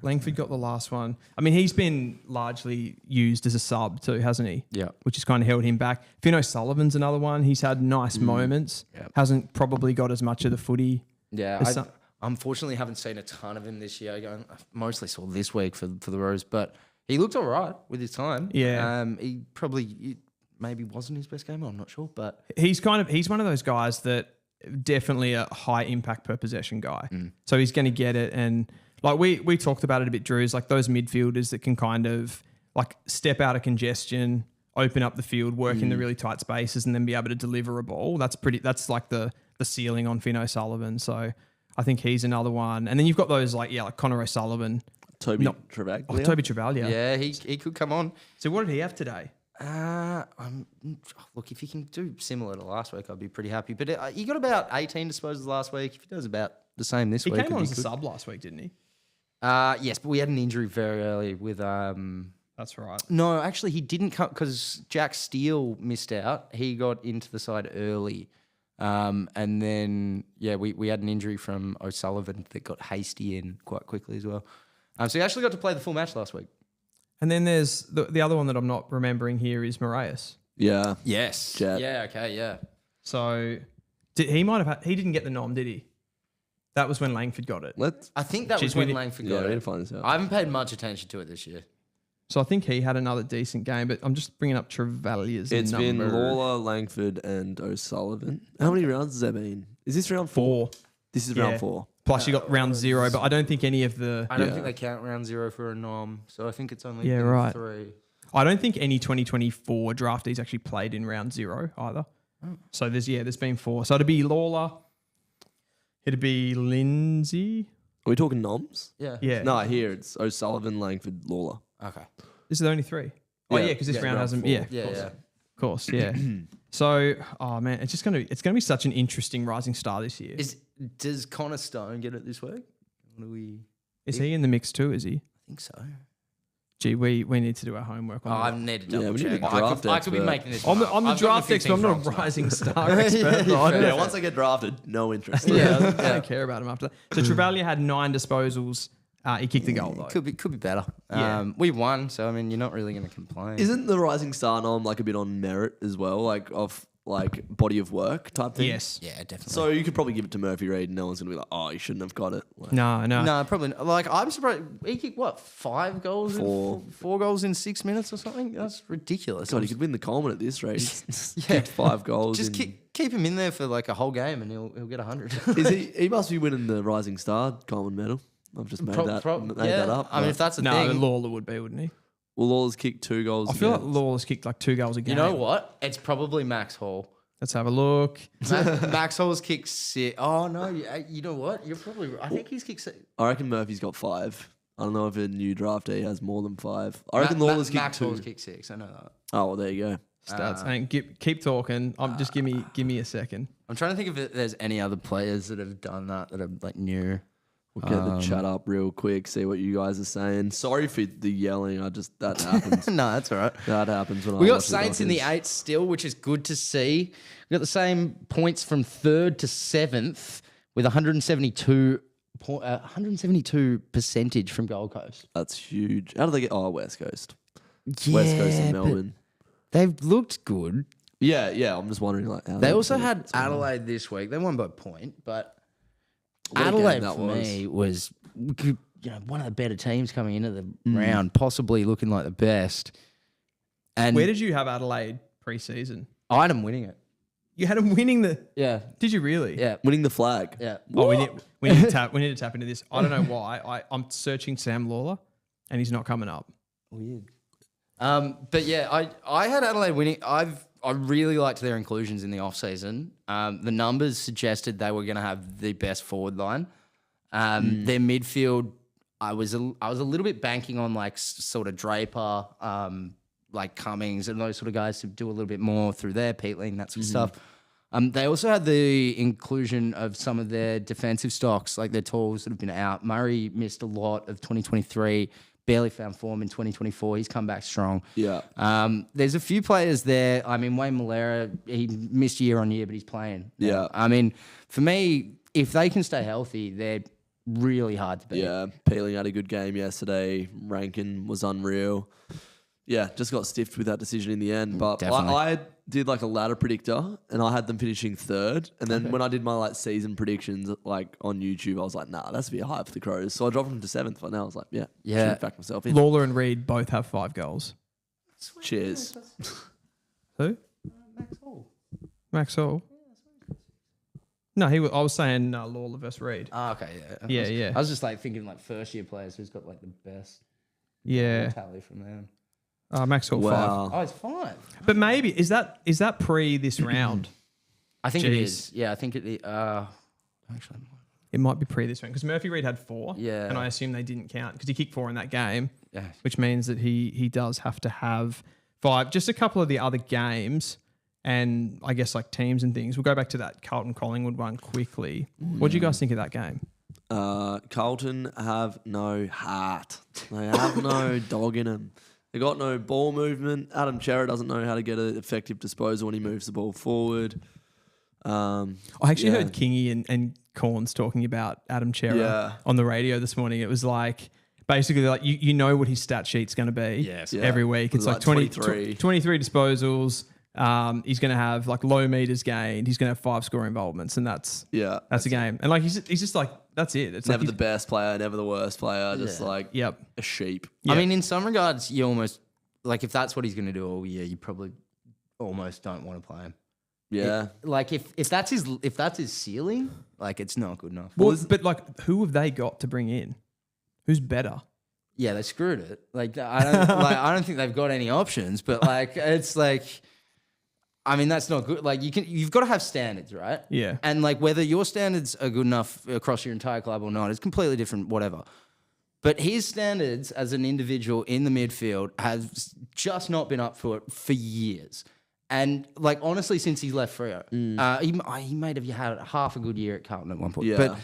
Langford got the last one. I mean, he's been largely used as a sub too, hasn't he? Yeah. Which has kind of held him back. Fino Sullivan's another one. He's had nice moments. Yep. Hasn't probably got as much of the footy. Yeah, I unfortunately haven't seen a ton of him this year. I mostly saw this week for the Roos, but he looked all right with his time. Yeah. He probably maybe wasn't his best game. I'm not sure, but He's one of those guys that definitely a high impact per possession guy. So he's going to get it. And we talked about it a bit, Drew, is those midfielders that can kind of step out of congestion, open up the field, work in the really tight spaces and then be able to deliver a ball. That's the ceiling on Fino Sullivan. So I think he's another one. And then you've got those like Connor O'Sullivan. Toby Travaglia. Toby Travaglia. yeah, he could come on. So what did he have today? Look, if he can do similar to last week, I'd be pretty happy. But he got about 18 disposals last week. If he does about the same this He week, came on it'd as be a good. sub last week, didn't he? Yes, but we had an injury very early with That's right. No, actually, he didn't come because Jack Steele missed out. He got into the side early. And then, we had an injury from O'Sullivan that got Hasty in quite quickly as well. So he actually got to play the full match last week. And then there's the other one that I'm not remembering here is Moraes. Yeah. Yes. Jet. Yeah, okay, yeah. So he didn't get the nom, did he? That was when Langford got it. I think that was when Langford got I need to it. find this out. I haven't paid much attention to it this year. So I think he had another decent game, but I'm just bringing up Trevallia's It's number. been Lawler, Langford, and O'Sullivan. How many rounds has there been? Is this round 4? This is round 4. Plus you got round 0, but I don't think any of the... I don't think they count round 0 for a nom, so I think it's only been right. 3. I don't think any 2024 draftees actually played in round 0 either. So there's been 4. So it'd be Lawler, it'd be Lindsay. Are we talking noms? Yeah. Yeah. No, here it's O'Sullivan, Langford, Lawler. Okay. This is only 3. Oh yeah, because this round hasn't. 4. Yeah. Yeah. Of course. Yeah. So, man, it's gonna be such an interesting rising star this year. Does Connor Stone get it this week? Is he in the mix too? Is he? I think so. Gee, we need to do our homework on that. I need to double we need check. a draft I could be expert. making this. I'm the I've got draft 15 expert. I'm not a frogs, rising star expert. Yeah, once I get drafted, no interest. I don't care about him after that. So Trevallia had 9 disposals. He kicked the goal though. Could be better. Yeah. We won, so I mean, you're not really going to complain. Isn't the rising star nom like a bit on merit as well, like of like body of work type thing? Yes. Yeah, definitely. So you could probably give it to Murphy Reid, and no one's gonna be like, "Oh, you shouldn't have got it." Like, No. No, probably not. Like, I'm surprised. He kicked, 5 goals? 4. 4 goals in 6 minutes or something? That's ridiculous. God, he could win the Coleman at this rate. He's kicked 5 goals. Just keep him in there for like a whole game and he'll get 100. Is he must be winning the Rising Star Coleman medal. I've just made that up. I mean, if that's a No, thing. Lawler would be, wouldn't he? Well, Lawler's kicked 2 goals. I feel like against. Lawler's kicked like 2 goals a game. You know what? It's probably Max Hall. Let's have a look. Max Hall's kicked 6. Oh, no. You know what? You're probably right. I think he's kicked 6. I reckon Murphy's got 5. I don't know if a new draftee has more than 5. I reckon Lawler's kicked Max 2. Hall's kicked 6. I know that. Oh, well, there you go. Stats. And keep talking. Just give me a second. I'm trying to think if there's any other players that have done that are like new. We'll get the chat up real quick, see what you guys are saying. Sorry for the yelling. That happens. No, that's all right. That happens when We I got watch the Saints in the Dockers. 8 still, which is good to see. We got the same points from 3rd to 7th with 172 percentage from Gold Coast. That's huge. How do they get? Oh, West Coast. West Coast and Melbourne. They've looked good. Yeah. I'm just wondering like how They also had Adelaide this week. They won by a point, but What a game Adelaide that for was. me was one of the better teams coming into the round, possibly looking like the best. And Where did you have Adelaide pre-season? I had them winning it. You had them winning the. Yeah, Did you really? yeah, winning the flag. yeah. Oh, we need to tap into this. I don't know why. I'm searching Sam Lawler, and he's not coming up. Weird. But yeah, I had Adelaide winning. I really liked their inclusions in the off season. The numbers suggested they were going to have the best forward line. Their midfield, I was a little bit banking on like sort of Draper, like Cummings and those sort of guys to do a little bit more through their Peatling, that sort of stuff. They also had the inclusion of some of their defensive stocks, like their tools that have been out. Murray missed a lot of 2023. Barely found form in 2024. He's come back strong. Yeah. There's a few players there. I mean, Wayne Malera, he missed year on year, but he's playing. Yeah. I mean, for me, if they can stay healthy, they're really hard to beat. Yeah. Peeling had a good game yesterday. Rankin was unreal. Yeah, just got stiffed with that decision in the end. But Definitely. I did like a ladder predictor, and I had them finishing 3rd. And then when I did my like season predictions like on YouTube, I was like, nah, that's a bit high for the Crows. So I dropped them to 7th. But now I was like, yeah, Yeah. should back myself in. Lawler and Reid both have 5 goals. Cheers. Who? Max Hall. No, I was saying Lawler versus Reid. Oh, okay, Yeah, yeah. I was just like thinking like first year players who's got like the best Yeah. tally from them. Max Hall 5. Wow. Oh, it's 5. But maybe is that pre this round? I think it Jeez. is. Yeah, I think it. Actually, It might be pre this round because Murphy Reid had 4. Yeah. And I assume they didn't count because he kicked 4 in that game, yeah. which means that he does have to have 5. Just a couple of the other games and I guess like teams and things. We'll go back to that Carlton Collingwood one quickly. What do you guys think of that game? Carlton have no heart. They have no dog in them. They got no ball movement. Adam Chera doesn't know how to get an effective disposal when he moves the ball forward. I actually heard Kingy and Corns talking about Adam Chera on the radio this morning. It was like basically like you know what his stat sheet's going to be every week. It's like 23 disposals. He's going to have like low meters gained. He's going to have 5 score involvements, and that's a game. And like he's just like that's it. It's never like the best player, never the worst player. Just like a sheep. I mean, in some regards, you almost like if that's what he's going to do all year, you probably almost don't want to play him. Yeah, like if that's his ceiling, like it's not good enough. Well, but like who have they got to bring in? Who's better? Yeah, they screwed it. Like I don't think they've got any options. But like it's like, I mean, that's not good. Like you've got to have standards, right? Yeah. And like whether your standards are good enough across your entire club or not is completely different. Whatever. But his standards as an individual in the midfield has just not been up for years. And like honestly, since he's left Freo, he may have had half a good year at Carlton at one point. Yeah.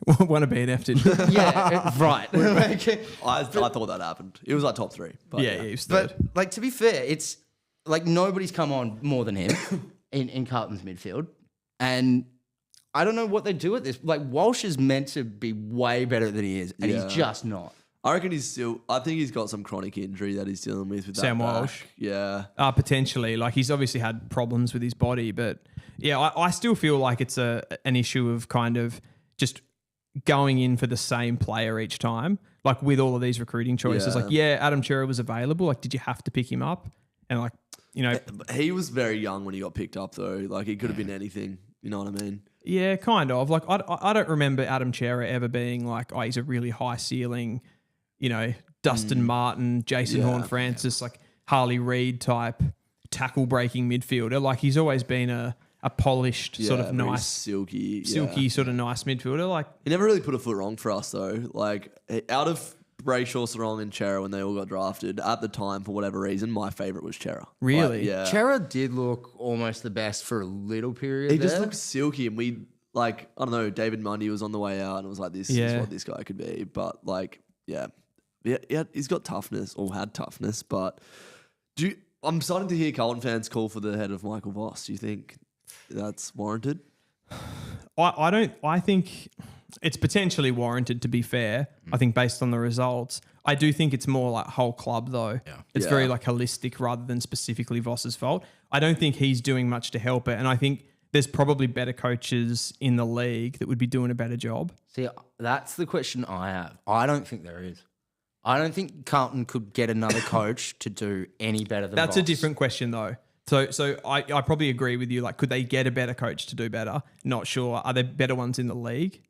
But want to be an F, didn't he? Yeah, right. I thought that happened. It was like top 3. But he was third. But like to be fair, it's like nobody's come on more than him in Carlton's midfield, and I don't know what they do at this. Like Walsh is meant to be way better than he is, and he's just not. I reckon I think he's got some chronic injury that he's dealing with that Sam back. Walsh. Yeah. Potentially. Like he's obviously had problems with his body, but yeah, I still feel like it's an issue of kind of just going in for the same player each time. Like with all of these recruiting choices, like Adam Chera was available. Like, did you have to pick him up? And like, you know, he was very young when he got picked up though. Like he could have been anything. You know what I mean? Yeah, kind of. Like I don't remember Adam Chera ever being like, oh, he's a really high ceiling, you know, Dustin Martin, Jason Horne-Francis, like Harley Reid type tackle breaking midfielder. Like he's always been a polished sort of nice, silky sort of nice midfielder. Like he never really put a foot wrong for us though. Like out of Brayshaw, Sarong and Chera when they all got drafted at the time for whatever reason, my favourite was Chera. Really? Like, yeah. Chera did look almost the best for a little period. He just looked silky, and we like I don't know. David Mundy was on the way out, and it was like this is what this guy could be. But like yeah, he's got toughness or had toughness. But I'm starting to hear Carlton fans call for the head of Michael Voss. Do you think that's warranted? I don't. I think it's potentially warranted, to be fair. I think based on the results. I do think it's more like whole club though. Yeah. It's very like holistic rather than specifically Voss's fault. I don't think he's doing much to help it. And I think there's probably better coaches in the league that would be doing a better job. See, that's the question I have. I don't think there is. I don't think Carlton could get another coach to do any better than That's Voss. a different question though. So I probably agree with you. Like, could they get a better coach to do better? Not sure. Are there better ones in the league?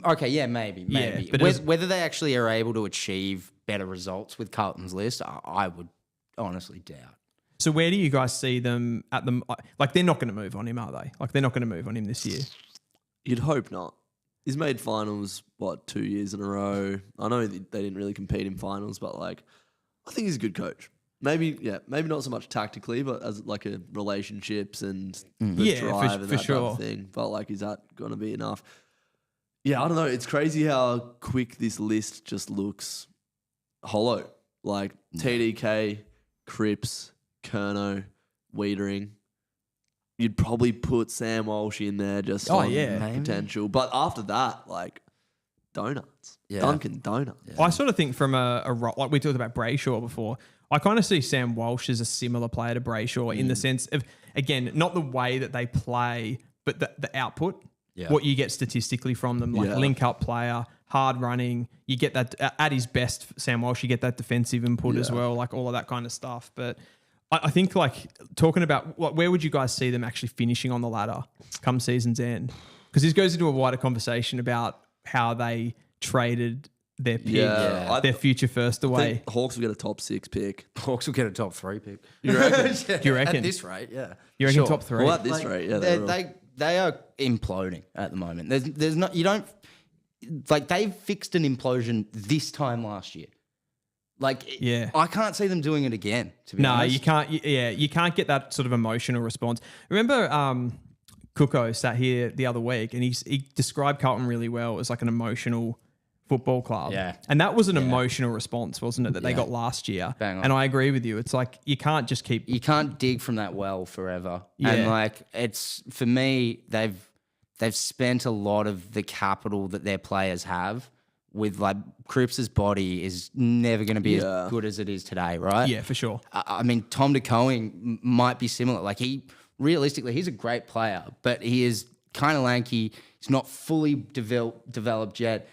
Okay, yeah, maybe. But whether they actually are able to achieve better results with Carlton's list, I would honestly doubt. So where do you guys see them at the... Like, they're not going to move on him, are they? Like, they're not going to move on him this year. You'd hope not. He's made finals, 2 years in a row. I know they didn't really compete in finals, but like, I think he's a good coach. Maybe not so much tactically, but as like a relationships and the drive and that type of thing. But like, is that going to be enough? Yeah, I don't know. It's crazy how quick this list just looks hollow. Like TDK, Cripps, Kerno, Wiedering. You'd probably put Sam Walsh in there just on potential. But after that, like donuts. Yeah. Dunkin' Donuts. Yeah. I sort of think from like we talked about Brayshaw before, I kind of see Sam Walsh as a similar player to Brayshaw in the sense of, again, not the way that they play, but the output. Yeah. What you get statistically from them, like link-up player, hard running. You get that at his best, Sam Walsh, you get that defensive input as well, like all of that kind of stuff. But I think like talking about where would you guys see them actually finishing on the ladder come season's end? Because this goes into a wider conversation about how they traded their pick, their future first away. Hawks will get a top 6 pick. Hawks will get a top 3 pick. You reckon? Do you reckon? At this rate, yeah. You reckon top 3? Well, at this rate, yeah. They are imploding at the moment. There's not, you don't, like they've fixed an implosion this time last year. Like, I can't see them doing it again, to be honest. You can't. You can't get that sort of emotional response. Remember, Kuko sat here the other week and he described Carlton really well as like an emotional Football Club. Yeah. And that was an emotional response, wasn't it, that they got last year? Bang on. And I agree with you. It's like you can't just keep... You can't dig from that well forever. Yeah. And like it's for me, they've spent a lot of the capital that their players have with like Cripps's body is never going to be as good as it is today, right? Yeah, for sure. I mean, Tom DeCoing might be similar. Like realistically, he's a great player, but he is kind of lanky. He's not fully developed yet.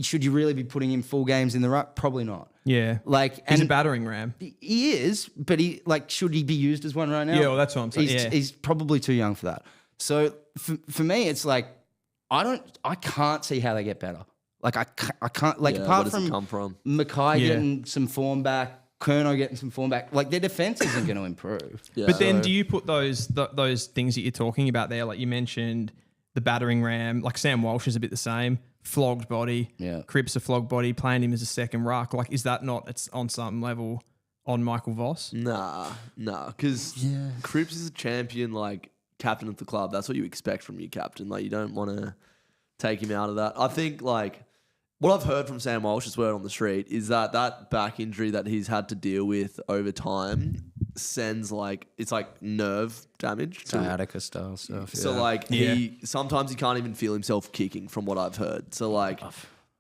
Should you really be putting him full games in the ruck? Probably not. Yeah. Like He's a battering ram. He is, but should he be used as one right now? Yeah, well, that's what I'm saying. He's probably too young for that. So for me, it's like I can't see how they get better. Like I can't like apart where does it come from? Mackay getting some form back, Kerno getting some form back, like their defense isn't going to improve. Yeah. But then do you put those things that you're talking about there, like you mentioned the battering ram, like Sam Walsh is a bit the same, flogged body, Cripps a flogged body, playing him as a second ruck. Like, is that not, it's on some level on Michael Voss? Nah, because Cripps is a champion, like captain of the club. That's what you expect from your captain. Like, you don't want to take him out of that. I think, like, what I've heard from Sam Walsh's word on the street is that back injury that he's had to deal with over time sends it's like nerve damage. Sciatica style stuff. So sometimes he can't even feel himself kicking from what I've heard. So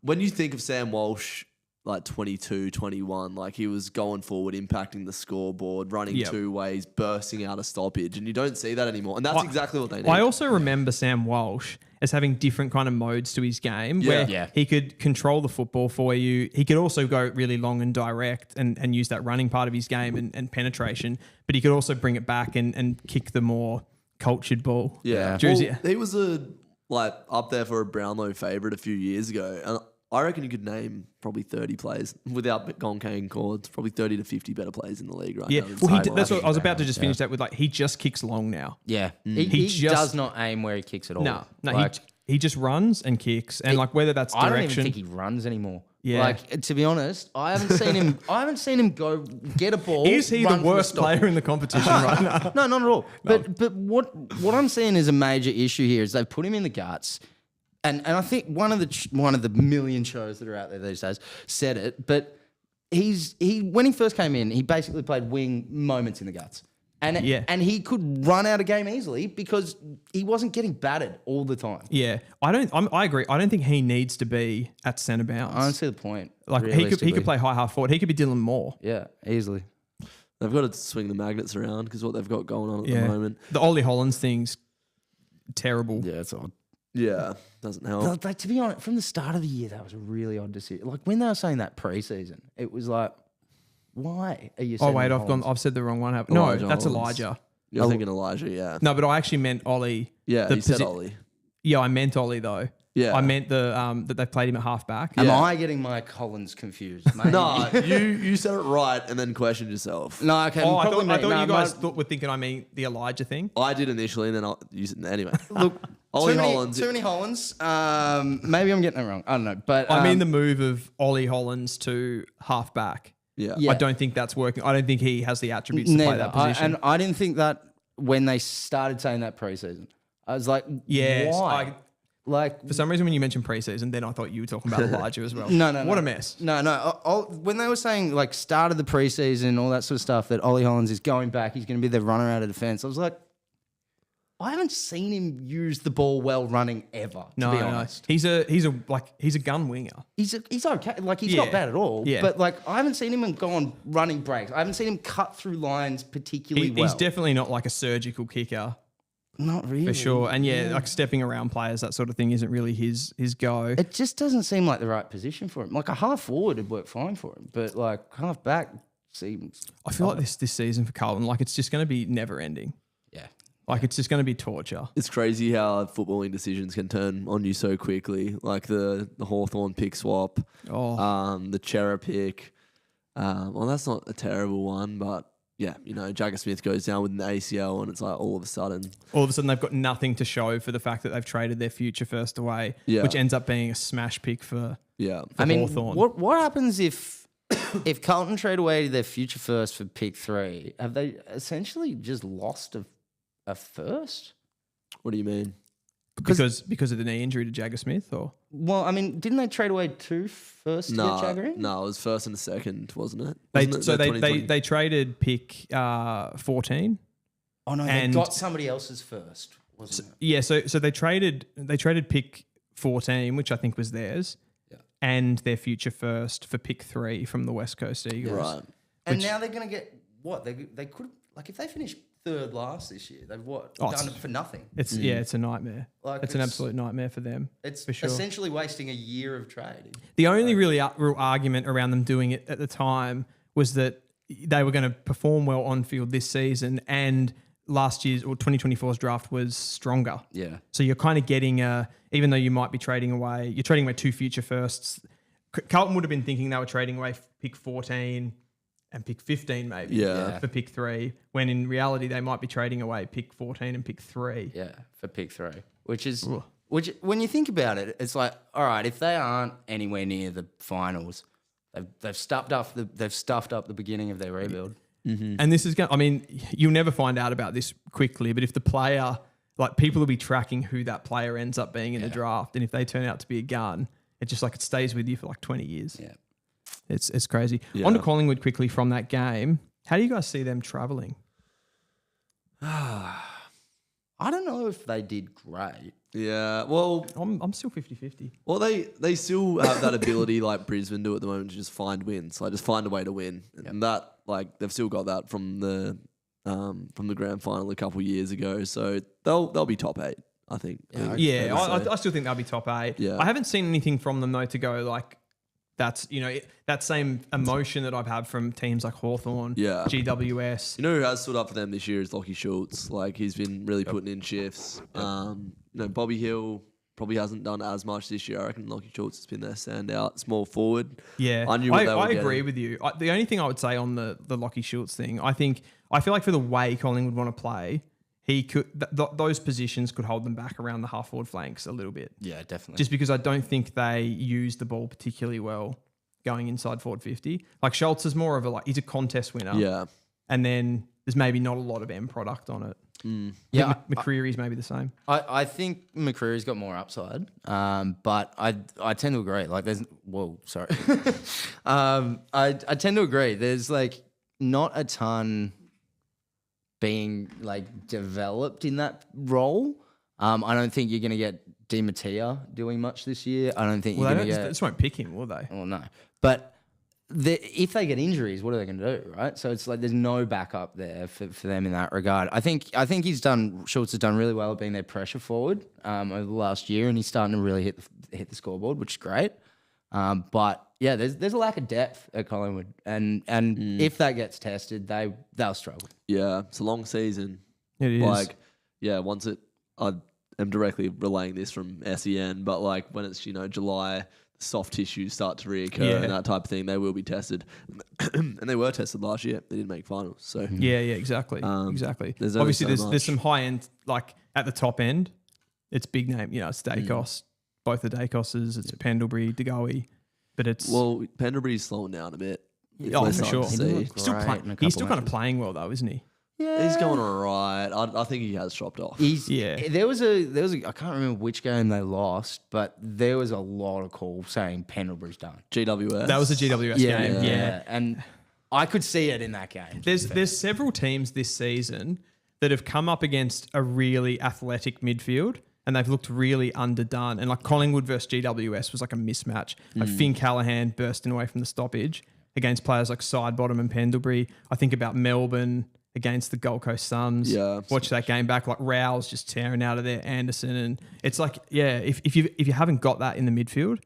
when you think of Sam Walsh, like 22, 21, like he was going forward, impacting the scoreboard, running two ways, bursting out a stoppage, and you don't see that anymore. And that's exactly what they need. I also remember Sam Walsh as having different kind of modes to his game where he could control the football for you. He could also go really long and direct and use that running part of his game and penetration, but he could also bring it back and kick the more cultured ball. Yeah. Well, he was up there for a Brownlow favourite a few years ago. And I reckon you could name probably 30 players without Gonkane chords, probably 30 to 50 better players in the league right now. Well, that's what I was about to just finish that with. Like, he just kicks long now. Yeah. He does not aim where he kicks at all. No, he just runs and kicks, and whether that's direction. I don't even think he runs anymore. Yeah. Like, to be honest, I haven't seen him go get a ball. Is he the worst player in the competition right now? No, not at all. But what I'm seeing is a major issue here is they've put him in the guts. And I think one of the million shows that are out there these days said it, but when he first came in, he basically played wing moments in the guts. And he could run out a game easily because he wasn't getting battered all the time. Yeah. I agree. I don't think he needs to be at centre bounce. I don't see the point. Like he could play high half forward. He could be Dylan Moore. Yeah, easily. They've got to swing the magnets around because what they've got going on at the moment. The Ollie Hollands thing's terrible. Yeah, it's odd. Yeah, doesn't help. Like, to be honest, from the start of the year, that was a really odd decision. Like when they were saying that pre-season, it was like, why are you? I've said the wrong one. No, that's Elijah. You're thinking Elijah, yeah. No, but I actually meant Ollie. Yeah, you said Ollie. Yeah, I meant Ollie though. Yeah, I meant that they played him at halfback. Am I getting my Collins confused? Maybe? No, you said it right and then questioned yourself. No, okay. I thought you guys were thinking I mean the Elijah thing. I did initially, and then I'll use it anyway. Look, Ollie Hollands. Too many Hollands. Maybe I'm getting it wrong. I don't know, but I mean the move of Ollie Hollands to halfback. Yeah. I don't think that's working. I don't think he has the attributes to play that position. I didn't think that when they started saying that pre-season. I was like, why? For some reason, when you mentioned preseason, then I thought you were talking about Elijah as well. No. What a mess. No. When they were saying like start of the preseason, all that sort of stuff, that Ollie Hollands is going back, he's going to be the runner out of defence. I was like, I haven't seen him use the ball well running ever. To be honest, he's a gun winger. He's okay. Like he's not bad at all. Yeah. But like I haven't seen him go on running breaks. I haven't seen him cut through lines particularly well. He's definitely not like a surgical kicker. Not really. For sure. And like stepping around players, that sort of thing isn't really his go. It just doesn't seem like the right position for him. Like a half forward would work fine for him, but like half back seems... I feel like this season for Carlton, like it's just going to be never ending. Yeah. Like it's just going to be torture. It's crazy how footballing decisions can turn on you so quickly. Like the Hawthorn pick swap, the Chera pick. Well, that's not a terrible one, but... Yeah, Jagger Smith goes down with an ACL and it's like all of a sudden they've got nothing to show for the fact that they've traded their future first away, which ends up being a smash pick for Hawthorn. What happens if Carlton trade away their future first for pick 3? Have they essentially just lost a first? What do you mean? because of the knee injury to Jagger Smith, or Well, I mean, didn't they trade away 2 first to get Jagger in? No, it was first and a second, wasn't it? they traded pick 14. Oh no, they got somebody else's first, wasn't it? Yeah, so they traded pick 14, which I think was theirs, and their future first for pick 3 from the West Coast Eagles. Right. And now they're going to get what? They could, like, if they finish third last this year, they've done it for nothing. It's it's a nightmare. Like, it's an absolute nightmare for them. It's for sure. essentially wasting a year of trading. The only real argument around them doing it at the time was that they were going to perform well on field this season, and last year's or 2024's draft was stronger. Yeah. So you're kind of getting even though you might be trading away, you're trading away 2 future firsts. Carlton would have been thinking they were trading away pick 14 and pick 15 maybe for pick 3, when in reality they might be trading away pick 14 and pick 3. Yeah, for pick 3, which when you think about it, it's like, all right, if they aren't anywhere near the finals, they've stuffed up the beginning of their rebuild. Mm-hmm. And this is going. I mean, you'll never find out about this quickly, but if the player, like, people will be tracking who that player ends up being in the draft, and if they turn out to be a gun, it's just like it stays with you for like 20 years. Yeah. It's crazy. Yeah. On to Collingwood quickly from that game. How do you guys see them travelling? I don't know if they did great. Yeah, well, I'm still 50-50. Well, they still have that ability, like Brisbane do at the moment, to just find wins. Like, just find a way to win, and that, like, they've still got that from the grand final a couple of years ago. So they'll be top 8, I think. I still think they'll be top 8. Yeah. I haven't seen anything from them though to go like that's that same emotion that I've had from teams like Hawthorn, GWS. You know who has stood up for them this year is Lachie Schultz. Like, he's been really putting in shifts. Bobby Hill probably hasn't done as much this year. I reckon Lachie Schultz has been their standout small forward. Yeah, I agree with you. The only thing I would say on the Lachie Schultz thing, I feel like for the way Collingwood want to play, he could those positions could hold them back around the half forward flanks a little bit. Yeah, definitely. Just because I don't think they use the ball particularly well going inside forward 50. Like, Schultz is more of he's a contest winner. Yeah, and then there's maybe not a lot of end product on it. Yeah, McCreary's maybe the same. I think McCreary's got more upside, but I tend to agree. Like, I tend to agree. There's like not a ton being like developed in that role. I don't think you're going to get Di Mattia doing much this year. I don't think you're going to get. They just won't pick him, will they? Oh no, but. If they get injuries, what are they going to do, right? So it's like there's no backup there for them in that regard. I think Schultz has done really well at being their pressure forward over the last year, and he's starting to really hit the scoreboard, which is great. But yeah, there's a lack of depth at Collingwood, and if that gets tested, they'll struggle. Yeah, it's a long season. It is. Like, yeah, I am directly relaying this from SEN, but like when it's July, soft tissues start to reoccur and that type of thing, they will be tested. And they were tested last year. They didn't make finals. So yeah, exactly. Exactly. Obviously, there's some high end, like at the top end, it's big name. It's Dacos, both the Dacoses, it's Pendlebury, DeGoey, but it's Pendlebury's slowing down a bit. For sure. He's still kind of playing well though, isn't he? Yeah, he's going all right. I think he has dropped off. There was a I can't remember which game they lost, but there was a lot of calls saying Pendlebury's done. GWS. That was a GWS game. Yeah, and I could see it in that game. There's several teams this season that have come up against a really athletic midfield and they've looked really underdone. And like Collingwood versus GWS was like a mismatch. Like Finn Callahan bursting away from the stoppage against players like Sidebottom and Pendlebury. I think about Melbourne against the Gold Coast Suns. Yeah, watch that game back. Like Rowell's just tearing out of there, Anderson, and it's like, if you haven't got that in the midfield,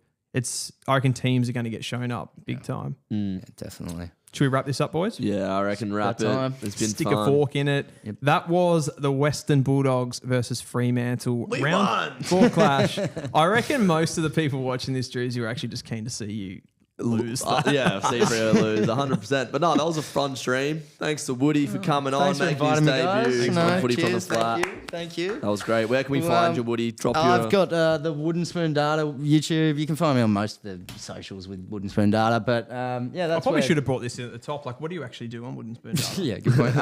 I reckon teams are going to get shown up big time. Yeah, definitely. Should we wrap this up, boys? Yeah, I reckon wrap it. It's been Stick fun. a fork in it. Yep. That was the Western Bulldogs versus Fremantle. Round 4 clash. I reckon most of the people watching this, Drews, were actually just keen to see you lose. See Freo lose 100%. But no, that was a fun stream. Thanks to Woody for coming on, making his debut. Footy from the flat. Thank you. That was great. Where can we find you, Woody? I've got the Wooden Spoon Data YouTube. You can find me on most of the socials with Wooden Spoon Data. But that's I probably should have brought this in at the top. Like, what do you actually do on Wooden Spoon Data? Yeah, good point.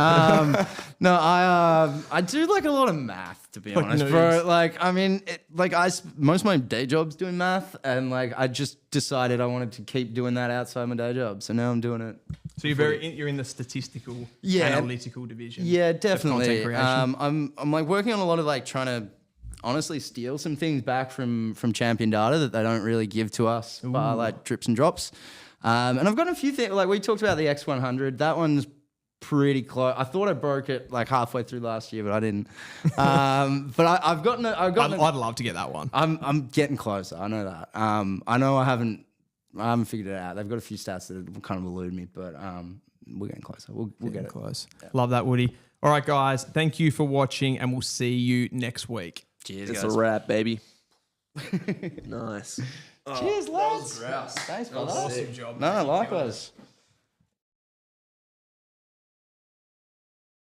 No, I do like a lot of math, to be honest, bro. Like, I mean, like most of my day job's doing math, and like I just decided I wanted to keep doing that outside my day job. So now I'm doing it. So you're in the statistical, analytical division. Yeah, definitely. Content creation. I'm like working on a lot of like trying to honestly steal some things back from champion data that they don't really give to us by like drips and drops. And I've got a few things, like we talked about the X100. That one's pretty close. I thought I broke it like halfway through last year, but I didn't. But I've gotten I'd love to get that one. I'm getting closer. I know that. I know I haven't figured it out. They've got a few stats that kind of elude me, but we're getting closer. We'll get it. Close. Yeah. Love that, Woody. All right, guys. Thank you for watching, and we'll see you next week. Cheers, It's guys. a wrap, baby. Nice. Cheers, lads. Thanks, brother. Awesome job. No, likewise.